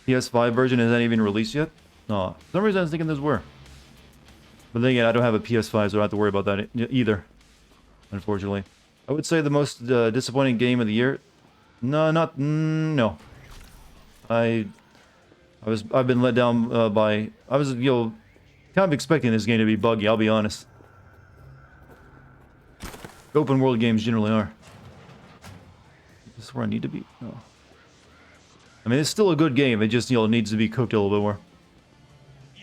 PS5 version isn't even released yet? No, for some reason I was thinking those were. But then again, I don't have a PS5, so I don't have to worry about that either. Unfortunately. I would say the most disappointing game of the year? No, not... no. I've been let down by... I was, you know... kind of expecting this game to be buggy, I'll be honest. Open world games generally are. Is this where I need to be? No. I mean, it's still a good game, it just, you know, needs to be cooked a little bit more.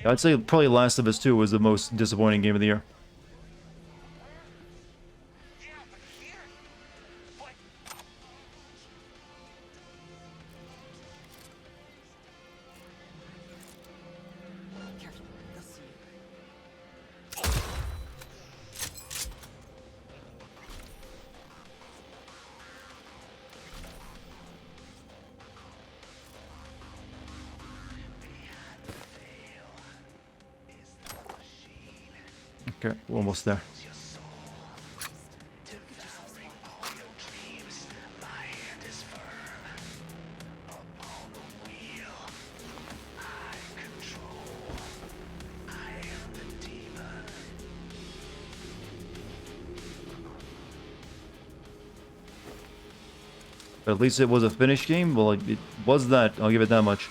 I'd say probably Last of Us 2 was the most disappointing game of the year. Okay, we're almost there. At least it was a finished game. Well, it was that. I'll give it that much.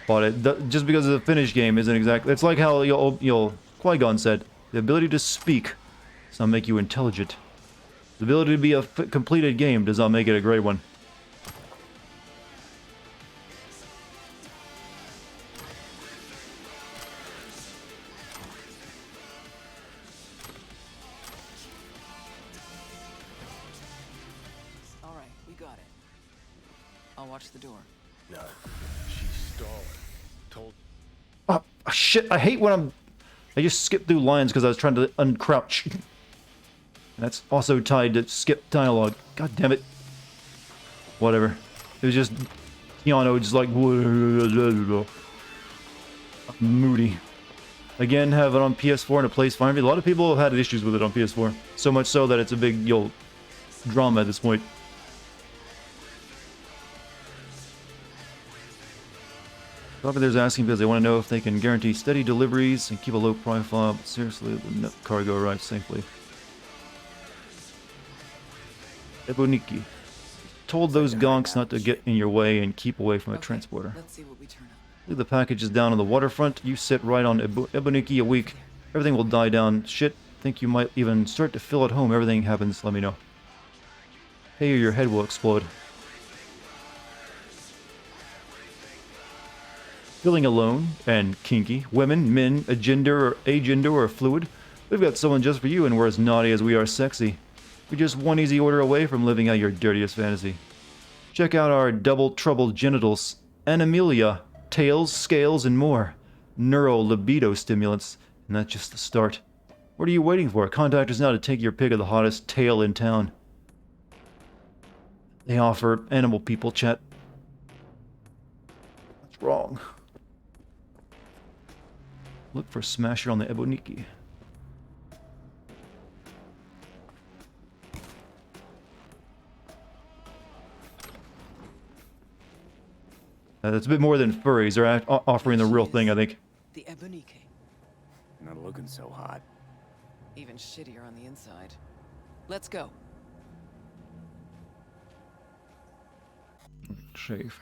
But just because it's a finished game isn't exactly... It's like how Qui-Gon said, the ability to speak does not make you intelligent. The ability to be a completed game does not make it a great one. All right, we got it. I'll watch the door. No, she's stalling. Told. Oh, shit, I hate when I just skip through lines because I was trying to uncrouch. That's also tied to skip dialogue. God damn it. Whatever. It was just Keanu just like moody. Again, have it on PS4 and it plays fine. A lot of people have had issues with it on PS4. So much so that it's a big drama at this point. There's asking because they want to know if they can guarantee steady deliveries and keep a low profile, but seriously, the cargo arrives safely. Eboniki. Told those gonks not to get in your way and keep away from a transporter. Let's see what we turn up. Leave the packages down on the waterfront. You sit right on Eboniki a week. Everything will die down. Shit, think you might even start to feel at home. Everything happens, let me know. Hey, or your head will explode. Feeling alone and kinky. Women, men, agender or fluid. We've got someone just for you, and we're as naughty as we are sexy. We're just one easy order away from living out your dirtiest fantasy. Check out our double trouble genitals, animalia, tails, scales, and more. Neuro libido stimulants, and that's just the start. What are you waiting for? Contact us now to take your pick of the hottest tail in town. They offer animal people chat. That's wrong. Look for Smasher on the Eboniki. That's a bit more than furries. They're offering the real thing, I think. The Ebonike. Not looking so hot. Even shittier on the inside. Let's go. Shave.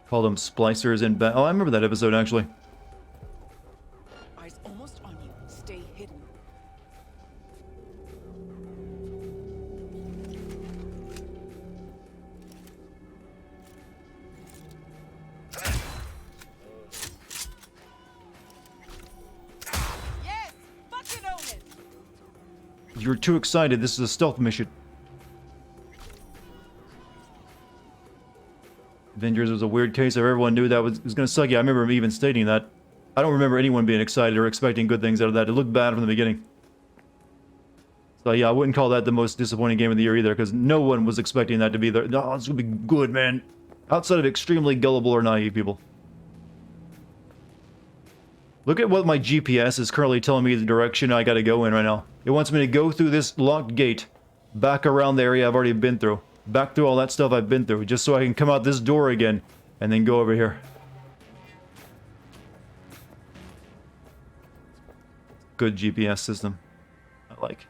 Call them splicers in Oh, I remember that episode, actually. Eyes almost on you. Stay hidden. Yes! Fucking own it! You're too excited. This is a stealth mission. Avengers was a weird case of everyone knew that was going to suck. Yeah, I remember even stating that. I don't remember anyone being excited or expecting good things out of that. It looked bad from the beginning. So yeah, I wouldn't call that the most disappointing game of the year either, because no one was expecting that to be there. No, it's going to be good, man. Outside of extremely gullible or naive people. Look at what my GPS is currently telling me the direction I got to go in right now. It wants me to go through this locked gate, back around the area I've already been through. Back through all that stuff I've been through, just so I can come out this door again, and then go over here. Good GPS system. I like.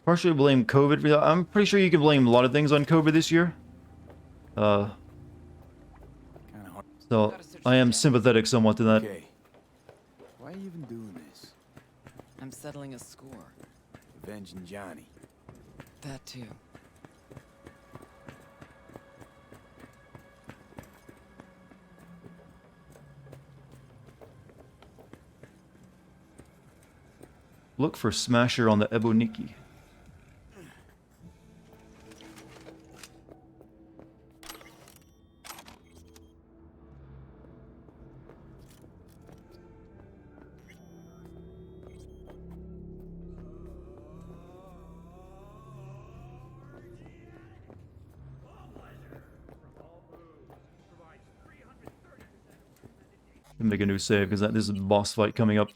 Partially blame COVID for that. I'm pretty sure you can blame a lot of things on COVID this year. So I am sympathetic somewhat to that. Okay. Why are you even doing this? I'm settling a score. Avenging Johnny. That too. Look for Smasher on the Eboniki. Make a new save because this is a boss fight coming up.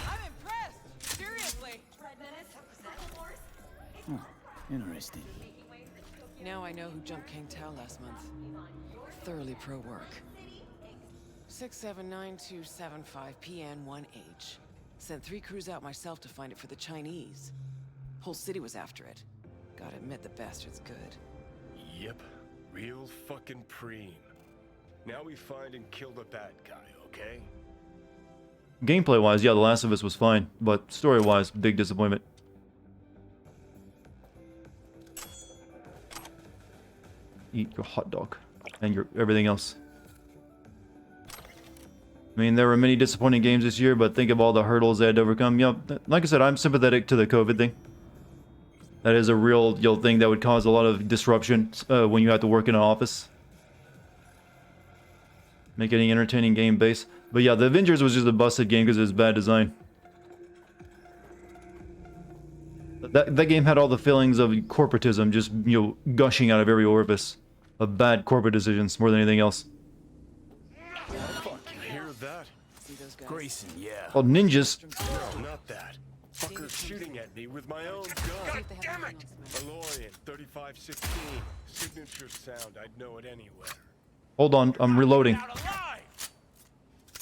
I'm impressed! Seriously! Huh, interesting. Now I know who jumped King Tao last month. Thoroughly pro work. 679275PN1H. Sent 3 crews out myself to find it for the Chinese. Whole city was after it. Gotta admit the bastard's good. Yep, real fucking preem. Now we find and kill the bad guy, okay? Gameplay-wise, yeah, The Last of Us was fine, but story-wise, big disappointment. Eat your hot dog and your everything else. I mean, there were many disappointing games this year, but think of all the hurdles they had to overcome. Yeah, like I said, I'm sympathetic to the COVID thing. That is a real thing that would cause a lot of disruption when you have to work in an office. Make any entertaining game base. But yeah, The Avengers was just a busted game because it was bad design. That game had all the feelings of corporatism just, gushing out of every orifice. Of bad corporate decisions more than anything else. Fuck, you hear that? See those guys? Grayson, yeah. Oh, ninjas. No, not that. Fucker's shooting at me with my own gun. God damn it! Valorian, 3516. Signature sound, I'd know it anywhere. Hold on, I'm reloading.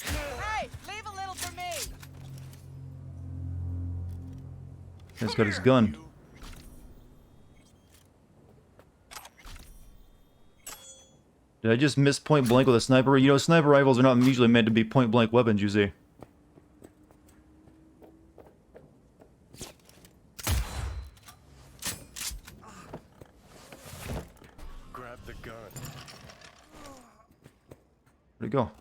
Hey, leave a little for me. He's got his gun. Did I just miss point blank with a sniper? You know, sniper rifles are not usually meant to be point blank weapons, you see. Grab the gun. Where'd it go?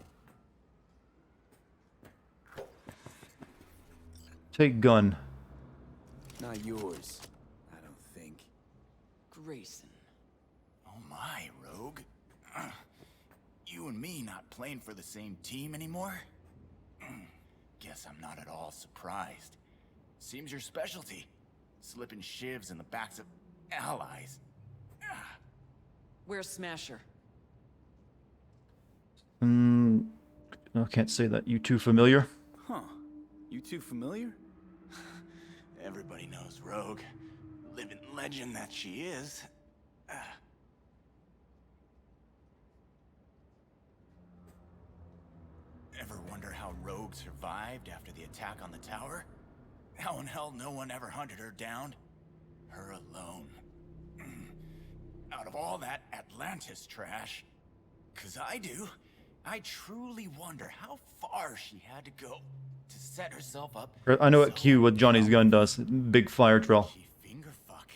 Take gun. Not yours, I don't think. Grayson. Oh my, Rogue. You and me not playing for the same team anymore? Guess I'm not at all surprised. Seems your specialty. Slipping shivs in the backs of allies. Where's Smasher? I can't say that. You too familiar? Huh. You two familiar? Everybody knows Rogue. Living legend that she is. Ever wonder how Rogue survived after the attack on the tower? How in hell no one ever hunted her down? Her alone. Out of all that Atlantis trash, 'cause I do, I truly wonder how far she had to go to set herself up. I know what Q with Johnny's gun does. Big fire trail. Finger fuck.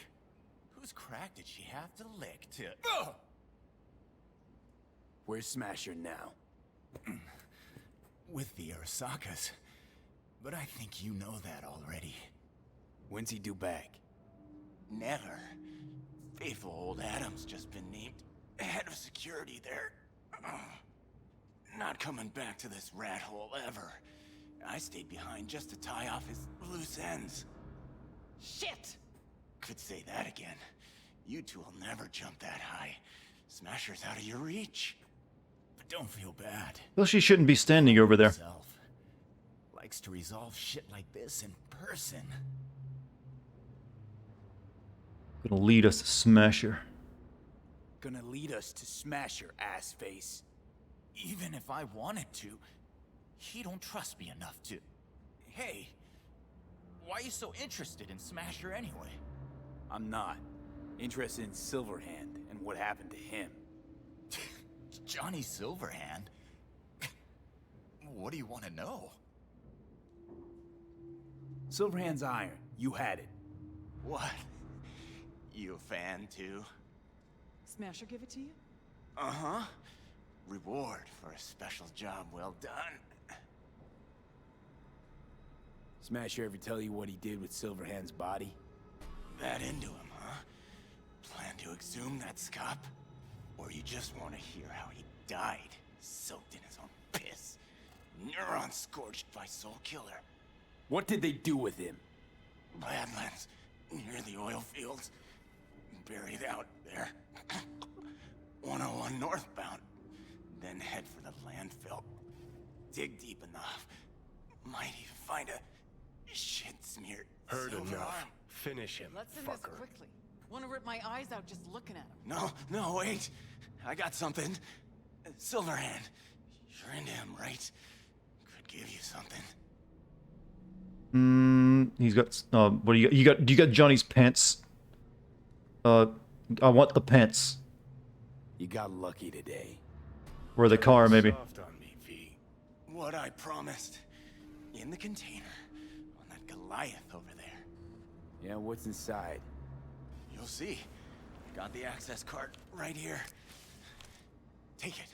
Whose crack did she have to lick to? Where's Smasher now? With the Arasakas. But I think you know that already. When's he due back? Never. Faithful old Adam's just been named head of security there. Not coming back to this rat hole ever. I stayed behind just to tie off his loose ends. Shit! Could say that again. You two will never jump that high. Smasher's out of your reach. But don't feel bad. Well, she shouldn't be standing over there. Likes to resolve shit like this in person. Gonna lead us to Smasher. Gonna lead us to Smasher, ass face. Even if I wanted to, he don't trust me enough to. Hey, why are you so interested in Smasher anyway? I'm not. Interested in Silverhand and what happened to him. Johnny Silverhand? What do you want to know? Silverhand's iron. You had it. What? You a fan too? Smasher give it to you? Uh-huh. Reward for a special job well done. Smasher ever tell you what he did with Silverhand's body? That into him, huh? Plan to exhume that scop? Or you just want to hear how he died, soaked in his own piss? Neurons scorched by Soul Killer. What did they do with him? Badlands, near the oil fields. Buried out there. 101 northbound. Then head for the landfill. Dig deep enough. Might even find a shit-smeared Heard silver enough. arm. Finish him, Let's end this fucker. quickly. Want to rip my eyes out just looking at him. No, wait. I got something. Silver hand. You're into him, right? Could give you something. He's got. What do you got? You got Johnny's pants. I want the pants. You got lucky today. Or the car, maybe. Soft on me, V. What I promised. In the container. On that Goliath over there. Yeah, what's inside? You'll see. Got the access card right here. Take it.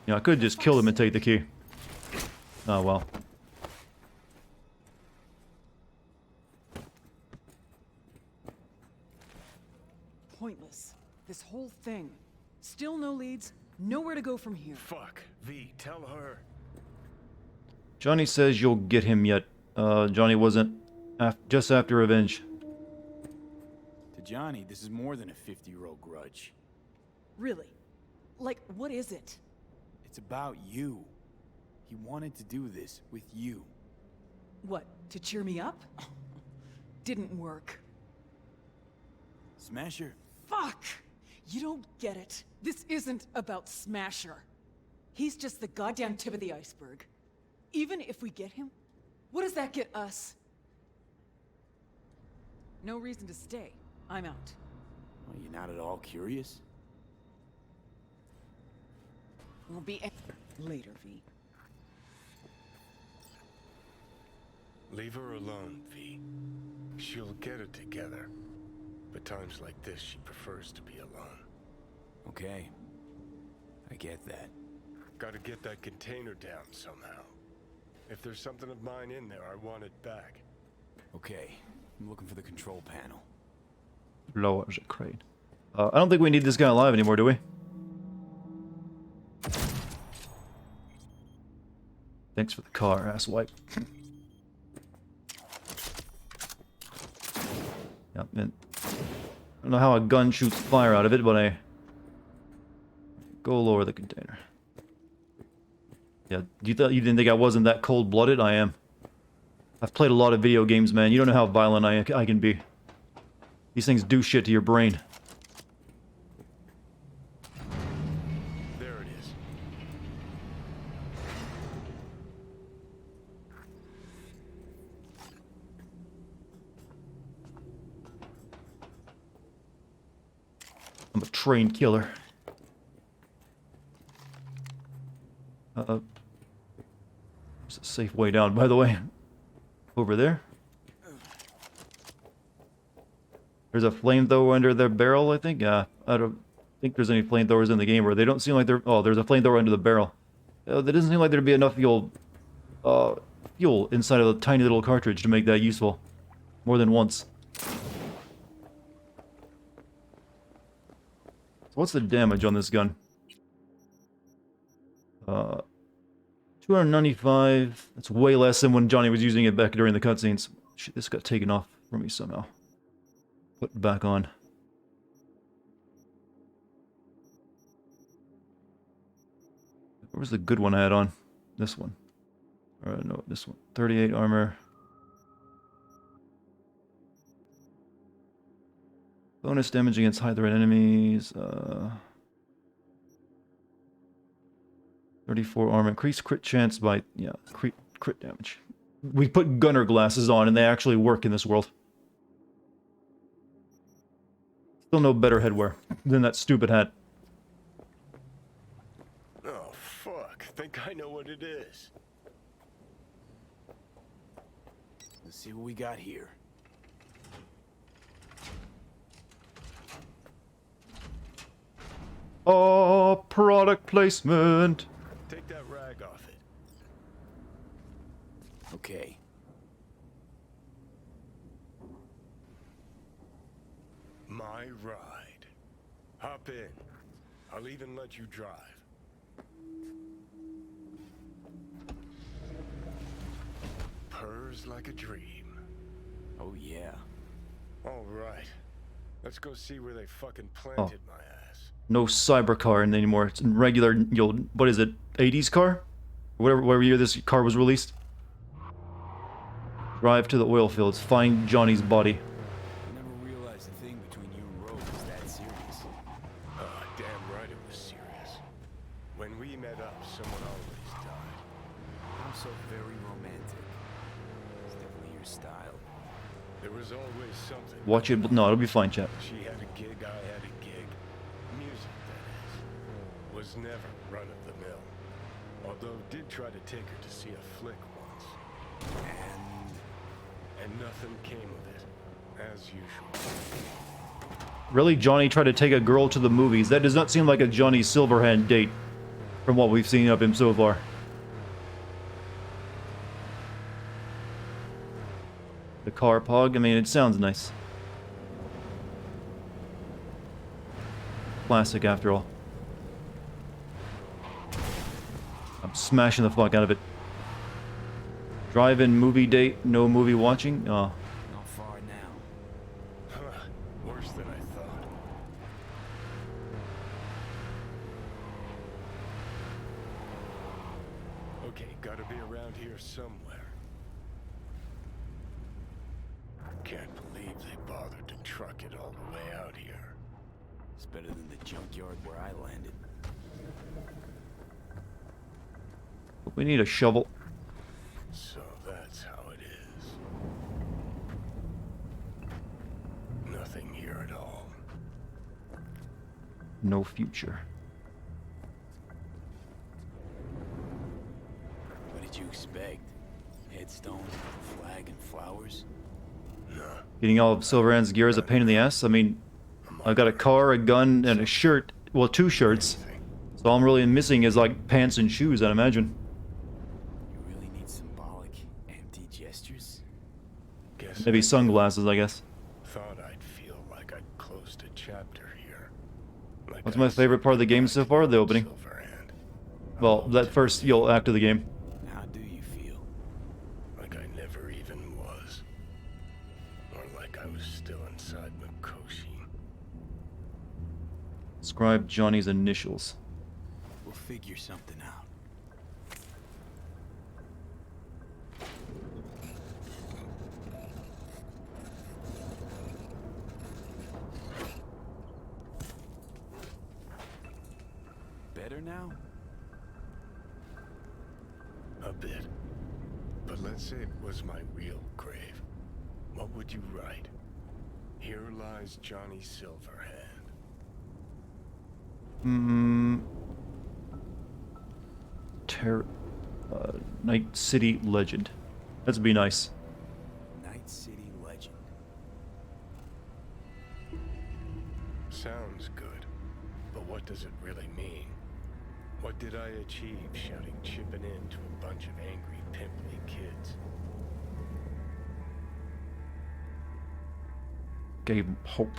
Yeah, I could just kill him and take the key. Oh well. Pointless. This whole thing. Still no leads, nowhere to go from here. Fuck. V, tell her. Johnny says you'll get him yet. Johnny wasn't just after revenge. To Johnny, this is more than a 50-year-old grudge. Really? Like, what is it? It's about you. He wanted to do this with you. What, to cheer me up? Didn't work. Smasher. Fuck! You don't get it. This isn't about Smasher. He's just the goddamn tip of the iceberg. Even if we get him, what does that get us? No reason to stay. I'm out. Well, you're not at all curious? We'll be later, V. Leave her alone, V. She'll get it together. But times like this, she prefers to be alone. Okay. I get that. Gotta get that container down somehow. If there's something of mine in there, I want it back. Okay. I'm looking for the control panel. Lowers a crate. I don't think we need this guy alive anymore, do we? Thanks for the car, asswipe. Yep, and I don't know how a gun shoots fire out of it, but I go lower the container. Yeah, you didn't think I wasn't that cold-blooded? I am. I've played a lot of video games, man. You don't know how violent I can be. These things do shit to your brain. There it is. I'm a trained killer. There's a safe way down, by the way. Over there. There's a flamethrower under their barrel, I think. I don't think there's any flamethrowers in the game, or they don't seem like they're... Oh, there's a flamethrower under the barrel. There doesn't seem like there'd be enough fuel inside of a tiny little cartridge to make that useful. More than once. So what's the damage on this gun? 295. That's way less than when Johnny was using it back during the cutscenes. Shit, this got taken off from me somehow. Put it back on. Where was the good one I had on? This one. No, this one. 38 armor. Bonus damage against high threat enemies. 34 armor. Increased crit chance by... Yeah, crit damage. We put gunner glasses on and they actually work in this world. Still no better headwear than that stupid hat. Oh, fuck. Think I know what it is. Let's see what we got here. Oh, product placement. Take that rag off it. Okay. My ride. Hop in. I'll even let you drive. purrs like a dream. Oh, yeah. All right. Let's go see where they fucking planted my ass. No cybercar anymore. It's in regular, what is it, 80s car? Whatever year this car was released. Drive to the oil fields. Find Johnny's body. I never realized the thing between you and Rose was that serious. Damn right it was serious. When we met up, someone always died. I'm so very romantic. It's definitely your style. There was always something. Watch it. No, it'll be fine, chat. She had a gig, I had a gig. Music, that is. Was never run-of-the-mill. Although did try to take her to see a flick once. And nothing came of it, as usual. Really, Johnny tried to take a girl to the movies? That does not seem like a Johnny Silverhand date, from what we've seen of him so far. The car pog, I mean, it sounds nice. Classic, after all. I'm smashing the fuck out of it. Drive-in movie date, no movie watching? Oh. Not far now. Huh, worse than I thought. Okay, gotta be around here somewhere. Can't believe they bothered to truck it all the way out here. It's better than the junkyard where I landed. We need a shovel. So that's how it is. Nothing here at all. No future. What did you expect? Headstones, flag, and flowers? No. Getting all of Silverhand's gear is a pain in the ass. I mean, I've got a car, a gun, and a shirt. Well, 2 shirts. So all I'm really missing is like pants and shoes, I'd imagine. You really need symbolic, empty gestures? Guess Maybe sunglasses, I guess. thought I'd feel like I'd closed a chapter here. Like What's my favorite part of the game so far? The opening. Well, that first act of the game. How do you feel? Like I never even was. Or like I was still inside Mikoshi. Describe Johnny's initials. We'll figure something out. Better now? A bit. But let's say it was my real grave. What would you write? Here lies Johnny Silverhand. Night City Legend. That'd be nice. Night City Legend. Sounds good. But what does it really mean? What did I achieve shouting chipping in to a bunch of angry, pimply kids? Gave him hope.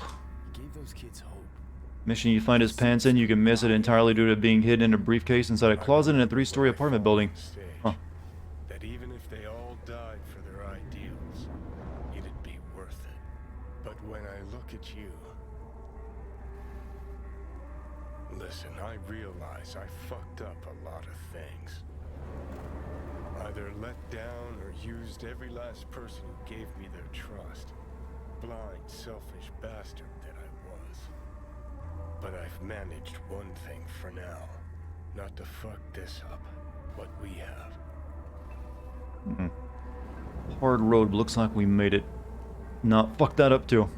You gave those kids hope. Mission you find his pants in, you can miss it entirely due to being hidden in a briefcase inside a closet in a 3-story apartment building. Huh. That even if they all died for their ideals, it'd be worth it. But when I look at you... Listen, I realize I fucked up a lot of things. Either let down or used every last person who gave me their trust. Blind, selfish bastard that I was. But I've managed one thing for now. Not to fuck this up. What we have. Hard road, looks like we made it. No, fuck that up too.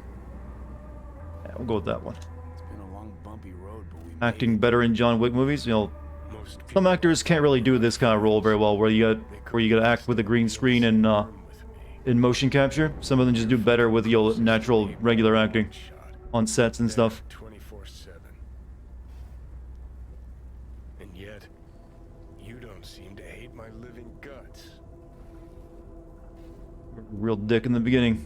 Yeah, we'll go with that one. It's been a long, bumpy road, but we Acting better in John Wick movies, some actors can't really do this kind of role very well, where you gotta act with a green screen and in motion capture. Some of them just do better with natural, regular acting on sets and stuff. 24/7. And yet, you don't seem to hate my living guts. Real dick in the beginning.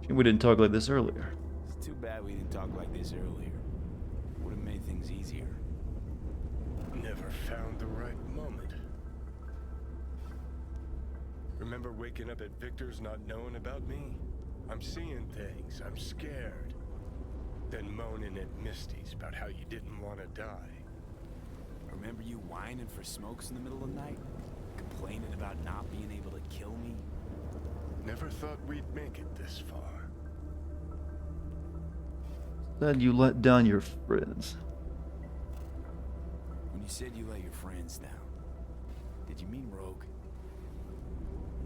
We didn't talk like this earlier. It's too bad we didn't talk like this earlier. Would have made things easier. Never found the right moment. Remember waking up at Victor's not knowing about me? I'm seeing things. I'm scared. Then moaning at Misty's about how you didn't want to die. Remember you whining for smokes in the middle of the night? Complaining about not being able to kill me? Never thought we'd make it this far. Said you let down your friends. When you said you let your friends down, did you mean Rogue?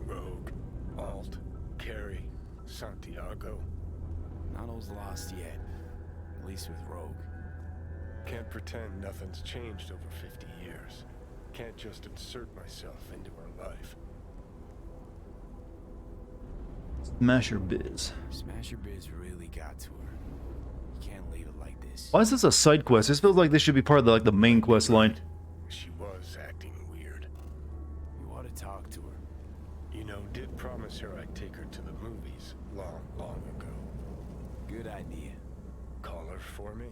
Rogue, Alt, Carrie, Santiago. Not all's lost yet. At least with Rogue. Can't pretend nothing's changed over 50 years. Can't just insert myself into her life. Smasher Biz. Smasher Biz really got to her. You can't leave it like this. Why is this a side quest? This feels like this should be part of the main quest line. She was acting weird. You ought to talk to her. You know, did promise her I'd take her to the movies long, long ago. Good idea. Call her for me.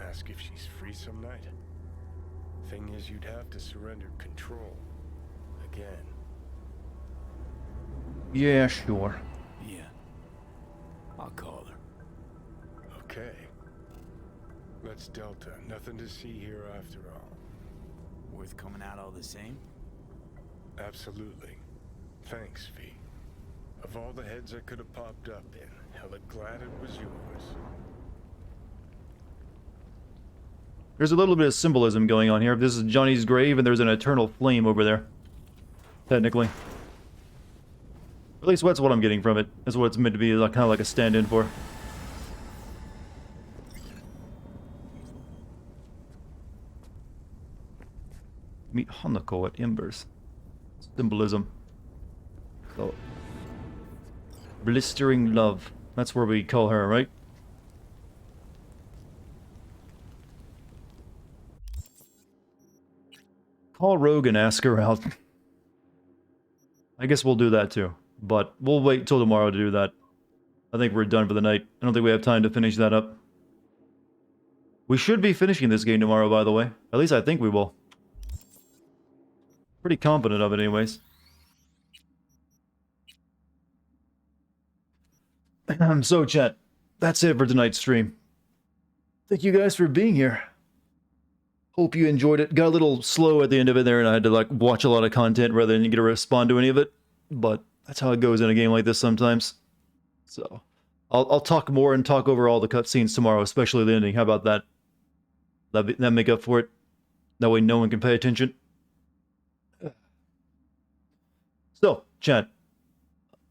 Ask if she's free some night. Thing is, you'd have to surrender control. Again. Yeah, sure. Yeah. I'll call her. Okay. Let's Delta. Nothing to see here after all. Worth coming out all the same? Absolutely. Thanks, V. Of all the heads I could have popped up in, hella glad it was yours. There's a little bit of symbolism going on here. This is Johnny's grave, and there's an eternal flame over there. Technically. At least that's what I'm getting from it. That's what it's meant to be, like, kind of like a stand-in for. Meet Hanako at Embers. Symbolism. So, blistering love. That's where we call her, right? Call Rogue and ask her out. I guess we'll do that too. But we'll wait till tomorrow to do that. I think we're done for the night. I don't think we have time to finish that up. We should be finishing this game tomorrow, by the way. At least I think we will. Pretty confident of it anyways. So, chat. That's it for tonight's stream. Thank you guys for being here. Hope you enjoyed it. Got a little slow at the end of it there, and I had to like watch a lot of content rather than get to respond to any of it. But that's how it goes in a game like this sometimes. So I'll talk more and talk over all the cutscenes tomorrow, especially the ending. How about that? That make up for it. That way no one can pay attention. So, chat.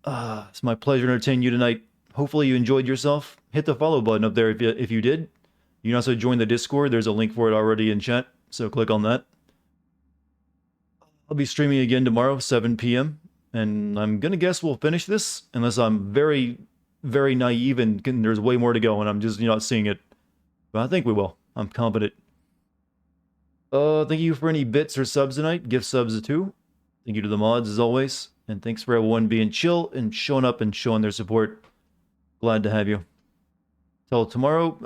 It's my pleasure to entertain you tonight. Hopefully you enjoyed yourself. Hit the follow button up there if you did. You can also join the Discord. There's a link for it already in chat, so click on that. I'll be streaming again tomorrow, 7 p.m. And I'm going to guess we'll finish this, unless I'm very, very naive and there's way more to go and I'm just not seeing it. But I think we will. I'm confident. Thank you for any bits or subs tonight. Gift subs too. Thank you to the mods as always. And thanks for everyone being chill and showing up and showing their support. Glad to have you. Till tomorrow,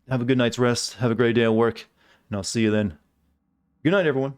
have a good night's rest. Have a great day at work. And I'll see you then. Good night, everyone.